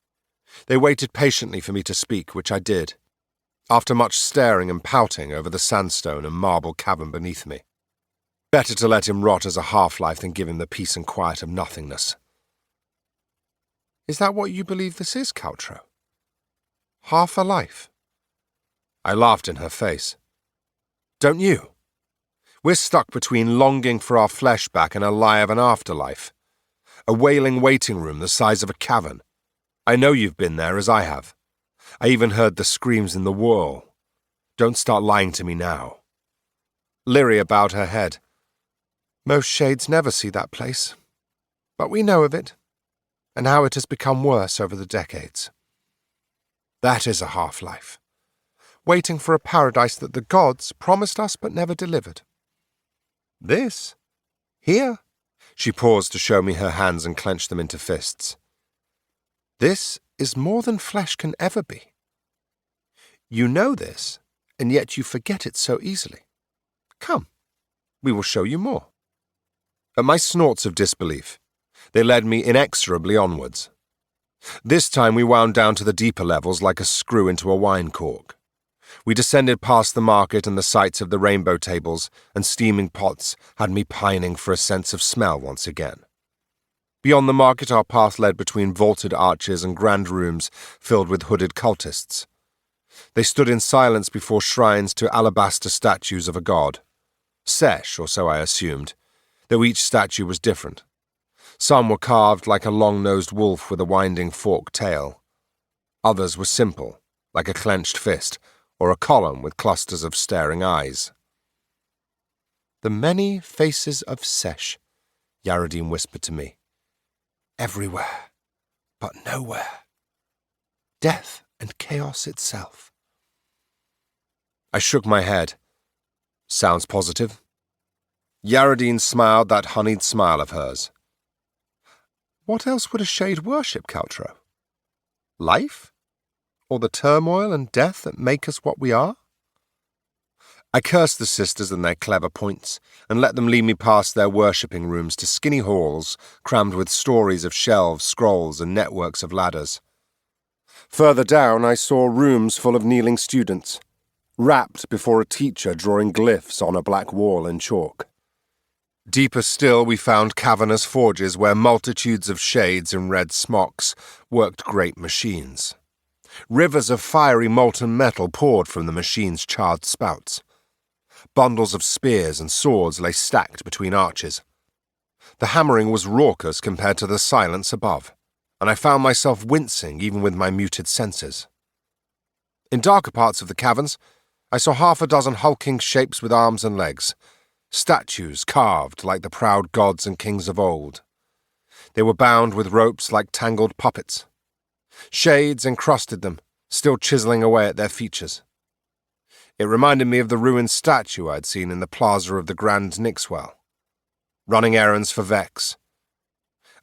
They waited patiently for me to speak, which I did, after much staring and pouting over the sandstone and marble cavern beneath me. Better to let him rot as a half-life than give him the peace and quiet of nothingness. "Is that what you believe this is, Caltro? Half a life?" I laughed in her face. "Don't you? We're stuck between longing for our flesh back and a lie of an afterlife. A wailing waiting room the size of a cavern. I know you've been there, as I have. I even heard the screams in the whirl. Don't start lying to me now." Lyria bowed her head. "Most shades never see that place. But we know of it, and how it has become worse over the decades. That is a half-life, waiting for a paradise that the gods promised us but never delivered. This, here," she paused to show me her hands and clenched them into fists. "This is more than flesh can ever be. You know this, and yet you forget it so easily. Come, we will show you more." At my snorts of disbelief, they led me inexorably onwards. This time we wound down to the deeper levels like a screw into a wine cork. We descended past the market and the sights of the rainbow tables, and steaming pots had me pining for a sense of smell once again. Beyond the market our path led between vaulted arches and grand rooms filled with hooded cultists. They stood in silence before shrines to alabaster statues of a god. Sesh, or so I assumed, though each statue was different. Some were carved like a long-nosed wolf with a winding forked tail. Others were simple, like a clenched fist, or a column with clusters of staring eyes. "The many faces of Sesh," Yaradin whispered to me. "Everywhere, but nowhere. Death and chaos itself." I shook my head. "Sounds positive." Yaradine smiled that honeyed smile of hers. What else would a shade worship, Caltro? Life? Or the turmoil and death that make us what we are? I cursed the sisters and their clever points, and let them lead me past their worshipping rooms to skinny halls crammed with stories of shelves, scrolls, and networks of ladders. Further down, I saw rooms full of kneeling students, rapt before a teacher drawing glyphs on a black wall in chalk. Deeper still, we found cavernous forges where multitudes of shades in red smocks worked great machines. Rivers of fiery molten metal poured from the machines' charred spouts. Bundles of spears and swords lay stacked between arches. The hammering was raucous compared to the silence above, and I found myself wincing even with my muted senses. In darker parts of the caverns, I saw half a dozen hulking shapes with arms and legs, statues carved like the proud gods and kings of old. They were bound with ropes like tangled puppets. Shades encrusted them, still chiseling away at their features. It reminded me of the ruined statue I'd seen in the plaza of the Grand Nixwell, running errands for Vex.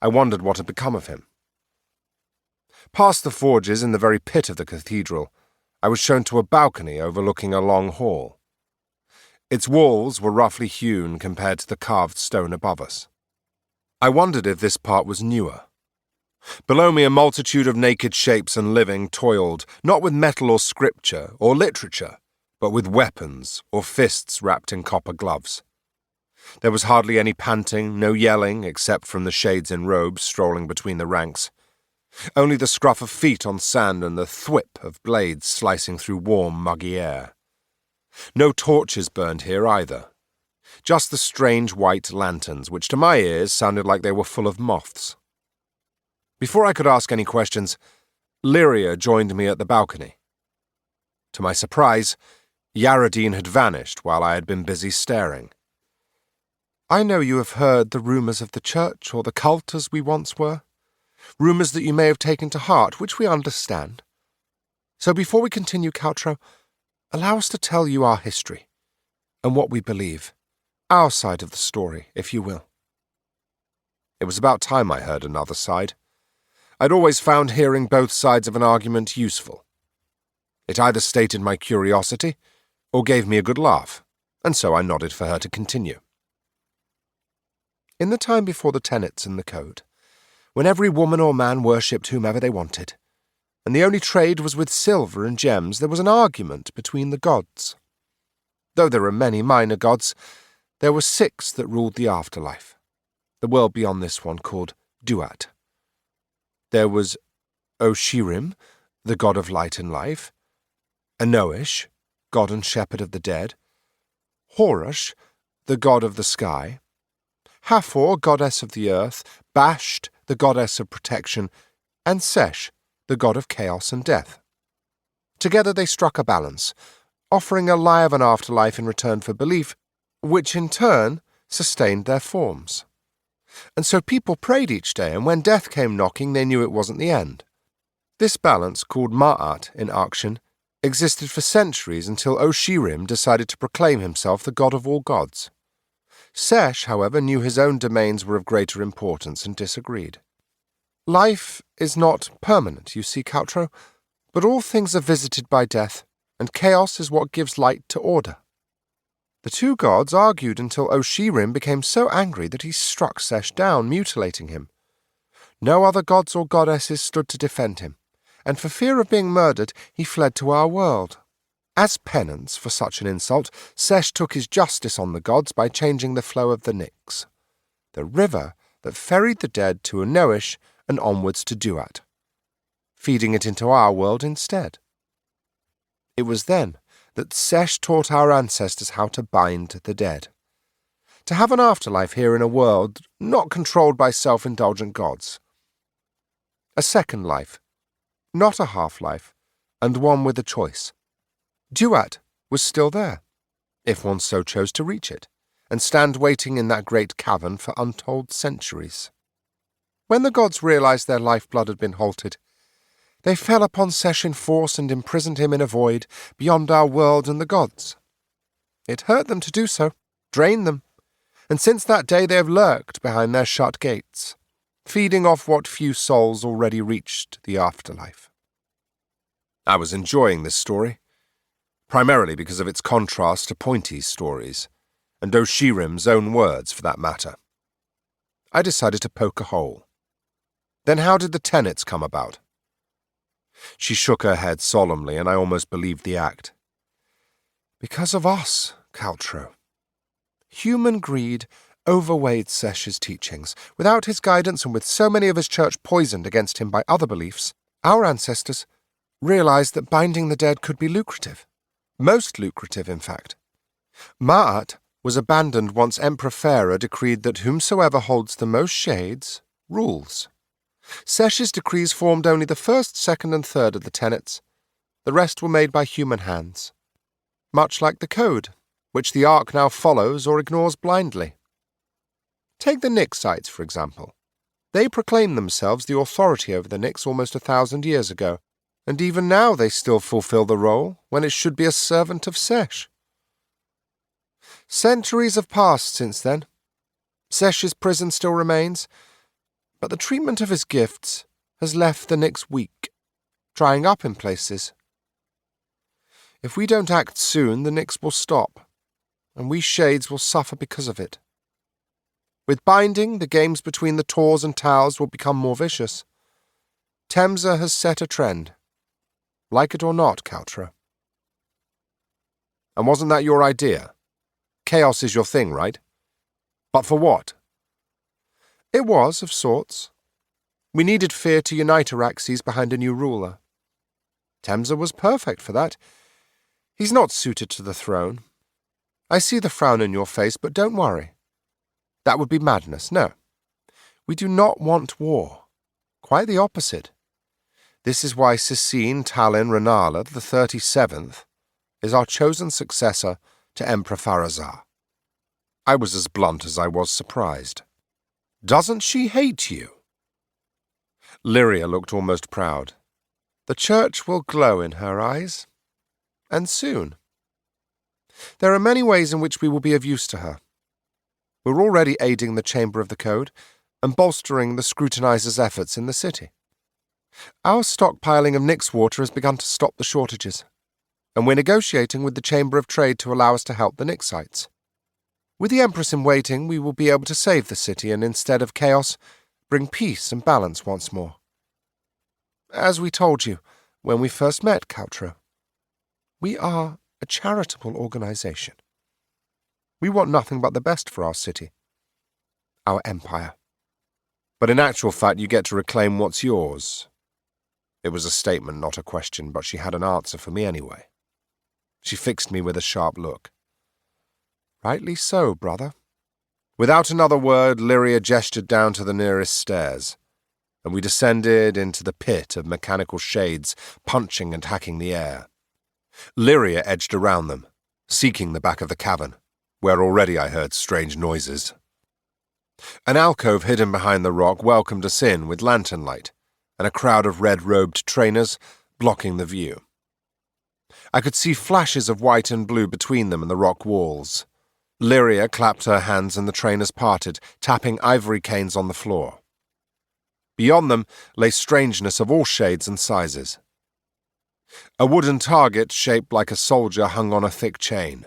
I wondered what had become of him. Past the forges in the very pit of the cathedral, I was shown to a balcony overlooking a long hall. Its walls were roughly hewn compared to the carved stone above us. I wondered if this part was newer. Below me a multitude of naked shapes and living toiled, not with metal or scripture or literature, but with weapons or fists wrapped in copper gloves. There was hardly any panting, no yelling, except from the shades in robes strolling between the ranks. Only the scruff of feet on sand and the thwip of blades slicing through warm, muggy air. No torches burned here either. Just the strange white lanterns, which to my ears sounded like they were full of moths. Before I could ask any questions, Lyria joined me at the balcony. To my surprise, Yaradine had vanished while I had been busy staring. I know you have heard the rumours of the church or the cult as we once were. Rumours that you may have taken to heart, which we understand. So before we continue, Caltro, allow us to tell you our history and what we believe. Our side of the story, if you will. It was about time I heard another side. I'd always found hearing both sides of an argument useful. It either stated my curiosity or gave me a good laugh, and so I nodded for her to continue. In the time before the tenets and the code, when every woman or man worshipped whomever they wanted, and the only trade was with silver and gems, there was an argument between the gods. Though there are many minor gods, there were 6 that ruled the afterlife, the world beyond this one called Duat. There was Oshirim, the god of light and life, Anoish, god and shepherd of the dead, Horush, the god of the sky, Hathor, goddess of the earth, Basht, the goddess of protection, and Sesh, the god of chaos and death. Together they struck a balance, offering a lie of an afterlife in return for belief, which in turn sustained their forms. And so people prayed each day, and when death came knocking, they knew it wasn't the end. This balance, called Ma'at in Arctian, existed for centuries until Oshirim decided to proclaim himself the god of all gods. Sesh, however, knew his own domains were of greater importance and disagreed. Life is not permanent, you see, Caltro, but all things are visited by death, and chaos is what gives light to order. The 2 gods argued until Oshirim became so angry that he struck Sesh down, mutilating him. No other gods or goddesses stood to defend him, and for fear of being murdered, he fled to our world. As penance for such an insult, Sesh took his justice on the gods by changing the flow of the Nyx, the river that ferried the dead to Anoish and onwards to Duat, feeding it into our world instead. It was then that Sesh taught our ancestors how to bind the dead, to have an afterlife here in a world not controlled by self-indulgent gods. A second life, not a half-life, and one with a choice. Duat was still there, if one so chose to reach it, and stand waiting in that great cavern for untold centuries. When the gods realized their lifeblood had been halted, they fell upon Sesh in force and imprisoned him in a void beyond our world and the gods. It hurt them to do so, drained them, and since that day they have lurked behind their shut gates, feeding off what few souls already reached the afterlife. I was enjoying this story, primarily because of its contrast to Pointy's stories, and Oshirim's own words for that matter. I decided to poke a hole. Then how did the tenets come about? She shook her head solemnly, and I almost believed the act. Because of us, Caltro. Human greed overweighed Sesh's teachings. Without his guidance and with so many of his church poisoned against him by other beliefs, our ancestors realized that binding the dead could be lucrative. Most lucrative, in fact. Ma'at was abandoned once Emperor Pharaoh decreed that whomsoever holds the most shades rules. Sesh's decrees formed only the first, second, and third of the tenets. The rest were made by human hands. Much like the code, which the Ark now follows or ignores blindly. Take the Nixites, for example. They proclaimed themselves the authority over the Nix almost 1,000 years ago, and even now they still fulfill the role when it should be a servant of Sesh. Centuries have passed since then. Sesh's prison still remains, but the treatment of his gifts has left the Nix weak, drying up in places. If we don't act soon, the Nix will stop, and we Shades will suffer because of it. With binding, the games between the Tors and Taus will become more vicious. Temza has set a trend. Like it or not, Caltro. And wasn't that your idea? Chaos is your thing, right? But for what? It was, of sorts. We needed fear to unite Araxes behind a new ruler. Temza was perfect for that. He's not suited to the throne. I see the frown in your face, but don't worry. That would be madness, no. We do not want war. Quite the opposite. This is why Sissine Talin Renala, the 37th, is our chosen successor to Emperor Pharazar. I was as blunt as I was surprised. Doesn't she hate you? Lyria looked almost proud. The church will glow in her eyes. And soon. There are many ways in which we will be of use to her. We're already aiding the Chamber of the Code and bolstering the scrutinizer's efforts in the city. Our stockpiling of Nix water has begun to stop the shortages, and we're negotiating with the Chamber of Trade to allow us to help the Nixites. With the Empress in waiting, we will be able to save the city and, instead of chaos, bring peace and balance once more. As we told you when we first met, Caltro, we are a charitable organization. We want nothing but the best for our city, our empire. But in actual fact, you get to reclaim what's yours. It was a statement, not a question, but she had an answer for me anyway. She fixed me with a sharp look. Rightly so, brother. Without another word, Lyria gestured down to the nearest stairs, and we descended into the pit of mechanical shades, punching and hacking the air. Lyria edged around them, seeking the back of the cavern, where already I heard strange noises. An alcove hidden behind the rock welcomed us in with lantern light, and a crowd of red-robed trainers blocking the view. I could see flashes of white and blue between them and the rock walls. Lyria clapped her hands and the trainers parted, tapping ivory canes on the floor. Beyond them lay strangeness of all shades and sizes. A wooden target shaped like a soldier hung on a thick chain.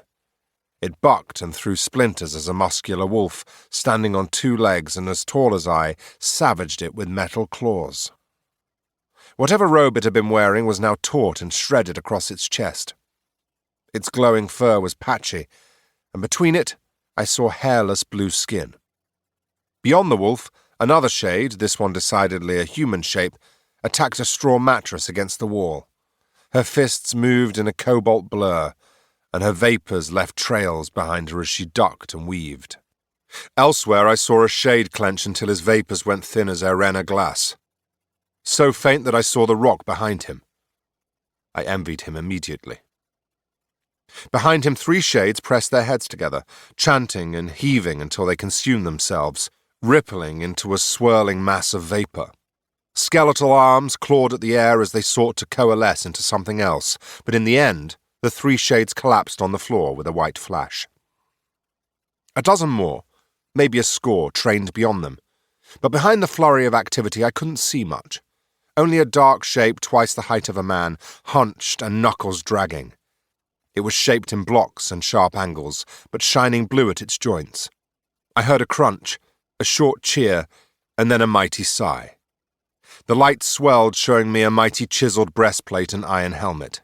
It bucked and threw splinters as a muscular wolf, standing on 2 legs and as tall as I, savaged it with metal claws. Whatever robe it had been wearing was now taut and shredded across its chest. Its glowing fur was patchy, and between it I saw hairless blue skin. Beyond the wolf, another shade, this one decidedly a human shape, attacked a straw mattress against the wall. Her fists moved in a cobalt blur, and her vapours left trails behind her as she ducked and weaved. Elsewhere I saw a shade clench until his vapours went thin as arena glass, so faint that I saw the rock behind him. I envied him immediately. Behind him 3 shades pressed their heads together, chanting and heaving until they consumed themselves, rippling into a swirling mass of vapour. Skeletal arms clawed at the air as they sought to coalesce into something else, but in the end, the 3 shades collapsed on the floor with a white flash. A dozen more, maybe a score trained beyond them. But behind the flurry of activity I couldn't see much. Only a dark shape twice the height of a man, hunched and knuckles dragging. It was shaped in blocks and sharp angles, but shining blue at its joints. I heard a crunch, a short cheer, and then a mighty sigh. The light swelled, showing me a mighty chiseled breastplate and iron helmet.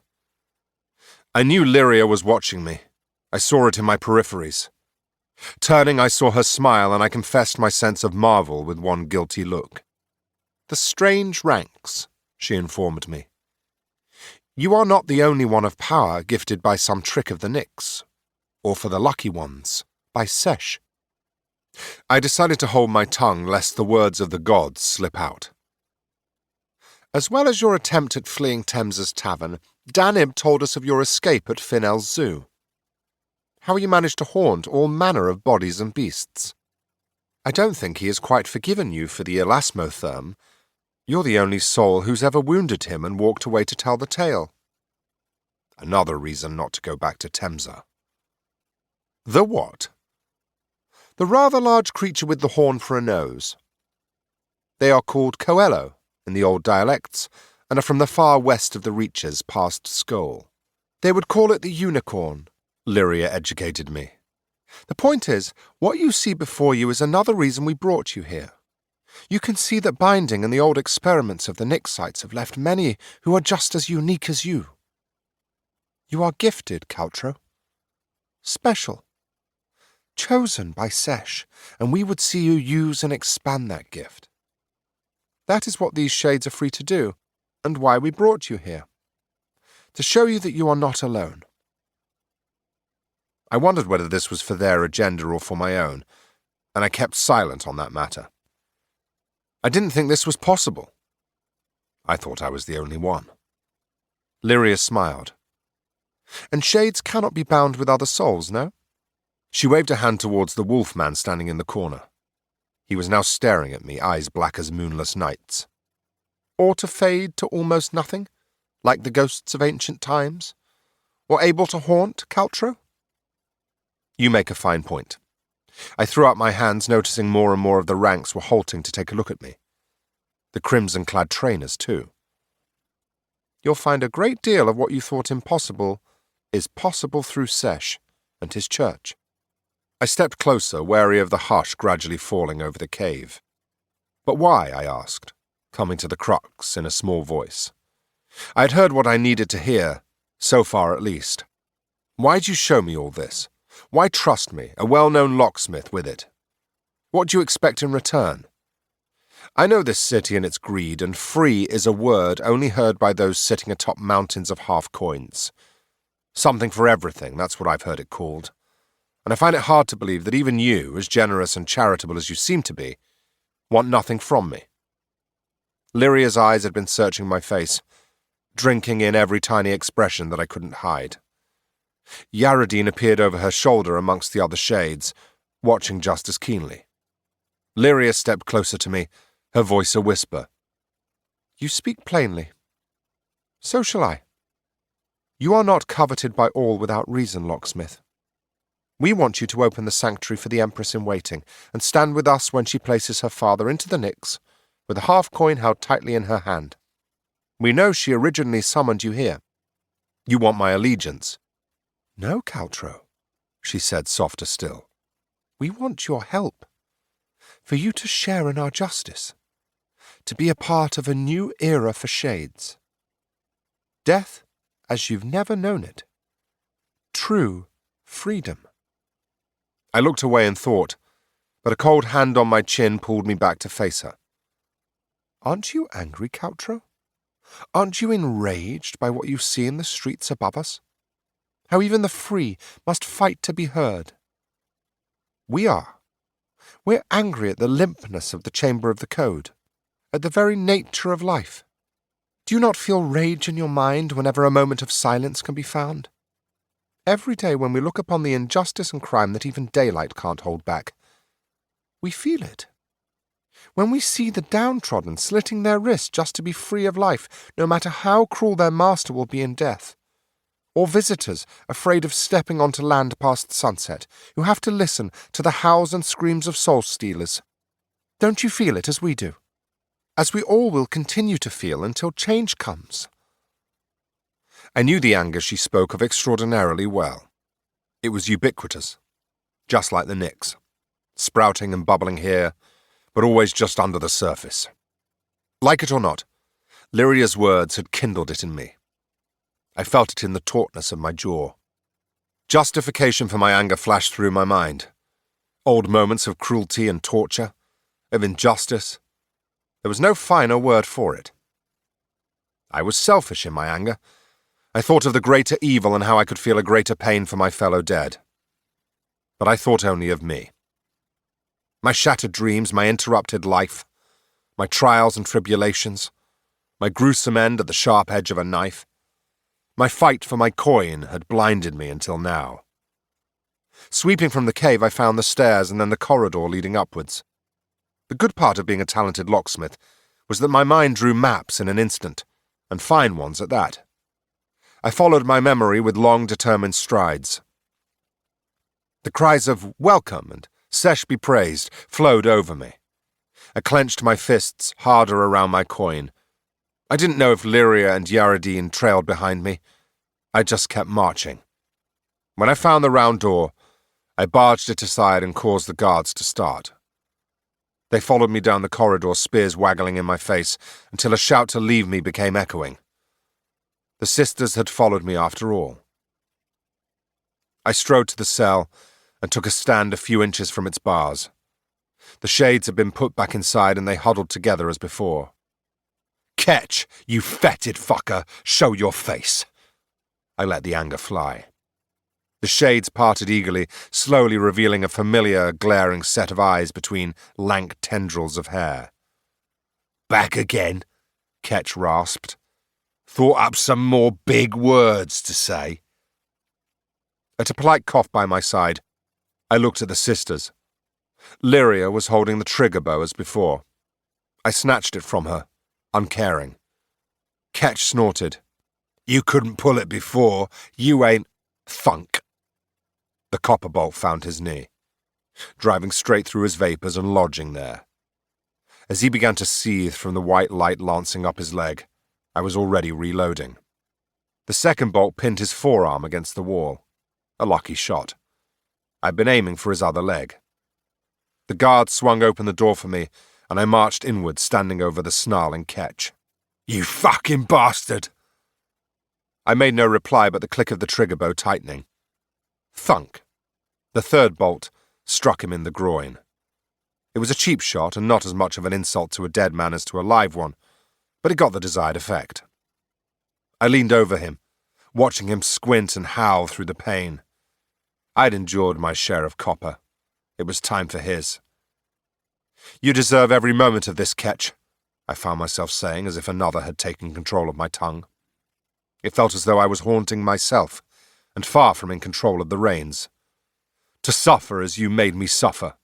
I knew Lyria was watching me. I saw it in my peripheries. Turning, I saw her smile, and I confessed my sense of marvel with one guilty look. "The strange ranks," she informed me. "You are not the only one of power gifted by some trick of the Nyx, or for the lucky ones, by Sesh." I decided to hold my tongue lest the words of the gods slip out. "As well as your attempt at fleeing Thames' tavern, Danib told us of your escape at Finnell's zoo. How you managed to haunt all manner of bodies and beasts. I don't think he has quite forgiven you for the elasmotherm. You're the only soul who's ever wounded him and walked away to tell the tale." Another reason not to go back to Temsa. "The what?" "The rather large creature with the horn for a nose. They are called Coelho in the old dialects, and are from the far west of the reaches past Skål. They would call it the unicorn," Lyria educated me. "The point is, what you see before you is another reason we brought you here. You can see that binding and the old experiments of the Nyxites have left many who are just as unique as you. You are gifted, Caltro. Special. Chosen by Sesh, and we would see you use and expand that gift. That is what these shades are free to do, and why we brought you here. To show you that you are not alone." I wondered whether this was for their agenda or for my own, and I kept silent on that matter. I didn't think this was possible. I thought I was the only one. Lyria smiled. "And shades cannot be bound with other souls, no?" She waved a hand towards the wolf man standing in the corner. He was now staring at me, eyes black as moonless nights. "Or to fade to almost nothing, like the ghosts of ancient times? Or able to haunt, Caltro?" "You make a fine point." I threw up my hands, noticing more and more of the ranks were halting to take a look at me. The crimson-clad trainers, too. "You'll find a great deal of what you thought impossible is possible through Sesh and his church." I stepped closer, wary of the hush gradually falling over the cave. "But why?" I asked, coming to the crux in a small voice. I had heard what I needed to hear, so far at least. "Why'd you show me all this? Why trust me, a well-known locksmith, with it? What do you expect in return? I know this city and its greed, and free is a word only heard by those sitting atop mountains of half-coins. Something for everything, that's what I've heard it called. And I find it hard to believe that even you, as generous and charitable as you seem to be, want nothing from me." Lyria's eyes had been searching my face, drinking in every tiny expression that I couldn't hide. Yaradine appeared over her shoulder amongst the other shades, watching just as keenly. Lyria stepped closer to me, her voice a whisper. "You speak plainly. So shall I. You are not coveted by all without reason, locksmith. We want you to open the sanctuary for the Empress in waiting, and stand with us when she places her father into the Nyx, with a half-coin held tightly in her hand. We know she originally summoned you here. You want my allegiance." "No, Caltro," she said, softer still. "We want your help. For you to share in our justice. To be a part of a new era for shades. Death as you've never known it. True freedom." I looked away and thought, but a cold hand on my chin pulled me back to face her. "Aren't you angry, Caltro? Aren't you enraged by what you see in the streets above us? How even the free must fight to be heard? We are. We're angry at the limpness of the chamber of the code, at the very nature of life. Do you not feel rage in your mind whenever a moment of silence can be found? Every day when we look upon the injustice and crime that even daylight can't hold back, we feel it. When we see the downtrodden slitting their wrists just to be free of life, no matter how cruel their master will be in death, Or visitors afraid of stepping onto land past sunset, who have to listen to the howls and screams of soul-stealers. Don't you feel it as we do? As we all will continue to feel until change comes. I knew the anger she spoke of extraordinarily well. It was ubiquitous, just like the Nyx, sprouting and bubbling here, but always just under the surface. Like it or not, Lyria's words had kindled it in me. I felt it in the tautness of my jaw. Justification for my anger flashed through my mind. Old moments of cruelty and torture, of injustice. There was no finer word for it. I was selfish in my anger. I thought of the greater evil and how I could feel a greater pain for my fellow dead. But I thought only of me. My shattered dreams, my interrupted life, my trials and tribulations, my gruesome end at the sharp edge of a knife. My fight for my coin had blinded me until now. Sweeping from the cave, I found the stairs and then the corridor leading upwards. The good part of being a talented locksmith was that my mind drew maps in an instant, and fine ones at that. I followed my memory with long, determined strides. The cries of "Welcome" and "Sesh be praised" flowed over me. I clenched my fists harder around my coin. I didn't know if Lyria and Yaradine trailed behind me. I just kept marching. When I found the round door, I barged it aside and caused the guards to start. They followed me down the corridor, spears waggling in my face, until a shout to leave me became echoing. The sisters had followed me after all. I strode to the cell and took a stand a few inches from its bars. The shades had been put back inside and they huddled together as before. "Ketch, you fetid fucker, show your face." I let the anger fly. The shades parted eagerly, slowly revealing a familiar, glaring set of eyes between lank tendrils of hair. "Back again?" Ketch rasped. "Thought up some more big words to say." At a polite cough by my side, I looked at the sisters. Lyria was holding the trigger bow as before. I snatched it from her, uncaring. Ketch snorted. "You couldn't pull it before. You ain't thunk." The copper bolt found his knee, driving straight through his vapours and lodging there. As he began to seethe from the white light lancing up his leg, I was already reloading. The second bolt pinned his forearm against the wall. A lucky shot. I'd been aiming for his other leg. The guard swung open the door for me, and I marched inward, standing over the snarling Ketch. "You fucking bastard!" I made no reply but the click of the trigger bow tightening. Thunk. The third bolt struck him in the groin. It was a cheap shot and not as much of an insult to a dead man as to a live one, but it got the desired effect. I leaned over him, watching him squint and howl through the pain. I'd endured my share of copper. It was time for his. "You deserve every moment of this, Ketch," I found myself saying as if another had taken control of my tongue. It felt as though I was haunting myself, and far from in control of the reins. "To suffer as you made me suffer."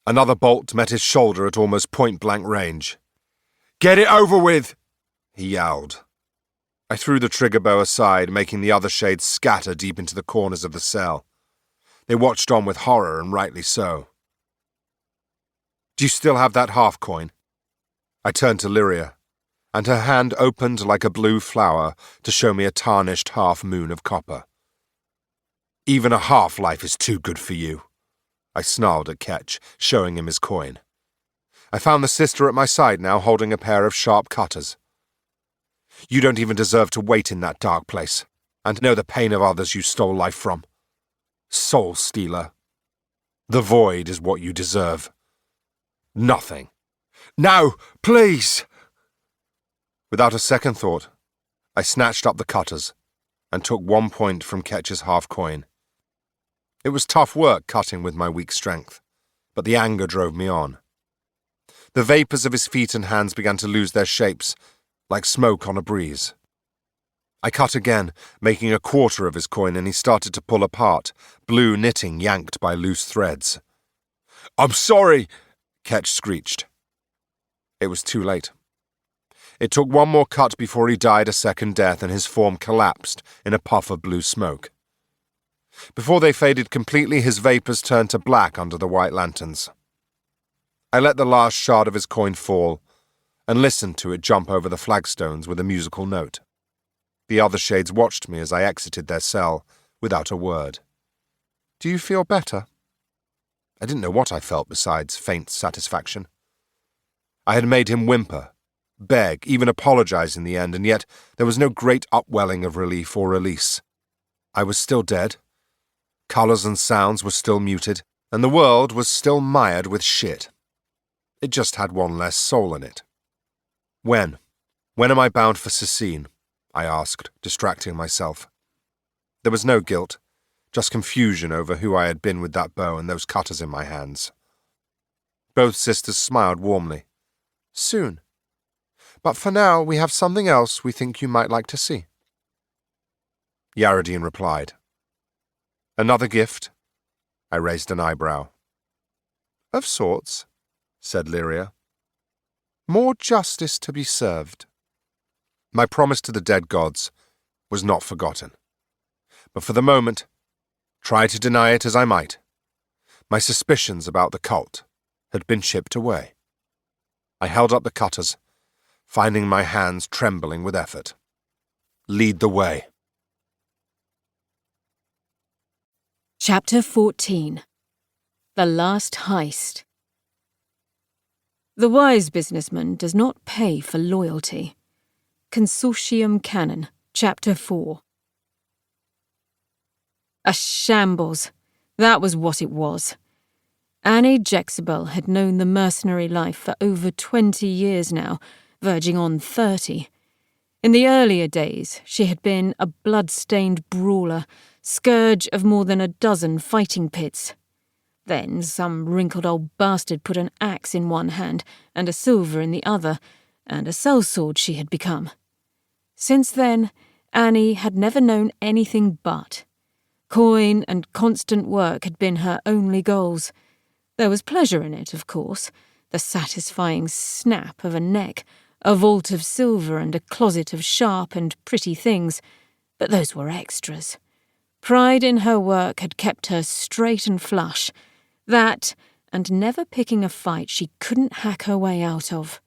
Another bolt met his shoulder at almost point-blank range. "Get it over with!" he yowled. I threw the trigger bow aside, making the other shades scatter deep into the corners of the cell. They watched on with horror, and rightly so. "Do you still have that half-coin?" I turned to Lyria, and her hand opened like a blue flower to show me a tarnished half-moon of copper. "Even a half-life is too good for you," I snarled at Ketch, showing him his coin. I found the sister at my side now, holding a pair of sharp cutters. "You don't even deserve to wait in that dark place, and know the pain of others you stole life from. Soul-stealer. The void is what you deserve. Nothing." "No, please!" Without a second thought, I snatched up the cutters and took 1 point from Ketch's half-coin. It was tough work cutting with my weak strength, but the anger drove me on. The vapours of his feet and hands began to lose their shapes, like smoke on a breeze. I cut again, making a quarter of his coin, and he started to pull apart, blue knitting yanked by loose threads. "I'm sorry," Ketch screeched. It was too late. It took one more cut before he died a second death and his form collapsed in a puff of blue smoke. Before they faded completely, his vapours turned to black under the white lanterns. I let the last shard of his coin fall and listened to it jump over the flagstones with a musical note. The other shades watched me as I exited their cell without a word. "Do you feel better?" I didn't know what I felt besides faint satisfaction. I had made him whimper, beg, even apologize in the end, and yet there was no great upwelling of relief or release. I was still dead. Colours and sounds were still muted, and the world was still mired with shit. It just had one less soul in it. When am I bound for Cecine? I asked, distracting myself. There was no guilt, just confusion over who I had been with that bow and those cutters in my hands. Both sisters smiled warmly. "Soon. But for now, we have something else we think you might like to see." Yaradine replied. "Another gift?" I raised an eyebrow. "Of sorts," said Lyria. "More justice to be served." My promise to the dead gods was not forgotten. But for the moment, try to deny it as I might, my suspicions about the cult had been chipped away. I held up the cutters, finding my hands trembling with effort. "Lead the way." Chapter 14. The Last Heist. The wise businessman does not pay for loyalty. Consortium Canon, Chapter 4. A shambles. That was what it was. Annie Jexabel had known the mercenary life for over 20 years now, verging on 30. In the earlier days, she had been a blood-stained brawler, scourge of more than a dozen fighting pits. Then some wrinkled old bastard put an axe in one hand and a silver in the other, and a sellsword she had become. Since then, Annie had never known anything but. Coin and constant work had been her only goals. There was pleasure in it, of course, the satisfying snap of a neck, a vault of silver and a closet of sharp and pretty things, but those were extras. Pride in her work had kept her straight and flush. That, and never picking a fight she couldn't hack her way out of.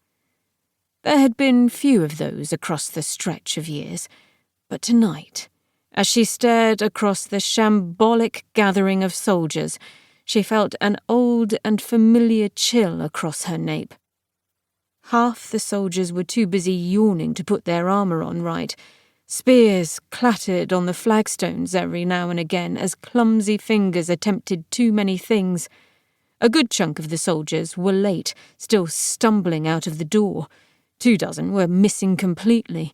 There had been few of those across the stretch of years, but tonight, as she stared across the shambolic gathering of soldiers, she felt an old and familiar chill across her nape. Half the soldiers were too busy yawning to put their armour on right. Spears clattered on the flagstones every now and again as clumsy fingers attempted too many things. A good chunk of the soldiers were late, still stumbling out of the door. 24 were missing completely.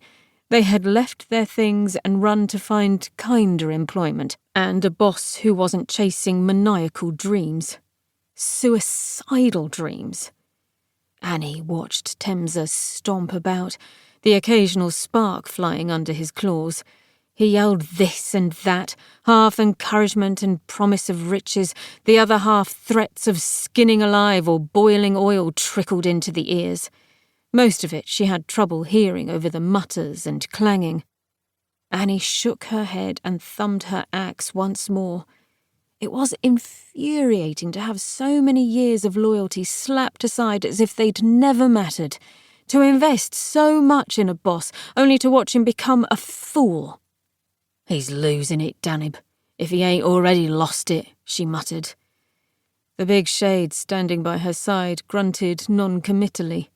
They had left their things and run to find kinder employment, and a boss who wasn't chasing maniacal dreams. Suicidal dreams. Annie watched Temza stomp about, the occasional spark flying under his claws. He yelled this and that, half encouragement and promise of riches, the other half threats of skinning alive or boiling oil trickled into the ears. Most of it she had trouble hearing over the mutters and clanging. Annie shook her head and thumbed her axe once more. It was infuriating to have so many years of loyalty slapped aside as if they'd never mattered, to invest so much in a boss only to watch him become a fool. "He's losing it, Danib, if he ain't already lost it," she muttered. The big shade standing by her side grunted non-committally.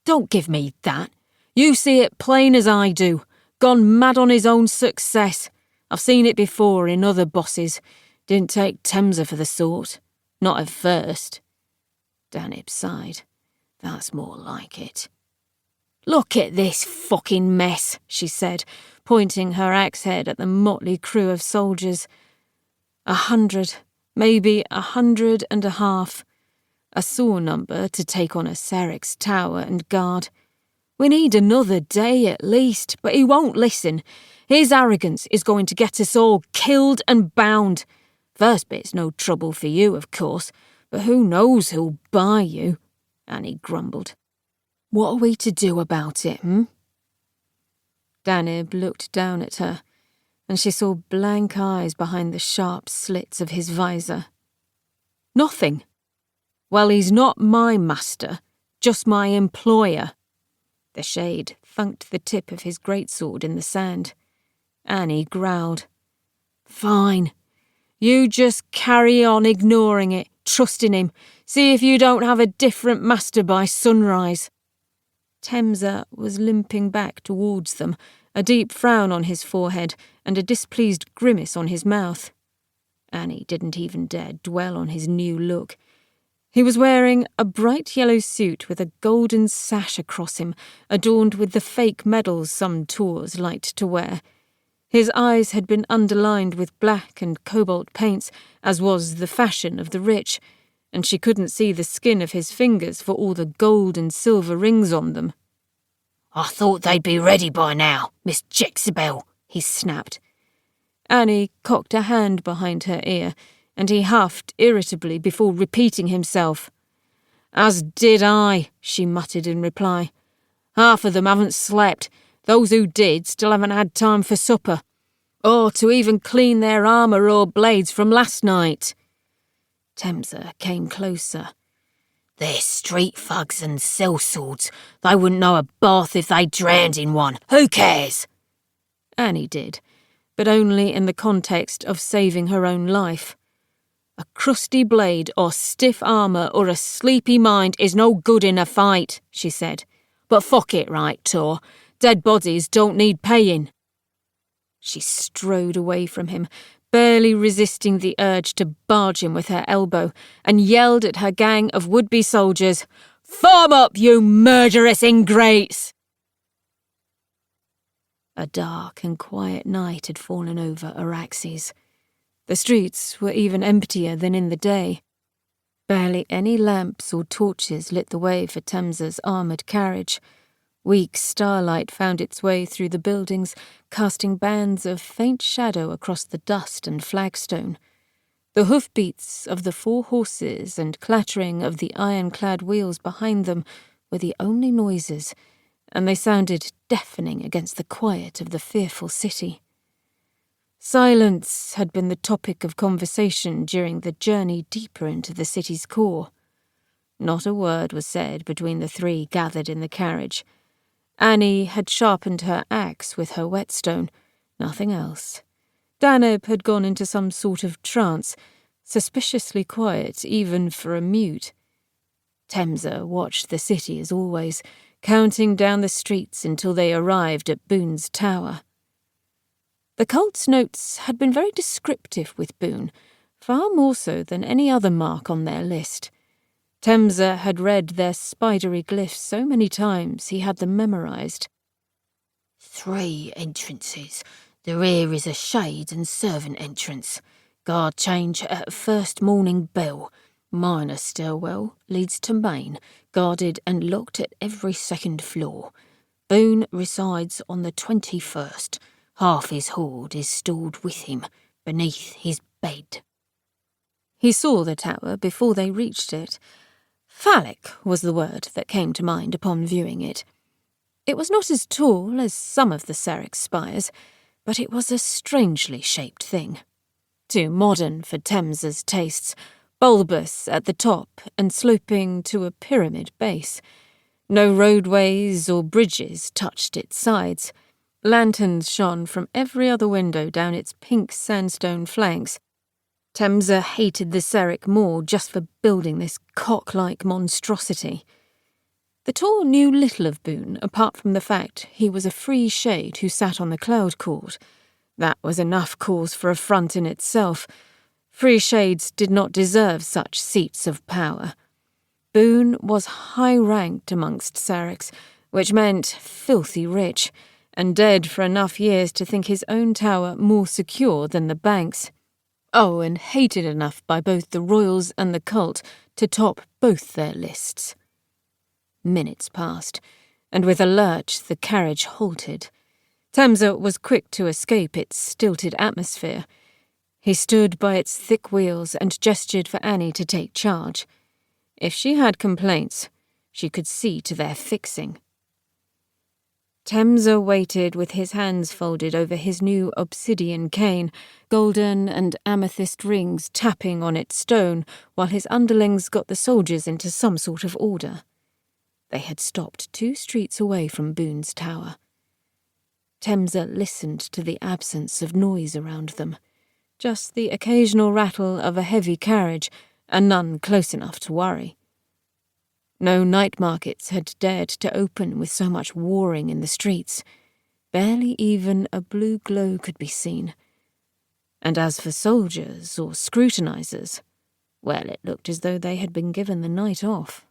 "Don't give me that. You see it plain as I do. Gone mad on his own success. I've seen it before in other bosses. Didn't take Temza for the sort. Not at first." Danib sighed. "That's more like it." "Look at this fucking mess," she said, pointing her axe head at the motley crew of soldiers. 100, maybe 150. A sore number to take on a Sarik's tower and guard. "We need another day at least, but he won't listen. His arrogance is going to get us all killed and bound. First bit's no trouble for you, of course, but who knows who'll buy you," Annie grumbled. What are we to do about it, Danib looked down at her, and she saw blank eyes behind the sharp slits of his visor. Nothing. Well, he's not my master, just my employer. The shade thunked the tip of his greatsword in the sand. Annie growled. Fine. You just carry on ignoring it, trusting him. See if you don't have a different master by sunrise. Temza was limping back towards them, a deep frown on his forehead and a displeased grimace on his mouth. Annie didn't even dare dwell on his new look. He was wearing a bright yellow suit with a golden sash across him, adorned with the fake medals some tours liked to wear. His eyes had been underlined with black and cobalt paints, as was the fashion of the rich, and she couldn't see the skin of his fingers for all the gold and silver rings on them. I thought they'd be ready by now, Miss Jezebel, he snapped. Annie cocked a hand behind her ear, and he huffed irritably before repeating himself. As did I, she muttered in reply. Half of them haven't slept. Those who did still haven't had time for supper. Or to even clean their armour or blades from last night. Temza came closer. They're street thugs and sellswords. They wouldn't know a bath if they drowned in one. Who cares? Annie did, but only in the context of saving her own life. A crusty blade or stiff armour or a sleepy mind is no good in a fight, she said. But fuck it, right, Tor. Dead bodies don't need paying. She strode away from him, barely resisting the urge to barge him with her elbow, and yelled at her gang of would-be soldiers, Form up, you murderous ingrates! A dark and quiet night had fallen over Araxes. The streets were even emptier than in the day. Barely any lamps or torches lit the way for Temza's armoured carriage. Weak starlight found its way through the buildings, casting bands of faint shadow across the dust and flagstone. The hoofbeats of the 4 horses and clattering of the ironclad wheels behind them were the only noises, and they sounded deafening against the quiet of the fearful city. Silence had been the topic of conversation during the journey deeper into the city's core. Not a word was said between the 3 gathered in the carriage. Annie had sharpened her axe with her whetstone, nothing else. Danib had gone into some sort of trance, suspiciously quiet even for a mute. Temza watched the city as always, counting down the streets until they arrived at Boone's tower. The cult's notes had been very descriptive with Boone, far more so than any other mark on their list. Temza had read their spidery glyphs so many times he had them memorised. 3 entrances. The rear is a shade and servant entrance. Guard change at first morning bell. Minor stairwell leads to main, guarded and locked at every 2nd floor. Boone resides on the 21st. Half his hoard is stored with him, beneath his bed. He saw the tower before they reached it. Phallic was the word that came to mind upon viewing it. It was not as tall as some of the Syrinx spires, but it was a strangely shaped thing. Too modern for Temza's tastes, bulbous at the top and sloping to a pyramid base. No roadways or bridges touched its sides. Lanterns shone from every other window down its pink sandstone flanks. Temza hated the Syrinx more just for building this cock-like monstrosity. The Tor knew little of Boone, apart from the fact he was a free shade who sat on the Cloud Court. That was enough cause for affront in itself. Free shades did not deserve such seats of power. Boone was high-ranked amongst Syrinx, which meant filthy rich, and dead for enough years to think his own tower more secure than the bank's. Oh, and hated enough by both the royals and the cult to top both their lists. Minutes passed, and with a lurch the carriage halted. Temza was quick to escape its stilted atmosphere. He stood by its thick wheels and gestured for Annie to take charge. If she had complaints, she could see to their fixing. Temza waited with his hands folded over his new obsidian cane, golden and amethyst rings tapping on its stone, while his underlings got the soldiers into some sort of order. They had stopped 2 streets away from Boone's tower. Temza listened to the absence of noise around them, just the occasional rattle of a heavy carriage, and none close enough to worry. No night markets had dared to open with so much warring in the streets. Barely even a blue glow could be seen. And as for soldiers or scrutinizers, well, it looked as though they had been given the night off.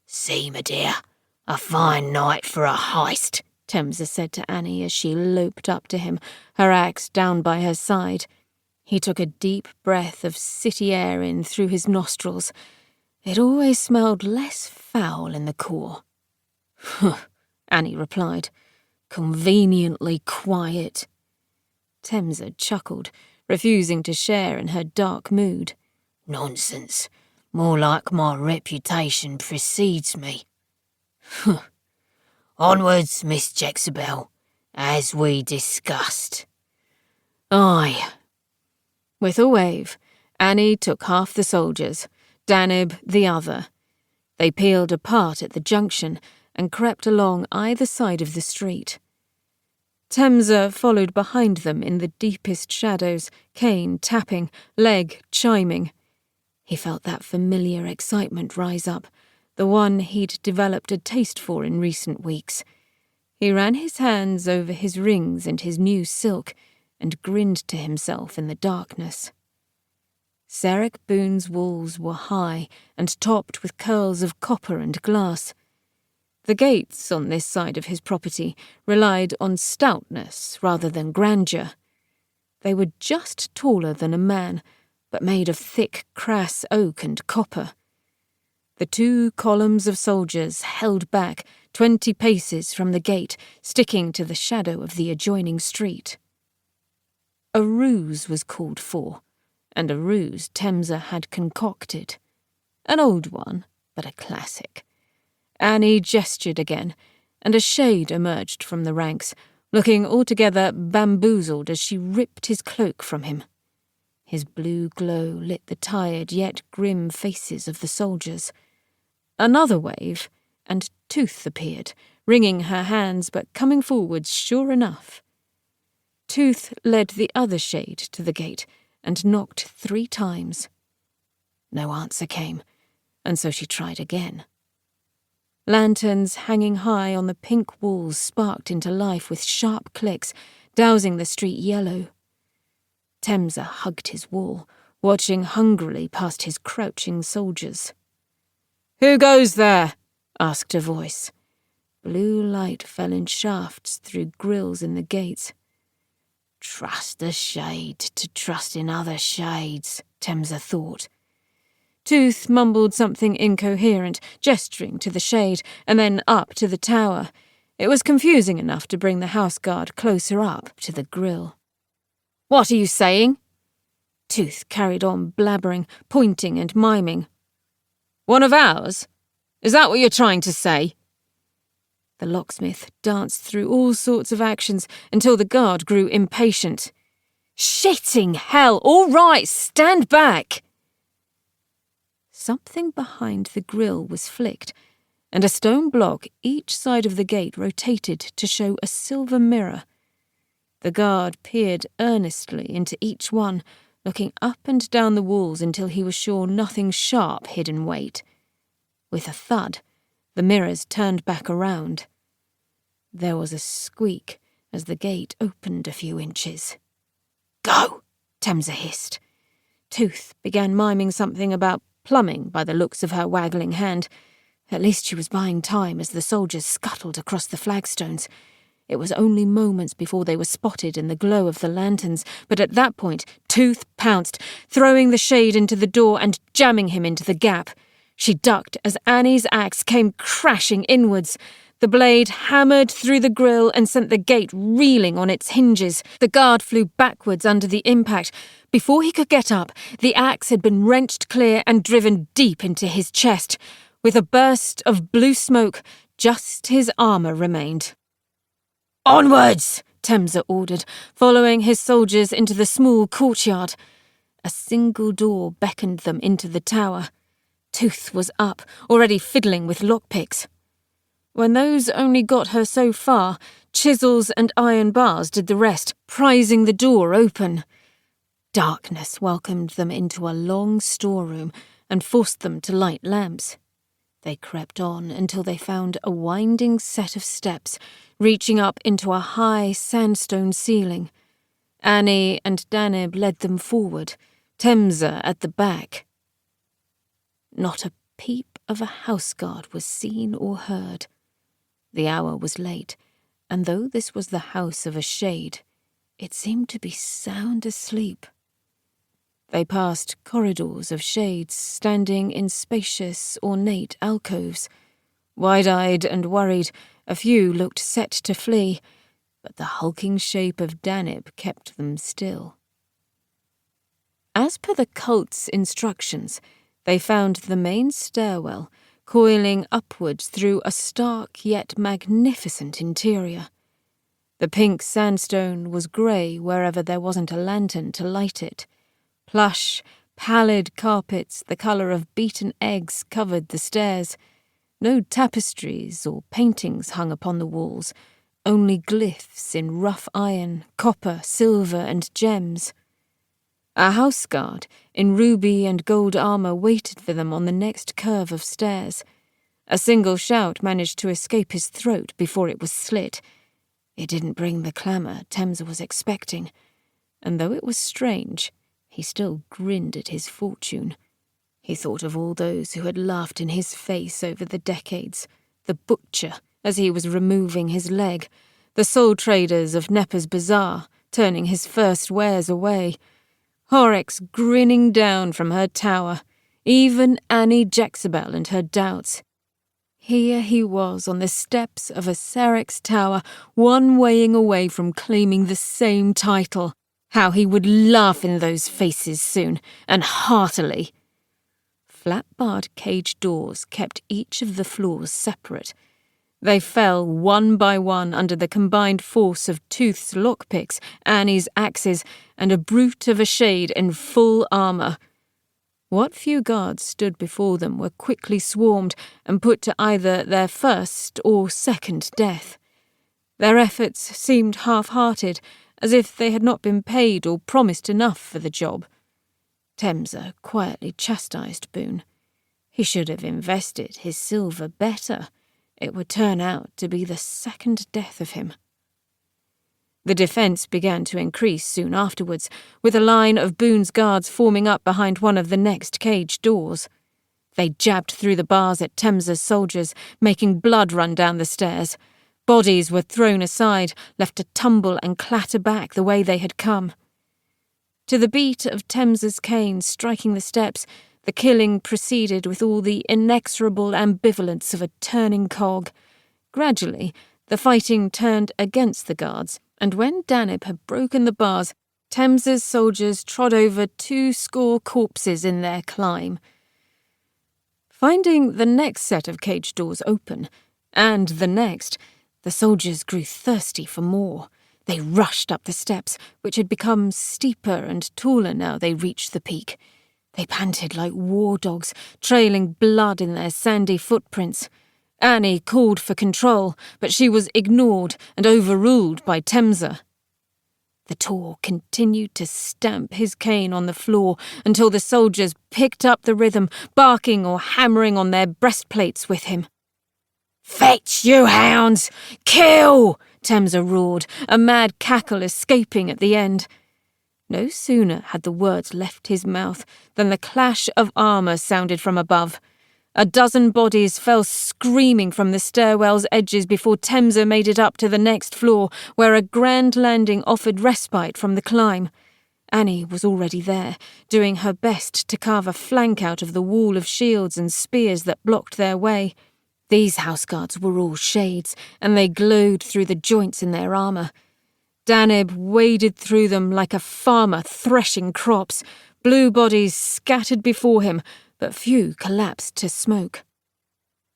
"See, my dear, a fine night for a heist," Temza said to Annie as she loped up to him, her axe down by her side. He took a deep breath of city air in through his nostrils. It always smelled less foul in the core. "Huh," Annie replied. "Conveniently quiet." Temza chuckled, refusing to share in her dark mood. "Nonsense. More like my reputation precedes me. Huh. Onwards, Miss Jezebel, as we discussed." "Aye." With a wave, Annie took half the soldiers, Danib the other. They peeled apart at the junction and crept along either side of the street. Temza followed behind them in the deepest shadows, cane tapping, leg chiming. He felt that familiar excitement rise up, the one he'd developed a taste for in recent weeks. He ran his hands over his rings and his new silk and grinned to himself in the darkness. Sarek Boone's walls were high and topped with curls of copper and glass. The gates on this side of his property relied on stoutness rather than grandeur. They were just taller than a man, but made of thick, crass oak and copper. The 2 columns of soldiers held back 20 paces from the gate, sticking to the shadow of the adjoining street. A ruse was called for, and a ruse Temza had concocted. An old one, but a classic. Annie gestured again, and a shade emerged from the ranks, looking altogether bamboozled as she ripped his cloak from him. His blue glow lit the tired yet grim faces of the soldiers. Another wave, and Tooth appeared, wringing her hands but coming forwards sure enough. Tooth led the other shade to the gate and knocked 3 times. No answer came, and so she tried again. Lanterns hanging high on the pink walls sparked into life with sharp clicks, dousing the street yellow. Temza hugged his wall, watching hungrily past his crouching soldiers. "Who goes there?" asked a voice. Blue light fell in shafts through grilles in the gates. "Trust a shade to trust in other shades," Temza thought. Tooth mumbled something incoherent, gesturing to the shade, and then up to the tower. It was confusing enough to bring the house guard closer up to the grill. "What are you saying?" Tooth carried on blabbering, pointing and miming. "One of ours? Is that what you're trying to say?" The locksmith danced through all sorts of actions until the guard grew impatient. "Shitting hell! All right, stand back!" Something behind the grill was flicked, and a stone block each side of the gate rotated to show a silver mirror. The guard peered earnestly into each one, looking up and down the walls until he was sure nothing sharp hid in wait. With a thud, the mirrors turned back around. There was a squeak as the gate opened a few inches. "Go!" Temza hissed. Tooth began miming something about plumbing by the looks of her waggling hand. At least she was buying time as the soldiers scuttled across the flagstones. It was only moments before they were spotted in the glow of the lanterns, but at that point Tooth pounced, throwing the shade into the door and jamming him into the gap. She ducked as Annie's axe came crashing inwards. The blade hammered through the grill and sent the gate reeling on its hinges. The guard flew backwards under the impact. Before he could get up, the axe had been wrenched clear and driven deep into his chest. With a burst of blue smoke, just his armour remained. Onwards! Temza ordered, following his soldiers into the small courtyard. A single door beckoned them into the tower. Tooth was up, already fiddling with lockpicks. When those only got her so far, chisels and iron bars did the rest, prizing the door open. Darkness welcomed them into a long storeroom and forced them to light lamps. They crept on until they found a winding set of steps reaching up into a high sandstone ceiling. Annie and Daneb led them forward, Temza at the back. Not a peep of a houseguard was seen or heard. The hour was late, and though this was the house of a shade, it seemed to be sound asleep. They passed corridors of shades standing in spacious, ornate alcoves. Wide-eyed and worried, a few looked set to flee, but the hulking shape of Daneb kept them still. As per the cult's instructions, they found the main stairwell coiling upwards through a stark yet magnificent interior. The pink sandstone was grey wherever there wasn't a lantern to light it. Plush, pallid carpets the colour of beaten eggs covered the stairs. No tapestries or paintings hung upon the walls, only glyphs in rough iron, copper, silver and gems. A houseguard in ruby and gold armour waited for them on the next curve of stairs. A single shout managed to escape his throat before it was slit. It didn't bring the clamour Temza was expecting, and though it was strange, he still grinned at his fortune. He thought of all those who had laughed in his face over the decades, the butcher as he was removing his leg, the soul traders of Nepper's Bazaar turning his first wares away, Horrocks grinning down from her tower, even Annie Jezebel and her doubts. Here he was on the steps of a Syrinx tower, one weighing away from claiming the same title. How he would laugh in those faces soon, and heartily. Flat-barred cage doors kept each of the floors separate. They fell one by one under the combined force of Tooth's lockpicks, Annie's axes, and a brute of a shade in full armour. What few guards stood before them were quickly swarmed and put to either their first or second death. Their efforts seemed half-hearted, as if they had not been paid or promised enough for the job. Temza quietly chastised Boone. He should have invested his silver better. It would turn out to be the second death of him. The defence began to increase soon afterwards, with a line of Boone's guards forming up behind one of the next cage doors. They jabbed through the bars at Temza's soldiers, making blood run down the stairs. Bodies were thrown aside, left to tumble and clatter back the way they had come. To the beat of Temza's cane striking the steps, the killing proceeded with all the inexorable ambivalence of a turning cog. Gradually, the fighting turned against the guards, and when Daneb had broken the bars, Temza's soldiers trod over 20 corpses in their climb. Finding the next set of cage doors open, and the next, the soldiers grew thirsty for more. They rushed up the steps, which had become steeper and taller now they reached the peak. They panted like war dogs, trailing blood in their sandy footprints. Annie called for control, but she was ignored and overruled by Temza. The Tor continued to stamp his cane on the floor until the soldiers picked up the rhythm, barking or hammering on their breastplates with him. "Fetch, you hounds! Kill!" Temza roared, a mad cackle escaping at the end. No sooner had the words left his mouth than the clash of armour sounded from above. A dozen bodies fell screaming from the stairwell's edges before Temza made it up to the next floor, where a grand landing offered respite from the climb. Annie was already there, doing her best to carve a flank out of the wall of shields and spears that blocked their way. These houseguards were all shades, and they glowed through the joints in their armour. Daneb waded through them like a farmer threshing crops. Blue bodies scattered before him, but few collapsed to smoke.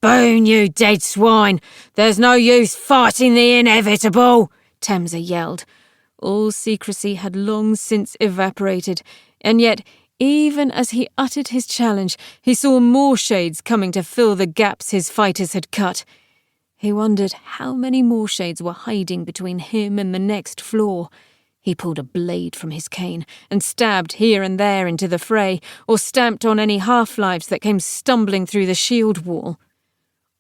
Boone, you dead swine! There's no use fighting the inevitable! Temsa yelled. All secrecy had long since evaporated, and yet, even as he uttered his challenge, he saw more shades coming to fill the gaps his fighters had cut. He wondered how many more shades were hiding between him and the next floor. He pulled a blade from his cane and stabbed here and there into the fray, or stamped on any half-lives that came stumbling through the shield wall.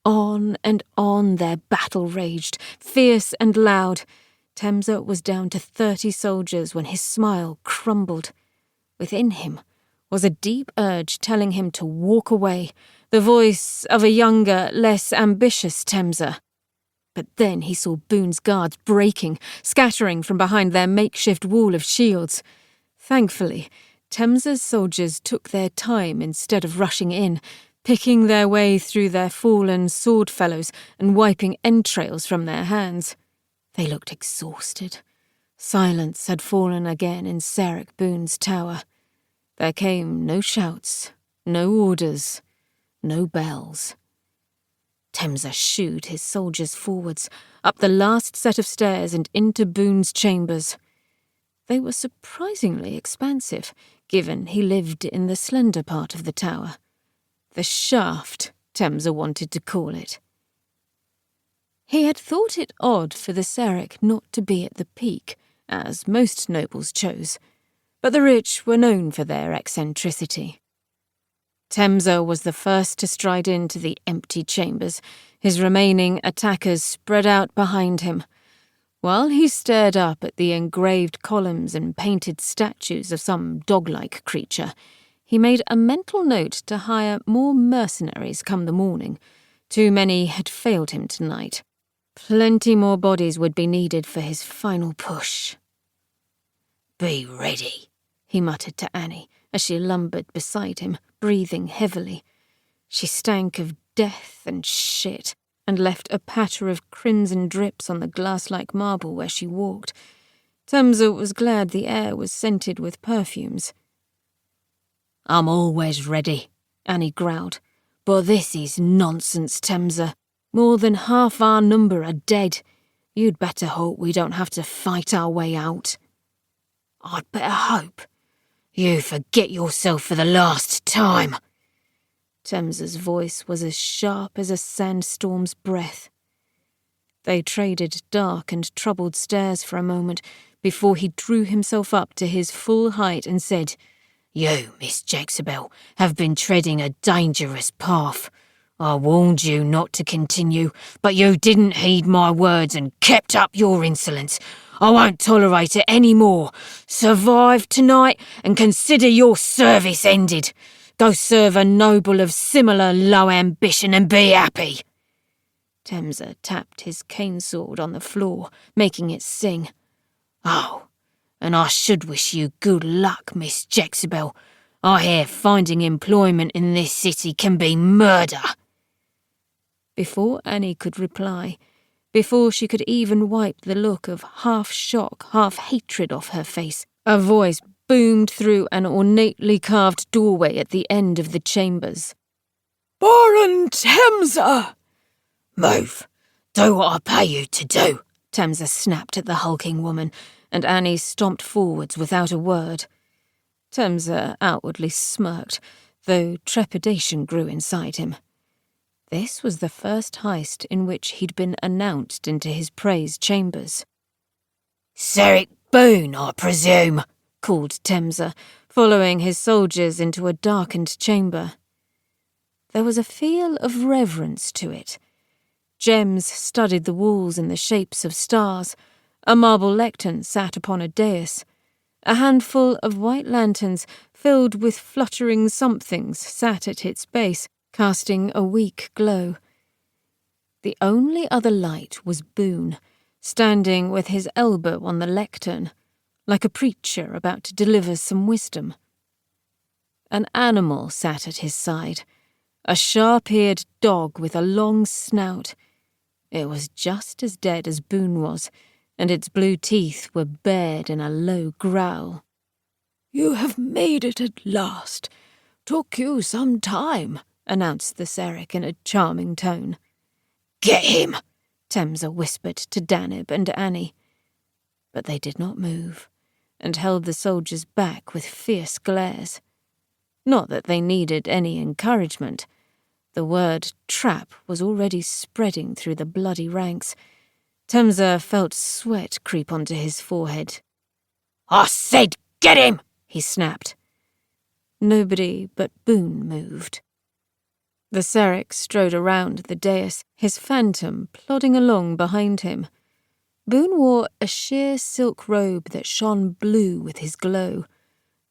On and on their battle raged, fierce and loud. Temsa was down to 30 soldiers when his smile crumbled. Within him was a deep urge telling him to walk away, the voice of a younger, less ambitious Temsa. But then he saw Boone's guards breaking, scattering from behind their makeshift wall of shields. Thankfully, Temsa's soldiers took their time instead of rushing in, picking their way through their fallen sword fellows and wiping entrails from their hands. They looked exhausted. Silence had fallen again in Sarek Boone's tower. There came no shouts, no orders, no bells. Temsa shooed his soldiers forwards, up the last set of stairs and into Boone's chambers. They were surprisingly expansive, given he lived in the slender part of the tower. The shaft, Temsa wanted to call it. He had thought it odd for the Sarek not to be at the peak, as most nobles chose, but the rich were known for their eccentricity. Temsa was the first to stride into the empty chambers, his remaining attackers spread out behind him. While he stared up at the engraved columns and painted statues of some dog-like creature, he made a mental note to hire more mercenaries come the morning. Too many had failed him tonight. Plenty more bodies would be needed for his final push. Be ready, he muttered to Annie as she lumbered beside him, breathing heavily. She stank of death and shit, and left a patter of crimson drips on the glass-like marble where she walked. Temsa was glad the air was scented with perfumes. I'm always ready, Annie growled. But this is nonsense, Temsa. More than half our number are dead. You'd better hope we don't have to fight our way out. I'd better hope. You forget yourself for the last time. Temsa's voice was as sharp as a sandstorm's breath. They traded dark and troubled stares for a moment before he drew himself up to his full height and said, You, Miss Jezebel, have been treading a dangerous path. I warned you not to continue, but you didn't heed my words and kept up your insolence. I won't tolerate it any more. Survive tonight and consider your service ended. Go serve a noble of similar low ambition and be happy. Temsa tapped his cane sword on the floor, making it sing. Oh, and I should wish you good luck, Miss Jezebel. I hear finding employment in this city can be murder. Before Annie could reply, before she could even wipe the look of half-shock, half-hatred off her face, a voice boomed through an ornately carved doorway at the end of the chambers. Baron Temsa! Move. Do what I pay you to do. Temsa snapped at the hulking woman, and Annie stomped forwards without a word. Temsa outwardly smirked, though trepidation grew inside him. This was the first heist in which he'd been announced into his praise chambers. Sarek Boone, I presume, called Temsa, following his soldiers into a darkened chamber. There was a feel of reverence to it. Gems studded the walls in the shapes of stars. A marble lectern sat upon a dais. A handful of white lanterns filled with fluttering somethings sat at its base, casting a weak glow. The only other light was Boone, standing with his elbow on the lectern, like a preacher about to deliver some wisdom. An animal sat at his side, a sharp-eared dog with a long snout. It was just as dead as Boone was, and its blue teeth were bared in a low growl. You have made it at last. Took you some time, announced the Seric in a charming tone. Get him! Temsa whispered to Danib and Annie. But they did not move, and held the soldiers back with fierce glares. Not that they needed any encouragement. The word trap was already spreading through the bloody ranks. Temsa felt sweat creep onto his forehead. I said get him! He snapped. Nobody but Boone moved. The Seric strode around the dais, his phantom plodding along behind him. Boone wore a sheer silk robe that shone blue with his glow.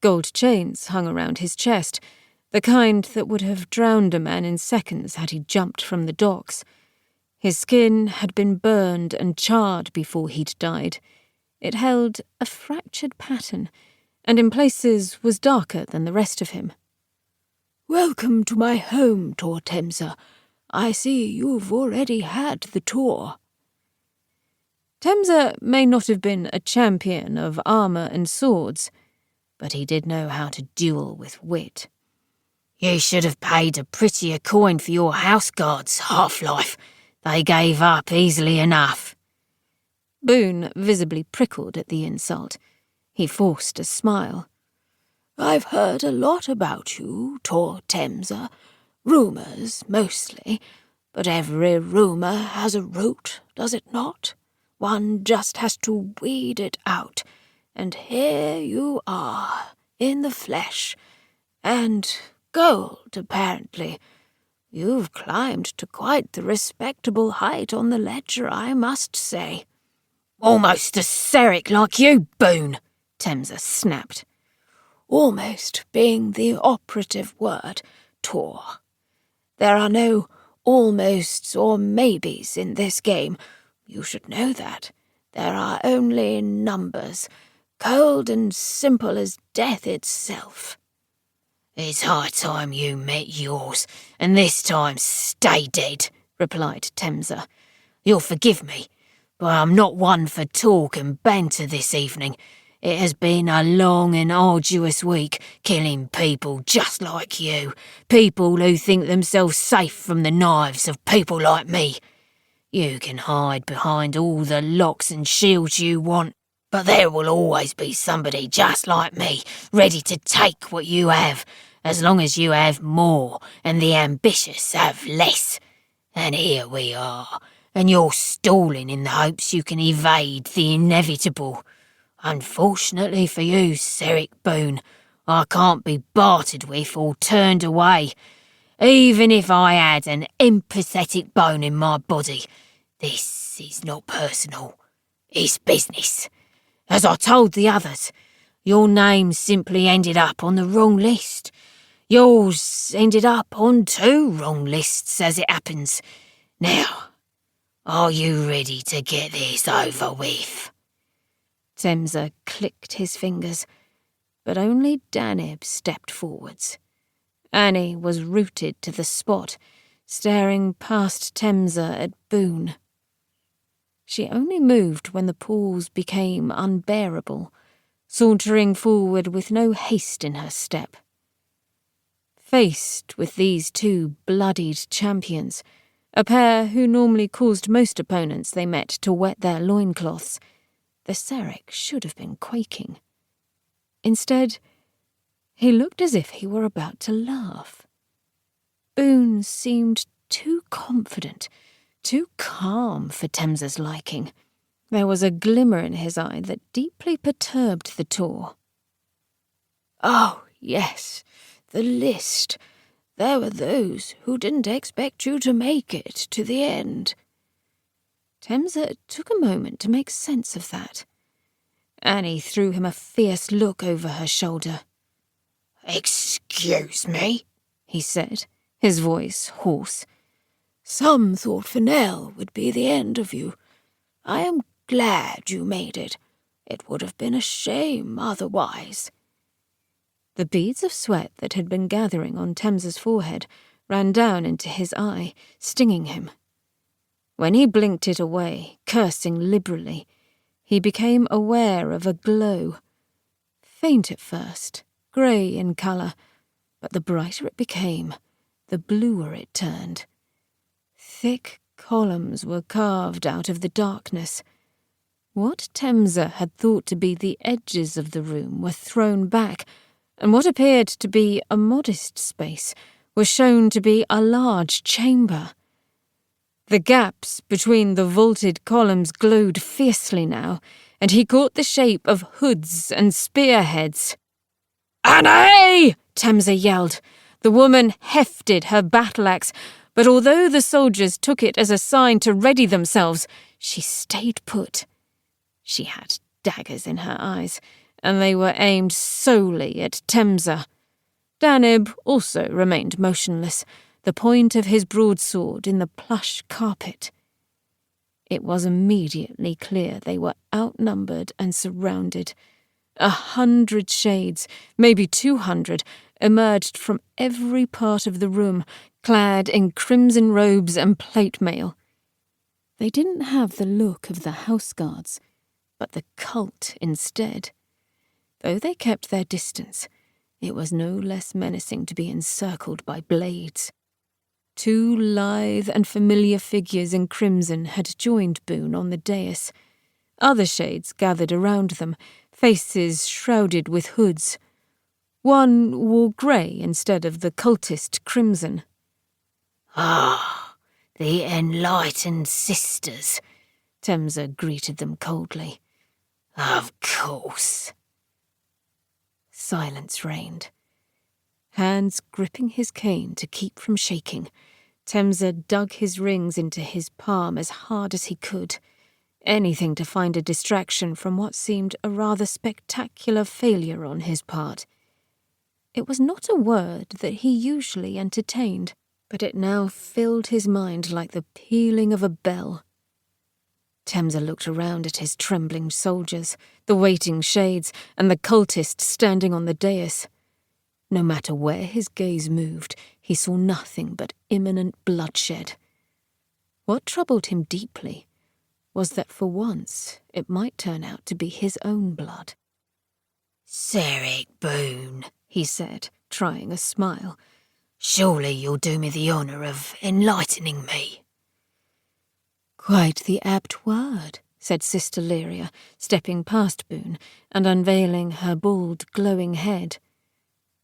Gold chains hung around his chest, the kind that would have drowned a man in seconds had he jumped from the docks. His skin had been burned and charred before he'd died. It held a fractured pattern, and in places was darker than the rest of him. "Welcome to my home, Tor Temsa. I see you've already had the tour." Temsa may not have been a champion of armour and swords, but he did know how to duel with wit. You should have paid a prettier coin for your house guards, Half-Life. They gave up easily enough. Boone visibly prickled at the insult. He forced a smile. "I've heard a lot about you, Tor Temsa. Rumours, mostly. But every rumour has a root, does it not? One just has to weed it out. And here you are, in the flesh. And gold, apparently. You've climbed to quite the respectable height on the ledger, I must say." Almost a Seric like you, Boone, Temsa snapped. "Almost being the operative word, Tor. There are no almosts or maybes in this game. You should know that. There are only numbers, cold and simple as death itself." It's high time you met yours, and this time stay dead, replied Temsa. You'll forgive me, but I'm not one for talk and banter this evening. It has been a long and arduous week, killing people just like you, people who think themselves safe from the knives of people like me. You can hide behind all the locks and shields you want, but there will always be somebody just like me, ready to take what you have, as long as you have more and the ambitious have less. And here we are, and you're stalling in the hopes you can evade the inevitable. Unfortunately for you, Seric Boone, I can't be bartered with or turned away. Even if I had an empathetic bone in my body, this is not personal. It's business. As I told the others, your name simply ended up on the wrong list. Yours ended up on 2 wrong lists, as it happens. Now, are you ready to get this over with? Temsa clicked his fingers, but only Danib stepped forwards. Annie was rooted to the spot, staring past Temsa at Boone. She only moved when the pause became unbearable, sauntering forward with no haste in her step. Faced with these 2 bloodied champions, a pair who normally caused most opponents they met to wet their loincloths, the Seric should have been quaking. Instead, he looked as if he were about to laugh. Boone seemed too confident, too calm for Temsa's liking. There was a glimmer in his eye that deeply perturbed the Tor. "Oh, yes, the list. There were those who didn't expect you to make it to the end." Temsa took a moment to make sense of that. Annie threw him a fierce look over her shoulder. Excuse me, he said, his voice hoarse. "Some thought Fennell would be the end of you. I am glad you made it. It would have been a shame otherwise." The beads of sweat that had been gathering on Temsa's forehead ran down into his eye, stinging him. When he blinked it away, cursing liberally, he became aware of a glow. Faint at first, grey in colour, but the brighter it became, the bluer it turned. Thick columns were carved out of the darkness. What Temsa had thought to be the edges of the room were thrown back, and what appeared to be a modest space was shown to be a large chamber. The gaps between the vaulted columns glowed fiercely now, and he caught the shape of hoods and spearheads. "Annie!" Temsa yelled. The woman hefted her battle-axe, but although the soldiers took it as a sign to ready themselves, she stayed put. She had daggers in her eyes, and they were aimed solely at Temsa. Danib also remained motionless, the point of his broadsword in the plush carpet. It was immediately clear they were outnumbered and surrounded. 100 shades, maybe 200, emerged from every part of the room, clad in crimson robes and plate mail. They didn't have the look of the house guards, but the cult instead. Though they kept their distance, it was no less menacing to be encircled by blades. 2 lithe and familiar figures in crimson had joined Boone on the dais. Other shades gathered around them, faces shrouded with hoods. One wore grey instead of the cultist crimson. "Ah, the enlightened sisters," Temsa greeted them coldly. "Of course." Silence reigned. Hands gripping his cane to keep from shaking, Temsa dug his rings into his palm as hard as he could. Anything to find a distraction from what seemed a rather spectacular failure on his part. It was not a word that he usually entertained, but it now filled his mind like the pealing of a bell. Temsa looked around at his trembling soldiers, the waiting shades, and the cultist standing on the dais. No matter where his gaze moved, he saw nothing but imminent bloodshed. What troubled him deeply was that for once it might turn out to be his own blood. "Sarek Boone," he said, trying a smile. "Surely you'll do me the honour of enlightening me." "Quite the apt word," said Sister Lyria, stepping past Boone and unveiling her bald, glowing head.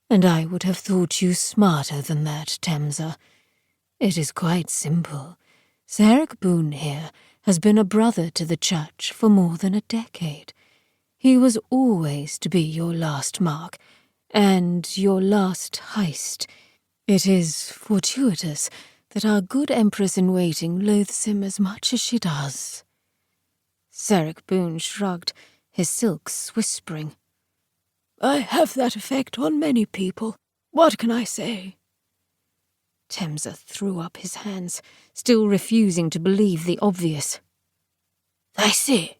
"And I would have thought you smarter than that, Temsa. It is quite simple. Sarek Boone here has been a brother to the Church for more than a decade. He was always to be your last mark, and your last heist. It is fortuitous that our good Empress-in-Waiting loathes him as much as she does." Sarek Boone shrugged, his silks whispering. "I have that effect on many people. What can I say?" Temsa threw up his hands, still refusing to believe the obvious. "That's it.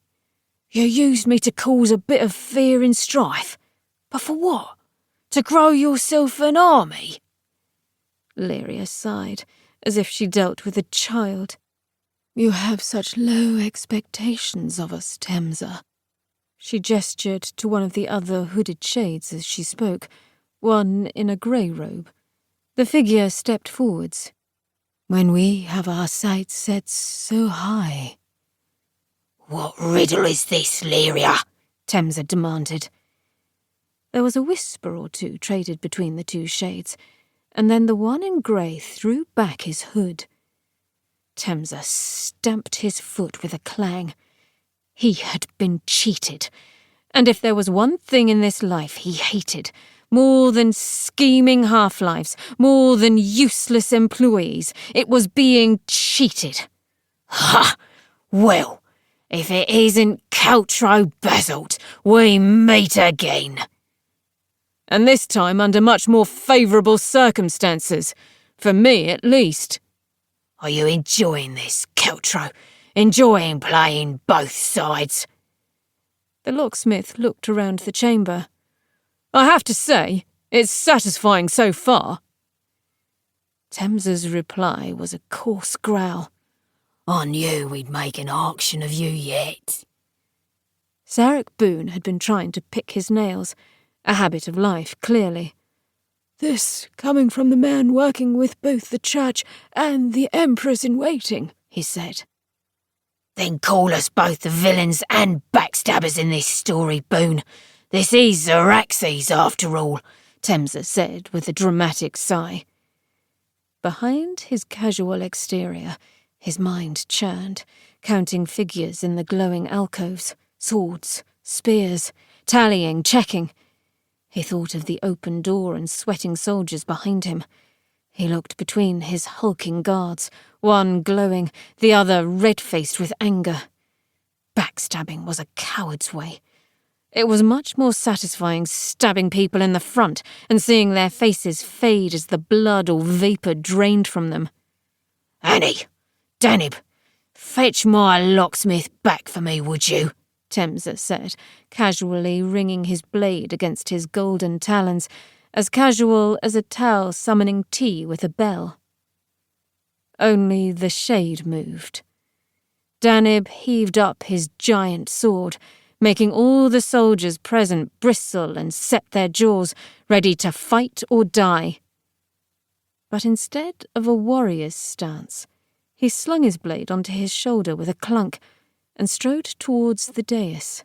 You used me to cause a bit of fear and strife. But for what? To grow yourself an army?" Lyria sighed, as if she dealt with a child. "You have such low expectations of us, Temsa." She gestured to one of the other hooded shades as she spoke, one in a grey robe. The figure stepped forwards. "When we have our sights set so high." "What riddle is this, Lyria?" Temsa demanded. There was a whisper or two traded between the 2 shades, and then the one in grey threw back his hood. Temsa stamped his foot with a clang. He had been cheated, and if there was one thing in this life he hated, more than scheming half-lives, more than useless employees, it was being cheated. "Ha! Well, if it isn't Caltro Basalt, we meet again." And this time under much more favourable circumstances, for me at least. "Are you enjoying this, Caltro? Enjoying playing both sides?" The locksmith looked around the chamber. "I have to say, it's satisfying so far." Temsa's reply was a coarse growl. "I knew we'd make an auction of you yet." Sarek Boone had been trying to pick his nails, a habit of life, clearly. This coming from the man working with both the church and the Empress-in-waiting, he said. Then call us both the villains and backstabbers in this story, Boone. This is Araxes, after all, Temsa said with a dramatic sigh. Behind his casual exterior, his mind churned, counting figures in the glowing alcoves, swords, spears, tallying, checking. He thought of the open door and sweating soldiers behind him. He looked between his hulking guards, one glowing, the other red-faced with anger. Backstabbing was a coward's way. It was much more satisfying stabbing people in the front and seeing their faces fade as the blood or vapour drained from them. Annie, Danib, fetch my locksmith back for me, would you? Temsa said, casually ringing his blade against his golden talons, as casual as a towel summoning tea with a bell. Only the shade moved. Danib heaved up his giant sword, making all the soldiers present bristle and set their jaws, ready to fight or die. But instead of a warrior's stance, he slung his blade onto his shoulder with a clunk and strode towards the dais.